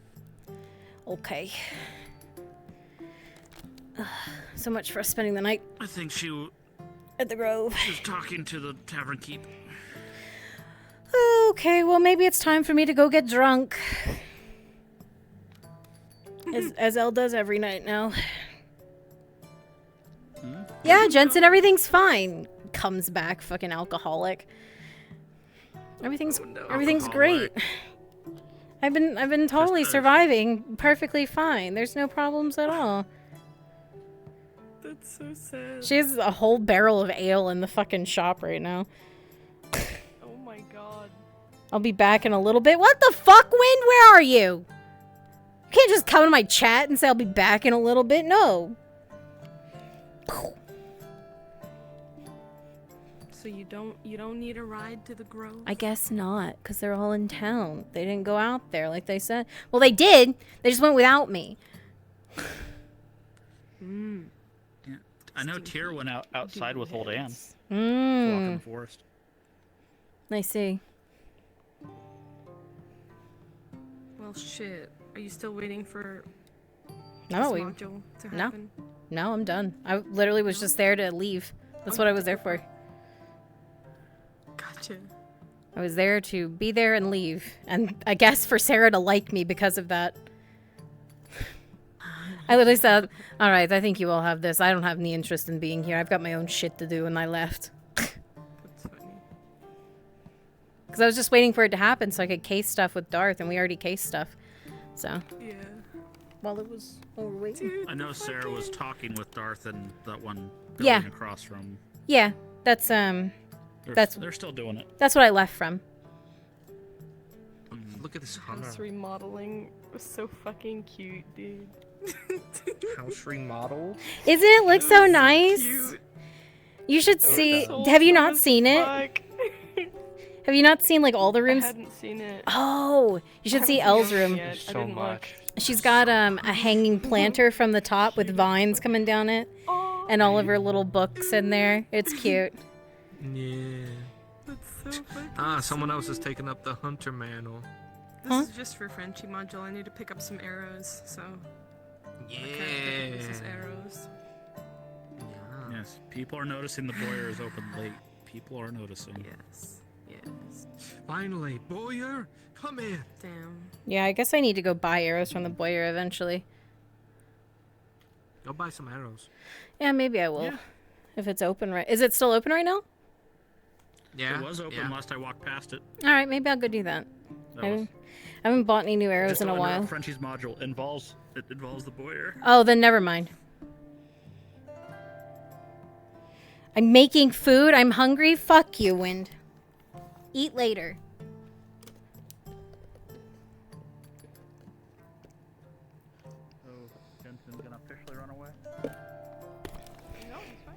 Okay. So much for us spending the night
I think she
at the Grove.
was talking to the tavern keep.
Okay, well maybe it's time for me to go get drunk. As Elle does every night now. Yeah, Jensen, everything's fine. Comes back, fucking alcoholic. Everything's great. I've been totally surviving perfectly fine. There's no problems at all.
That's so sad.
She has a whole barrel of ale in the fucking shop right now.
Oh my god.
I'll be back in a little bit. What the fuck, Wind? Where are you? You can't just come to my chat and say I'll be back in a little bit. No.
So you don't need a ride to the Grove?
I guess not, because they're all in town. They didn't go out there like they said. Well, they did. They just went without me.
Yeah. I know Tyr went outside with old Anne.
Mm.
Walk in the forest.
I see.
Well, shit. Are you still waiting for
No,
this module to
no.
happen?
No, I'm done. I literally was just there to leave. That's what I was there for.
Gotcha.
I was there to be there and leave. And I guess for Sarah to like me because of that. I literally said, "Alright, I think you all have this. I don't have any interest in being here. I've got my own shit to do," and I left.
That's funny.
Because I was just waiting for it to happen so I could case stuff with Darth, and we already cased stuff. So.
Yeah.
While it was waiting.
I know Sarah was talking with Darth and that one building
Yeah.
across from.
Yeah, that's
They're still doing it.
That's what I left from.
Look at this
House remodeling was so fucking cute, dude.
house remodel.
Isn't it look so
was so
nice?
cute.
You should
So
see.
soulful
Have you not
as
seen it?
fuck.
Have you not seen like all the rooms?
I hadn't seen it.
Oh, you should
I
see
haven't
Elle's
seen it
room.
yet. I didn't look.
She's got a hanging planter from the top with vines coming down it, and all of her little books in there. It's cute.
Yeah.
That's so fucking
Someone else is taking up the hunter mantle.
This is just for Frenchie module. I need to pick up some arrows, so.
Yeah.
This is arrows.
Yes, people are noticing the Boyer is open late. People are noticing.
Yes. Yes.
Finally, Boyer, come in.
Damn.
Yeah, I guess I need to go buy arrows from the Boyer eventually.
Go buy some arrows.
Yeah, maybe I will. If it's open right. Is it still open right now?
Yeah.
It was open last I walked past it.
All right, maybe I'll go do that. I haven't bought any new arrows
Just
in a
so I know,
while.
Frenchie's module involves the Boyer.
Oh, then never mind. I'm making food. I'm hungry. Fuck you, Wind. Eat later.
So Jensen's gonna officially run away.
No, it's fine.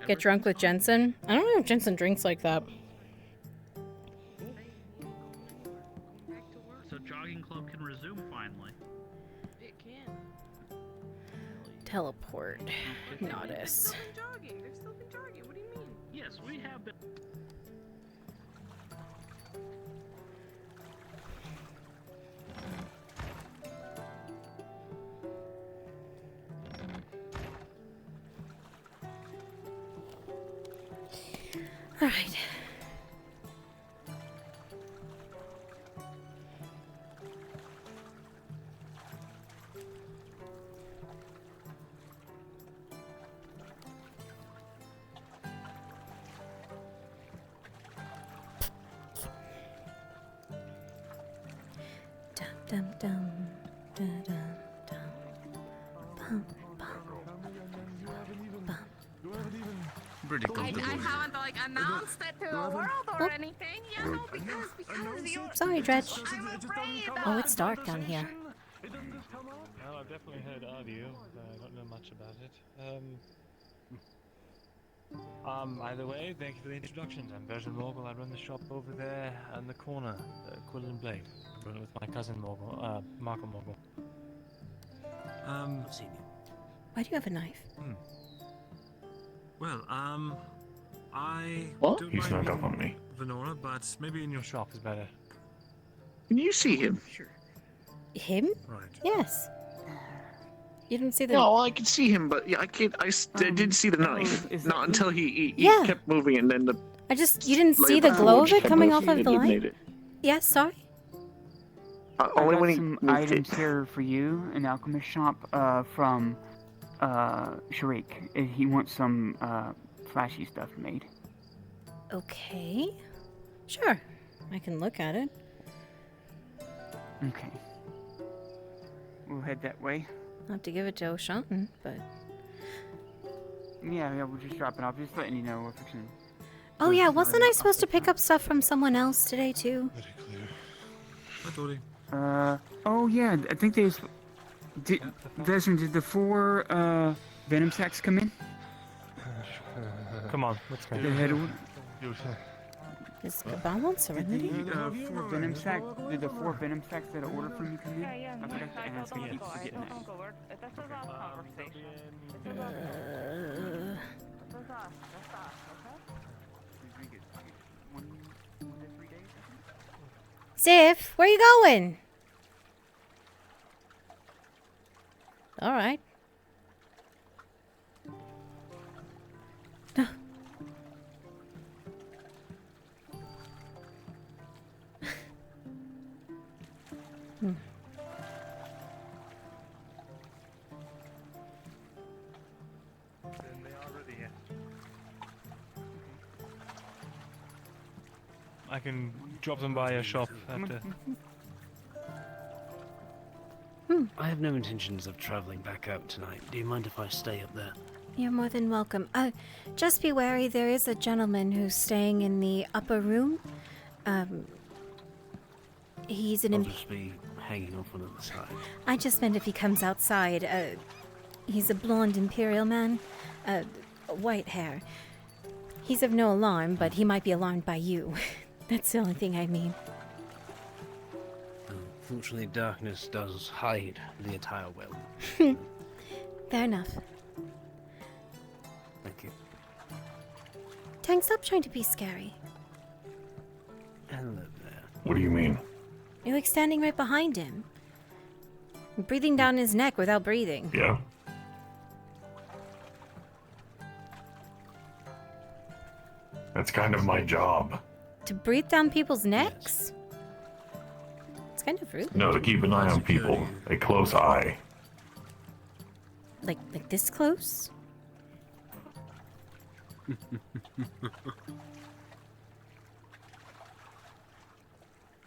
Get drunk with Jensen. I don't know if Jensen drinks like that.
So jogging club can resume finally.
It can.
Teleport. Nodus.
Jogging. They've still been jogging. What do you mean?
Yes, we have been.
All right. Dum dum dum dum dum bum bum bum.
Pretty
I haven't like announced it to the world or anything, you know, because you.
Sorry, Dredge. Oh, it's dark down here.
Well, I've definitely heard of you, but I don't know much about it. Either way, thank you for the introductions. I'm Virgin Morgul. I run the shop over there on the corner, Quill and Blade. I run it with my cousin Morgul, Marco Morgul.
Why do you have a knife?
Well, I
What?
don't
He
mind
snuck up
meeting
on me.
Venora, but maybe in your shop is better.
Can you see him?
Him?
Right.
Yes. You didn't see the.
No, I can see him, but yeah, I can't. I didn't see the knife. Not until he
Yeah.
kept moving, and then the.
I just. You didn't
like,
see the glow of
forge
it
kept
coming
moving
off of
and
the light?
illuminated.
Yes, sorry.
Only
I
when
got
he
some
moved
items
it.
here for you in the alchemist shop from Sharik. He wants some flashy stuff made.
Okay. Sure. I can look at it.
Okay. We'll head that way.
I'll have to give it to O'Shaughnessy, but.
Yeah, we'll just drop it off. Just letting you know we're fixing.
Oh yeah, wasn't I supposed to pick up stuff from someone else today too?
Hi, Tori.
Oh yeah, I think there's. Desmond, did the 4 venom sacks come in?
Come on, let's go.
They had ordered.
Is Cabal want Serenity?
Did the 4 venom sacks? Did the 4 venom sacks that I ordered from you come in? I forgot to ask. I keep forgetting that.
Sif, where you going? All right. Hmm.
I can drop them by your shop after.
I have no intentions of traveling back out tonight. Do you mind if I stay up there?
You're more than welcome. Just be wary, there is a gentleman who's staying in the upper room. He's an
I'll just be hanging off on the side.
I just meant if he comes outside. He's a blonde imperial man. White hair. He's of no alarm, but he might be alarmed by you. That's the only thing I mean.
Fortunately, darkness does hide the attire well.
Fair enough.
Thank you.
Tank, stop trying to be scary.
Hello there.
What do you mean?
You're like standing right behind him. Breathing down his neck without breathing.
Yeah. That's kind of my job.
To breathe down people's necks? It's kind of rude.
No, to keep an eye on people. A close eye.
Like this close?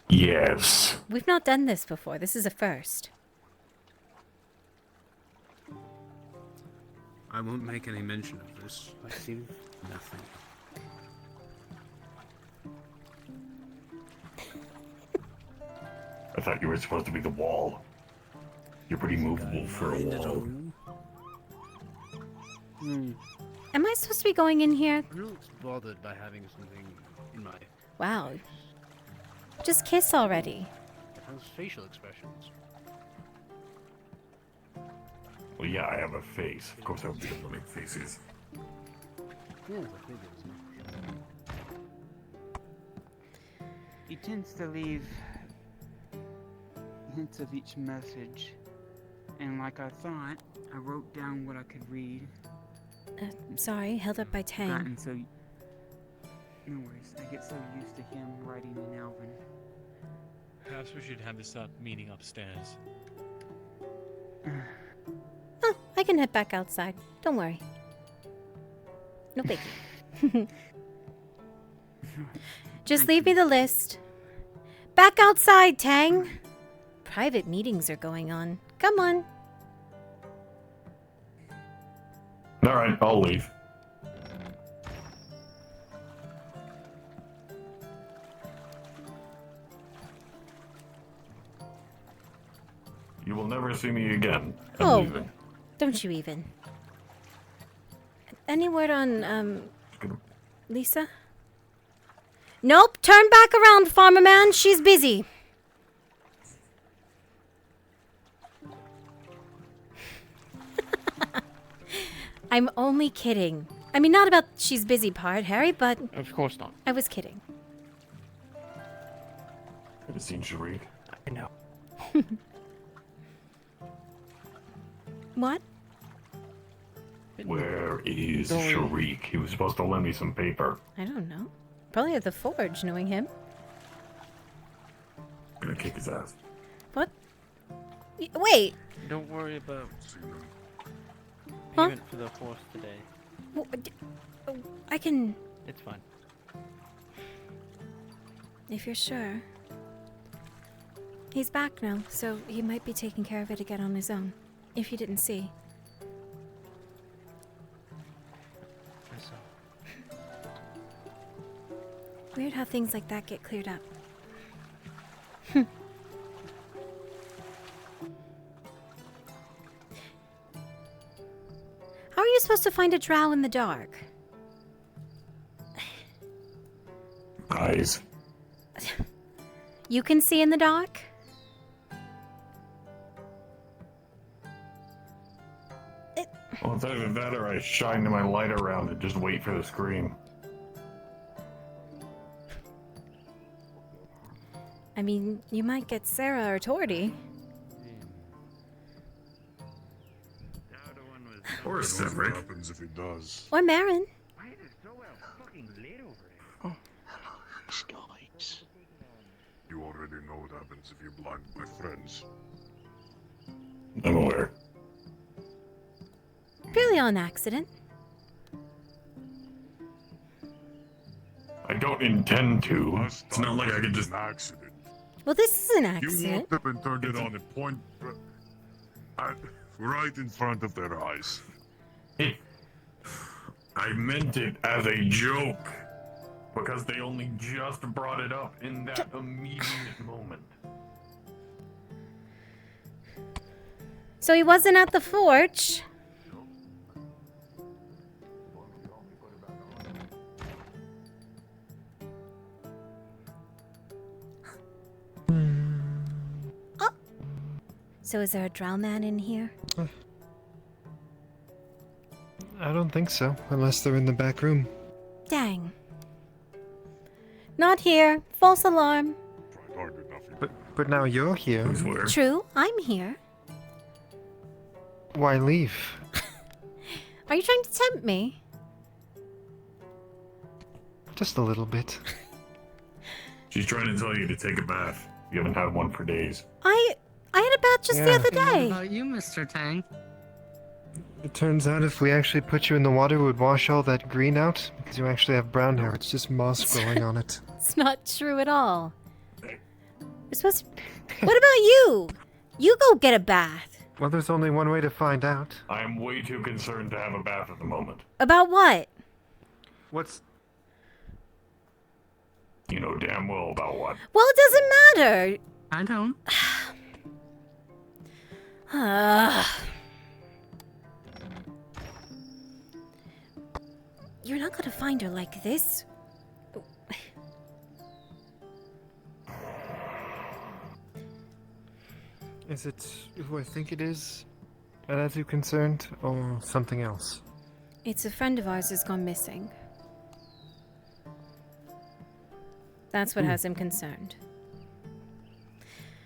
Yes.
We've not done this before. This is a first.
I won't make any mention of this. I see nothing.
I thought you were supposed to be the wall. You're pretty movable for a wall.
Am I supposed to be going in here?
I'm not bothered by having something in my
Wow. Just kiss already.
It has facial expressions.
Well, yeah, I have a face. Of course, I would be able to make faces.
He tends to leave hints of each message. And like I thought, I wrote down what I could read.
Sorry, held up by Tang.
And so, no worries. I get so used to him writing in Elven.
Perhaps we should have this meeting upstairs.
I can head back outside. Don't worry. No biggie. Just leave me the list. Back outside, Tang. Private meetings are going on. Come on.
All right, I'll leave. You will never see me again. I'm leaving.
Don't you even. Any word on, Lisa? Nope, turn back around, farmer man. She's busy. I'm only kidding. I mean, not about she's busy part, Harry, but...
Of course not.
I was kidding.
Have you seen Sharik?
I know.
What?
Where is
Sorry.
Sharik? He was supposed to lend me some paper.
I don't know. Probably at the forge, knowing him.
I'm gonna kick his ass.
What? Wait.
Don't worry about
Huh?
payment for the horse today.
I can...
It's fine.
If you're sure. He's back now, so he might be taking care of it again on his own. If you didn't see.
I saw.
Weird how things like that get cleared up. How are you supposed to find a drow in the dark?
Eyes.
You can see in the dark?
Well, it's either that or I shine my light around and just wait for the scream.
I mean, you might get Sarah or Tordy.
Or Severick.
What happens if he does?
Or Marin.
Guys. You already know what happens if you blind my friends.
I'm aware.
Purely on accident.
I don't intend to. It's not like I could just.
An accident.
Well, this is an
You
accident.
walked up and turned it on and point right in front of their eyes.
I meant it as a joke. Because they only just brought it up in that immediate moment.
So he wasn't at the forge. Oh. So is there a drow man in here?
I don't think so, unless they're in the back room.
Dang. Not here. False alarm.
But now you're here.
True, I'm here.
Why leave?
Are you trying to tempt me?
Just a little bit.
She's trying to tell you to take a bath. You haven't had one for days.
I had a bath just the other
What
day.
about you, Mr. Tang?
It turns out if we actually put you in the water, it would wash all that green out, because you actually have brown hair. It's just moss growing on it.
It's not true at all. You're supposed to... What about you? You go get a bath.
Well, there's only one way to find out.
I am way too concerned to have a bath at the moment.
About what?
What's...
You know damn well about what.
Well, it doesn't matter.
I don't.
You're not gonna find her like this.
Is it who I think it is? That has you concerned, or something else?
It's a friend of ours who's gone missing. That's what has him concerned.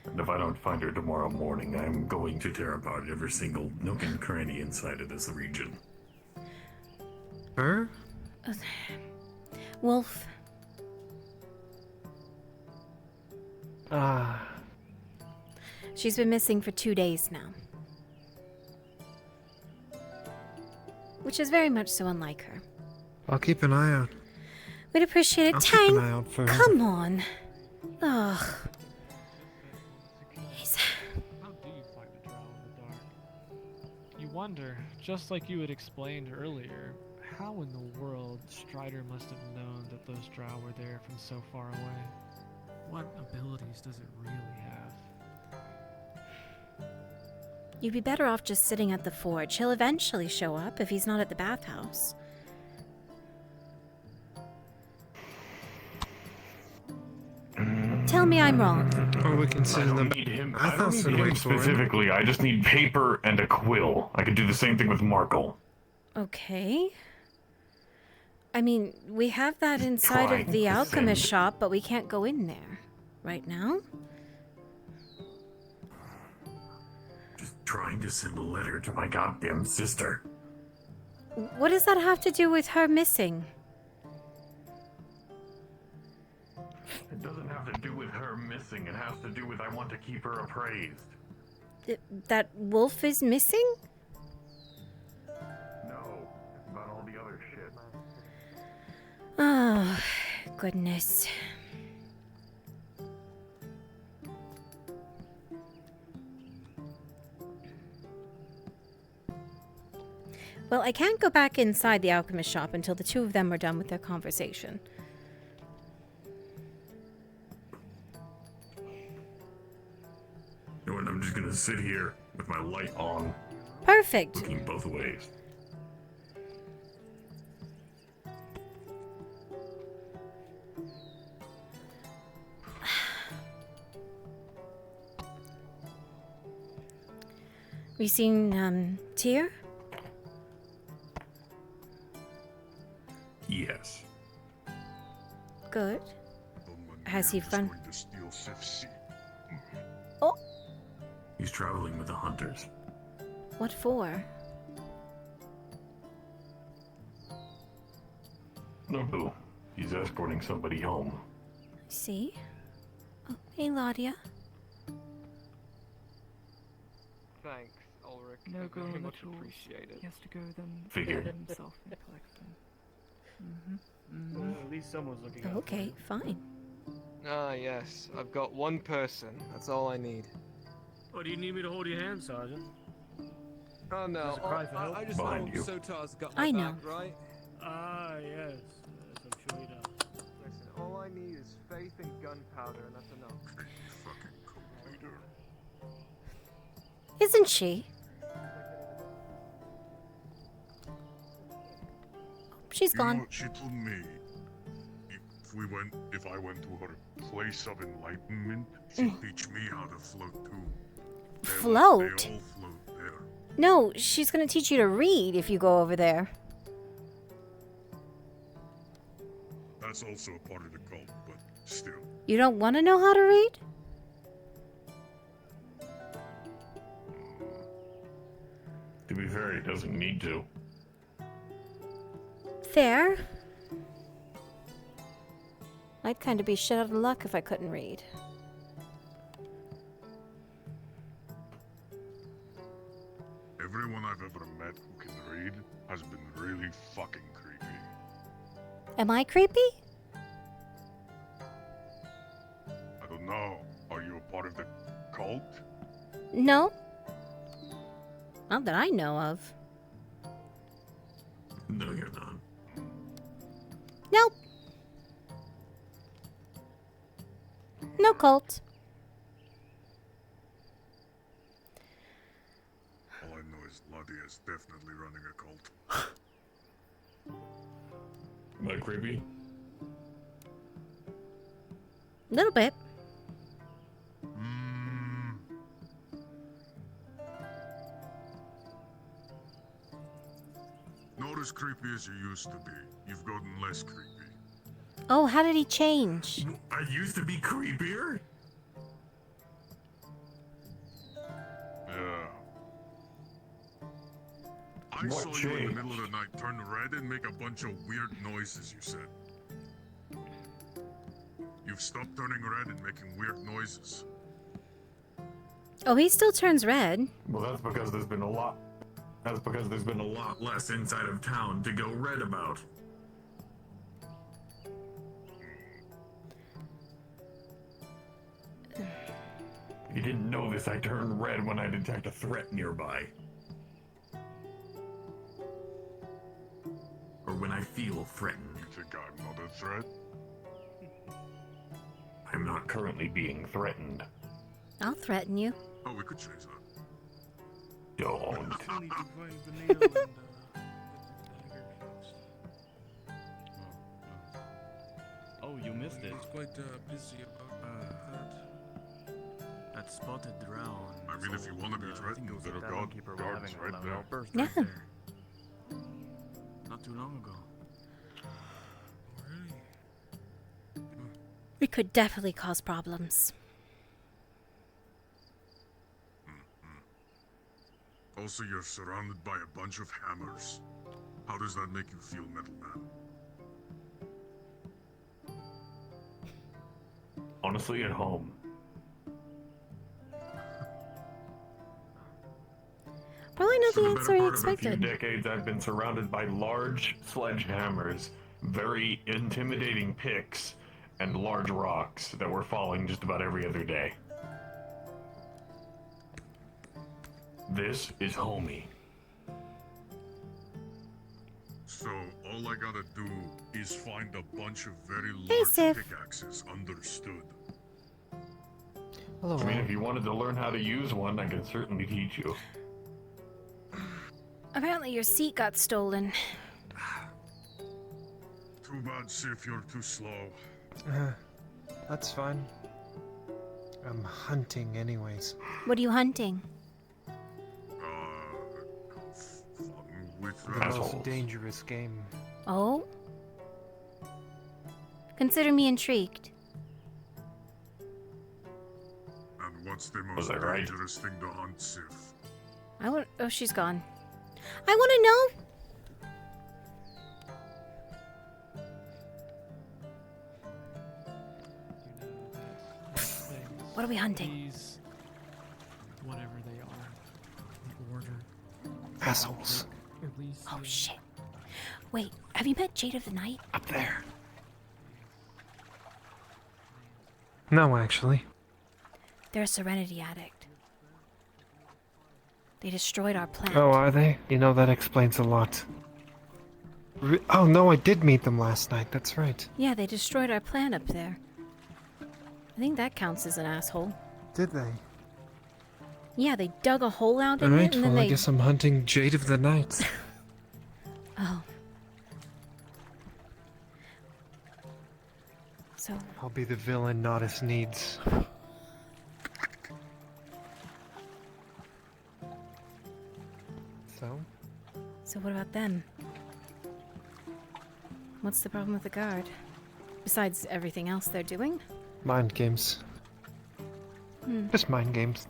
And if I don't find her tomorrow morning, I'm going to tear apart every single nook and cranny inside of this region.
Her?
Wolf. She's been missing for 2 days now. Which is very much so unlike her.
I'll keep an eye out.
We'd appreciate it.
I'll keep an eye out for her.
Come on. Ugh.
How do you find a drow in the dark? You wonder, just like you had explained earlier, how in the world Strider must have known that those drow were there from so far away. What abilities does it really have?
You'd be better off just sitting at the forge. He'll eventually show up if he's not at the bathhouse. Tell me I'm wrong.
Or we can sit in the
Need him. I don't
bathhouse
need
and
him
wait for him.
specifically. I just need paper and a quill. I could do the same thing with Markle.
Okay. I mean, we have that inside
trying
of the
to
alchemist
send-
shop, but we can't go in there right now.
Trying to send a letter to my goddamn sister.
What does that have to do with her missing?
It doesn't have to do with her missing. It has to do with I want to keep her appraised.
That Wolf is missing?
No, it's about all the other shit.
Oh, goodness. Well, I can't go back inside the alchemist shop until the two of them are done with their conversation.
You know what? I'm just gonna sit here with my light on,
Perfect.
looking both ways.
We seen, Tyr?
Yes.
Good. Has he fun?
To steal Sif's seat.
Oh,
He's traveling with the hunters.
what for?
No, he's escorting somebody home.
I see. Oh, hey, Ladia.
Thanks, Ulrich.
No go
Very
on the
much
tools.
appreciated.
He has to go then
Figured.
himself and collect them.
Well, at least someone's looking out for
Okay,
you.
fine.
Ah, yes. I've got one person. That's all I need.
Oh, do you need me to hold your hand, Sergeant?
Oh, no.
There's a cry for help.
I just
Behind
know
you.
Sotar's got my
I know.
back, right?
Ah, yes. I'm sure he does.
Listen, all I need is faith and gunpowder, and that's enough.
Isn't she? She's
You know
gone.
what she told me? If I went to her place of enlightenment, she'd teach me how to float too.
Float?
They all float there.
No, she's gonna teach you to read if you go over there.
That's also a part of the cult, but still.
You don't want to know how to read?
To be fair, he doesn't need to.
Fair. I'd kind of be shit out of luck if I couldn't read.
Everyone I've ever met who can read has been really fucking creepy.
Am I creepy?
I don't know. Are you a part of the cult?
No. Not that I know of.
No, you're not.
Nope. No cult.
All I know is Ladia is definitely running a cult. Am I creepy?
Little bit.
as creepy as you used to be. You've gotten less creepy.
Oh, how did he change?
I used to be creepier?
Yeah. I saw you in the middle of the night turn red and make a bunch of weird noises, you said. You've stopped turning red and making weird noises.
Oh, he still turns red.
Well, that's because there's been a lot. That's because there's been a lot less inside of town to go red about. You didn't know this, I turn red when I detect a threat nearby. Or when I feel threatened.
You think I'm not a threat?
I'm not currently being threatened.
I'll threaten you.
Oh, we could change that.
Don't.
Oh, you missed it.
He's quite busy about that spotted drown.
I mean, if you want to be threatened, there are guards right there.
Yeah.
Not too long ago.
It could definitely cause problems.
Also, you're surrounded by a bunch of hammers. How does that make you feel, Metal Man?
Honestly, at home.
Probably not
For
the
the
answer
better
he
part of a few
expected.
decades, I've been surrounded by large sledgehammers, very intimidating picks, and large rocks that were falling just about every other day. This is homey.
So, all I gotta do is find a bunch of very
Hey,
large
Sif.
pickaxes. Understood.
Hello.
I mean, if you wanted to learn how to use one, I could certainly teach you.
Apparently your seat got stolen.
Too bad, Sif, you're too slow.
That's fine. I'm hunting anyways.
What are you hunting?
With
The most dangerous game.
Oh? Consider me intrigued.
And what's the most
Was I right?
dangerous thing to hunt, Sif?
Oh, she's gone. I want to know. What are we hunting?
These, whatever they are, the order.
Assholes.
Oh shit. Wait, have you met Jade of the Night?
Up there. No, actually.
They're a Serenity addict. They destroyed our plant.
Oh, are they? You know, that explains a lot. Oh, no, I did meet them last night. That's right.
Yeah, they destroyed our plant up there. I think that counts as an asshole.
Did they?
Yeah, they dug a hole out in
Alright,
it and then
well, I
they...
guess I'm hunting Jade of the Night.
Oh. So...
I'll be the villain Nodus needs. So?
So what about them? What's the problem with the guard? Besides everything else they're doing?
Mind games. Just mind games.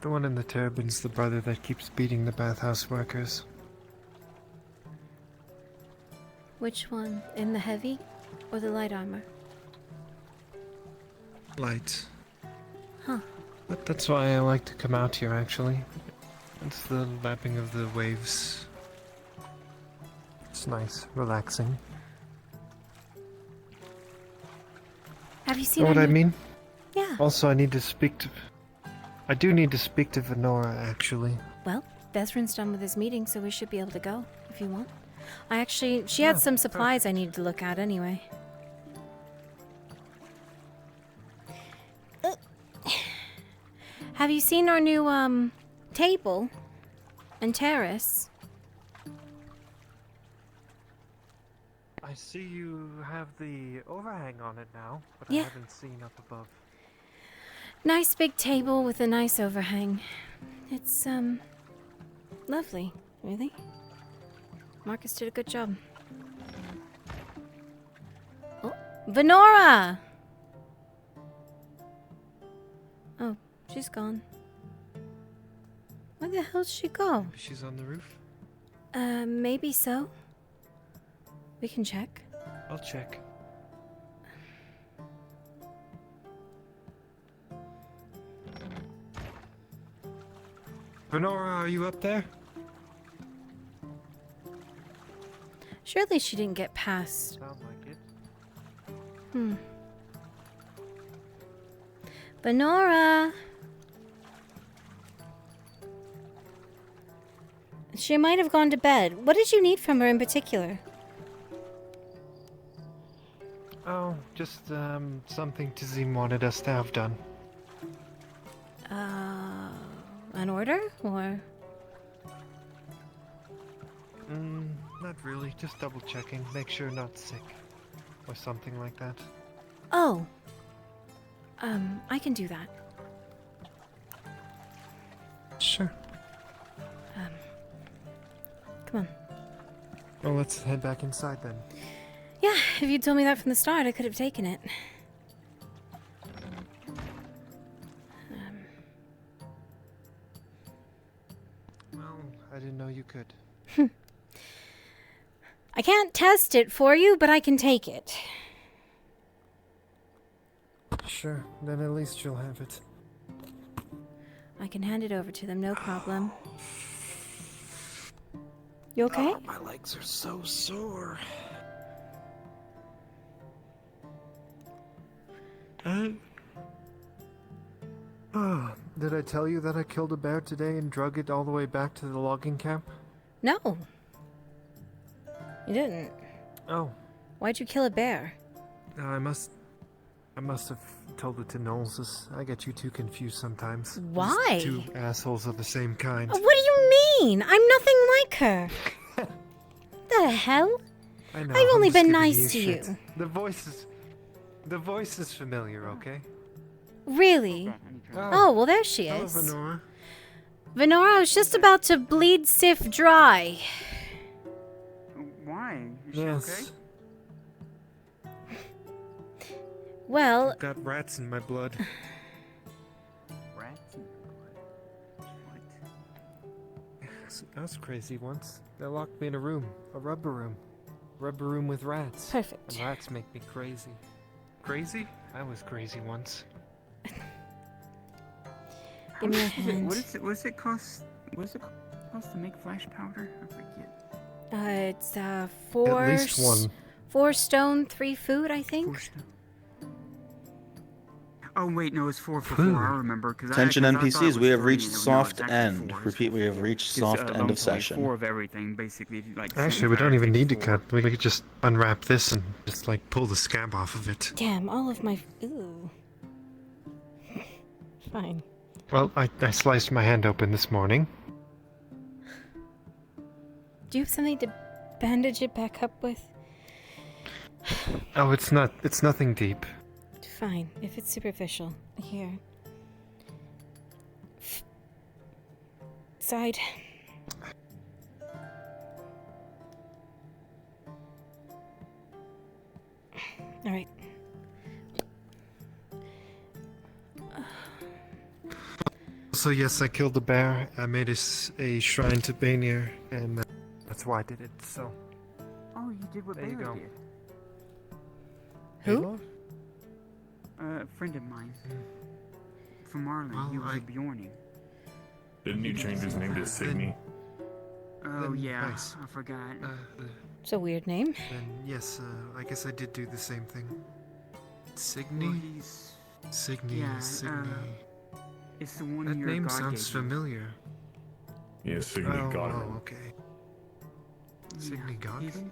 The one in the turban's the brother that keeps beating the bathhouse workers.
Which one? In the heavy or the light armor?
Light.
Huh.
But that's why I like to come out here, actually. It's the lapping of the waves. It's nice, relaxing.
Have you seen
Know what I
any-
mean?
Yeah.
Also, I need to speak to... I do need to speak to Venora, actually.
Well, Bethren's done with his meeting, so we should be able to go, if you want. She had some supplies I needed to look at anyway. Have you seen our new, table and terrace?
I see you have the overhang on it now, but
Yeah.
I haven't seen up above.
Nice big table with a nice overhang. It's, lovely, really. Marcus did a good job. Oh, Venora! Oh, she's gone. Where the hell did she go?
She's on the roof.
Maybe so. We can check.
I'll check. Venora, are you up there?
Surely she didn't get past.
Sound like it.
Hmm. Venora! She might have gone to bed. What did you need from her in particular?
Oh, just, something Tazim wanted us to have done.
An order? Or?
Not really. Just double checking. Make sure not sick. Or something like that.
Oh. I can do that.
Sure.
Come on.
Well, let's head back inside then.
Yeah, if you'd told me that from the start, I could have taken it.
Well, I didn't know you could.
I can't test it for you, but I can take it.
Sure, then at least you'll have it.
I can hand it over to them, no problem. You okay?
Oh, my legs are so sore. Did I tell you that I killed a bear today and drug it all the way back to the logging camp?
No. You didn't.
Oh.
Why'd you kill a bear?
I must have told it to Knowles. I get you two confused sometimes.
Why?
Two assholes of the same kind.
What do you mean? I'm nothing like her. The hell?
I know,
I've only
I'm just
been
giving
nice to
shit.
you.
The voice is familiar, okay?
Really? Oh, well, there she
Hello,
is.
Venora.
Venora, I was just about to bleed Sif dry.
Why? Is she
Yes.
okay?
Well,
I've got rats in my blood.
Rats in your blood. What?
I was crazy once. They locked me in a room, a rubber room. Rubber room with rats.
Perfect.
And rats make me crazy. Crazy? I was crazy once.
Give me a hand.
What's it cost? What's it cost to make flash powder? I forget.
It's 4.
At least one.
4 stone, 3 food, I think.
4 stone. Oh wait, no, it's 4 for
Food.
4. I remember because
Attention
I thought it
NPCs,
was
we have
3,
reached
and no,
soft
it's actually
end.
4.
Repeat, we have reached
It's,
soft end of session.
4 of everything, basically. Like
Actually, we don't even need to cut. We could just unwrap this and just like pull the scab off of it.
Damn, all of my. Ooh. Fine.
Well, I sliced my hand open this morning.
Do you have something to bandage it back up with?
Oh, it's nothing deep.
Fine, if it's superficial. Here. Side. Alright.
So yes, I killed the bear. I made a shrine to Bainir, and that's why I did it. So
Oh, you did what
There you
Baylor
go.
did.
Who?
A friend of mine. From Ireland.
Well,
He was a Bjorning.
Didn't you change his name to Signy?
Oh
Then
yeah,
nice.
I forgot.
It's a weird name.
then yes, I guess I did do the same thing.
Well,
Signy,
he's
Signy,
yeah,
Signy.
it's the one
That
your
name
god
sounds
gave you.
familiar.
Yeah, Signy
Oh,
got him.
oh, okay.
Yeah,
Signy got
he's-
me?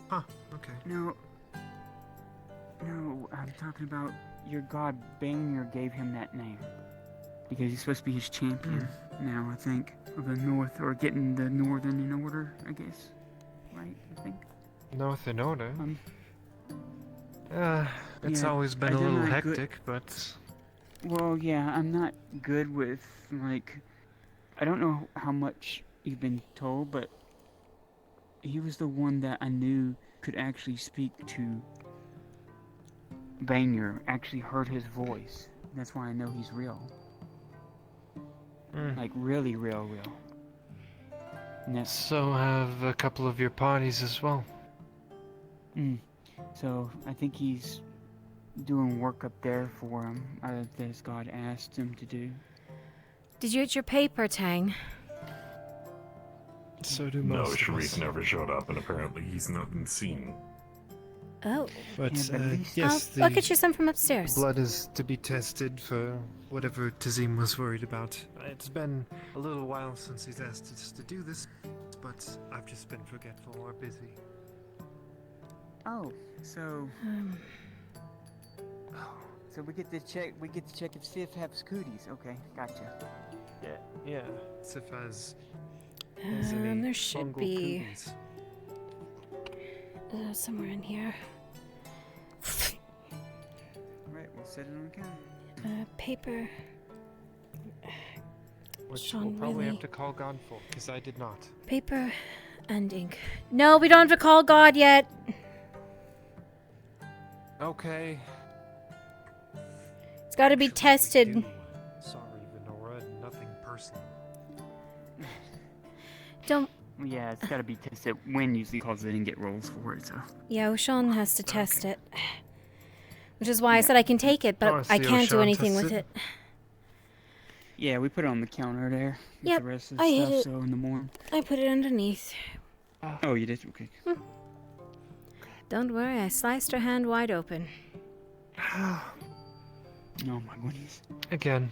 Huh, okay.
No, I'm talking about your god Bainir gave him that name. Because he's supposed to be his champion now, I think. Of the North, or getting the Northern in order, I guess. Right, I think.
North in order. It's
Yeah,
always been
I
a little
done a good-
hectic, but
Well, yeah, I'm not good with, like, I don't know how much you've been told, but he was the one that I knew could actually speak to Vanier, actually heard his voice. That's why I know he's real. Like, really real. And that's...
So have a couple of your parties as well.
So, I think he's doing work up there for him, that God asked him to do.
Did you get your paper, Tang?
So do
No,
most of
Sharif
us.
never showed up, and apparently he's not been seen.
Oh.
But
yes, I'll get you some from upstairs.
Blood is to be tested for whatever Tazim was worried about. It's been a little while since he's asked us to do this, but I've just been forgetful or busy.
Oh, so... So we get to check if Sif has cooties. Okay, gotcha.
Yeah. Sif has any
There should
fungal
be
cooties.
somewhere in here.
Right, we'll set it on the counter.
Paper.
Which
Sean,
we'll probably
really?
have to call God for, because I did not.
Paper and ink. No, we don't have to call God yet.
Okay.
It's got to be tested.
Sorry, Venora, nothing personal.
Don't.
Yeah, it's got to be tested. Wynn usually calls it and get rolls for it, so.
Yeah, O'Shawn has to test it. Which is why I said I can take it, but I can't do anything with it.
Yeah, we put it on the counter there. With
Yep,
the rest of the
I hid
stuff,
it.
so in the morning.
I put it underneath.
Oh, you did? Okay.
Don't worry, I sliced her hand wide open.
Oh my goodness.
Again.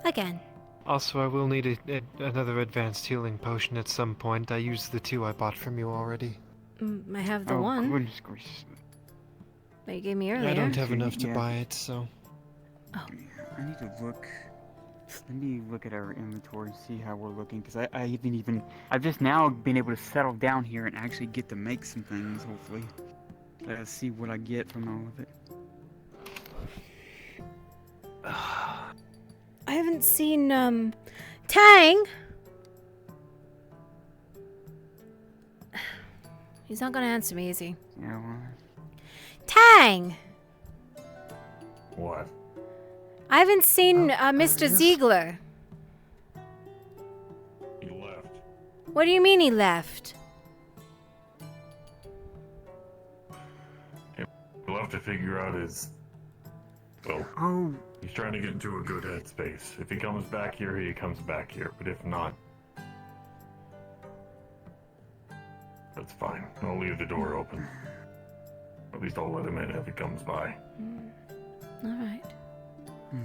Again.
Also, I will need another advanced healing potion at some point. I used the 2 I bought from you already.
I have the
Oh,
one
goodness gracious.
that you gave me earlier.
I don't have enough to
Yeah.
buy it, so...
Oh.
I need to look. Let me look at our inventory and see how we're looking, because I've just now been able to settle down here and actually get to make some things, hopefully. Let's see what I get from all of it.
I haven't seen, Tang! He's not gonna answer me, is he?
Yeah, well...
Tang!
What?
I haven't seen, Mr. Ziegler.
He left.
What do you mean he left?
He'll have to figure out his... Well,
Oh,
he's trying to get into a good headspace. If he comes back here, he comes back here. But if not... That's fine. I'll leave the door open. At least I'll let him in if he comes by.
Alright.
I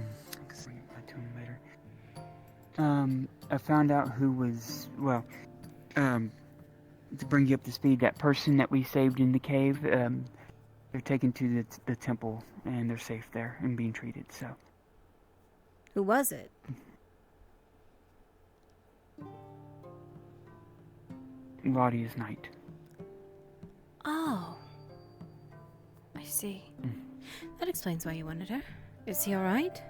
can swing it back to him later. I found out who was, well, to bring you up to speed, that person that we saved in the cave, they're taken to the temple, and they're safe there and being treated, so.
Who was it?
Claudia's knight.
Oh. I see. That explains why you wanted her. Is he alright?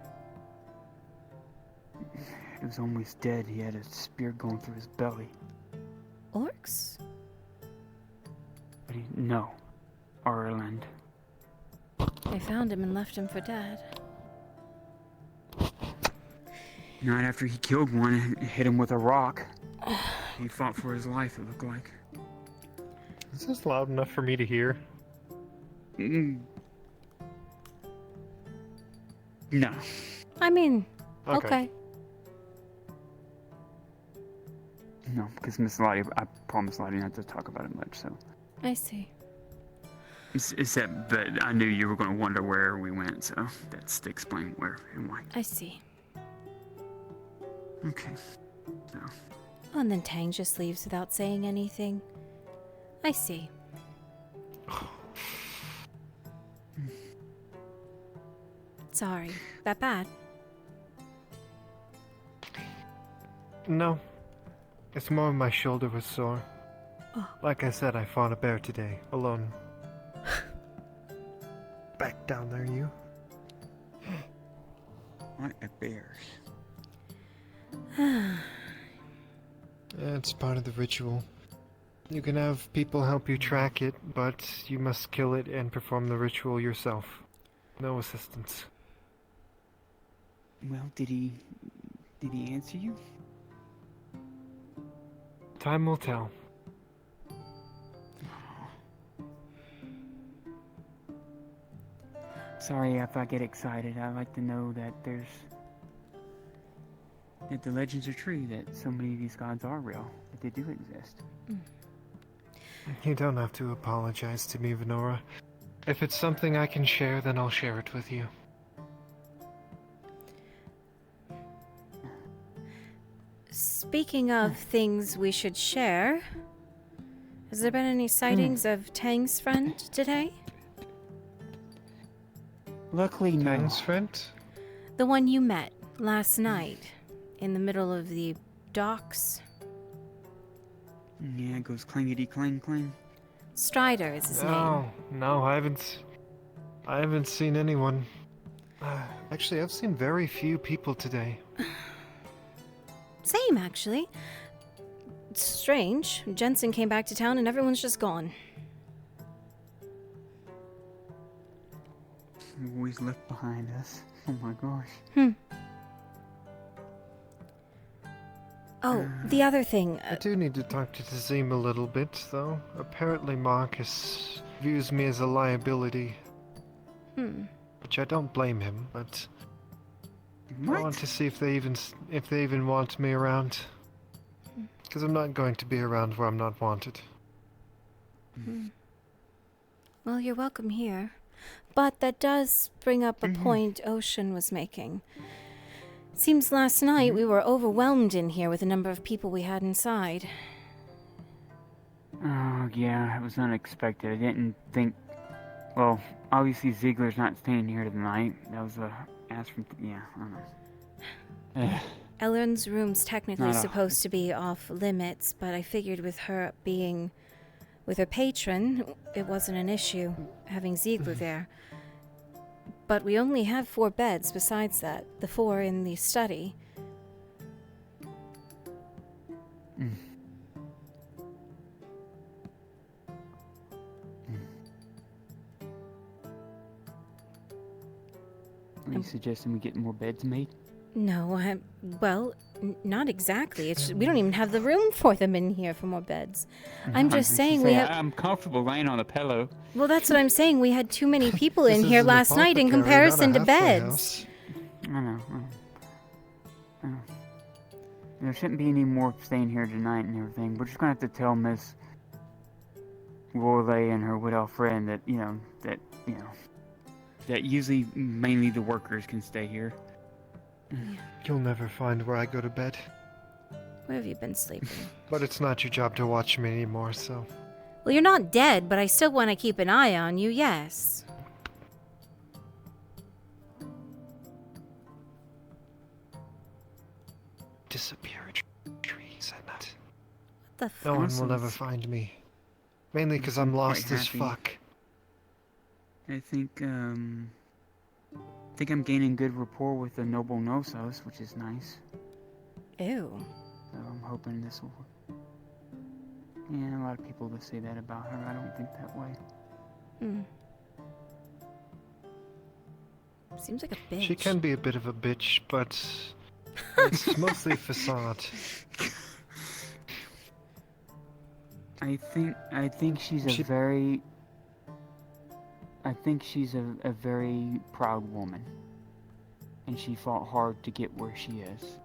He was almost dead. He had a spear going through his belly.
Orcs?
But no. Ireland.
They found him and left him for dead.
Not after he killed one, hit him with a rock. He fought for his life, it looked like.
Is this loud enough for me to hear?
No.
I mean,
Okay.
okay.
No, because Miss Lottie, I promised Lottie not to talk about it much, so.
I see.
Except that I knew you were going to wonder where we went, so that's to explain where and why.
I see.
Okay. So.
Oh, and then Tang just leaves without saying anything. I see. Sorry. That bad?
No. It's more my shoulder was sore.
Oh.
Like I said, I fought a bear today, alone. Back down there, you.
What a bears.
It's part of the ritual. You can have people help you track it, but you must kill it and perform the ritual yourself. No assistance.
Well, did he answer you?
Time will tell.
Sorry if I get excited. I like to know that that the legends are true, that so many of these gods are real, that they do exist.
You don't have to apologize to me, Venora. If it's something I can share, then I'll share it with you.
Speaking of things we should share, has there been any sightings of Tang's friend today?
Luckily, no.
Tang's friend?
The one you met last night in the middle of the docks.
Yeah, it goes clangety clang clang.
Strider is his name.
No, I haven't seen anyone. Actually, I've seen very few people today.
Same, actually. It's strange. Jensen came back to town and everyone's just gone.
Always left behind us. Oh my gosh.
Oh, the other thing.
I do need to talk to Tazim a little bit, though. Apparently Marcus views me as a liability. Which I don't blame him, but I want to see if they even want me around. Because I'm not going to be around where I'm not wanted.
Well, you're welcome here. But that does bring up a point Ocean was making. Seems last night we were overwhelmed in here with the number of people we had inside.
Oh, yeah, it was unexpected. I didn't think... Well, obviously Ziegler's not staying here tonight. That was a ask from... Yeah, I don't know.
Ellen's room's technically
Not a-
supposed to be off limits, but I figured with her being with her patron, it wasn't an issue having Ziegler there. But we only have 4 beds besides that, the 4 in the study.
Are you suggesting we get more beds made?
No, not exactly. It's we don't even have the room for them in here for more beds. I'm just saying we have...
I'm comfortable laying on a pillow.
Well, that's what I'm saying. We had too many people in here last night in comparison to beds.
I know. There shouldn't be any more staying here tonight and everything. We're just gonna have to tell Miss Worley and her widow friend that that usually mainly the workers can stay here.
You'll never find where I go to bed.
Where have you been sleeping?
But it's not your job to watch me anymore, so...
Well, you're not dead, but I still want to keep an eye on you, yes.
Disappear trees at night.
What the
No one
fuck?
will ever find me. Mainly because I'm lost as
happy.
fuck.
I think I'm gaining good rapport with the Noble Nosos, which is nice.
Ew.
So I'm hoping this will work. Yeah, a lot of people will say that about her. I don't think that way.
Seems like a bitch.
She can be a bit of a bitch, but it's mostly facade.
I think she's a very proud woman. And she fought hard to get where she is.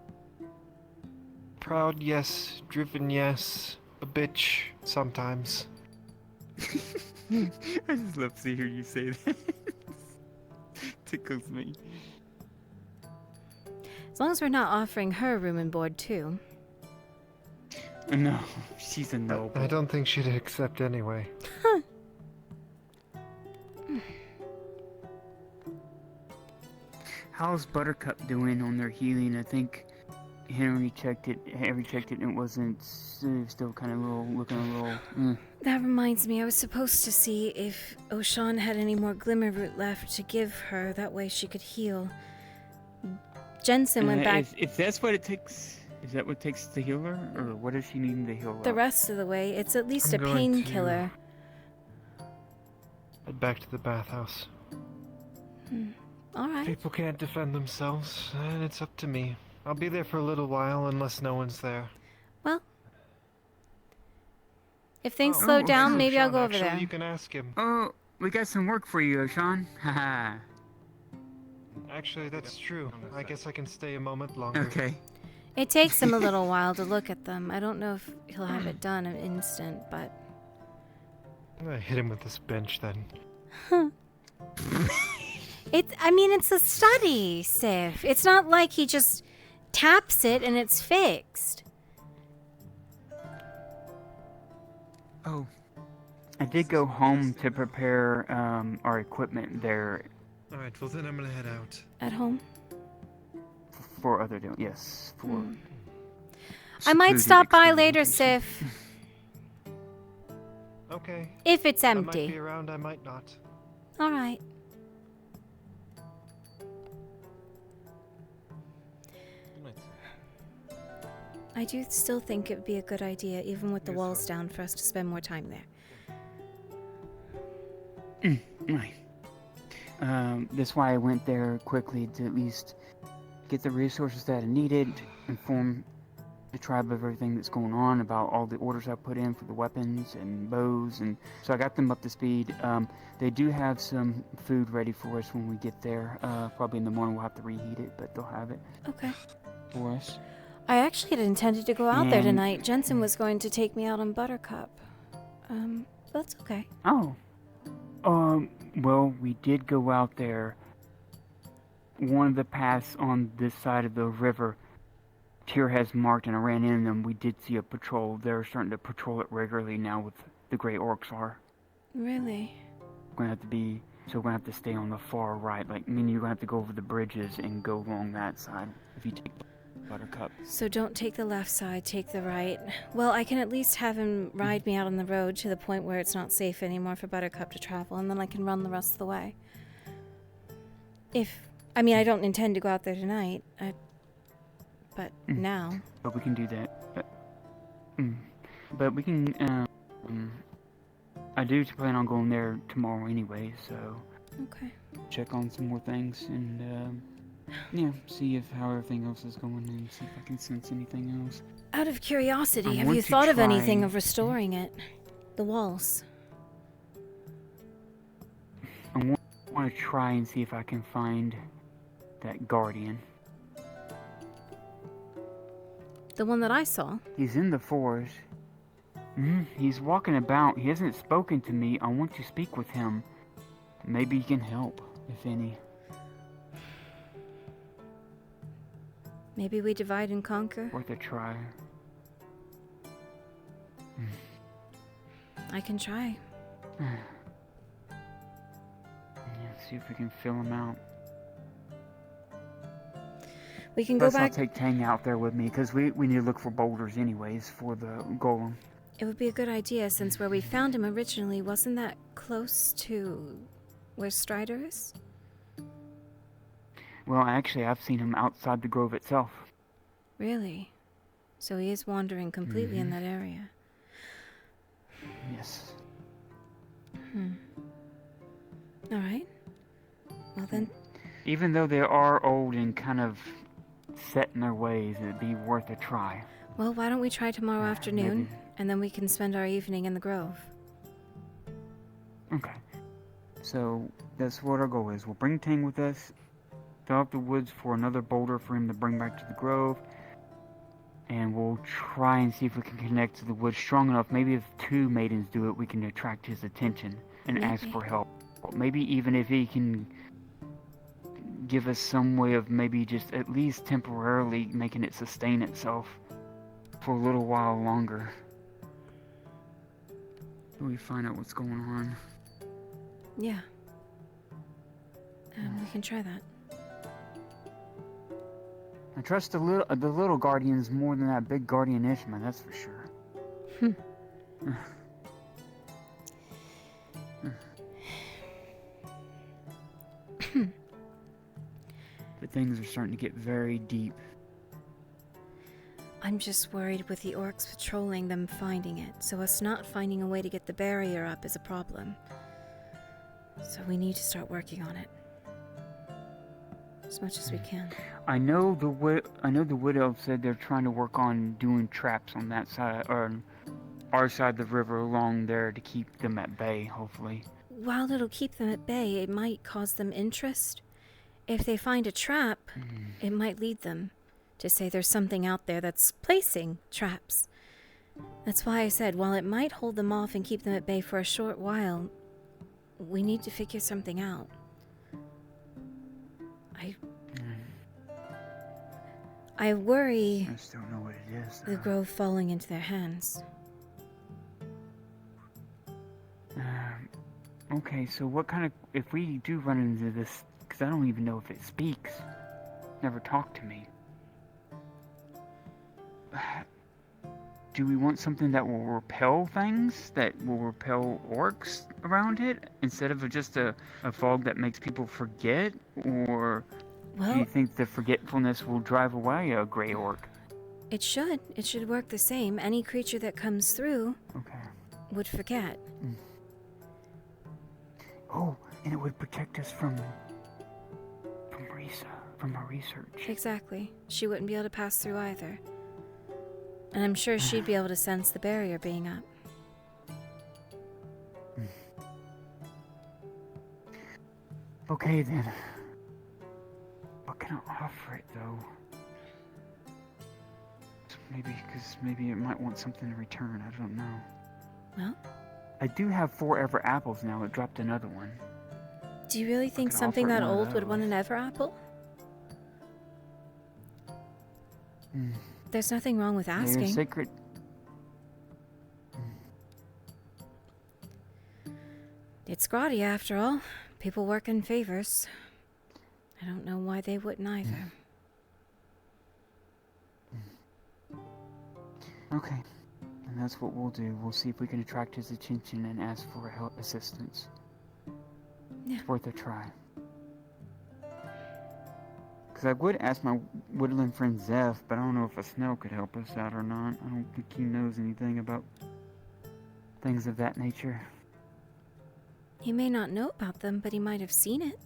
Proud, yes. Driven, yes. A bitch, sometimes.
I just love to hear you say that. Tickles me.
As long as we're not offering her room and board, too.
No, she's a noble.
I don't think she'd accept anyway.
How's Buttercup doing on their healing? I think Henry checked it, and it wasn't still kind of looking a little.
That reminds me, I was supposed to see if Oshan had any more glimmer root left to give her. That way she could heal. Jensen went back.
If that's what it takes, Is that what takes the healer, or what is she needing to heal?
The
up?
rest of the way, it's at least
I'm
a
going to-
painkiller.
Head back to the bathhouse.
Alright.
People can't defend themselves, and it's up to me. I'll be there for a little while unless no one's there.
Well, if things slow down, maybe I'll go over
Actually,
there.
you can ask him.
Oh, we got some work for you, Sean. Haha.
Actually, that's true. I guess I can stay a moment longer.
Okay.
It takes him a little while to look at them. I don't know if he'll have it done in an instant, but...
I hit him with this bench then.
It's a study, Sif. It's not like he just taps it and it's fixed.
Oh, I did go home to prepare our equipment there
Alright, well then I'm gonna head out.
At home?
for other doing. Yes, for.
I might
secluded
stop by later,
experimentation.
Sif.
Okay.
If it's
I might
empty.
be around, I might not.
Alright. I do still think it would be a good idea, even with the walls down, for us to spend more time there.
Right. That's why I went there quickly to at least get the resources that I needed, inform the tribe of everything that's going on, about all the orders I put in for the weapons and bows, and so I got them up to speed. They do have some food ready for us when we get there. Probably in the morning we'll have to reheat it, but they'll have it
Okay.
for us.
I actually had intended to go out there
And-
tonight. Jensen was going to take me out on Buttercup. That's okay.
Oh. Well, we did go out there. One of the paths on this side of the river, Tyr has marked, and I ran in them. We did see a patrol. They're starting to patrol it regularly now with the Grey Orcs are.
Really?
We're gonna have to stay on the far right. Like, I mean, you're gonna have to go over the bridges and go along that side if you take Buttercup.
So don't take the left side, take the right. Well, I can at least have him ride me out on the road to the point where it's not safe anymore for Buttercup to travel, and then I can run the rest of the way. I don't intend to go out there tonight, but now.
But we can do that. But we can, I do plan on going there tomorrow anyway, so.
Okay.
Check on some more things and, yeah, see how everything else is going and see if I can sense anything else.
Out of curiosity,
I
have
want
you
to
thought of anything
try-
of restoring it? The walls?
I want to try and see if I can find that guardian.
The one that I saw?
He's in the forest. He's walking about. He hasn't spoken to me. I want to speak with him. Maybe he can help, if any.
Maybe we divide and conquer?
Worth a try.
I can try.
Yeah, see if we can fill him out.
We can go
Plus,
back.
I'll take Tang out there with me, because we need to look for boulders anyways for the golem.
It would be a good idea, since where we found him originally wasn't that close to where Strider is?
Well, actually, I've seen him outside the grove itself.
Really? So he is wandering completely in that area.
Yes.
Alright. Well then,
Even though they are old and kind of set in their ways, it'd be worth a try.
well, why don't we try tomorrow afternoon, and then we can spend our evening in the grove.
Okay. So, that's what our goal is. We'll bring Tang with us, fill out the woods for another boulder for him to bring back to the grove, and we'll try and see if we can connect to the woods strong enough. Maybe if 2 maidens do it, we can attract his attention and ask for help. Maybe even if he can give us some way of maybe just at least temporarily making it sustain itself for a little while longer. We find out what's going on.
Yeah. We can try that.
I trust the little guardians more than that big guardian Ishma, that's for sure. But things are starting to get very deep.
I'm just worried with the orcs patrolling them finding it, so us not finding a way to get the barrier up is a problem. So we need to start working on it. As much as we can.
I know the Wood Elf said they're trying to work on doing traps on that side, or on our side of the river along there to keep them at bay, hopefully.
While it'll keep them at bay, it might cause them interest. If they find a trap, it might lead them to say there's something out there that's placing traps. That's why I said, while it might hold them off and keep them at bay for a short while, we need to figure something out. I worry
I just don't know what it is.
the grove falling into their hands.
Okay, so what kind of... If we do run into this... Because I don't even know if it speaks. Never talked to me. Do we want something that will repel things? That will repel orcs around it? Instead of just a fog that makes people forget? Or do you think the forgetfulness will drive away a gray orc?
It should. It should work the same. Any creature that comes through would forget.
Oh, and it would protect us from Marisa, from her research.
Exactly. She wouldn't be able to pass through either. And I'm sure she'd be able to sense the barrier being up.
Okay then. What can I offer it though? Maybe it might want something in return. I don't know.
Well?
I do have 4 Ever apples now. It dropped another one.
Do you really think
can
something
offer it
that
one of
old would want an Ever apple? There's nothing wrong with
They're
asking.
sacred.
It's Grotti after all. People work in favors. I don't know why they wouldn't either.
Okay. And that's what we'll do. We'll see if we can attract his attention and ask for assistance.
Yeah.
It's worth a try. Because I would ask my woodland friend Zeph, but I don't know if a snail could help us out or not. I don't think he knows anything about things of that nature.
He may not know about them, but he might have seen it.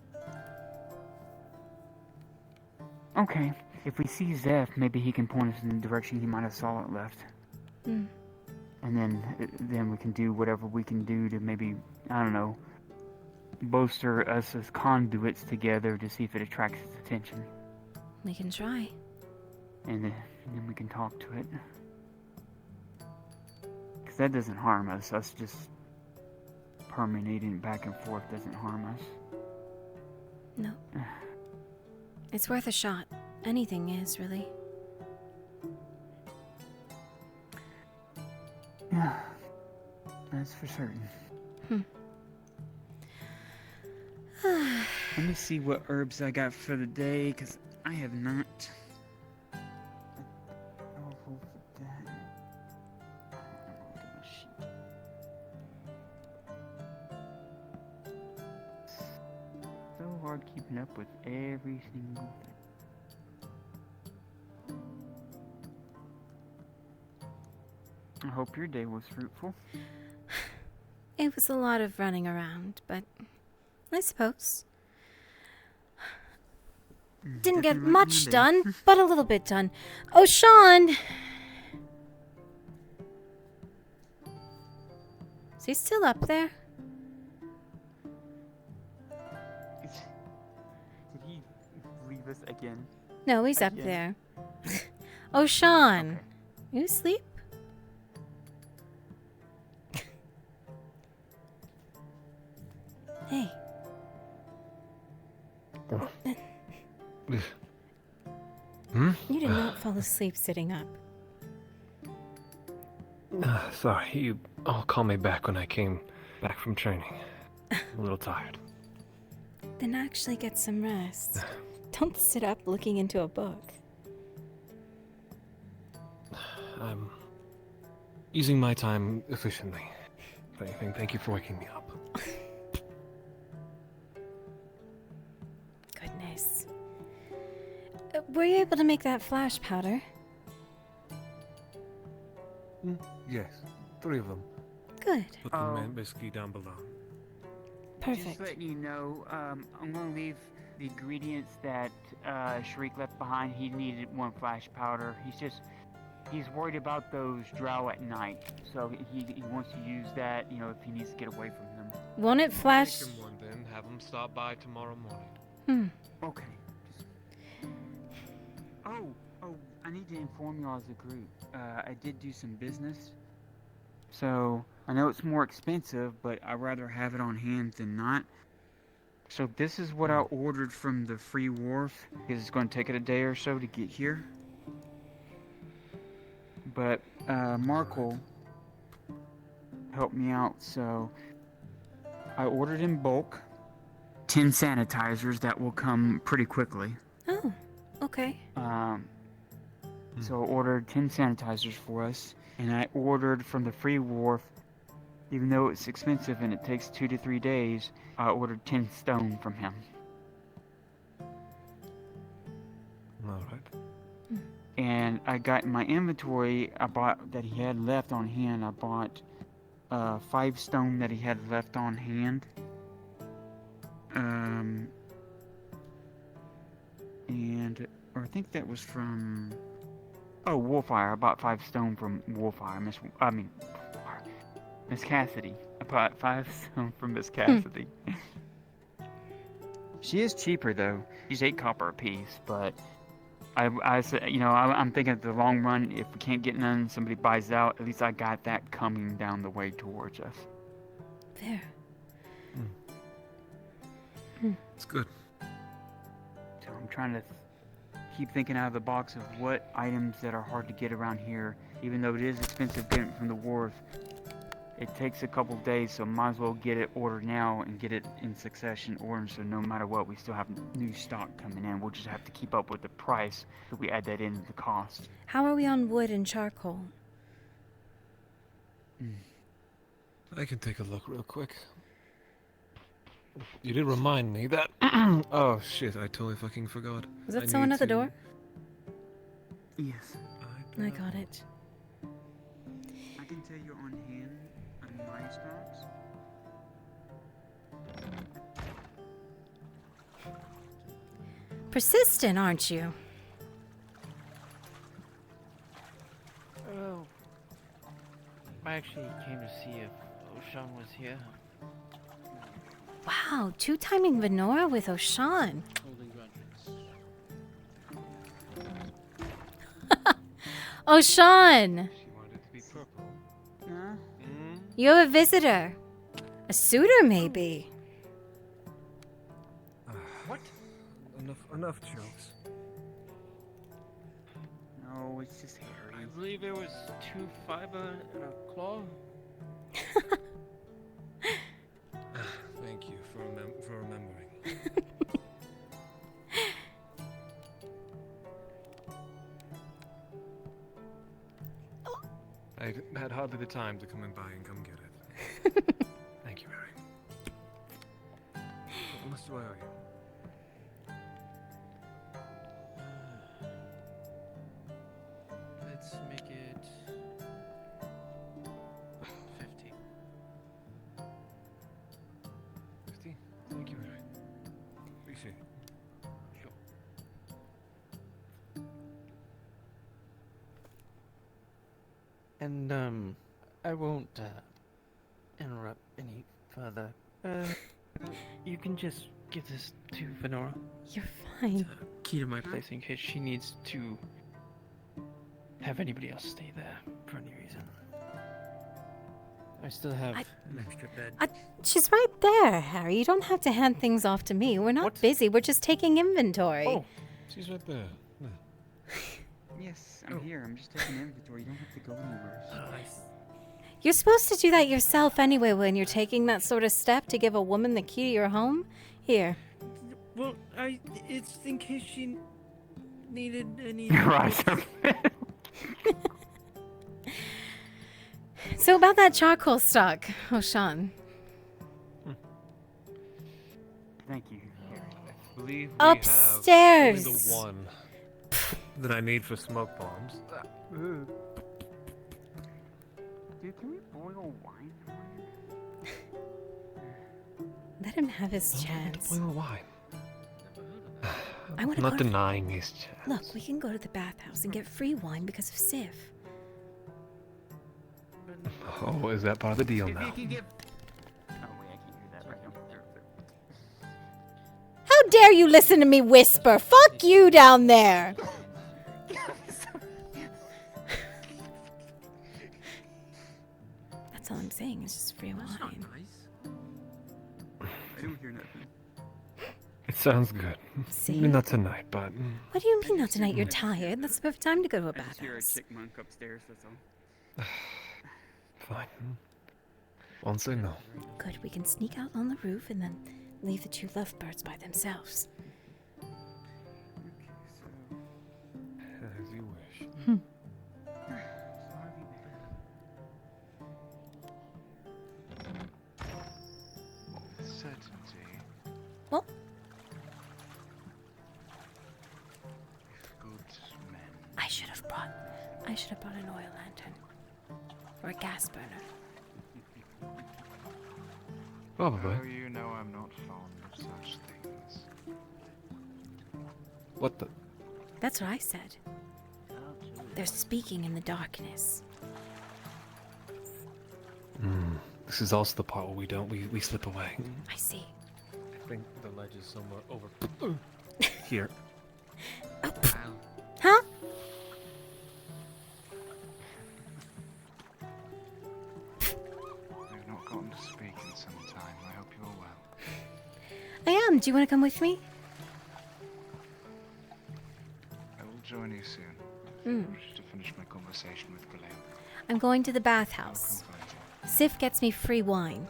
Okay. If we see Zeph, maybe he can point us in the direction he might have saw it left.
Hmm.
And then we can do whatever we can do to maybe, I don't know, bolster us as conduits together to see if it attracts his attention.
We can try.
And then we can talk to it. Because that doesn't harm us. Us just permeating back and forth doesn't harm us.
No. It's worth a shot. Anything is, really.
Yeah. That's for certain. Let me see what herbs I got for the day, because I have not. So hard keeping up with every single thing. I hope your day was fruitful.
It was a lot of running around, but I suppose. Didn't get much done, but a little bit done. Oh, Sean! Is he still up there?
Did he leave us again?
No, he's up there. Oh, Sean. You asleep? Hey. You did not fall asleep sitting up.
Sorry, you all call me back when I came back from training. I'm a little tired.
Then actually get some rest. Don't sit up looking into a book.
I'm using my time efficiently. If anything, thank you for waking me up.
Goodness. Were you able to make that flash powder?
Yes, 3 of them.
Good.
Put the whiskey down below.
Perfect.
Just letting you know, I'm gonna leave the ingredients that Shariq left behind. He needed 1 flash powder. He's worried about those drow at night, so he wants to use that, you know, if he needs to get away from them.
Won't it flash?
Make him one then. Have him stop by tomorrow morning.
Okay. Oh, I need to inform you all as a group. I did do some business. So, I know it's more expensive, but I'd rather have it on hand than not. So this is what I ordered from the Free Wharf, because it's going to take it a day or so to get here. But, Markle helped me out, so I ordered in bulk 10 sanitizers that will come pretty quickly.
Oh, okay.
So I ordered 10 sanitizers for us, and I ordered from the Free Wharf, even though it's expensive and it takes 2 to 3 days, I ordered 10 stone from him.
Alright.
And I got in my inventory, I bought that he had left on hand, I bought 5 stone that he had left on hand. Or I think that was from... Oh, Wolfire. I bought 5 stone from Wolfire. Miss Cassidy. I bought 5 stone from Miss Cassidy. She is cheaper though. She's 8 copper a piece, but I said, you know, I'm thinking at the long run, if we can't get none, somebody buys out. At least I got that coming down the way towards us.
There.
It's good.
So I'm trying to keep thinking out of the box of what items that are hard to get around here. Even though it is expensive getting it from the wharf, it takes a couple days, so might as well get it ordered now and get it in succession order, so no matter what, we still have new stock coming in. We'll just have to keep up with the price if we add that into the cost.
How are we on wood and charcoal?
I can take a look real quick. You did remind me that... oh shit, I totally fucking forgot.
Was that someone at the door?
Yes.
I got it.
I can tell you on hand on my stocks.
Persistent, aren't you?
Oh. I actually came to see if Oshan was here.
Wow, 2-timing Venora with Oshan. Oshan! You have a visitor. A suitor, maybe.
What? Enough jokes.
No, it's just Harry.
I believe there was 2 fiber and a claw.
Thank you for remembering. I had hardly the time to come in by and come get it. Thank you, Harry. What must I owe you?
Let's make it 50.
50? Thank you, Harry. Appreciate it.
Sure. And I won't interrupt any further. You can just give this to Venora.
You're fine.
Key to my place in case she needs to have anybody else stay there for any reason. I still have an extra bed.
She's right there, Harry. You don't have to hand things off to me. We're not busy. We're just taking inventory.
Oh, she's right there. Yeah.
Yes, I'm here. I'm just taking inventory. You don't have to go anywhere.
You're supposed to do that yourself anyway when you're taking that sort of step to give a woman the key to your home. Here.
Well, it's in case she needed any.
Right.
So about that charcoal stock, Oshan.
Thank you, Harry.
I believe we
Upstairs.
have only the one that I need for smoke bombs.
Dude, can we boil wine?
Let him have his chance.
Boil wine.
I want to
Not
go to
denying his chance.
Look, we can go to the bathhouse and get free wine because of Sif.
Oh, is that part of the deal now?
Oh, wait, I can't hear that right now.
How dare you listen to me whisper? Fuck you down there. That's all I'm saying. It's just free wine.
I don't hear nothing.
It sounds good.
See?
Not tonight, but...
What do you mean not tonight? You're tired. That's the perfect time to go to a
I just hear a
bathhouse.
chickmunk upstairs, that's all.
Fine. Won't say no.
Good. We can sneak out on the roof and then leave the two lovebirds by themselves.
As you wish.
Certainty.
Well,
Good men.
I should have brought an oil lantern or a gas burner.
Probably.
Oh, you know I'm not fond of such things.
What the...
That's what I said. They're speaking in the darkness.
This is also the part where we slip away.
I see.
I think the ledge is somewhere over here.
Huh?
We've not gotten to speak in some time. I hope you're well.
I am. Do you want to come with me?
I will join you soon.
Mm.
I wish to finish my conversation with Galeo.
I'm going to the bathhouse. Sif gets me free wine.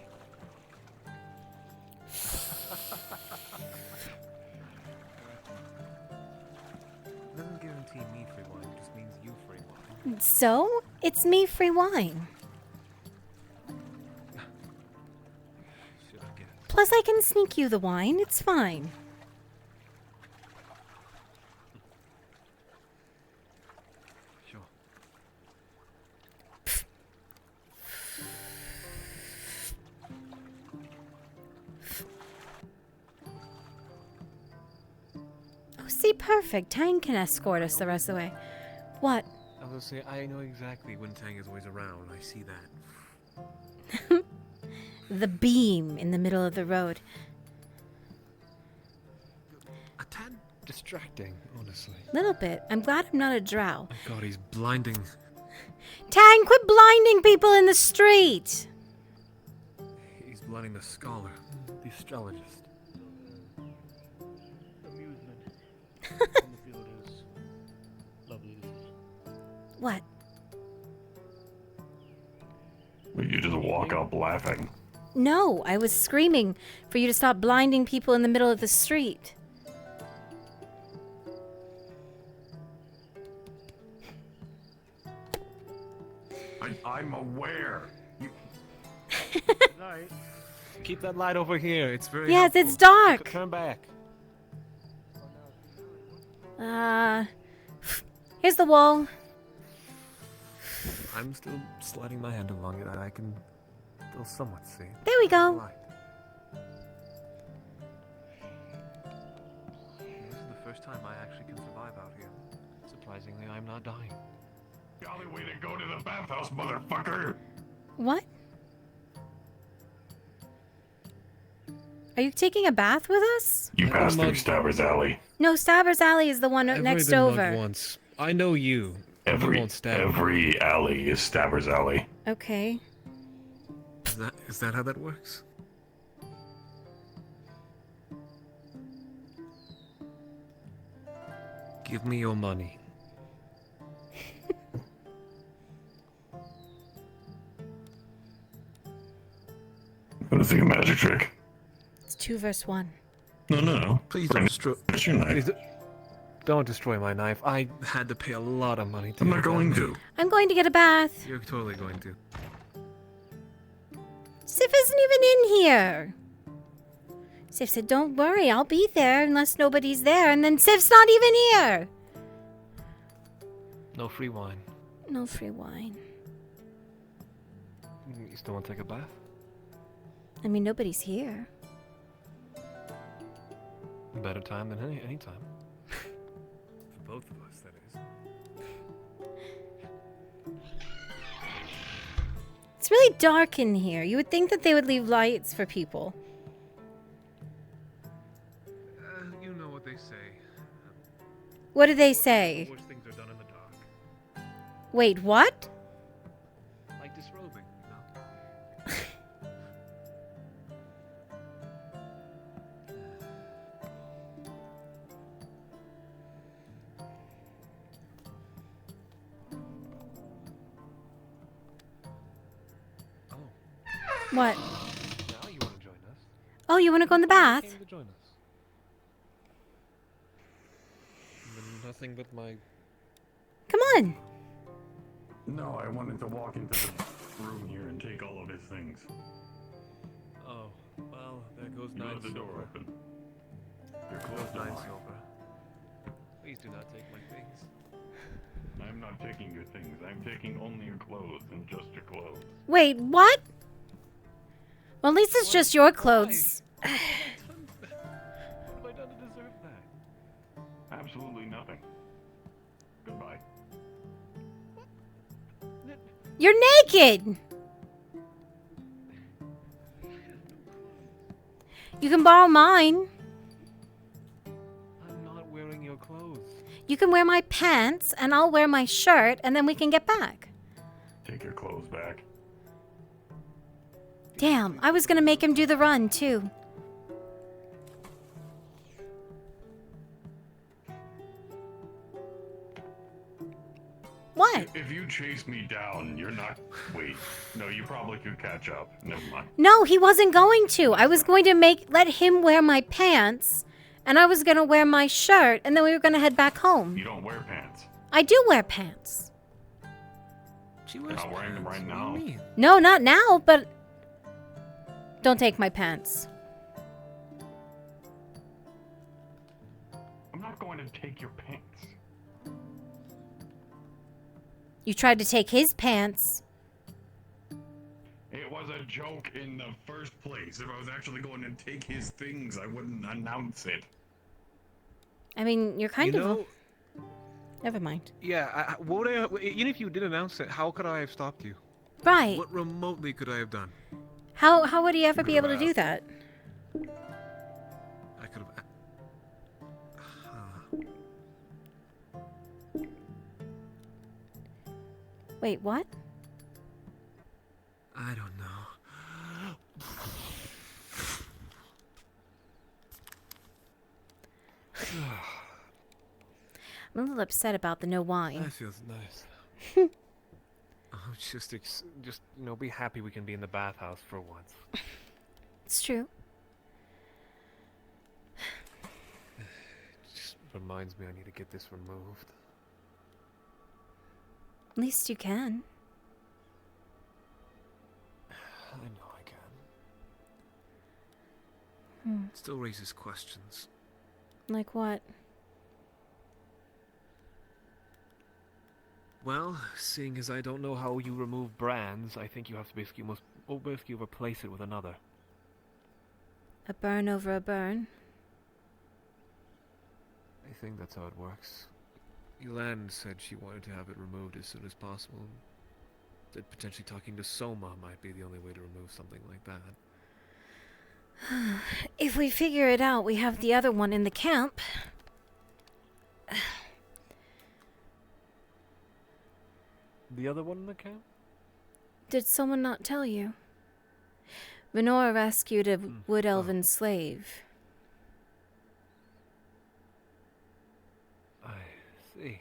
Doesn't guarantee me free wine, it just means you free wine.
So, it's me free wine. Plus, I can sneak you the wine. It's fine.
Sure.
Oh, see, perfect. Tang can escort us the rest of the way. What?
I was gonna say, I know exactly when Tang is always around. I see that.
The beam in the middle of the road.
A tad distracting, honestly.
Little bit. I'm glad I'm not a drow.
My God, he's blinding.
Tang, quit blinding people in the street!
He's blinding the scholar, the astrologist.
What?
Will you just walk up laughing?
No, I was screaming for you to stop blinding people in the middle of the street.
I'm aware.
Keep that light over here. It's very
Yes,
helpful.
it's dark.
Turn back.
Here's the wall.
I'm still sliding my hand along it. I can still somewhat see.
There we go.
Light. This is the first time I actually can survive out here. Surprisingly, I'm not dying.
Golly way to go to the bathhouse, motherfucker!
What? Are you taking a bath with us?
You passed through Stabber's Alley.
No, Stabber's Alley is the one
I've
next
already been
over.
mugged once. I know you. You
Every
won't stab me.
every alley is Stabber's Alley.
Okay.
Is that how that works? Give me your money.
Gonna think a magic trick.
It's 2 verse 1.
No.
Please don't destroy.
That's your knife.
Don't destroy my knife. I had to pay a lot of money to
I'm
get
not
that.
going to.
I'm going to get a bath.
You're totally going to.
Sif isn't even in here. Sif said, don't worry, I'll be there unless nobody's there. And then Sif's not even here.
No free wine.
No free wine.
You still want to take a bath?
I mean, nobody's here.
Better time than any time.
For both of us, that is.
It's really dark in here. You would think that they would leave lights for people.
You know what they say.
What do they say?
Worst things are done in the dark.
Wait, what?
Like disrobing, you know?
What?
Now you want to join us?
Oh, you want to go in the bath?
Came to join us. Nothing but my...
Come on.
No, I wanted to walk into the room here and take all of his things.
Oh, well, there goes
You
9
left the door
silver.
open. You're closed to
9
mine.
silver. Please do not take my things.
I'm not taking your things. I'm taking only your clothes and just your clothes.
Wait, what? Well, at least it's just your clothes.
What have I done to deserve that?
Absolutely nothing. Goodbye.
You're naked! You can borrow mine.
I'm not wearing your clothes.
You can wear my pants, and I'll wear my shirt, and then we can get back.
Take your clothes back.
Damn, I was gonna make him do the run, too. What?
If you chase me down, you're not... Wait. No, you probably could catch up. Never mind.
No, he wasn't going to. I was going to let him wear my pants, and I was gonna wear my shirt, and then we were gonna head back home.
You don't wear pants.
I do wear pants.
She
You're not wearing them right now.
No, not now, but... Don't take my pants.
I'm not going to take your pants.
You tried to take his pants.
It was a joke in the first place. If I was actually going to take his things, I wouldn't announce it.
I mean, you're kind
You
of...
know-
Never mind.
Yeah, even if you did announce it, how could I have stopped you?
Right.
What remotely could I have done?
How would he ever be able to do that?
I could have...
Wait, what?
I don't know.
I'm a little upset about the no
That
wine.
feels nice. Oh, just you know, be happy we can be in the bathhouse for once.
It's true.
Just reminds me I need to get this removed.
At least you can.
I know I can.
Hmm.
Still raises questions.
Like what?
Well, seeing as I don't know how you remove brands, I think you have to basically replace it with another.
A burn over a burn?
I think that's how it works. Elan said she wanted to have it removed as soon as possible. That potentially talking to Soma might be the only way to remove something like that.
If we figure it out, we have the other one in the camp.
The other one in the camp?
Did someone not tell you? Venora rescued a wood elven slave.
I see.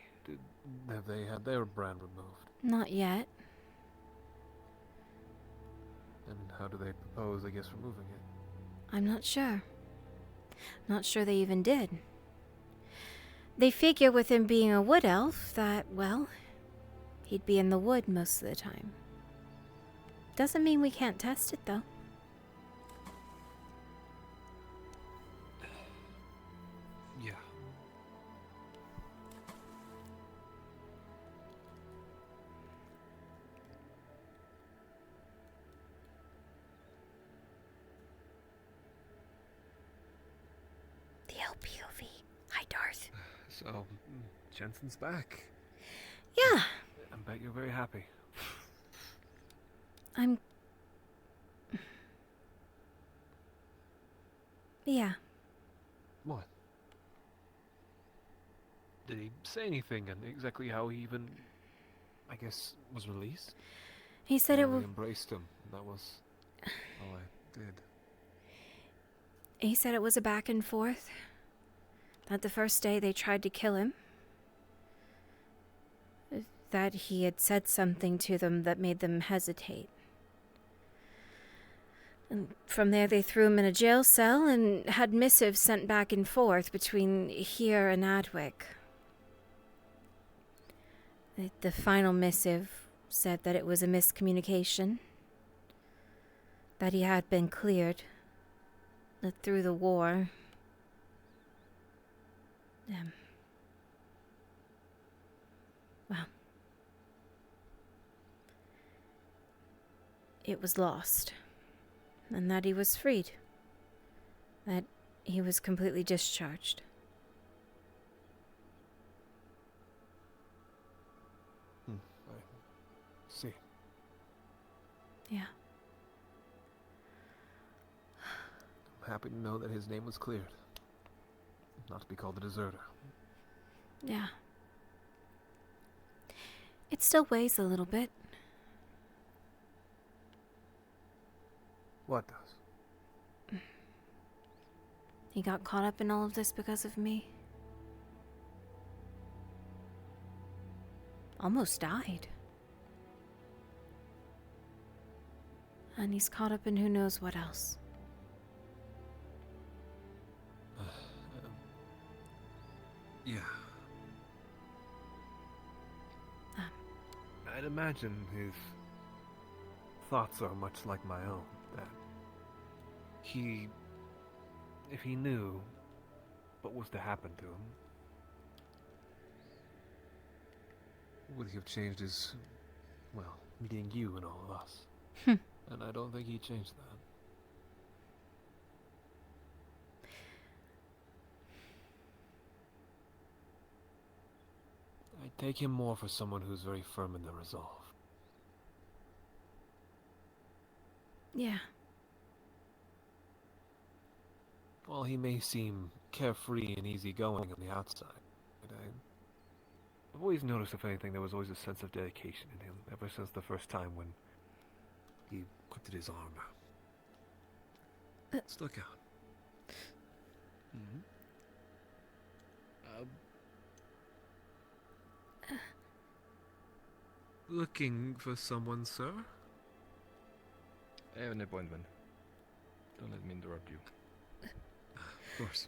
Have they had their brand removed?
Not yet.
And how do they propose, I guess, removing it?
I'm not sure. Not sure they even did. They figure with him being a wood elf that, well, he'd be in the wood most of the time. Doesn't mean we can't test it, though.
Yeah.
The LPOV. Hi, Darth.
So, Jensen's back.
Yeah.
I bet you're very happy.
I'm... Yeah.
What? Did he say anything and exactly how he even, I guess, was released?
He said it
We
was...
embraced him. That was all I did.
He said it was a back and forth. That the first day they tried to kill him. That he had said something to them that made them hesitate. And from there they threw him in a jail cell and had missives sent back and forth between here and Adwick. The final missive said that it was a miscommunication. That he had been cleared. That through the war... well... it was lost. And that he was freed. That he was completely discharged.
I see.
Yeah.
I'm happy to know that his name was cleared. Not to be called a deserter.
Yeah. It still weighs a little bit.
What does?
He got caught up in all of this because of me. Almost died. And he's caught up in who knows what else.
Yeah. I'd imagine his thoughts are much like my own. That he, if he knew what was to happen to him, would he have changed his, well, meeting you and all of us? And I don't think he changed that. I take him more for someone who's very firm in their resolve.
Yeah.
While he may seem carefree and easygoing on the outside, I've always noticed, if anything, there was always a sense of dedication in him, ever since the first time when he lifted his arm out. Stuck out. Looking for someone, sir?
I have an appointment. Don't let me interrupt you.
Of course.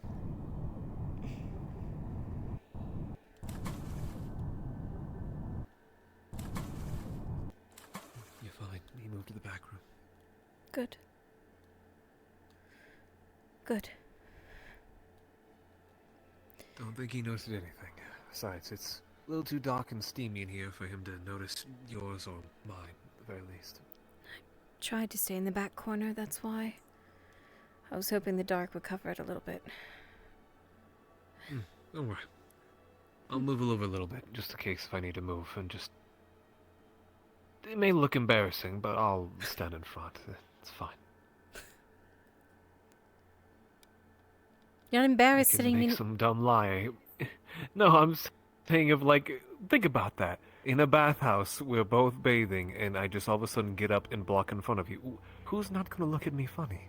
You're fine. He moved to the back room.
Good. Good.
Don't think he noticed anything. Besides, it's a little too dark and steamy in here for him to notice yours or mine, at the very least.
Tried to stay in the back corner, that's why. I was hoping the dark would cover it a little bit.
Don't worry. I'll move over a little bit, just in case if I need to move, and just... It may look embarrassing, but I'll stand in front. It's fine.
You're not embarrassed
I can
sitting
make
in...
some dumb lie. No, I'm saying of like... Think about that. In a bathhouse, we're both bathing, and I just all of a sudden get up and block in front of you. Who's not gonna look at me funny?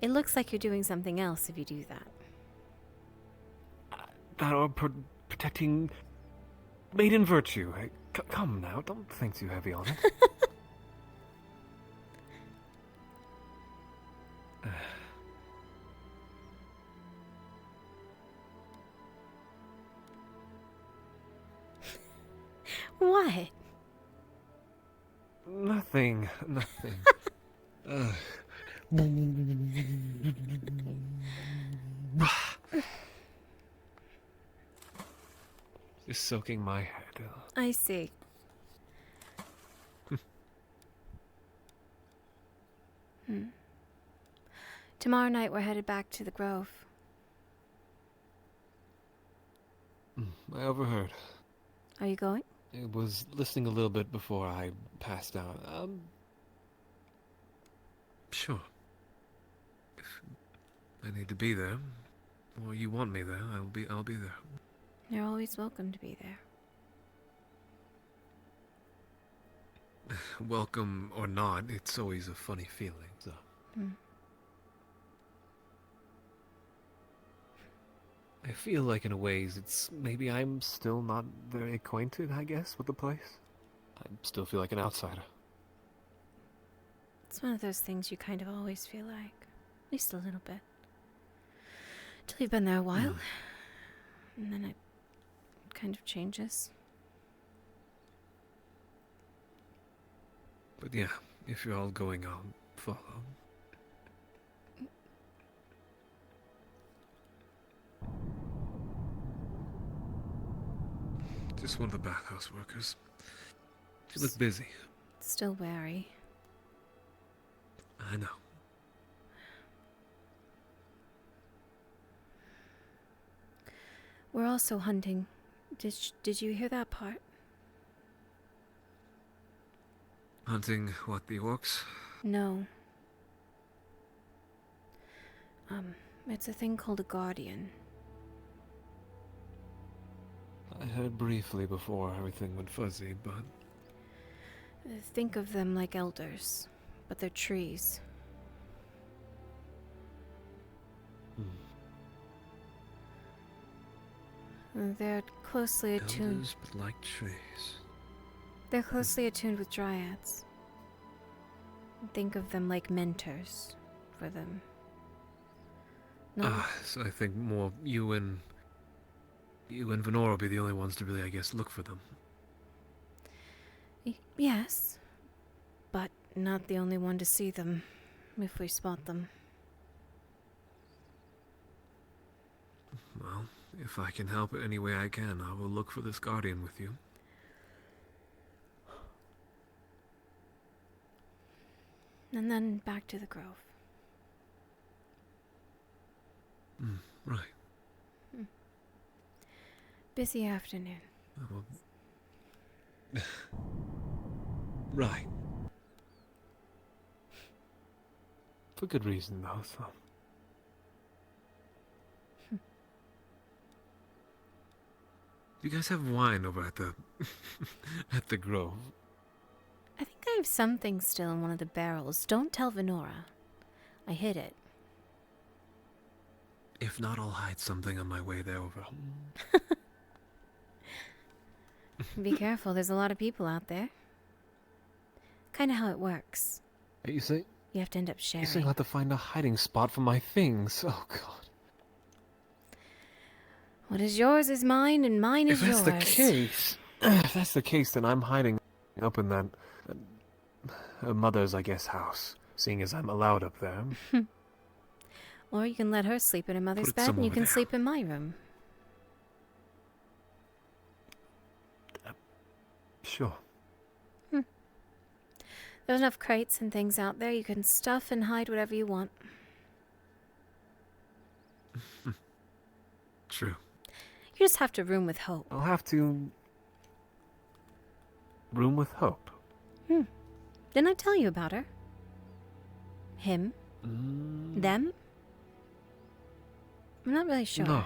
It looks like you're doing something else if you do that.
That or protecting maiden virtue. Come now, don't think too heavy on it.
What?
Nothing. Just soaking my head.
I see. Tomorrow night we're headed back to the Grove.
I overheard.
Are you going?
I was listening a little bit before I passed out. Sure. If I need to be there, or you want me there, I'll be there.
You're always welcome to be there.
Welcome or not, it's always a funny feeling, so. I feel like in a ways it's maybe I'm still not very acquainted, I guess, with the place. I still feel like an outsider.
It's one of those things you kind of always feel like. At least a little bit. Till you've been there a while. And then it kind of changes.
But yeah, if you're all going, I'll follow. Just one of the bathhouse workers. You look busy.
Still wary.
I know.
We're also hunting. Did you hear that part?
Hunting what, the orcs?
No. It's a thing called a guardian.
I heard briefly before everything went fuzzy, but...
Think of them like elders, but they're trees. They're closely attuned.
Elders, but like trees.
They're closely attuned with dryads. Think of them like mentors for them.
So I think more you and Venora will be the only ones to really, I guess, look for them.
Yes, but not the only one to see them, if we spot them.
Well, if I can help it any way I can, I will look for this guardian with you.
And then back to the grove.
Right.
Busy afternoon.
Right. For good reason, though, so... You guys have wine over at the... at the grove?
I think I have something still in one of the barrels. Don't tell Venora. I hid it.
If not, I'll hide something on my way there over.
Be careful, there's a lot of people out there. Kinda how it works.
You say...
You have to end up sharing.
You say I'll have to find a hiding spot for my things. Oh, God.
What is yours is mine, and mine is yours.
If that's the case, then I'm hiding up in that mother's, I guess, house, seeing as I'm allowed up there.
Or you can let her sleep in her mother's bed, and you can sleep in my room.
Sure.
There's enough crates and things out there. You can stuff and hide whatever you want.
True.
You just have to room with Hope.
I'll have to... room with Hope.
Didn't I tell you about her? Him? Them? I'm not really sure.
No.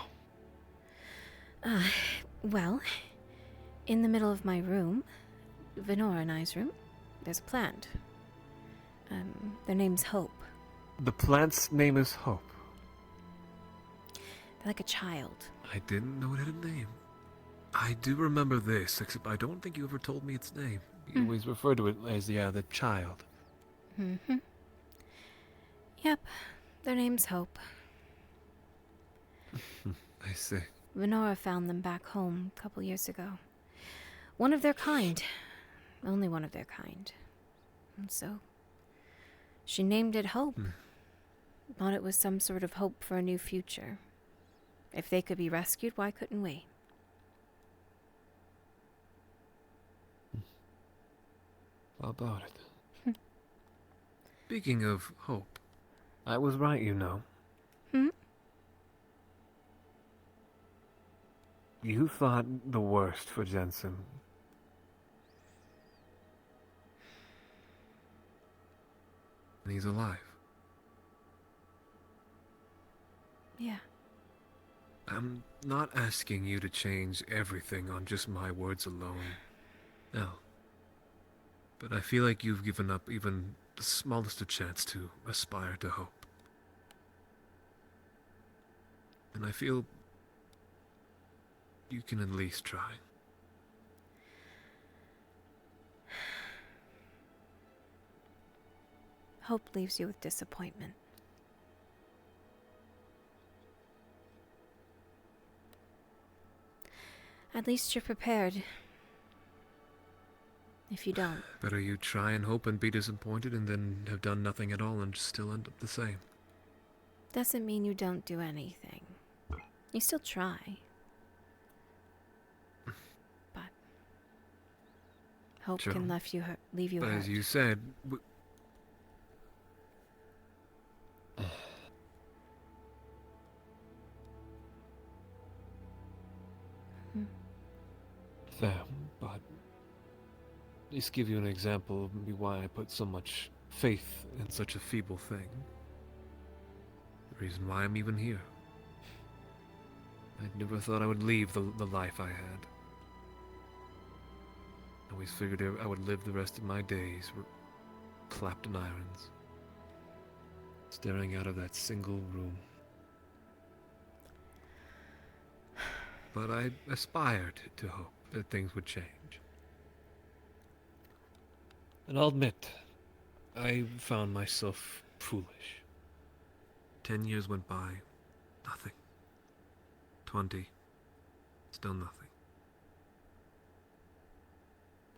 Well, in the middle of my room, Venora and I's room, there's a plant. Their name's Hope.
The plant's name is Hope.
They're like a child.
I didn't know it had a name. I do remember this, except I don't think you ever told me its name. You always referred to it as the child.
Yep, their name's Hope.
I see.
Venora found them back home a couple years ago. One of their kind. Only one of their kind. And so, she named it Hope. Thought it was some sort of hope for a new future. If they could be rescued, why couldn't we?
How about it? Speaking of hope, I was right, you know. You thought the worst for Jensen. And he's alive.
Yeah.
I'm not asking you to change everything on just my words alone. No. But I feel like you've given up even the smallest of chance to aspire to hope. And I feel you can at least try.
Hope leaves you with disappointment. At least you're prepared. If you don't.
Better you try and hope and be disappointed and then have done nothing at all and still end up the same.
Doesn't mean you don't do anything. You still try. But hope
Sure.
can leave you
But
hurt.
as you said, fair, but just give you an example of maybe why I put so much faith in such a feeble thing. The reason why I'm even here. I never thought I would leave the life I had. I always figured I would live the rest of my days clapped in irons, staring out of that single room. But I aspired to hope that things would change. And I'll admit, I found myself foolish. 10 years went by, nothing. 20, still nothing.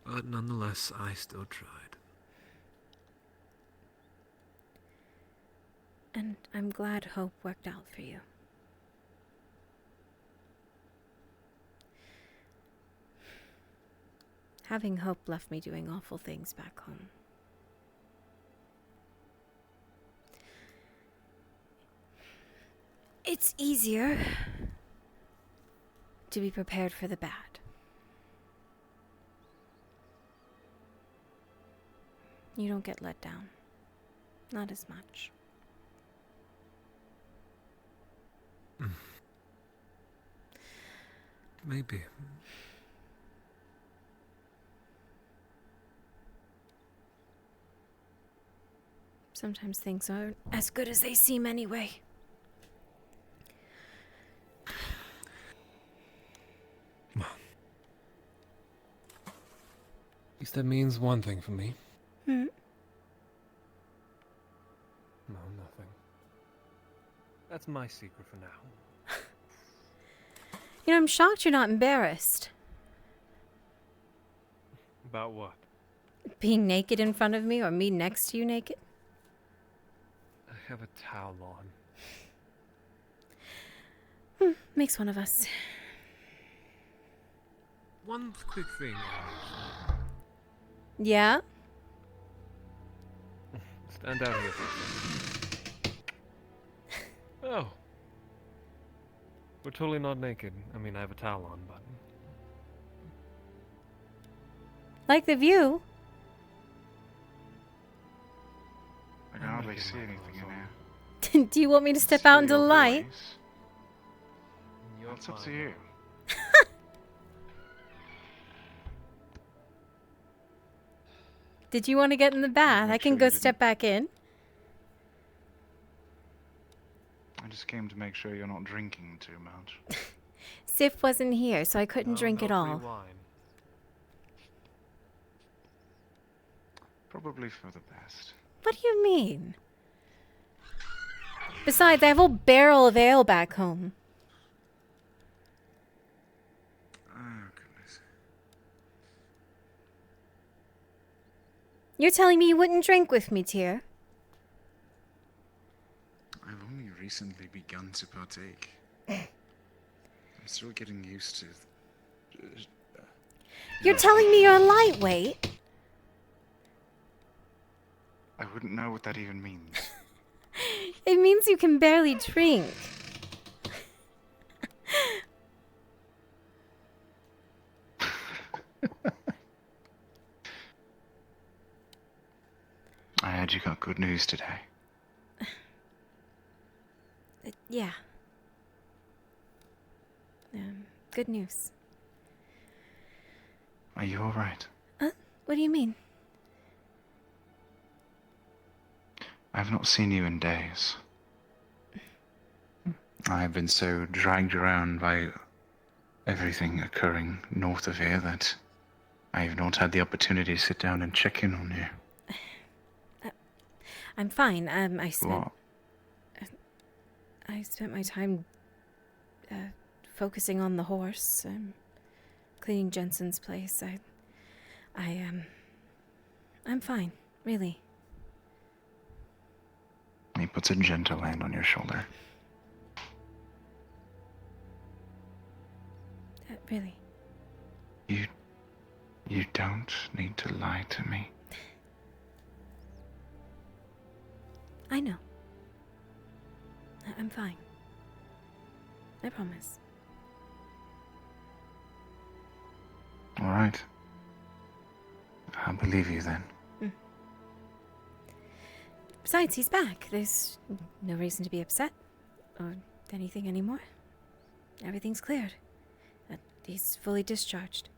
But nonetheless, I still tried.
And I'm glad hope worked out for you. Having hope left me doing awful things back home. It's easier to be prepared for the bad. You don't get let down. Not as much.
Maybe.
Sometimes things aren't as good as they seem anyway.
At least that means one thing for me.
Hmm.
No, nothing. That's my secret for now.
You know, I'm shocked you're not embarrassed.
About what?
Being naked in front of me or me next to you naked?
I have a towel on.
Makes one of us.
One quick thing.
Yeah?
Stand out here for a second. Oh. We're totally not naked. I mean, I have a towel on, but...
Like the view.
I can hardly see anything in here.
Do you want me to step out into the light?
That's up to you.
Did you want to get in the bath? I can go step back in.
I just came to make sure you're not drinking too much.
Sif wasn't here, so I couldn't drink at all.
Probably for the best.
What do you mean? Besides, I have a whole barrel of ale back home.
Oh, goodness.
You're telling me you wouldn't drink with me, Tyr?
I've only recently begun to partake. I'm still getting used to...
You're telling me you're a lightweight?
I wouldn't know what that even means.
It means you can barely drink.
heard you got good news today.
Yeah. Good news.
Are you alright?
What do you mean?
I've not seen you in days. I've been so dragged around by everything occurring north of here that I've not had the opportunity to sit down and check in on you.
I'm fine. I spent.
What?
I spent my time focusing on the horse, cleaning Jensen's place. I'm fine, really.
He puts a gentle hand on your shoulder.
Really.
You don't need to lie to me.
I know. I'm fine. I promise.
All right. I'll believe you then.
Besides, he's back. There's no reason to be upset or anything anymore. Everything's cleared. He's fully discharged.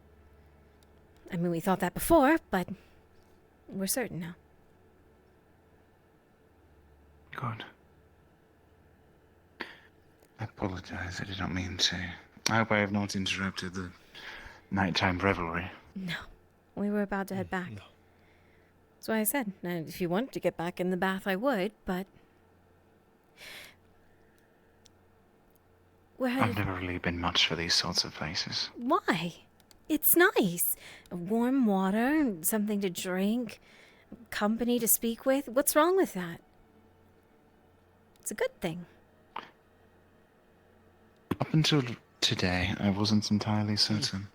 I mean, we thought that before, but we're certain now.
Good. I apologize. I did not mean to. I hope I have not interrupted the nighttime revelry.
No. We were about to head back. No. That's why I said, if you wanted to get back in the bath, I would, but...
I've never really been much for these sorts of places.
Why? It's nice. Warm water, something to drink, company to speak with. What's wrong with that? It's a good thing.
Up until today, I wasn't entirely certain.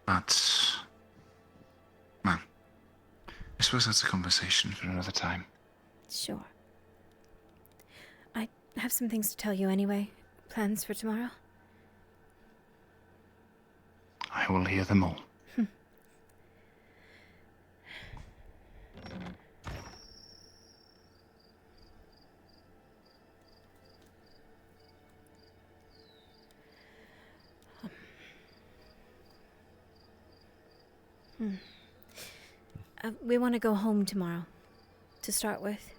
But... well, I suppose that's a conversation for another time.
Sure. I have some things to tell you anyway. Plans for tomorrow?
I will hear them all.
We want to go home tomorrow, to start with.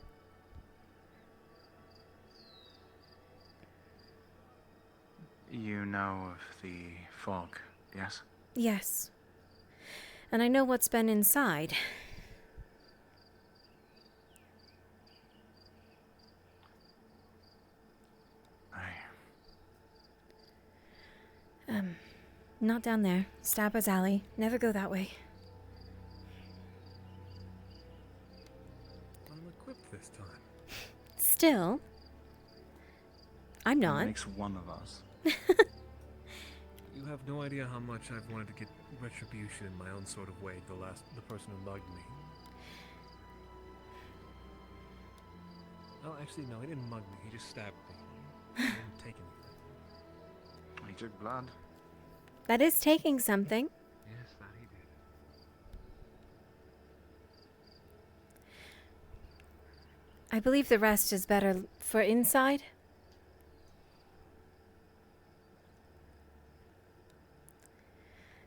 You know of the fog, yes?
Yes. And I know what's been inside. Not down there. Stabber's Alley. Never go that way.
I'm equipped this time.
Still. I'm not.
Makes one of us.
You have no idea how much I've wanted to get retribution in my own sort of way. The person who mugged me. Oh, actually, no, he didn't mug me. He just stabbed me. He didn't take anything.
He took blood.
That is taking something.
Yes, that he did.
I believe the rest is better for inside.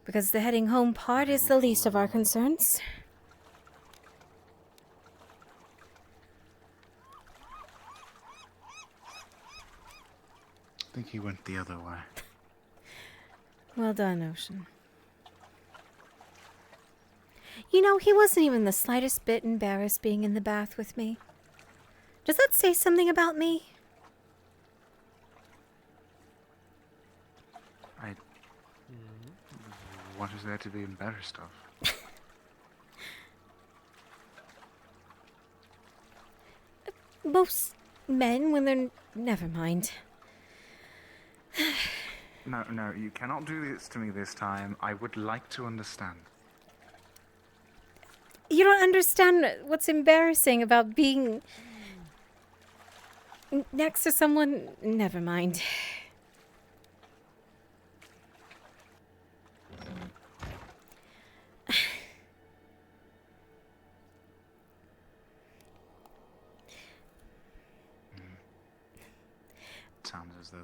Because the heading home part is the least of our concerns.
I think he went the other way.
Well done, Ocean. You know, he wasn't even the slightest bit embarrassed being in the bath with me. Does that say something about me?
What is there to be embarrassed of?
Most men, when they're... Never mind.
No, you cannot do this to me this time. I would like to understand.
You don't understand what's embarrassing about being... next to someone... Never mind.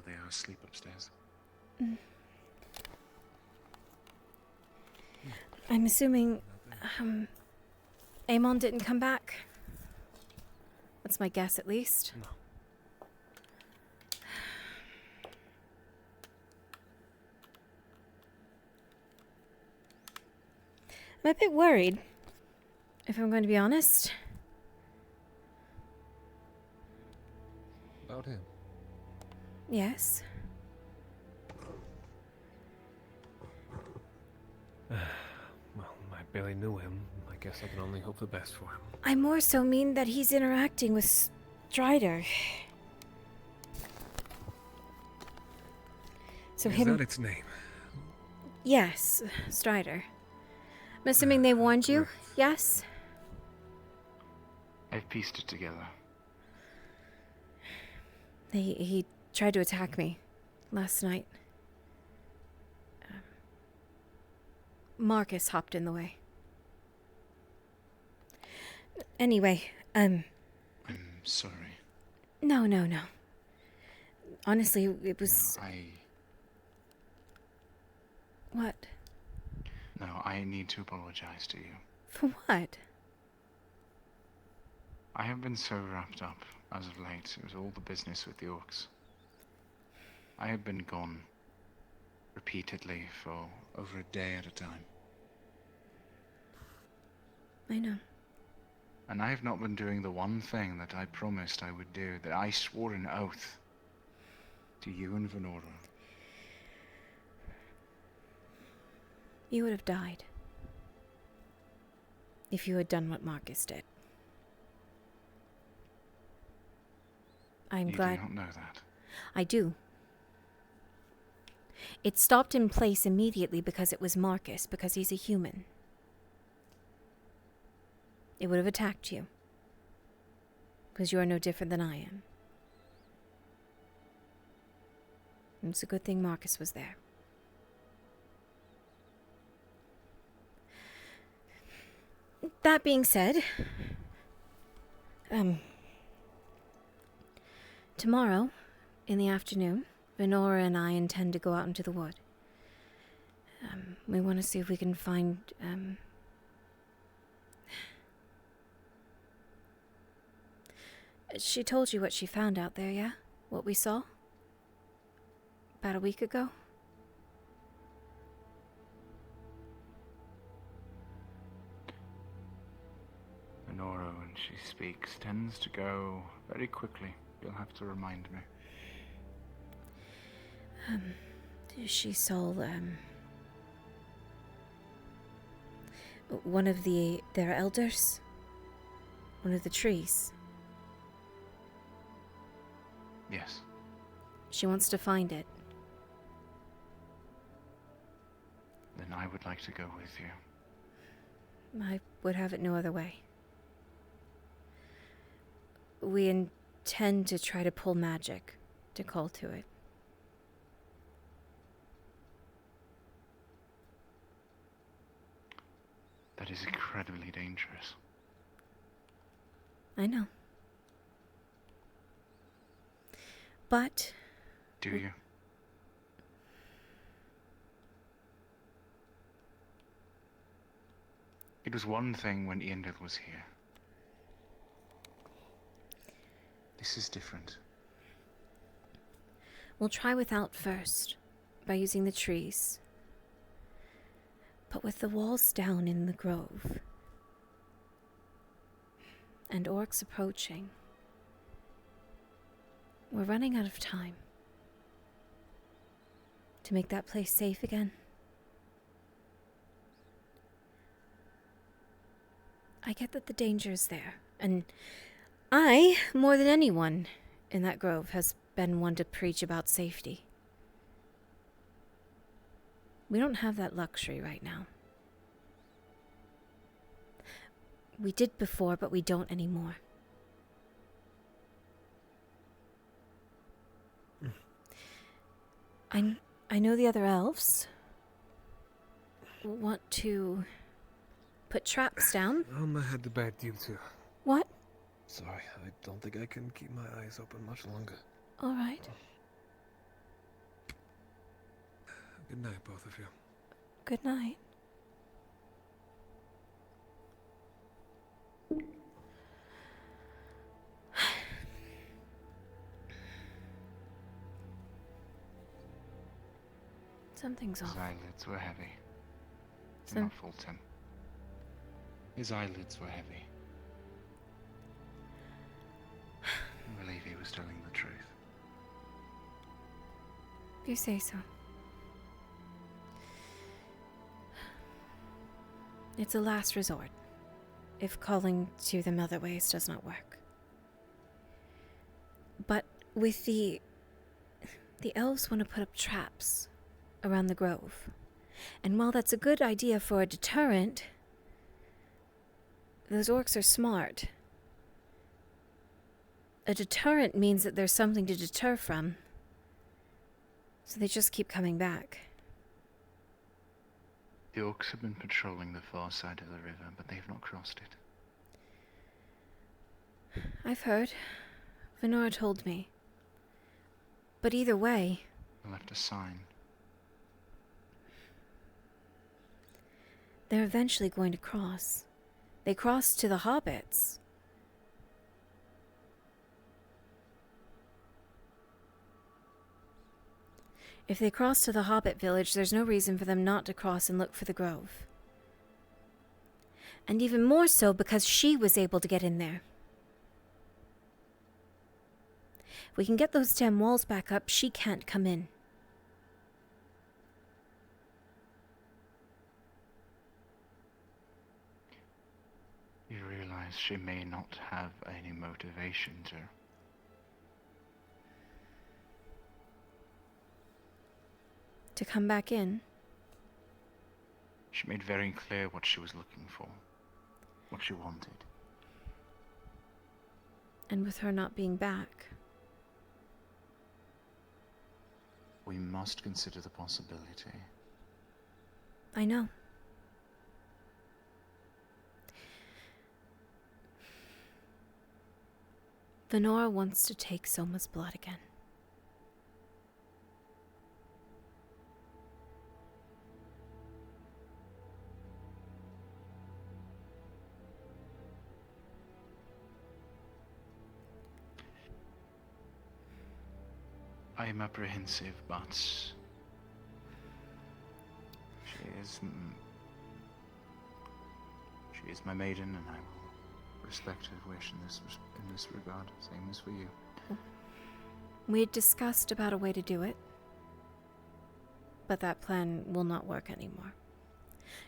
they are asleep upstairs.
I'm assuming, Amon didn't come back. That's my guess, at least.
No.
I'm a bit worried, if I'm going to be honest.
About him.
Yes.
Well, I barely knew him. I guess I can only hope the best for him.
I more so mean that he's interacting with Strider. So
Is
him...
that its name?
Yes, Strider. I'm assuming they warned you? Yes?
I've pieced it together.
He tried to attack me last night. Marcus hopped in the way. Anyway,
I'm sorry.
No. Honestly, it was... What?
No, I need to apologize to you.
For what?
I have been so wrapped up as of late. It was all the business with the orcs. I have been gone repeatedly for over a day at a time.
I know.
And I have not been doing the one thing that I promised I would do, that I swore an oath to you and Venora.
You would have died if you had done what Marcus did. I'm glad.
You do not know that.
I do. It stopped in place immediately because it was Marcus, because he's a human. It would have attacked you, because you are no different than I am. And it's a good thing Marcus was there. That being said, tomorrow, in the afternoon, Venora and I intend to go out into the wood. We want to see if we can find, She told you what she found out there, yeah? What we saw? About a week ago?
Venora, when she speaks, tends to go very quickly. You'll have to remind me.
She saw, one of their elders? One of the trees?
Yes.
She wants to find it.
Then I would like to go with you.
I would have it no other way. We intend to try to pull magic to call to it.
That is incredibly dangerous.
I know. But...
Do you? It was one thing when Iandel was here. This is different.
We'll try without first, by using the trees. But with the walls down in the grove, and orcs approaching, we're running out of time. To make that place safe again. I get that the danger is there, and I, more than anyone in that grove, has been one to preach about safety. We don't have that luxury right now. We did before, but we don't anymore. I know the other elves want to put traps down.
I had the bad deal too.
What?
Sorry, I don't think I can keep my eyes open much longer.
All right.
Good night, both of you.
Good night. Something's off.
His eyelids were heavy. Do
Some-
not fault him. His eyelids were heavy. I believe he was telling the truth.
If you say so. It's a last resort, if calling to them other ways does not work. But with the elves want to put up traps around the grove. And while that's a good idea for a deterrent, those orcs are smart. A deterrent means that there's something to deter from. So they just keep coming back.
The orcs have been patrolling the far side of the river, but they have not crossed it.
I've heard. Venora told me. But either way,
They left a sign.
they're eventually going to cross. They crossed to the hobbits. If they cross to the hobbit village, there's no reason for them not to cross and look for the grove. And even more so because she was able to get in there. If we can get those damn walls back up, she can't come in.
You realize she may not have any motivation to.
To come back in?
She made very clear what she was looking for, what she wanted.
And with her not being back.
We must consider the possibility.
I know. Venora wants to take Soma's blood again.
I am apprehensive, but she is my maiden, and I will respect her wish in this regard. Same as for you.
We had discussed about a way to do it, but that plan will not work anymore.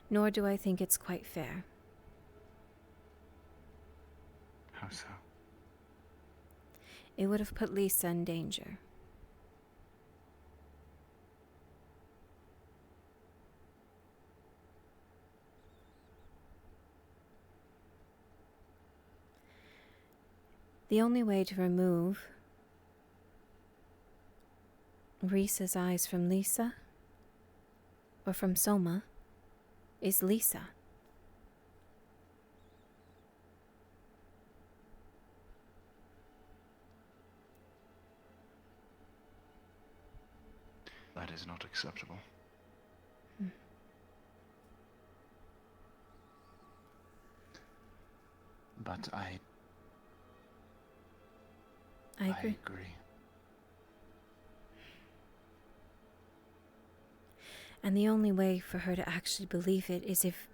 Nor do I think it's quite fair.
How so?
It would have put Lisa in danger. The only way to remove Risa's eyes from Lisa, or from Soma, is Lisa.
That is not acceptable. But I agree.
And the only way for her to actually believe it is if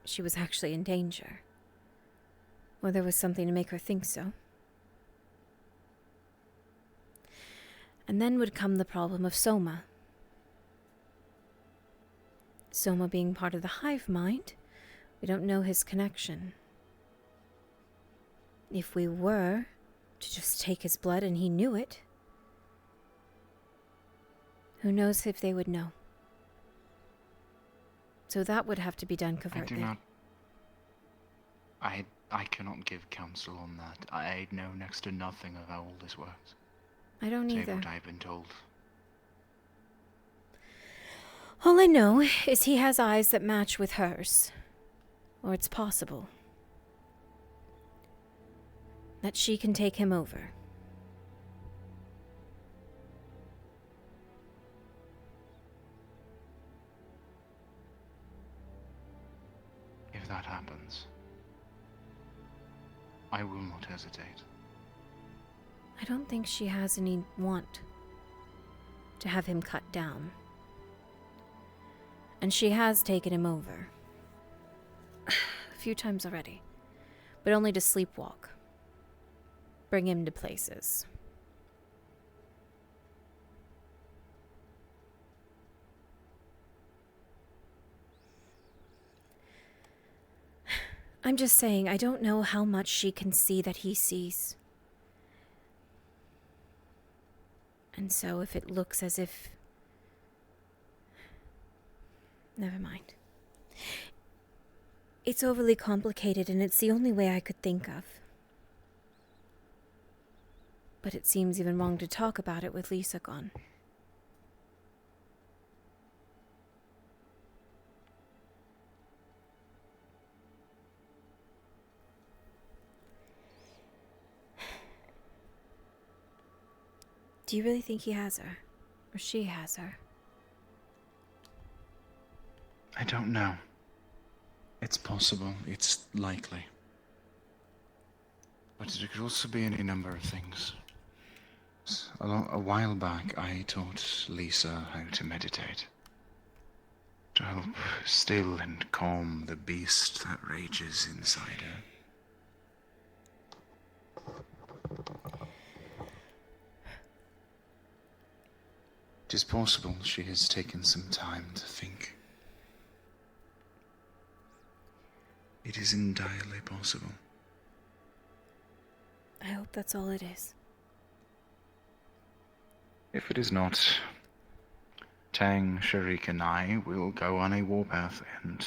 she was actually in danger. Or there was something to make her think so. And then would come the problem of Soma. Soma being part of the hive mind, we don't know his connection. If we were to just take his blood and he knew it, who knows if they would know. So that would have to be done covertly.
I cannot give counsel on that. I know next to nothing of how all this works.
I don't
Save
either.
what I've been told.
All I know is he has eyes that match with hers. Or it's possible that she can take him over.
that happens, I will not hesitate.
I don't think she has any want to have him cut down. And she has taken him over. A few times already. But only to sleepwalk. Bring him to places. I'm just saying, I don't know how much she can see that he sees. And so if it looks as if... Never mind. It's overly complicated, and it's the only way I could think of. But it seems even wrong to talk about it with Lisa gone. Do you really think he has her? Or she has her?
I don't know. It's possible. It's likely. But it could also be any number of things. A while back, I taught Lisa how to meditate. To help still and calm the beast that rages inside her. It is possible she has taken some time to think. It is entirely possible.
I hope that's all it is.
If it is not, Tang, Sharik, and I will go on a warpath, and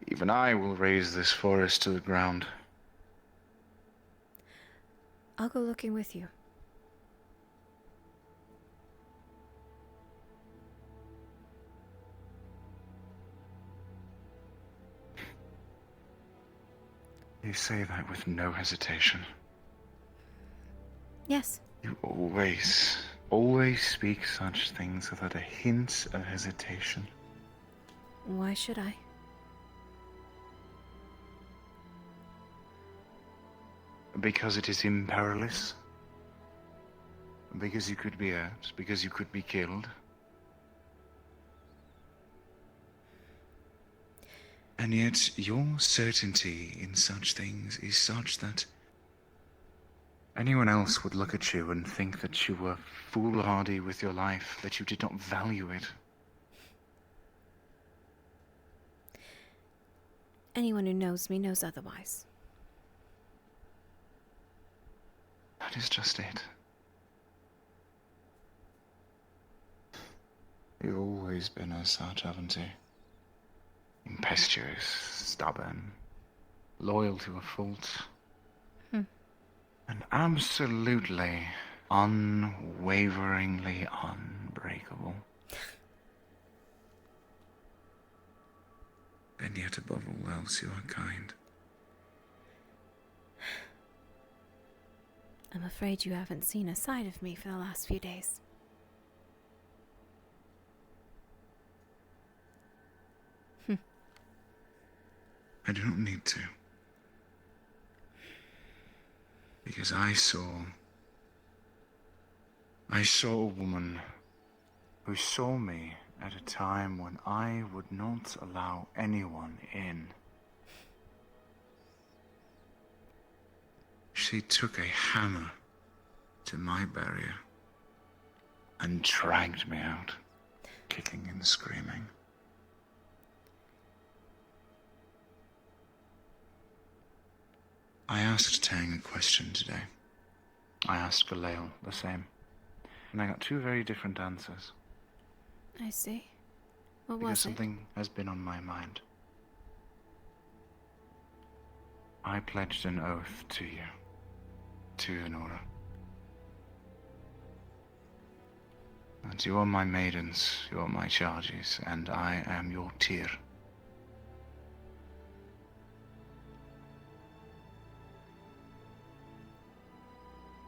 even I will raise this forest to the ground.
I'll go looking with you.
You say that with no hesitation.
Yes.
You always speak such things without a hint of hesitation.
Why should I?
Because it is imperilous. Because you could be hurt. Because you could be killed. And yet, your certainty in such things is such that anyone else would look at you and think that you were foolhardy with your life, that you did not value it.
Anyone who knows me knows otherwise.
That is just it. You've always been as such, haven't you? Impetuous, stubborn, loyal to a fault, and absolutely, unwaveringly unbreakable. And yet, above all else, you are kind.
I'm afraid you haven't seen a side of me for the last few days.
I don't need to. Because I saw a woman who saw me at a time when I would not allow anyone in. She took a hammer to my barrier and dragged me out, kicking and screaming. I asked Tang a question today. I asked Galale the same. And I got two very different answers.
I see. What
Because
was it?
something has been on my mind. I pledged an oath to you, to Enora. And you are my maidens, you are my charges, and I am your Tyr.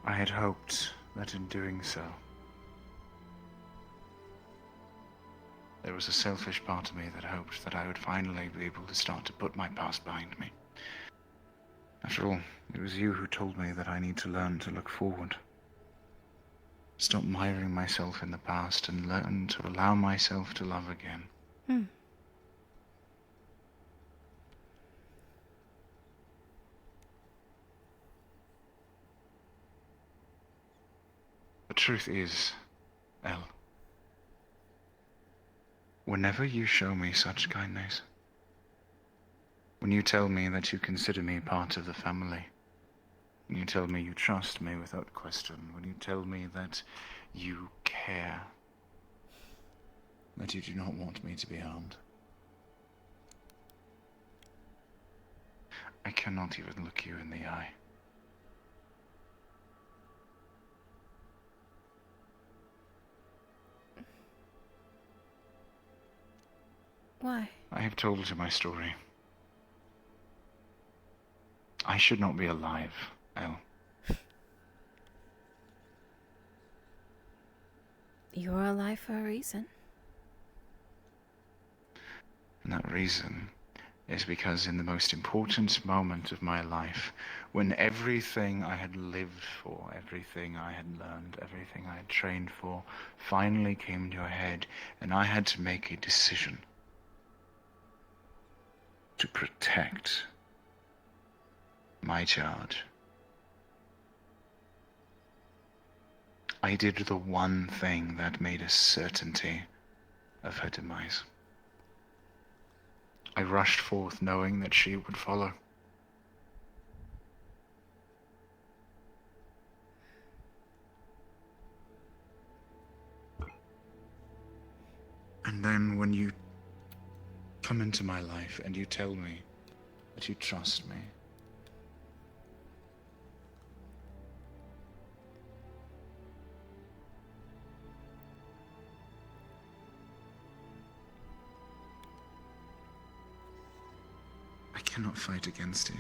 I had hoped that in doing so, There was a selfish part of me that hoped that I would finally be able to start to put my past behind me. After all, it was you who told me that I need to learn to look forward. Stop miring myself in the past and learn to allow myself to love again. The truth is, Elle, whenever you show me such kindness, when you tell me that you consider me part of the family, when you tell me you trust me without question, when you tell me that you care, that you do not want me to be harmed, I cannot even look you in the eye.
Why?
I have told you my story. I should not be alive, Elle.
You're alive for a reason.
And that reason is because in the most important moment of my life, when everything I had lived for, everything I had learned, everything I had trained for, finally came to a head, and I had to make a decision to protect my charge. I did the one thing that made a certainty of her demise. I rushed forth knowing that she would follow. And then when you come into my life and you tell me that you trust me, I cannot fight against you.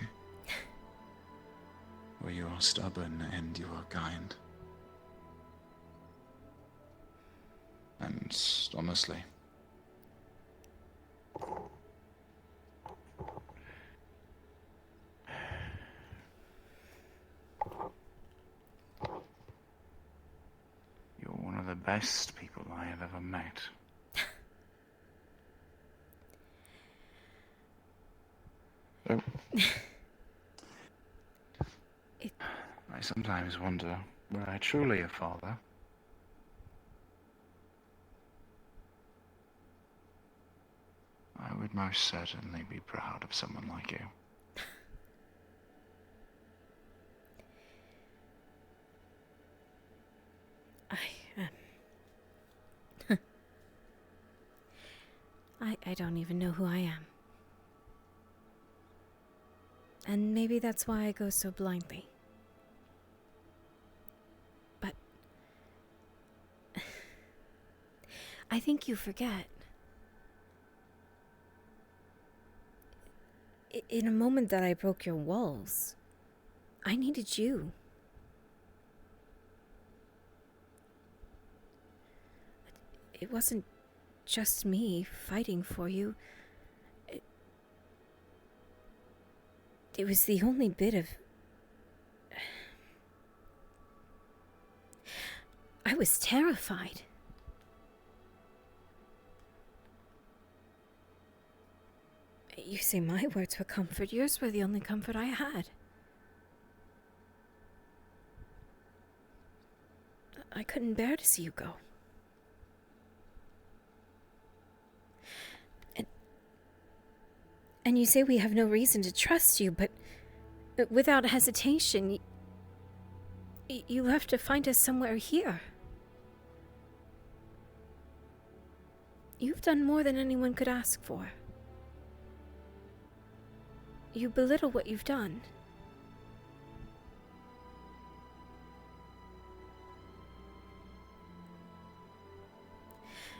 For you are stubborn and you are kind. And honestly, you're one of the best people I have ever met. So, I sometimes wonder, were I truly a father, I would most certainly be proud of someone like you.
I don't even know who I am. And maybe that's why I go so blindly. But I think you forget. In a moment that I broke your walls, I needed you. It wasn't just me fighting for you. It was the only bit of... I was terrified. You say my words were comfort. Yours were the only comfort I had. I couldn't bear to see you go. And you say we have no reason to trust you, but without hesitation, you have to find us somewhere here. You've done more than anyone could ask for. You belittle what you've done.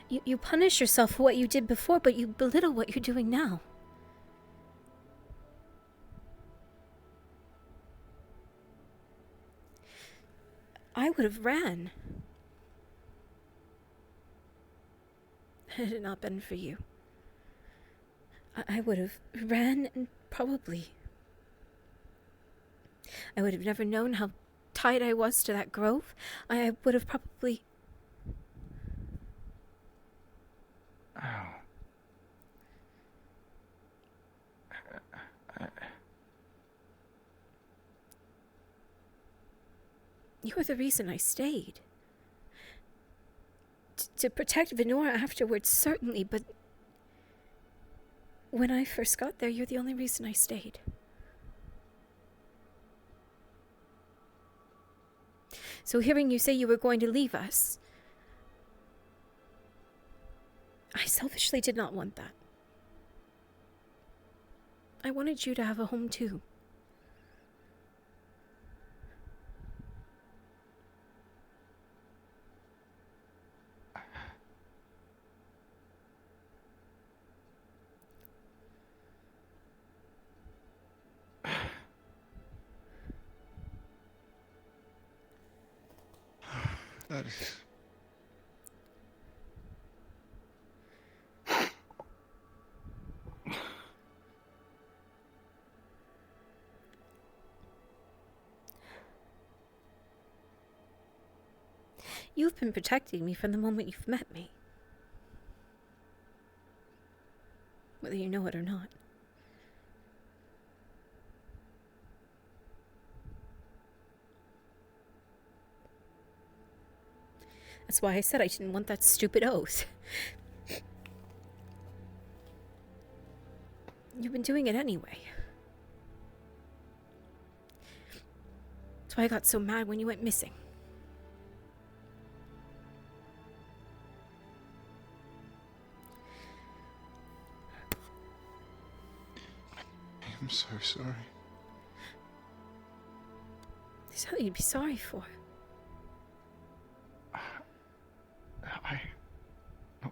You punish yourself for what you did before, but you belittle what you're doing now. I would have ran. Had it not been for you, I would have ran and probably... I would have never known how tied I was to that grove. I would have probably...
Oh.
You were the reason I stayed. To protect Venora afterwards, certainly, but... when I first got there, you're the only reason I stayed. So hearing you say you were going to leave us... I selfishly did not want that. I wanted you to have a home too.
That is...
You've been protecting me from the moment you've met me. Whether you know it or not. That's why I said I didn't want that stupid oath. You've been doing it anyway. That's why I got so mad when you went missing.
I'm so sorry.
There's nothing to be sorry for.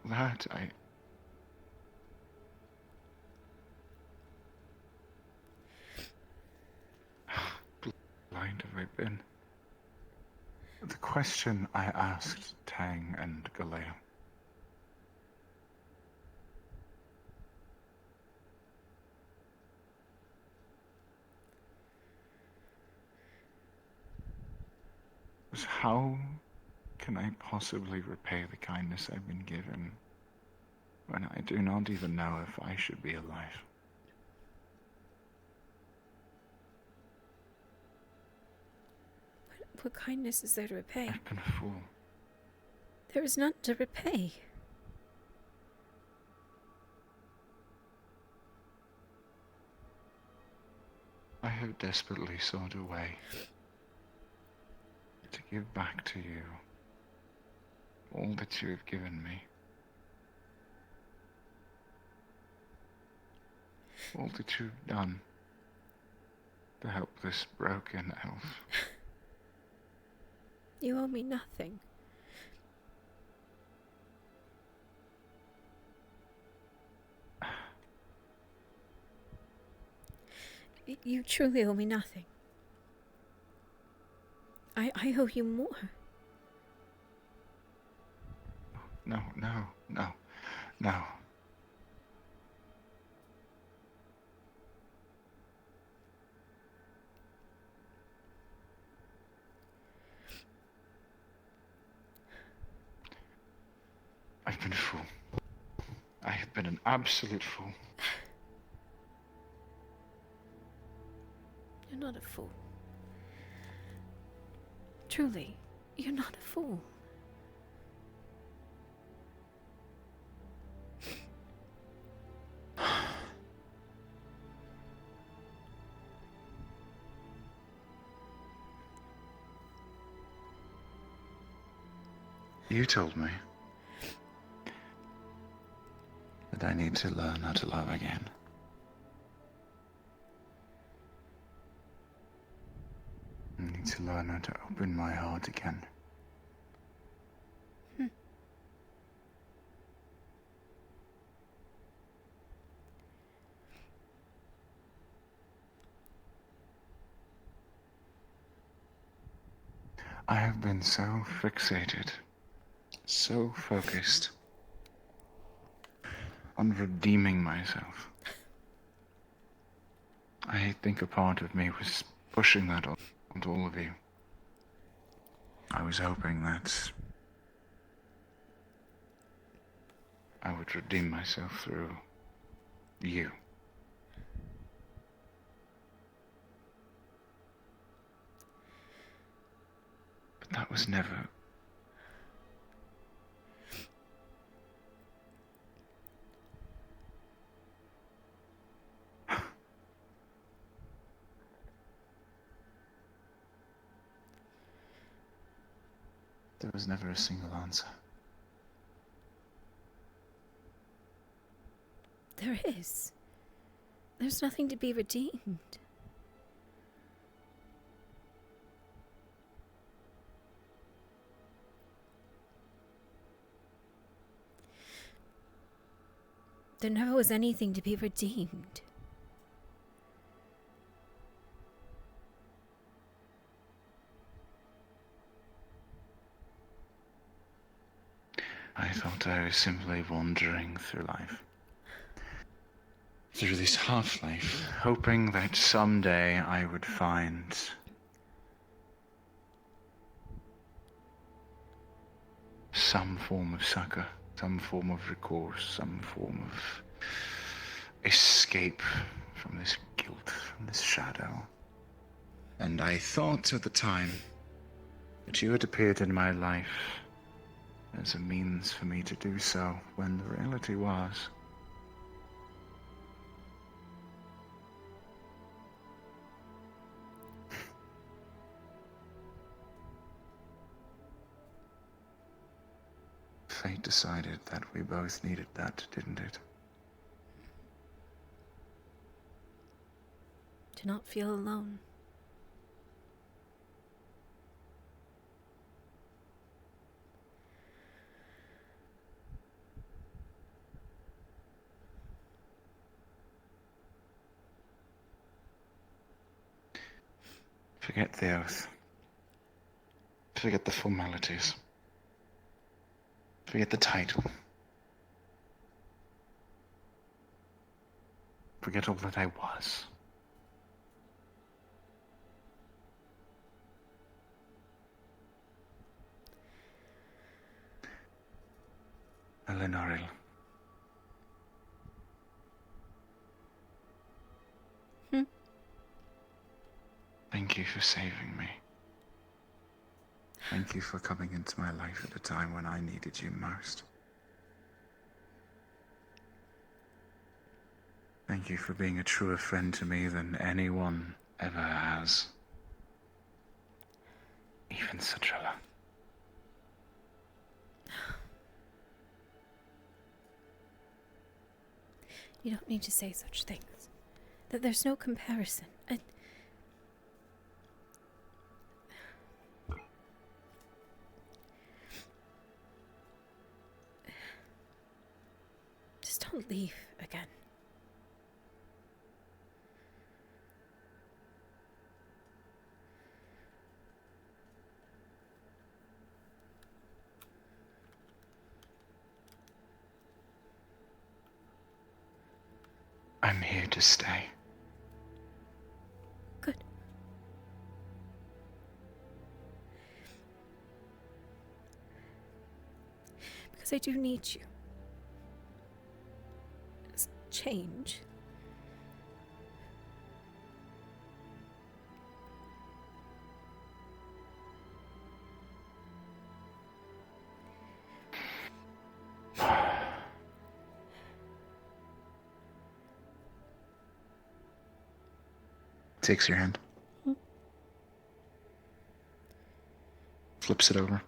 Not that, blind have I been? The question I asked Tang and Galea. Was how can I possibly repay the kindness I've been given when I do not even know if I should be alive?
What kindness is there to repay?
I've been a fool.
There is none to repay.
I have desperately sought a way to give back to you all that you have given me. All that you've done to help this broken elf.
You owe me nothing. You truly owe me nothing. I owe you more.
No. I've been a fool. I have been an absolute fool.
You're not a fool. Truly, you're not a fool.
You told me that I need to learn how to love again. I need to learn how to open my heart again. I have been so fixated, so focused on redeeming myself. I think a part of me was pushing that onto all of you. I was hoping that I would redeem myself through you. But that was never... There was never a single answer.
There is. There's nothing to be redeemed. There never was anything to be redeemed.
I thought I was simply wandering through life. Through this half-life, hoping that someday I would find some form of succor, some form of recourse, some form of escape from this guilt, from this shadow. And I thought at the time that you had appeared in my life as a means for me to do so, when the reality was fate decided that we both needed that, didn't it?
To not feel alone.
Forget the oath. Forget the formalities. Forget the title. Forget all that I was. Eleanoril. Thank you for saving me. Thank you for coming into my life at a time when I needed you most. Thank you for being a truer friend to me than anyone ever has. Even Citrella.
You don't need to say such things. That there's no comparison. Just don't leave again.
I'm here to stay.
Good. Because I do need you. It's change.
Takes your hand. Flips it over.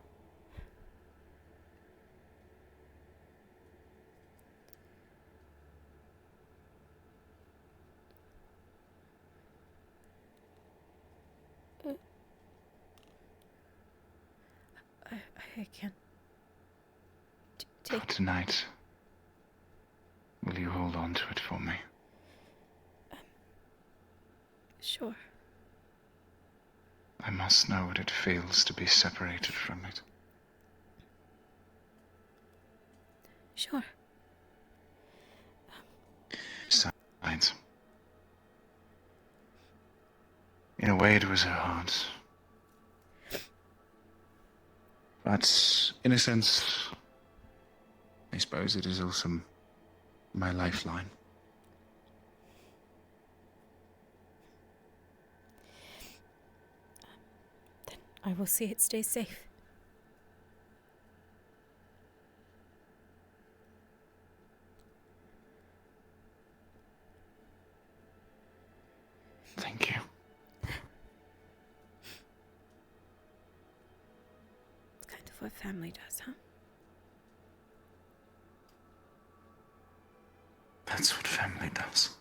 I can't
For tonight, will you hold on to it for me?
Sure.
I must know what it feels to be separated from it.
Sure.
In a way, it was her heart. But, in a sense, I suppose it is also my lifeline.
I will see it stay safe.
Thank you.
It's kind of what family does, huh?
That's what family does.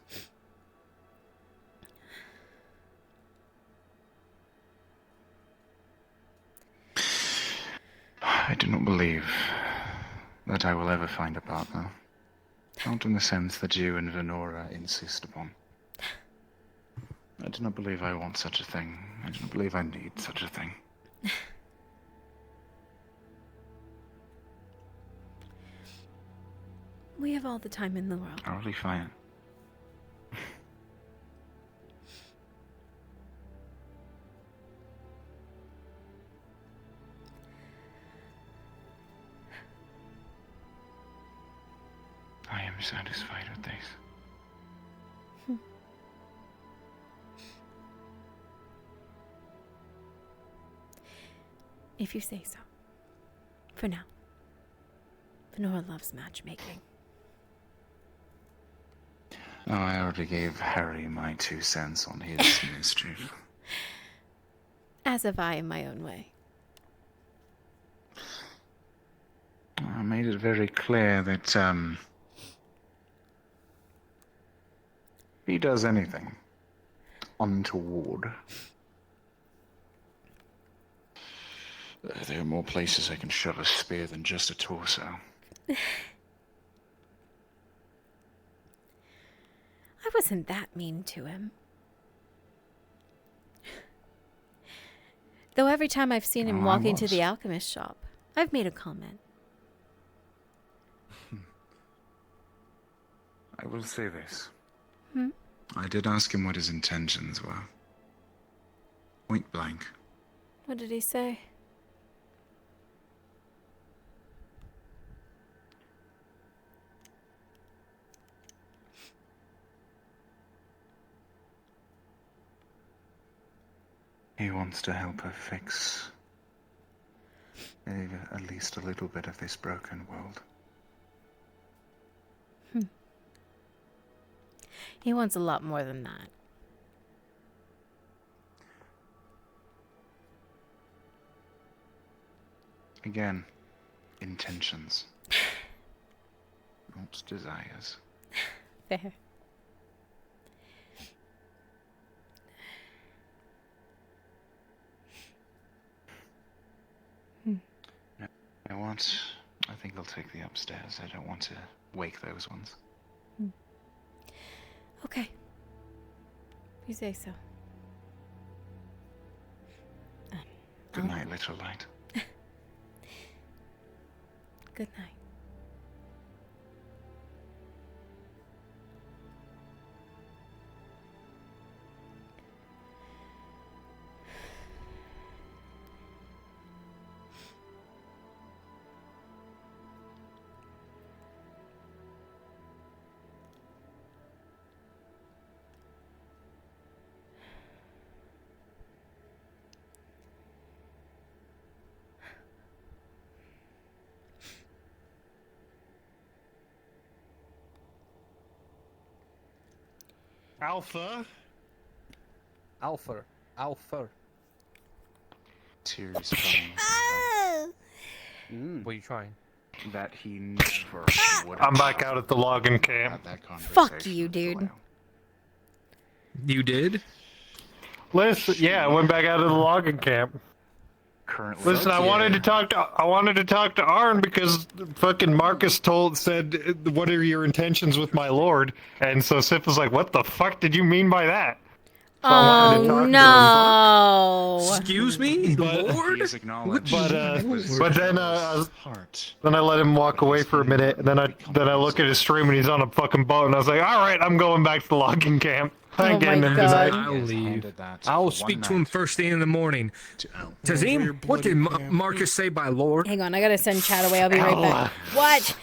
I do not believe that I will ever find a partner. Not in the sense that you and Venora insist upon. I do not believe I want such a thing. I do not believe I need such a thing.
We have all the time in the world.
I'll be fine. I am satisfied with this.
If you say so. For now. Venora loves matchmaking.
Oh, I already gave Harry my 2 cents on his mischief.
As have I in my own way.
I made it very clear that, if he does anything untoward, there are more places I can shove a spear than just a torso.
I wasn't that mean to him. Though every time I've seen him
Oh, I
walk into
was.
the alchemist shop, I've made a comment.
I will say this.
Hmm?
I did ask him what his intentions were. Point blank.
What did he say?
He wants to help her fix at least a little bit of this broken world.
He wants a lot more than that.
Again, intentions. Not desires.
Fair.
You know what? I think I'll take the upstairs. I don't want to wake those ones.
Okay. You say so.
Good night, little light.
Good night.
Alpha.
Alpha.
Tears coming.
What are you trying?
That he never would
I'm back out at the logging camp.
Fuck you, dude.
You did?
Listen, yeah, I went back out of the logging camp.
Currently,
Listen, I wanted to talk to Arn because fucking Marcus said, "What are your intentions with my lord?" And so Sif was like, "What the fuck did you mean by that?" So I wanted to talk
Oh
to him.
no!
Excuse me, Lord.
But then I let him walk away for a minute, and then I look at his stream and he's on a fucking boat, and I was like, "All right, I'm going back to the logging camp." I ain't getting him
God.
tonight.
I'll leave.
handed that
I'll
for
speak
one
to him
night
first thing in the morning.
to Al.
Tazim, what did Marcus say by Lord?
Hang on, I gotta send chat away. I'll be right back. What?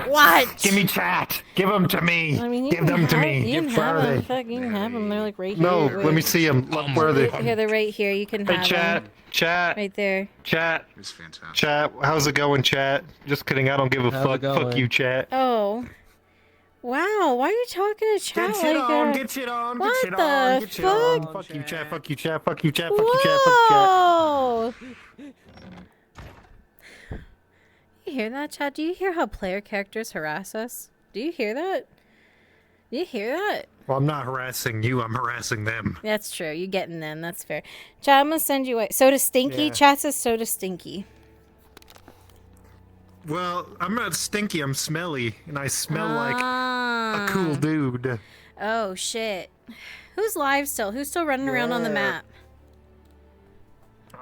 What?
Give me chat. Give them to me.
I mean, you
Give
can
them to
have-
me.
You can
Where
have
are
them.
they?
Fuck, you can have them. They're like right
No,
here.
let me see them. Where are they?
Here, they're right here. You can
Hey,
have
chat.
them.
Chat.
Right there.
Chat.
It's fantastic.
Chat. How's it going, chat? Just kidding. I don't give a
How's it
fuck. Fuck
going?
you, chat.
Oh. Wow, why are you talking to chat
Get
like
shit on.
that?
Get shit on. Get
What
shit
the
on. Get shit on.
fuck?
Fuck you, chat. Fuck you, chat. Fuck you, chat. Fuck you, chat. Fuck you, chat. Fuck you, chat.
Whoa! You hear that, chat? Do you hear how player characters harass us? Do you hear that? Do you hear that?
Well, I'm not harassing you. I'm harassing them.
That's true. You getting them. That's fair. Chat, I'm gonna send you away. Soda Stinky.
Yeah.
Chat says Soda Stinky.
Well, I'm not stinky. I'm smelly, and I smell like a
Ah.
cool dude.
Oh shit. Who's live still? Who's still running around on the
Yeah.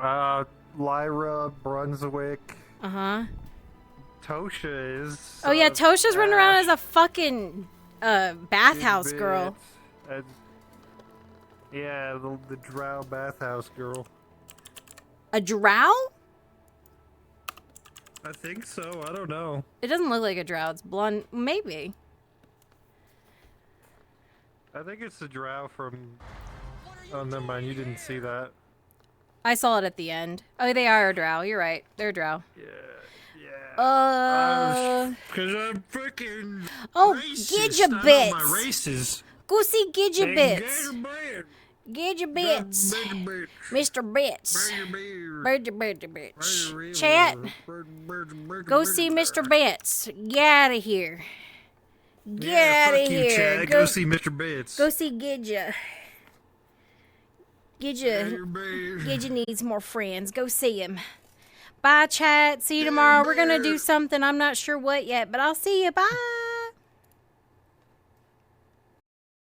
map?
Lyra, Brunswick,
Uh-huh.
Tosha is.
Oh yeah, Tosha's running around as a fucking bathhouse girl.
Yeah, the drow bathhouse girl.
A drow?
I think so. I don't know.
It doesn't look like a drow. It's blonde. Maybe.
I think it's the drow from. Oh, never mind. You didn't see that.
I saw it at the end. Oh, they are a drow. You're right. They're a drow.
Yeah.
Because
I'm freaking.
Oh,
racist.
Gidja
I know
Bits.
my races.
Go see Gidja
Hey,
Bits.
Gidja
Gidja Bits. Mr. Bits. Burger Bits. Chat. Go see Mr. Bits. Get out of here. Get out of
fuck you,
here.
Chad. Go see Mr. Bits.
Go see Gidja. Gidja needs more friends. Go see him. Bye, chat. See you tomorrow. We're going to do something. I'm not sure what yet, but I'll see you. Bye.